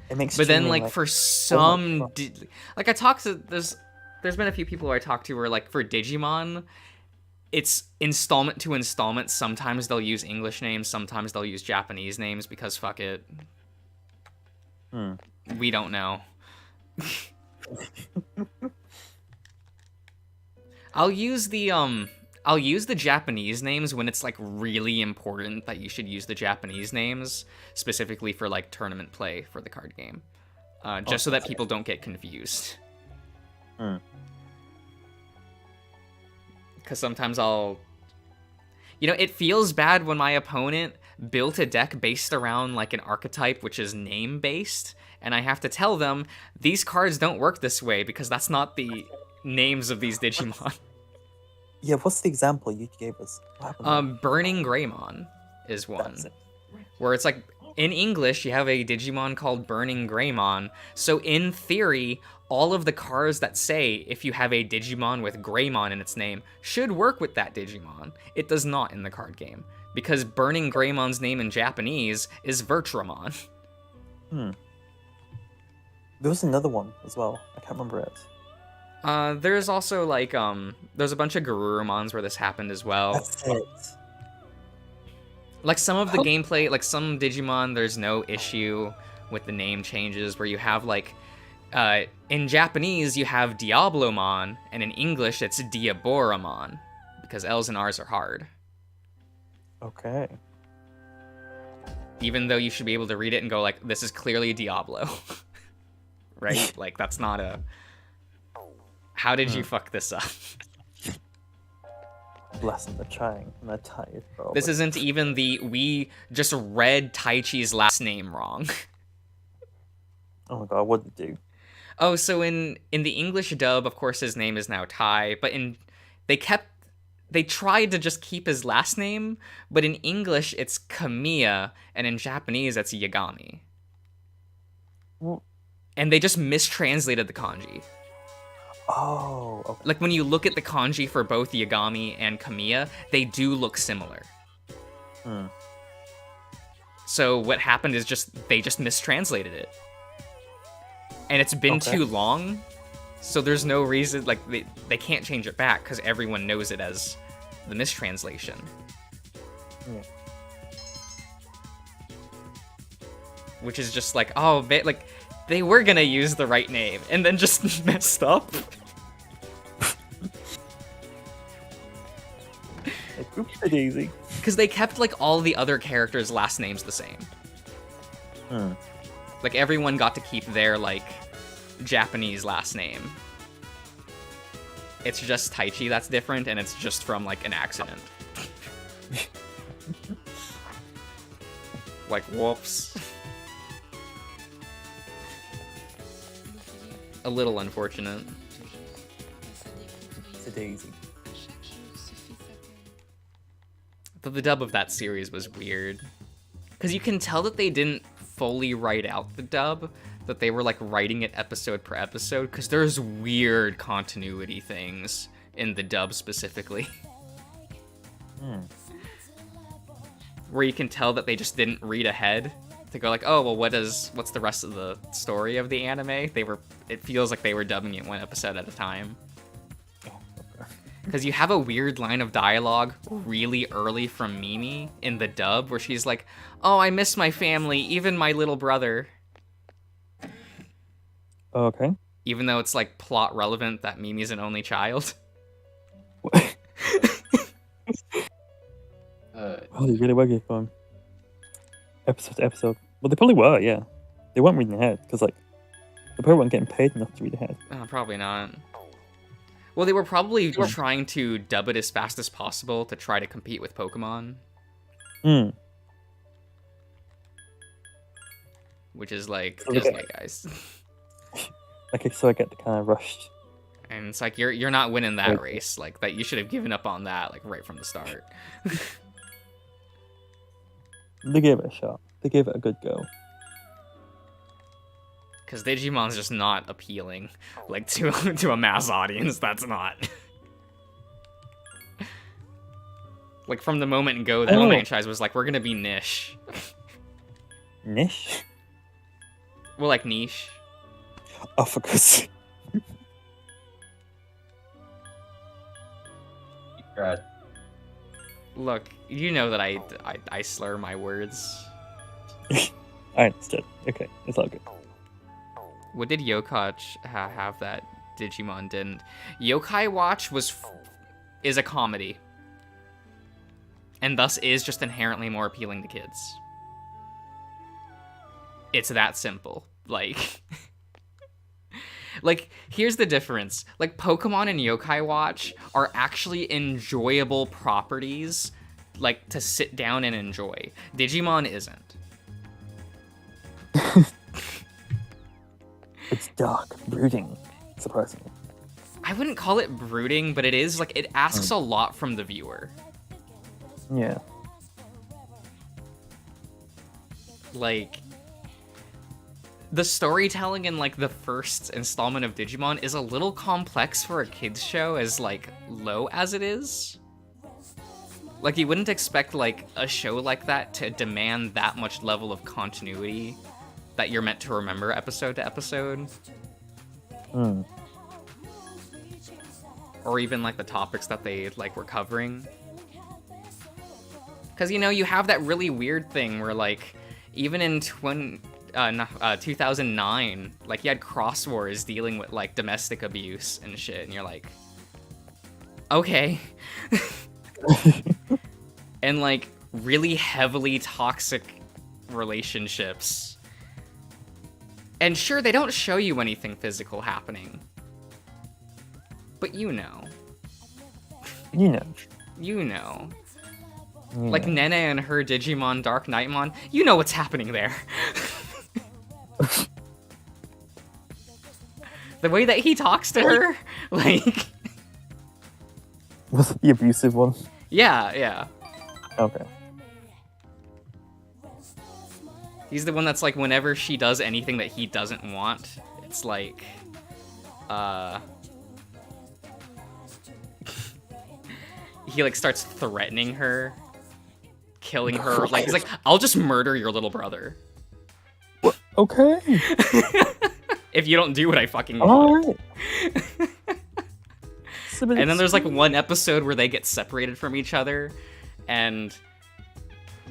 It makes. But then, streaming, like, for so much some, fun. like, I talked to there's been a few people who I talked to where, like, for Digimon, it's installment to installment. Sometimes they'll use English names, sometimes they'll use Japanese names because fuck it. We don't know. I'll use the Japanese names when it's like really important that you should use the Japanese names, specifically for like tournament play for the card game, just so that people don't get confused. Because sometimes it feels bad when my opponent built a deck based around like an archetype which is name based, and I have to tell them these cards don't work this way because that's not the names of these Digimon. Yeah, what's the example you gave us? What happened? Burning Greymon is one. Where it's like, in English, you have a Digimon called Burning Greymon, so in theory, all of the cards that say if you have a Digimon with Greymon in its name should work with that Digimon. It does not in the card game, because Burning Greymon's name in Japanese is Vertramon. There was another one as well. I can't remember it. There's also, like, there's a bunch of Garurumons where this happened as well. That's it. Like, some of the gameplay, like, some Digimon, there's no issue with the name changes, where you have, like, in Japanese, you have Diablomon, and in English, it's Diaboromon, because L's and R's are hard. Okay. Even though you should be able to read it and go, like, this is clearly Diablo. Right? Like, that's not a... How did you fuck this up? Blessing, they're trying, and they're tired. Probably. This isn't even we just read Taichi's last name wrong. Oh my god, what did they do? Oh, so in the English dub, of course, his name is now Tai, but they kept they tried to just keep his last name, but in English it's Kamiya, and in Japanese it's Yagami. Well, And they just mistranslated the kanji. oh, okay. Like, when you look at the kanji for both Yagami and Kamiya, they do look similar. Hmm. So what happened is they just mistranslated it. And it's been Okay. too long, so there's no reason, like, they can't change it back, because everyone knows it as the mistranslation. Yeah. Which is just like, oh, they were gonna use the right name, and then just messed up. Oops, daisy. Because they kept, like, all the other characters' last names the same. Hmm. Like, everyone got to keep their, like, Japanese last name. It's just Taichi that's different, and it's just from, like, an accident. Like, whoops. A little unfortunate. It's a daisy. But the dub of that series was weird. Because you can tell that they didn't fully write out the dub, that they were, like, writing it episode per episode, because there's weird continuity things in the dub specifically. Hmm. Where you can tell that they just didn't read ahead to go like, oh, well, what's the rest of the story of the anime? It feels like they were dubbing it one episode at a time. Because you have a weird line of dialogue really early from Mimi in the dub where she's like, oh, I miss my family, even my little brother. Okay. Even though it's, like, plot relevant that Mimi's an only child. Oh, they really were good fun. Episode to episode. Well, they probably were, yeah. They weren't reading ahead, because, like, they probably weren't getting paid enough to read ahead. Probably not. Well, they were probably trying to dub it as fast as possible to try to compete with Pokemon. Hmm. Which is like, So Disney, guys. Okay, so I get the kind of rushed. And it's like, you're not winning that race. Like, that you should have given up on that, like, right from the start. They gave it a shot. They gave it a good go. Because Digimon's just not appealing, like, to a mass audience. That's not. Like, from the moment go, that franchise was like, we're gonna be niche. Niche? Well, like, niche. Oh, for God's sake. Right. Look, you know that I slur my words. I understood. Okay, it's all good. What did Yokai have that Digimon didn't? Yokai Watch is a comedy. And thus is just inherently more appealing to kids. It's that simple. Like... Like, here's the difference. Like, Pokemon and Yokai Watch are actually enjoyable properties, like, to sit down and enjoy. Digimon isn't. It's dark, brooding, surprisingly. I wouldn't call it brooding, but it is, like, it asks a lot from the viewer. Yeah. Like... The storytelling in, like, the first installment of Digimon is a little complex for a kid's show, as, like, low as it is. Like, you wouldn't expect, like, a show like that to demand that much level of continuity that you're meant to remember episode to episode. Hmm. Or even, like, the topics that they, like, were covering. Because, you know, you have that really weird thing where, like, even in 2009, like, you had Cross Wars dealing with, like, domestic abuse and shit, and you're like, okay. And, like, really heavily toxic relationships. And sure, they don't show you anything physical happening. But you know. You know. You know. You Like, know. Nene and her Digimon Dark Knightmon, you know what's happening there. The way that he talks to her, like... Was it the abusive one? Yeah, yeah. Okay. He's the one that's like, whenever she does anything that he doesn't want, it's like, he like starts threatening her, killing her. Like he's like, I'll just murder your little brother Okay. if you don't do what I fucking want. Alright. And then there's like one episode where they get separated from each other, and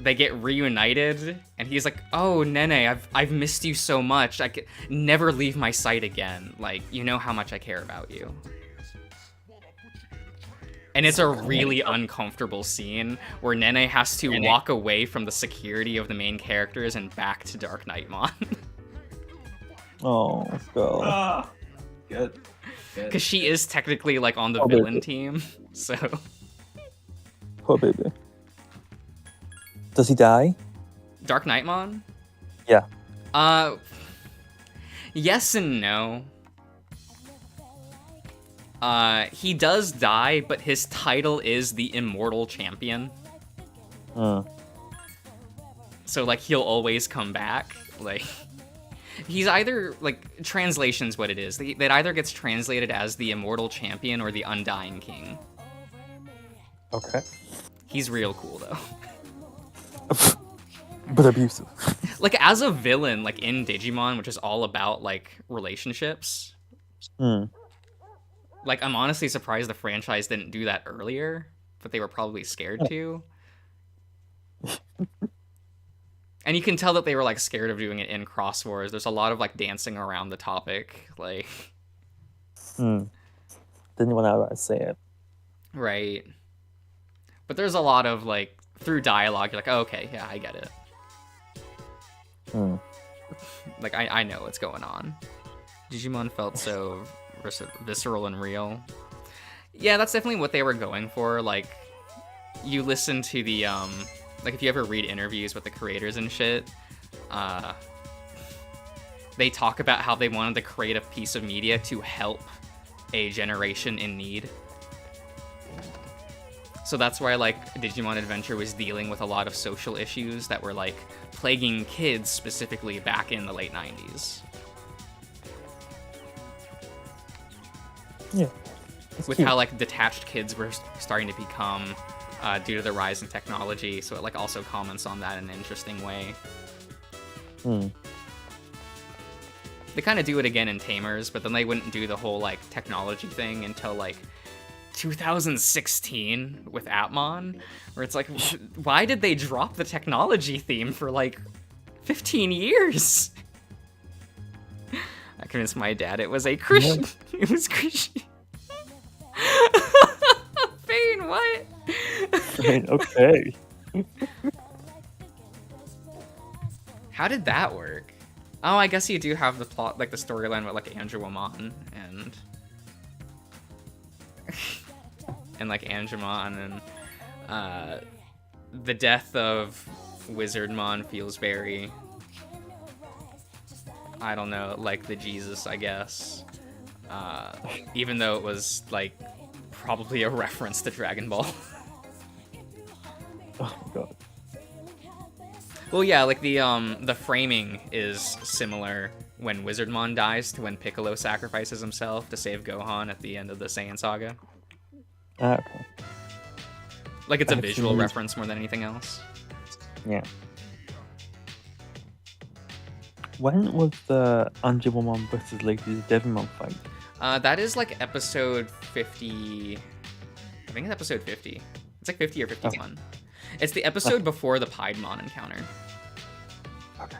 they get reunited, and he's like, "Oh, Nene, I've missed you so much. I could never leave my sight again. Like, you know how much I care about you." And it's a really uncomfortable scene where Nene has to walk away from the security of the main characters and back to Dark Knightmon. Oh, God. Ah, good. Because she is technically like on the villain team, so. Poor baby. Does he die? Dark Knightmon? Yeah. Yes and no. He does die, but his title is the Immortal Champion. So, like, he'll always come back. Like, he's either, like, translation's what it is. That either gets translated as the Immortal Champion or the Undying King. Okay. He's real cool, though. But abusive. Like, as a villain, like, in Digimon, which is all about, like, relationships. Like, I'm honestly surprised the franchise didn't do that earlier, but they were probably scared to. And you can tell that they were, like, scared of doing it in Cross Wars. There's a lot of, like, dancing around the topic, like... Didn't want to say it. Right. But there's a lot of, like, through dialogue, you're like, oh, okay, yeah, I get it. Like, I know what's going on. Digimon felt so visceral and real. Yeah, that's definitely what they were going for. Like, you listen to the, like, if you ever read interviews with the creators and shit, they talk about how they wanted to create a piece of media to help a generation in need. So that's why, like, Digimon Adventure was dealing with a lot of social issues that were, like, plaguing kids specifically back in the late 90s. Yeah. With cute. how, like, detached kids were starting to become due to the rise in technology, so it, like, also comments on that in an interesting way. They kind of do it again in Tamers, but then they wouldn't do the whole, like, technology thing until, like, 2016 with Atmon, where it's like, why did they drop the technology theme for, like, 15 years? I convinced my dad it was a Christian. It was Christian. Fane, what? Okay. How did that work? Oh, I guess you do have the plot, like the storyline with like Angemon and like Angemon and the death of Wizardmon feels very, I don't know, like the Jesus, I guess. Even though it was like probably a reference to Dragon Ball. Oh my god. Well, yeah, like the framing is similar when Wizardmon dies to when Piccolo sacrifices himself to save Gohan at the end of the Saiyan Saga. Okay. Like it's a visual reference more than anything else. Yeah. When was the Angemon versus Lady Devimon fight? That is like episode 50. I think it's episode 50. It's like 50 or 51. Okay. It's the episode before the Piedmon encounter. Okay.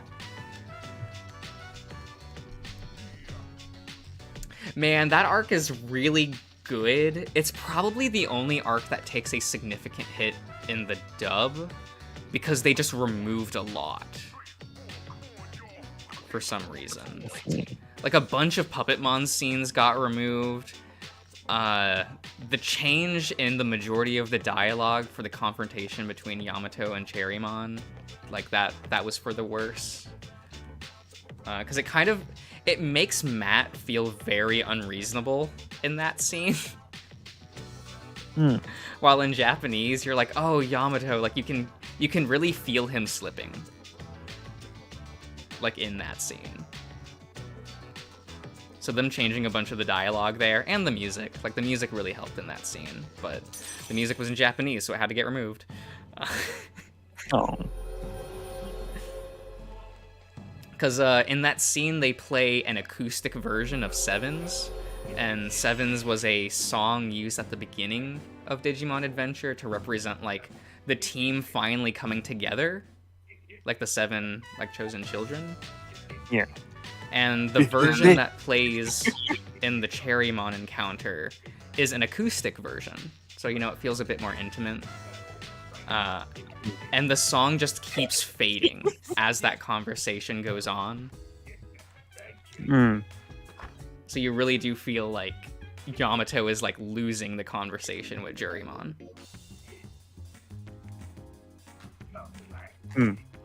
Man, that arc is really good. It's probably the only arc that takes a significant hit in the dub because they just removed a lot for some reason. Like a bunch of Puppetmon scenes got removed. The change in the majority of the dialogue for the confrontation between Yamato and Cherrymon, like that was for the worse. Because it makes Matt feel very unreasonable in that scene. While in Japanese, you're like, oh, Yamato, like you can really feel him slipping. Like in that scene. So them changing a bunch of the dialogue there and the music. Like the music really helped in that scene, but the music was in Japanese, so it had to get removed. Oh. Because in that scene, they play an acoustic version of Sevens, and Sevens was a song used at the beginning of Digimon Adventure to represent, like, the team finally coming together, like the 7, like, chosen children. Yeah. And the version that plays in the Cherrymon encounter is an acoustic version, so, you know, it feels a bit more intimate. And the song just keeps fading as that conversation goes on. So you really do feel like Yamato is like losing the conversation with Jurimon.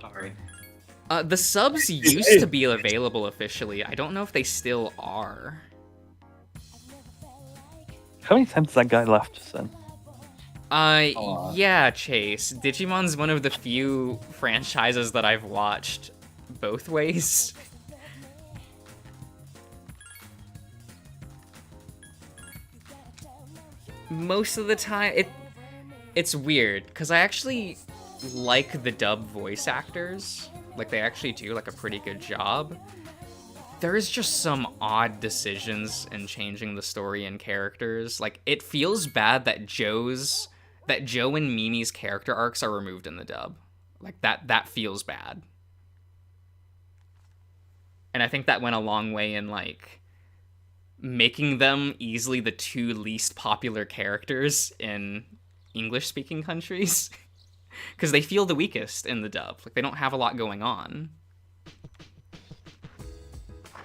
Sorry. The subs used to be available officially. I don't know if they still are. How many times has that guy left just then? Yeah, Chase. Digimon's one of the few franchises that I've watched both ways. Most of the time, it's weird, because I actually like the dub voice actors. Like, they actually do, like, a pretty good job. There's just some odd decisions in changing the story and characters. Like, it feels bad that Joe and Mimi's character arcs are removed in the dub. Like, that feels bad. And I think that went a long way in, like, making them easily the 2 least popular characters in English-speaking countries. Because they feel the weakest in the dub. Like, they don't have a lot going on.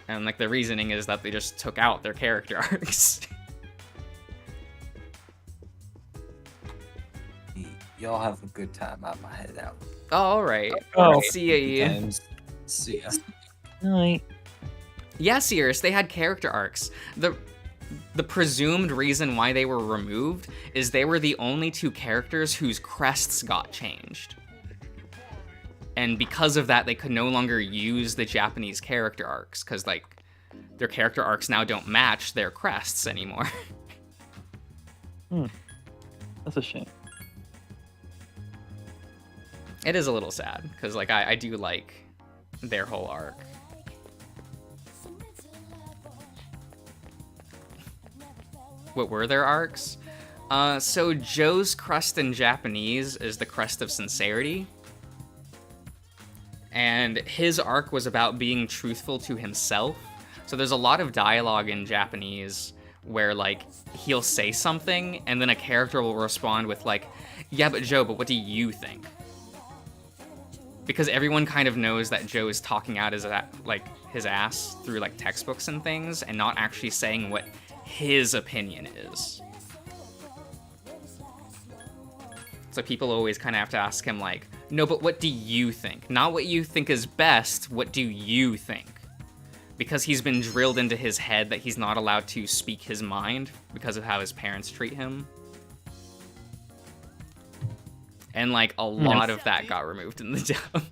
And, like, the reasoning is that they just took out their character arcs. Y'all have a good time. I'm gonna head out. Oh, alright. Oh. See ya, Ian. See ya. Night. Yeah, Sirius, they had character arcs. The presumed reason why they were removed is they were the only 2 characters whose crests got changed. And because of that, they could no longer use the Japanese character arcs, because, like, their character arcs now don't match their crests anymore. That's a shame. It is a little sad, because, like, I do like their whole arc. What were their arcs? So Joe's crest in Japanese is the crest of sincerity. And his arc was about being truthful to himself. So there's a lot of dialogue in Japanese where, like, he'll say something and then a character will respond with, like, yeah, but Joe, but what do you think? Because everyone kind of knows that Joe is talking out his ass through, like, textbooks and things and not actually saying what his opinion is. So people always kind of have to ask him, like, no, but what do you think? Not what you think is best, what do you think? Because he's been drilled into his head that he's not allowed to speak his mind because of how his parents treat him. And, like, a lot of that got removed in the dub.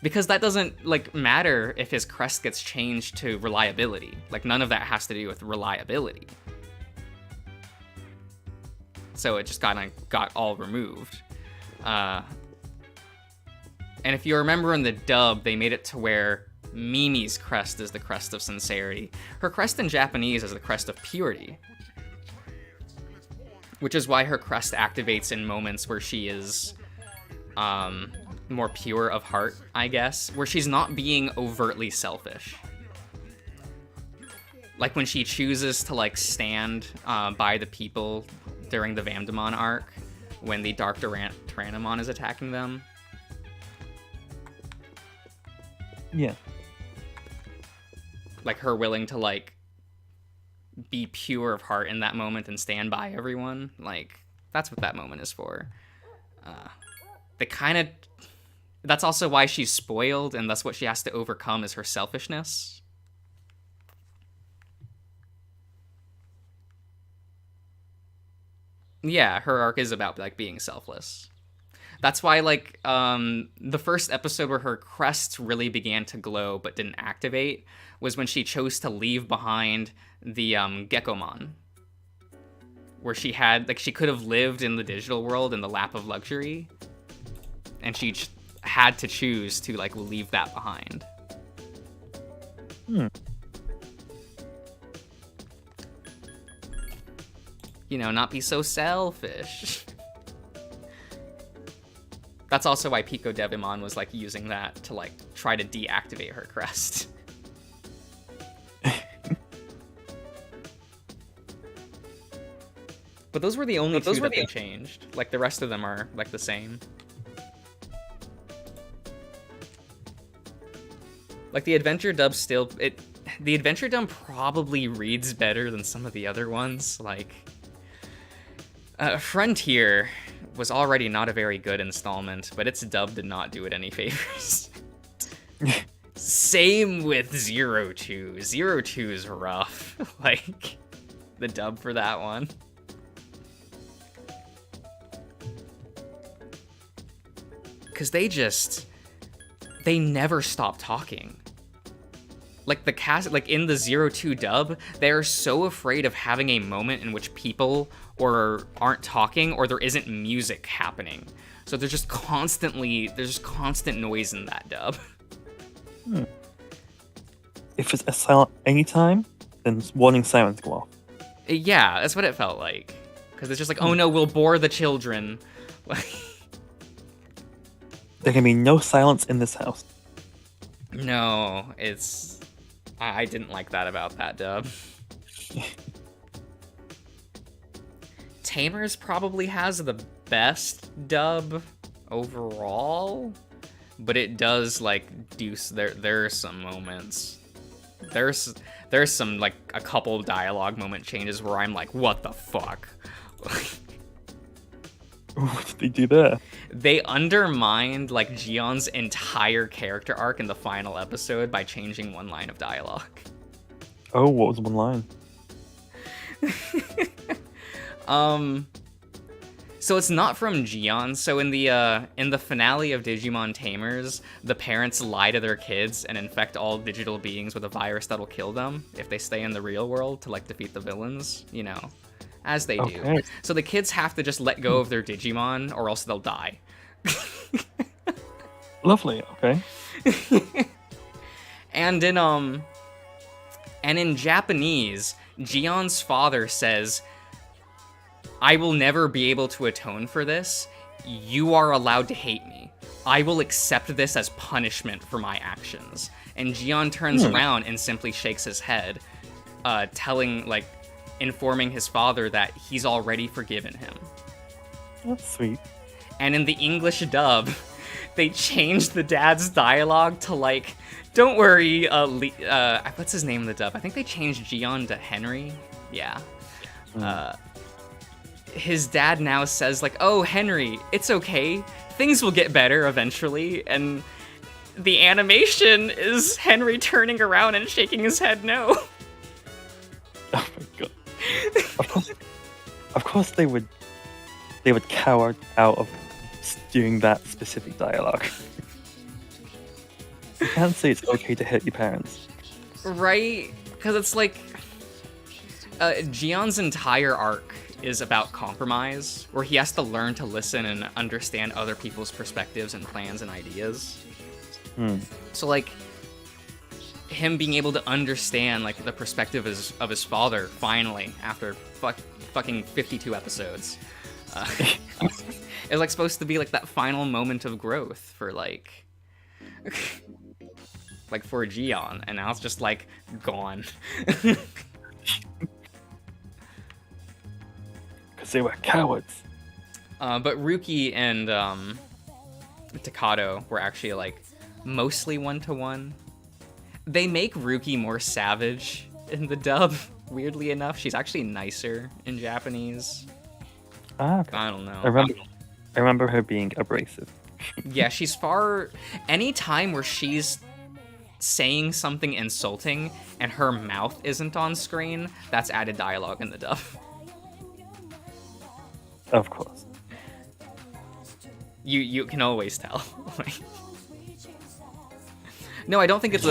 Because that doesn't, like, matter if his crest gets changed to reliability. Like, none of that has to do with reliability. So it just got all removed. And if you remember in the dub, they made it to where Mimi's crest is the crest of sincerity. Her crest in Japanese is the crest of purity. Which is why her crest activates in moments where she is more pure of heart, I guess. Where she's not being overtly selfish. Like when she chooses to, like, stand by the people during the Vamdemon arc, when the Dark Tyrannomon is attacking them. Yeah. Like her willing to, like, be pure of heart in that moment and stand by everyone. Like, that's what that moment is for. That's also why she's spoiled, and that's what she has to overcome is her selfishness. Yeah, her arc is about like being selfless. That's why like the first episode where her crest really began to glow but didn't activate was when she chose to leave behind the Gekomon, where she had like she could have lived in the digital world in the lap of luxury, and she had to choose to like leave that behind. You know, not be so selfish. That's also why Pico Devimon was like using that to like try to deactivate her crest. But those were the only two that they changed. Like the rest of them are like the same. Like the adventure dub still the adventure dub probably reads better than some of the other ones. Like Frontier was already not a very good installment, but its dub did not do it any favors. Same with Zero Two. Zero Two is rough. Like the dub for that one. Because they never stop talking. Like the cast, like in the 02 dub, they're so afraid of having a moment in which people or aren't talking or there isn't music happening. So there's just constant noise in that dub. If it's a silent anytime, then warning sirens go off. Yeah, that's what it felt like. Because it's just like, oh no, we'll bore the children. There can be no silence in this house. No, I didn't like that about that dub. Tamers probably has the best dub overall, but it does like there are some moments. There's some like a couple dialogue moment changes where I'm like, what the fuck? What did they do there? They undermined like Gion's entire character arc in the final episode by changing one line of dialogue. Oh, what was one line? So it's not from Gion. So in the finale of Digimon Tamers, the parents lie to their kids and infect all digital beings with a virus that'll kill them if they stay in the real world to like defeat the villains, you know, as they do. So the kids have to just let go of their Digimon or else they'll die. Lovely, okay. And in Japanese, Gion's father says, I will never be able to atone for this. You are allowed to hate me. I will accept this as punishment for my actions. And Gion turns around and simply shakes his head, informing his father that he's already forgiven him. That's sweet. And in the English dub, they changed the dad's dialogue to like, don't worry, what's his name in the dub? I think they changed Gion to Henry. Yeah. His dad now says like, oh, Henry, it's okay. Things will get better eventually. And the animation is Henry turning around and shaking his head no. Oh my god. Of course they would cower out of doing that specific dialogue. You can't say it's okay to hit your parents. Right? Because it's like Gion's entire arc is about compromise, where he has to learn to listen and understand other people's perspectives and plans and ideas. So like him being able to understand like the perspective of his father finally after fucking 52 episodes is like supposed to be like that final moment of growth for like for Gion, and now it's just like gone. Because they were cowards. But Ruki and Takato were actually like mostly 1-to-1. They make Ruki more savage in the dub, weirdly enough. She's actually nicer in Japanese. Okay. I don't know. I remember her being abrasive. Yeah, she's far... Any time where she's saying something insulting and her mouth isn't on screen, that's added dialogue in the dub. Of course. You can always tell. Like, no, I don't think it's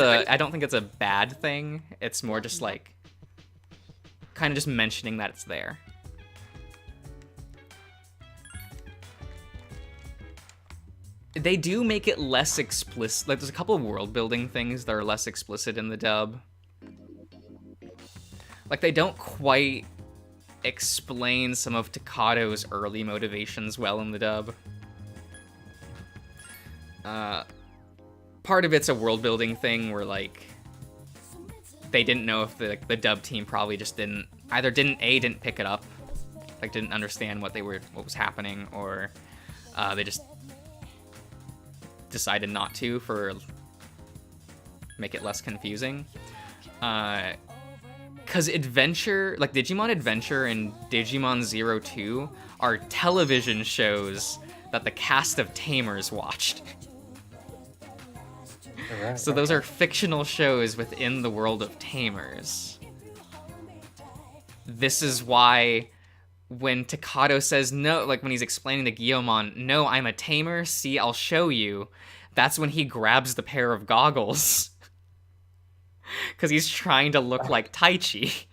a bad thing. It's more just like kind of just mentioning that it's there. They do make it less explicit. Like, there's a couple of world building things that are less explicit in the dub. Like, they don't quite explain some of Takado's early motivations well in the dub. Part of it's a world building thing where, like, they didn't know if the dub team probably just didn't pick it up, like didn't understand what was happening, or they just decided not to make it less confusing. Because Adventure, like Digimon Adventure and Digimon 02 are television shows that the cast of Tamers watched. Right, So those are fictional shows within the world of Tamers. This is why when Takado says no, like when he's explaining to Guillemon, no, I'm a tamer, see, I'll show you, that's when he grabs the pair of goggles. Because he's trying to look like Taichi.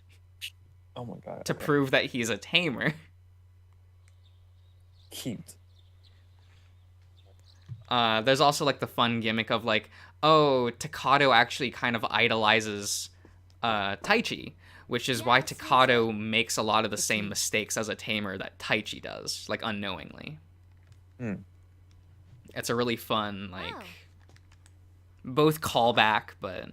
Oh my god. To prove that he's a tamer. Cute. There's also like the fun gimmick of like, oh, Takado actually kind of idolizes Taichi, which is why Takado makes a lot of the same mistakes as a tamer that Taichi does, like unknowingly. It's a really fun, like, both callback, but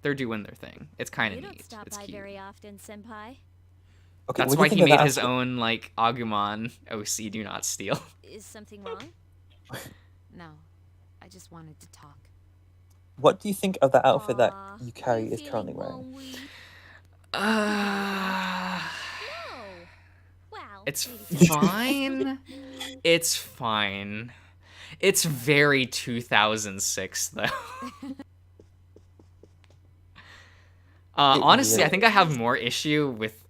they're doing their thing. It's kind of neat. It's cute. Very often, Senpai. Okay, That's why he made his own, like, Agumon OC Do Not Steal. Is something wrong? No, I just wanted to talk. What do you think of the outfit that Yukari is currently wearing? It's fine. It's fine. It's very 2006, though. Honestly, I think I have more issue with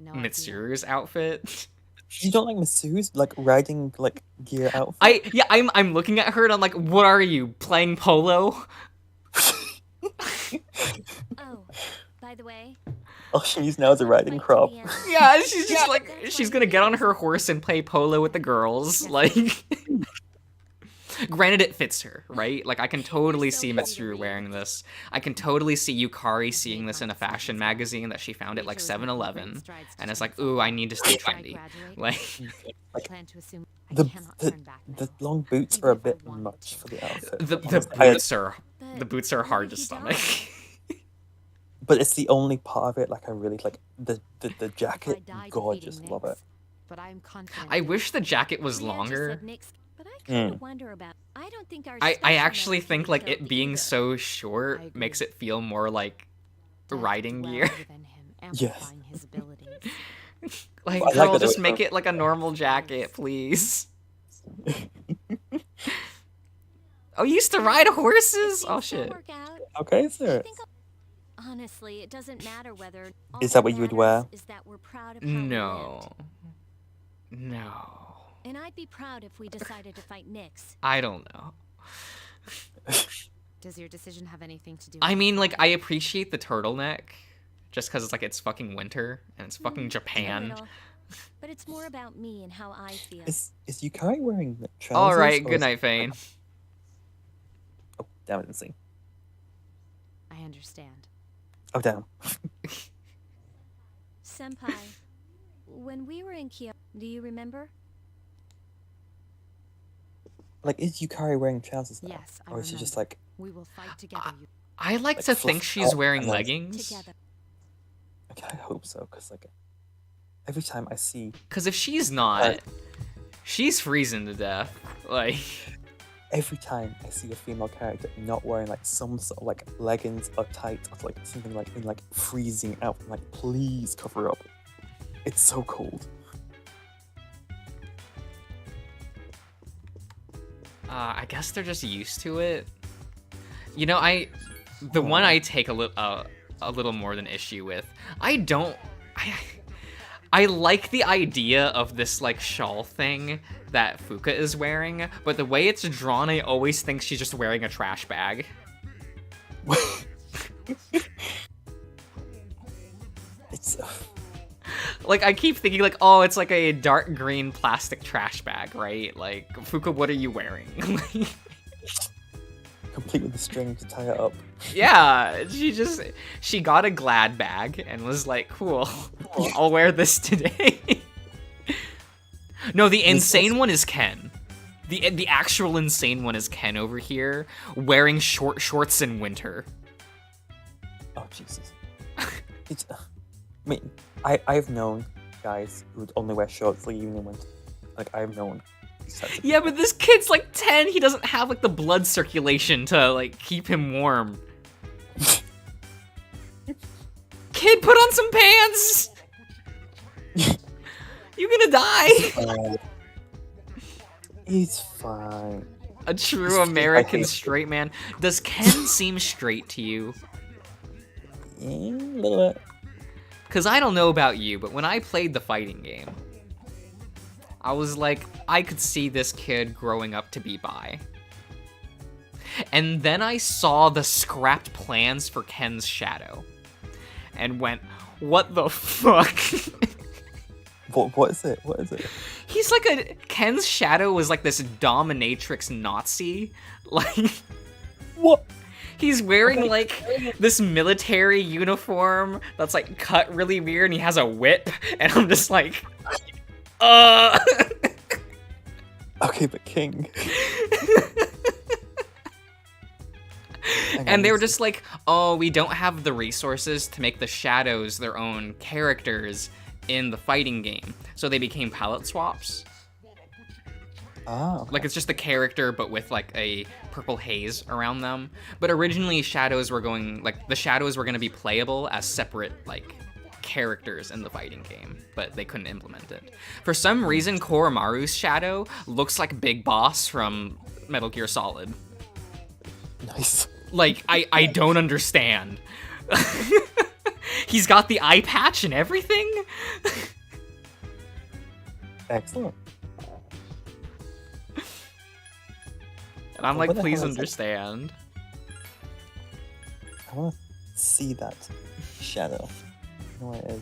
Mitsuru's outfit. You don't like Mitsuru's like riding like gear outfit? I'm looking at her and I'm like, what are you, playing polo? Oh, by the way. Oh, she's now the riding crop. Yeah, she's just like, she's gonna get on her horse and play polo with the girls. Like, granted, it fits her, right? Like, I can totally see Mitsuru wearing this. I can totally see Yukari seeing this in a fashion magazine that she found at like 7-Eleven, and it's like, ooh, I need to stay trendy. Like, the long boots are a bit much for the outfit. The boots are hard to stomach. But it's the only part of it, like, I really like the jacket. Gorgeous, love it. But I'm confident. I wish the jacket was longer. But I kind of wonder about. I don't think our. I actually think like it being so short makes it feel more like riding gear. Yes. Like, girl, just make it like a normal jacket, please. Oh, you used to ride horses? Oh shit. Okay, sir. Honestly, it doesn't matter whether. Is that what you would wear? Is that we're proud of how No. And I'd be proud if we decided to fight Nyx. I don't know. Does your decision have anything to do with I mean, like, I appreciate the turtleneck, just because it's like it's fucking winter and it's fucking Japan. But it's more about me and how I feel. Is Yukari wearing trousers? All right, good night, Fane. Oh, damn, I didn't see. I understand. Oh, damn. Senpai, when we were in Kyoto, do you remember? Like, is Yukari wearing trousers now? Yes, I or is she just remember. like... We will fight together. I like to think she's wearing leggings. Okay, I hope so, because like every time I see... Because if she's not, she's freezing to death. Like... Every time I see a female character not wearing like some sort of like leggings or tights or like something like in like freezing out, I'm like, please cover up. It's so cold. I guess they're just used to it. You know, the one I take a little more than issue with. I like the idea of this, like, shawl thing that Fuka is wearing, but the way it's drawn, I always think she's just wearing a trash bag. It's Like, I keep thinking, like, oh, it's like a dark green plastic trash bag, right? Like, Fuka, what are you wearing? complete with the string to tie it up. Yeah, she got a Glad bag and was like, cool, I'll wear this today. No, the insane one is Ken. The actual insane one is Ken over here, wearing short shorts in winter. Oh Jesus! It's. I mean, I've known guys who'd only wear shorts like even in winter. Like I've known. Yeah, but this kid's like 10. He doesn't have like the blood circulation to like keep him warm. Kid, put on some pants. You're gonna die. He's fine. A true American straight man. Does Ken seem straight to you? Yeah, a little bit. Because I don't know about you, but when I played the fighting game, I was like, I could see this kid growing up to be bi. And then I saw the scrapped plans for Ken's shadow. And went, what the fuck? What is it? What is it? He's like Ken's shadow was like this dominatrix Nazi. Like, what? He's wearing like this military uniform that's like cut really weird, and he has a whip, and I'm just like, Okay, but King. And they were just like, oh, we don't have the resources to make the shadows their own characters in the fighting game. So they became palette swaps. Oh. Okay. Like, it's just the character, but with, like, a purple haze around them. But originally, shadows were going, like, the shadows were going to be playable as separate, like, characters in the fighting game, but they couldn't implement it. For some reason, Koromaru's shadow looks like Big Boss from Metal Gear Solid. Nice. Like, I don't understand. He's got the eye patch and everything? Excellent. And I'm like, What the please hell is that? understand. I want to see that shadow. I know what it is.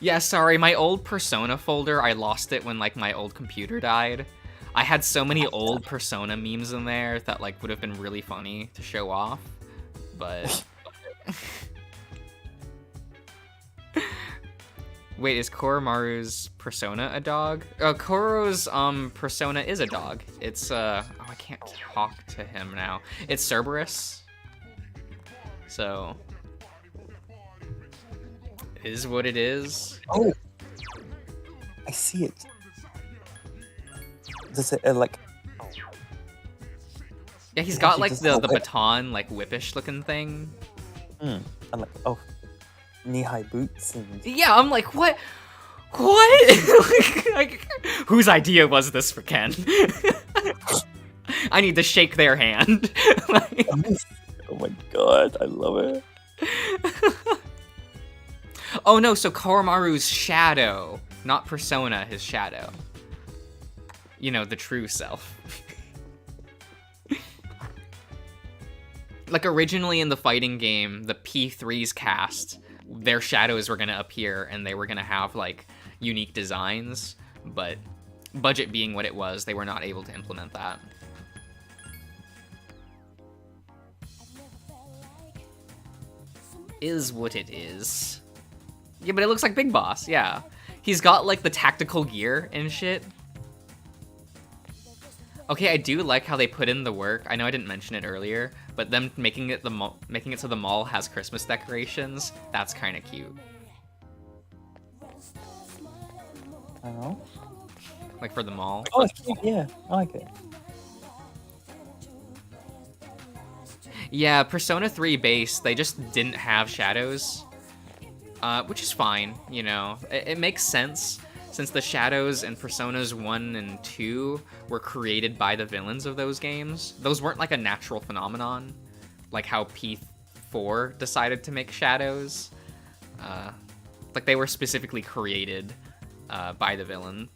Yeah, sorry, my old Persona folder, I lost it when, like, my old computer died. I had so many old Persona memes in there that, like, would have been really funny to show off, but... Wait, is Koromaru's Persona a dog? Koro's, Persona is a dog. It's, oh, I can't talk to him now. It's Cerberus. So... is what it is. Oh! I see it. Does it, like... Yeah, he's It got, actually like, does the have, like- baton, like, whippish looking thing. And like, oh, knee-high boots and... Yeah, I'm like, what? What? Like, whose idea was this for Ken? I need to shake their hand. Like, Oh my god, I love it. oh no, so Koromaru's shadow, not Persona, his shadow. You know, the true self. Like, originally in the fighting game, the P3's cast, their shadows were going to appear, and they were going to have, like, unique designs, but budget being what it was, they were not able to implement that. Is what it is. Yeah, but it looks like Big Boss, yeah. He's got, like, the tactical gear and shit. Okay, I do like how they put in the work. I know I didn't mention it earlier, but them making it so the mall has Christmas decorations, that's kind of cute. I don't know. Like for the mall. Oh, it's cute, yeah, I like it. Yeah, Persona 3 base, they just didn't have shadows, which is fine, you know. It makes sense. Since the shadows in Personas 1 and 2 were created by the villains of those games, those weren't like a natural phenomenon, like how P4 decided to make shadows. Like they were specifically created by the villain.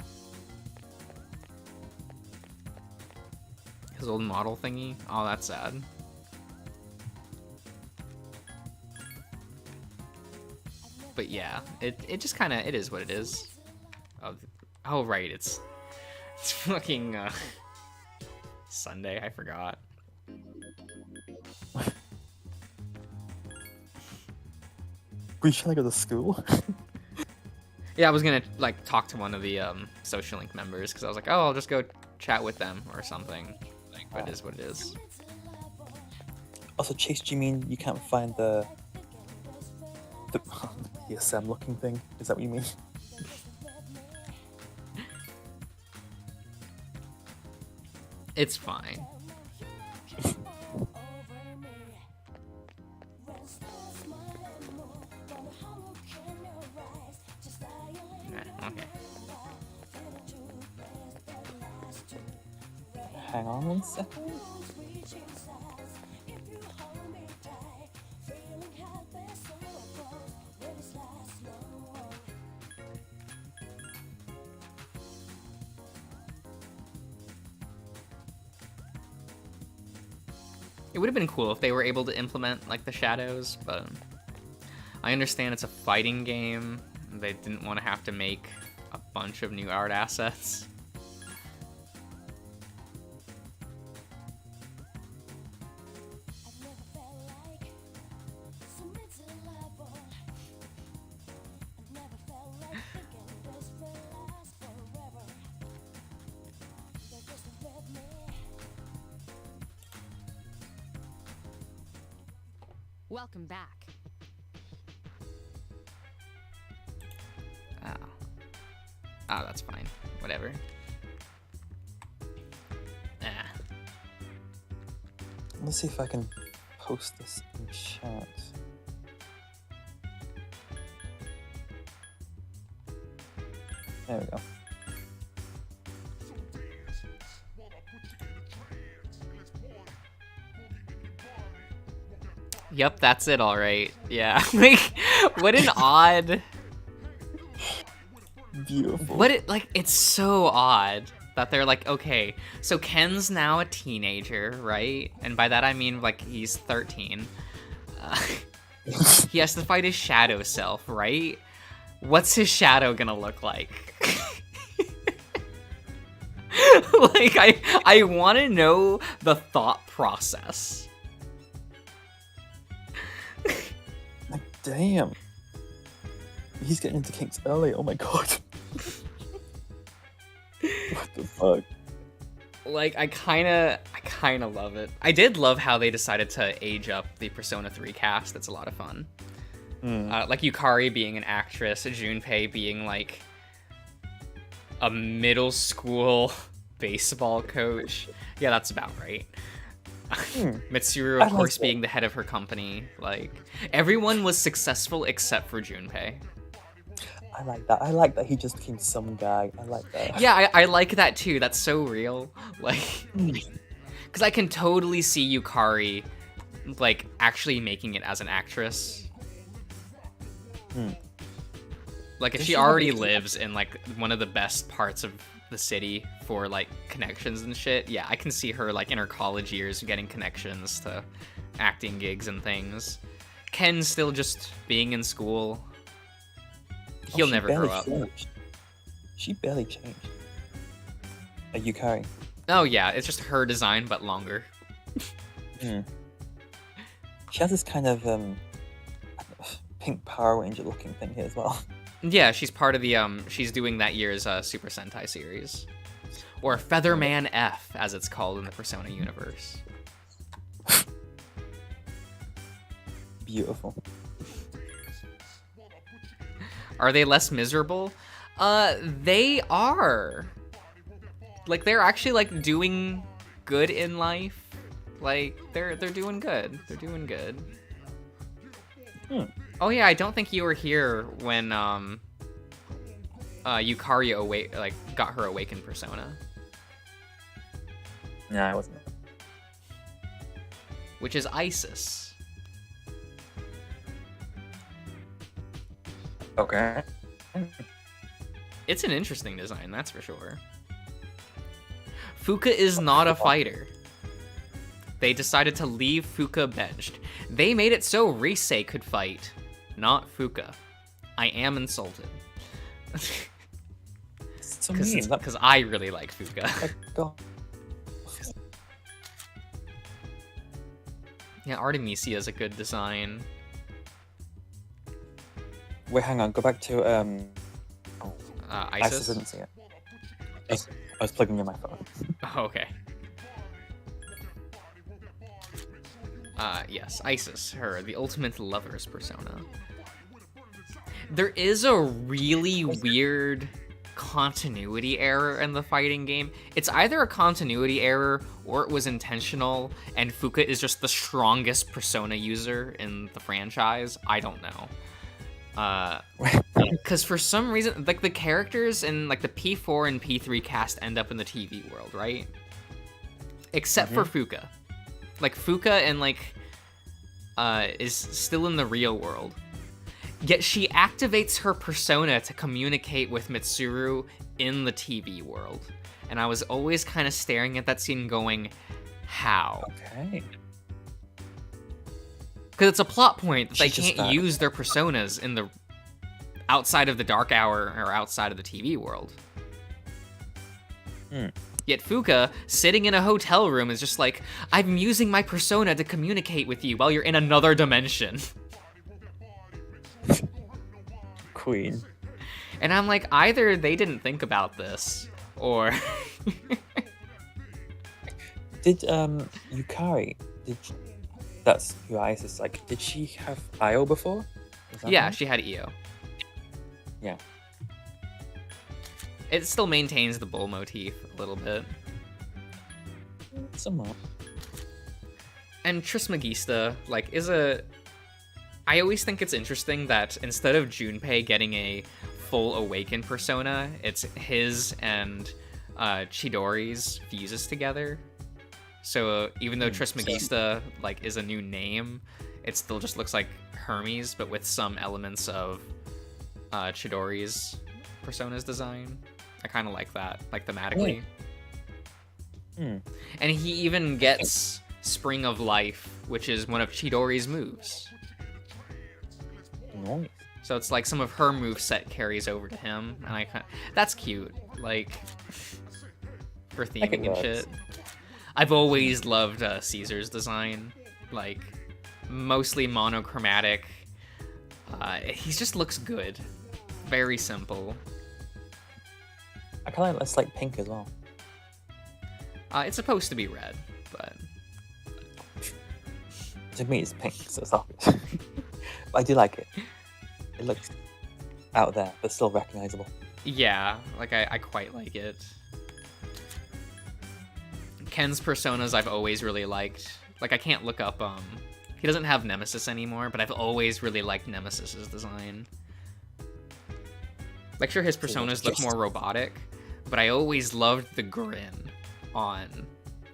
His old model thingy. Oh, that's sad. But yeah, it just kind of, it is what it is. Oh right, it's fucking Sunday. I forgot. Were you trying to go to school? Yeah, I was gonna like talk to one of the social link members because I was like, oh, I'll just go chat with them or something. But it is what it is. Also, Chase, do you mean you can't find the ESM looking thing? Is that what you mean? It's fine. Okay. Hang on one second. It would have been cool if they were able to implement like the shadows, but I understand it's a fighting game. They didn't want to have to make a bunch of new art assets. Welcome back. Oh, that's fine. Whatever. Let's see if I can post this in chat. There we go. Yep, that's it, all right. Yeah, like, what an odd. Beautiful. What it like? It's so odd that they're like, okay, so Ken's now a teenager, right? And by that I mean like he's 13. He has to fight his shadow self, right? What's his shadow gonna look like? Like, I want to know the thought process. Like, damn. He's getting into kinks early. Oh my god. What the fuck? Like, I kind of love it. I did love how they decided to age up the Persona 3 cast. That's a lot of fun. Like Yukari being an actress, Junpei being like a middle school baseball coach. Yeah, that's about right. Mitsuru, of course, being the head of her company. Like, everyone was successful except for Junpei. I like that. I like that he just became some guy. I like that. Yeah, I like that too. That's so real. Like, because I can totally see Yukari, like, actually making it as an actress. Like, if she already lives in, like, one of the best parts of the city for, like, connections and shit, yeah, I can see her, like, in her college years getting connections to acting gigs and things. Ken's still just being in school. He'll never grow up. Changed. She barely changed. Yukari. Oh yeah, it's just her design, but longer. She has this kind of pink Power Ranger looking thing here as well. Yeah, she's part of the she's doing that year's Super Sentai series, or Featherman F, as it's called in the Persona universe. Beautiful. Are they less miserable? They are. Like, they're actually, like, doing good in life. Like, they're doing good. They're doing good. Oh yeah, I don't think you were here when Yukari got her awakened persona. No, I wasn't. Which is Isis. Okay. It's an interesting design, that's for sure. Fuka is not a fighter. They decided to leave Fuka benched. They made it so Rise could fight, not Fuka. I am insulted. So mean. Because I really like Fuka. God. Yeah, Artemisia is a good design. Wait, hang on. Go back to Isis? didn't see it. I was plugging in my phone. Oh, okay. Yes, Isis, the ultimate lover's persona. There is a really weird continuity error in the fighting game. It's either a continuity error or it was intentional, and Fuka is just the strongest persona user in the franchise. I don't know. Because for some reason, like the characters in like the P4 and P3 cast end up in the TV world, right? Except for Fuka. Like Fuka and like is still in the real world. Yet she activates her persona to communicate with Mitsuru in the TV world. And I was always kind of staring at that scene going, how? Okay. Because it's a plot point that they She's just can't use their personas in the outside of the Dark Hour or outside of the TV world. Yet Fuka, sitting in a hotel room, is just like, I'm using my persona to communicate with you while you're in another dimension. Queen. And I'm like, either they didn't think about this, or... Did Yukari, that's who Isis like, did she have Io before? Yeah, she had Io. Yeah. It still maintains the bull motif a little bit. Somewhat. And Trismegisto, like, is a... I always think it's interesting that instead of Junpei getting a full awakened persona, it's his and Chidori's fuses together. So even though Trismegisto like is a new name, it still just looks like Hermes, but with some elements of Chidori's persona's design. I kind of like that, like thematically. And he even gets Spring of Life, which is one of Chidori's moves. Nice. So it's like some of her moveset carries over to him, and that's cute, like, for theming and shit. I've always loved Caesar's design, like, mostly monochromatic. He just looks good. Very simple. I kind of less like pink as well. It's supposed to be red, but... To me, it's pink, so it's obvious. But I do like it. It looks out there, but still recognizable. Yeah, like, I quite like it. Ken's personas I've always really liked. Like, I can't look up, he doesn't have Nemesis anymore, but I've always really liked Nemesis's design. Like, sure, his personas look more robotic, but I always loved the grin on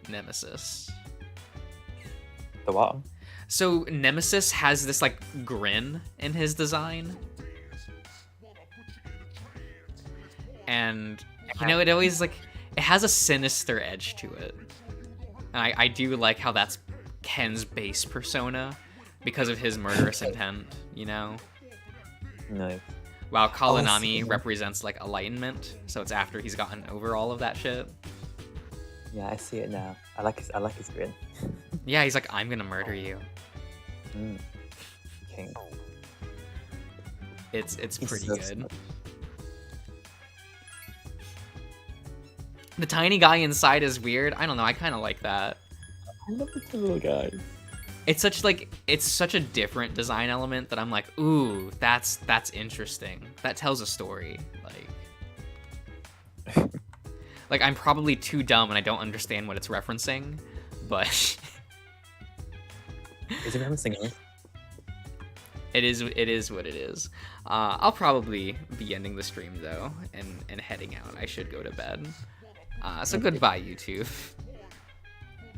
Nemesis. The what? So, Nemesis has this, like, grin in his design. And, you know, it always, like, it has a sinister edge to it. And I do like how that's Ken's base persona because of his murderous intent, you know? No. While Kalinami represents, like, enlightenment, so it's after he's gotten over all of that shit. Yeah, I see it now. I like his grin. Yeah, he's like, I'm gonna murder you. King. It's pretty good. The tiny guy inside is weird. I don't know, I kind of like that. I love the little guy. It's such a different design element that I'm like, ooh, that's interesting. That tells a story. Like I'm probably too dumb and I don't understand what it's referencing, but Is it referencing it? It is what it is. I'll probably be ending the stream though and heading out. I should go to bed. So goodbye, YouTube.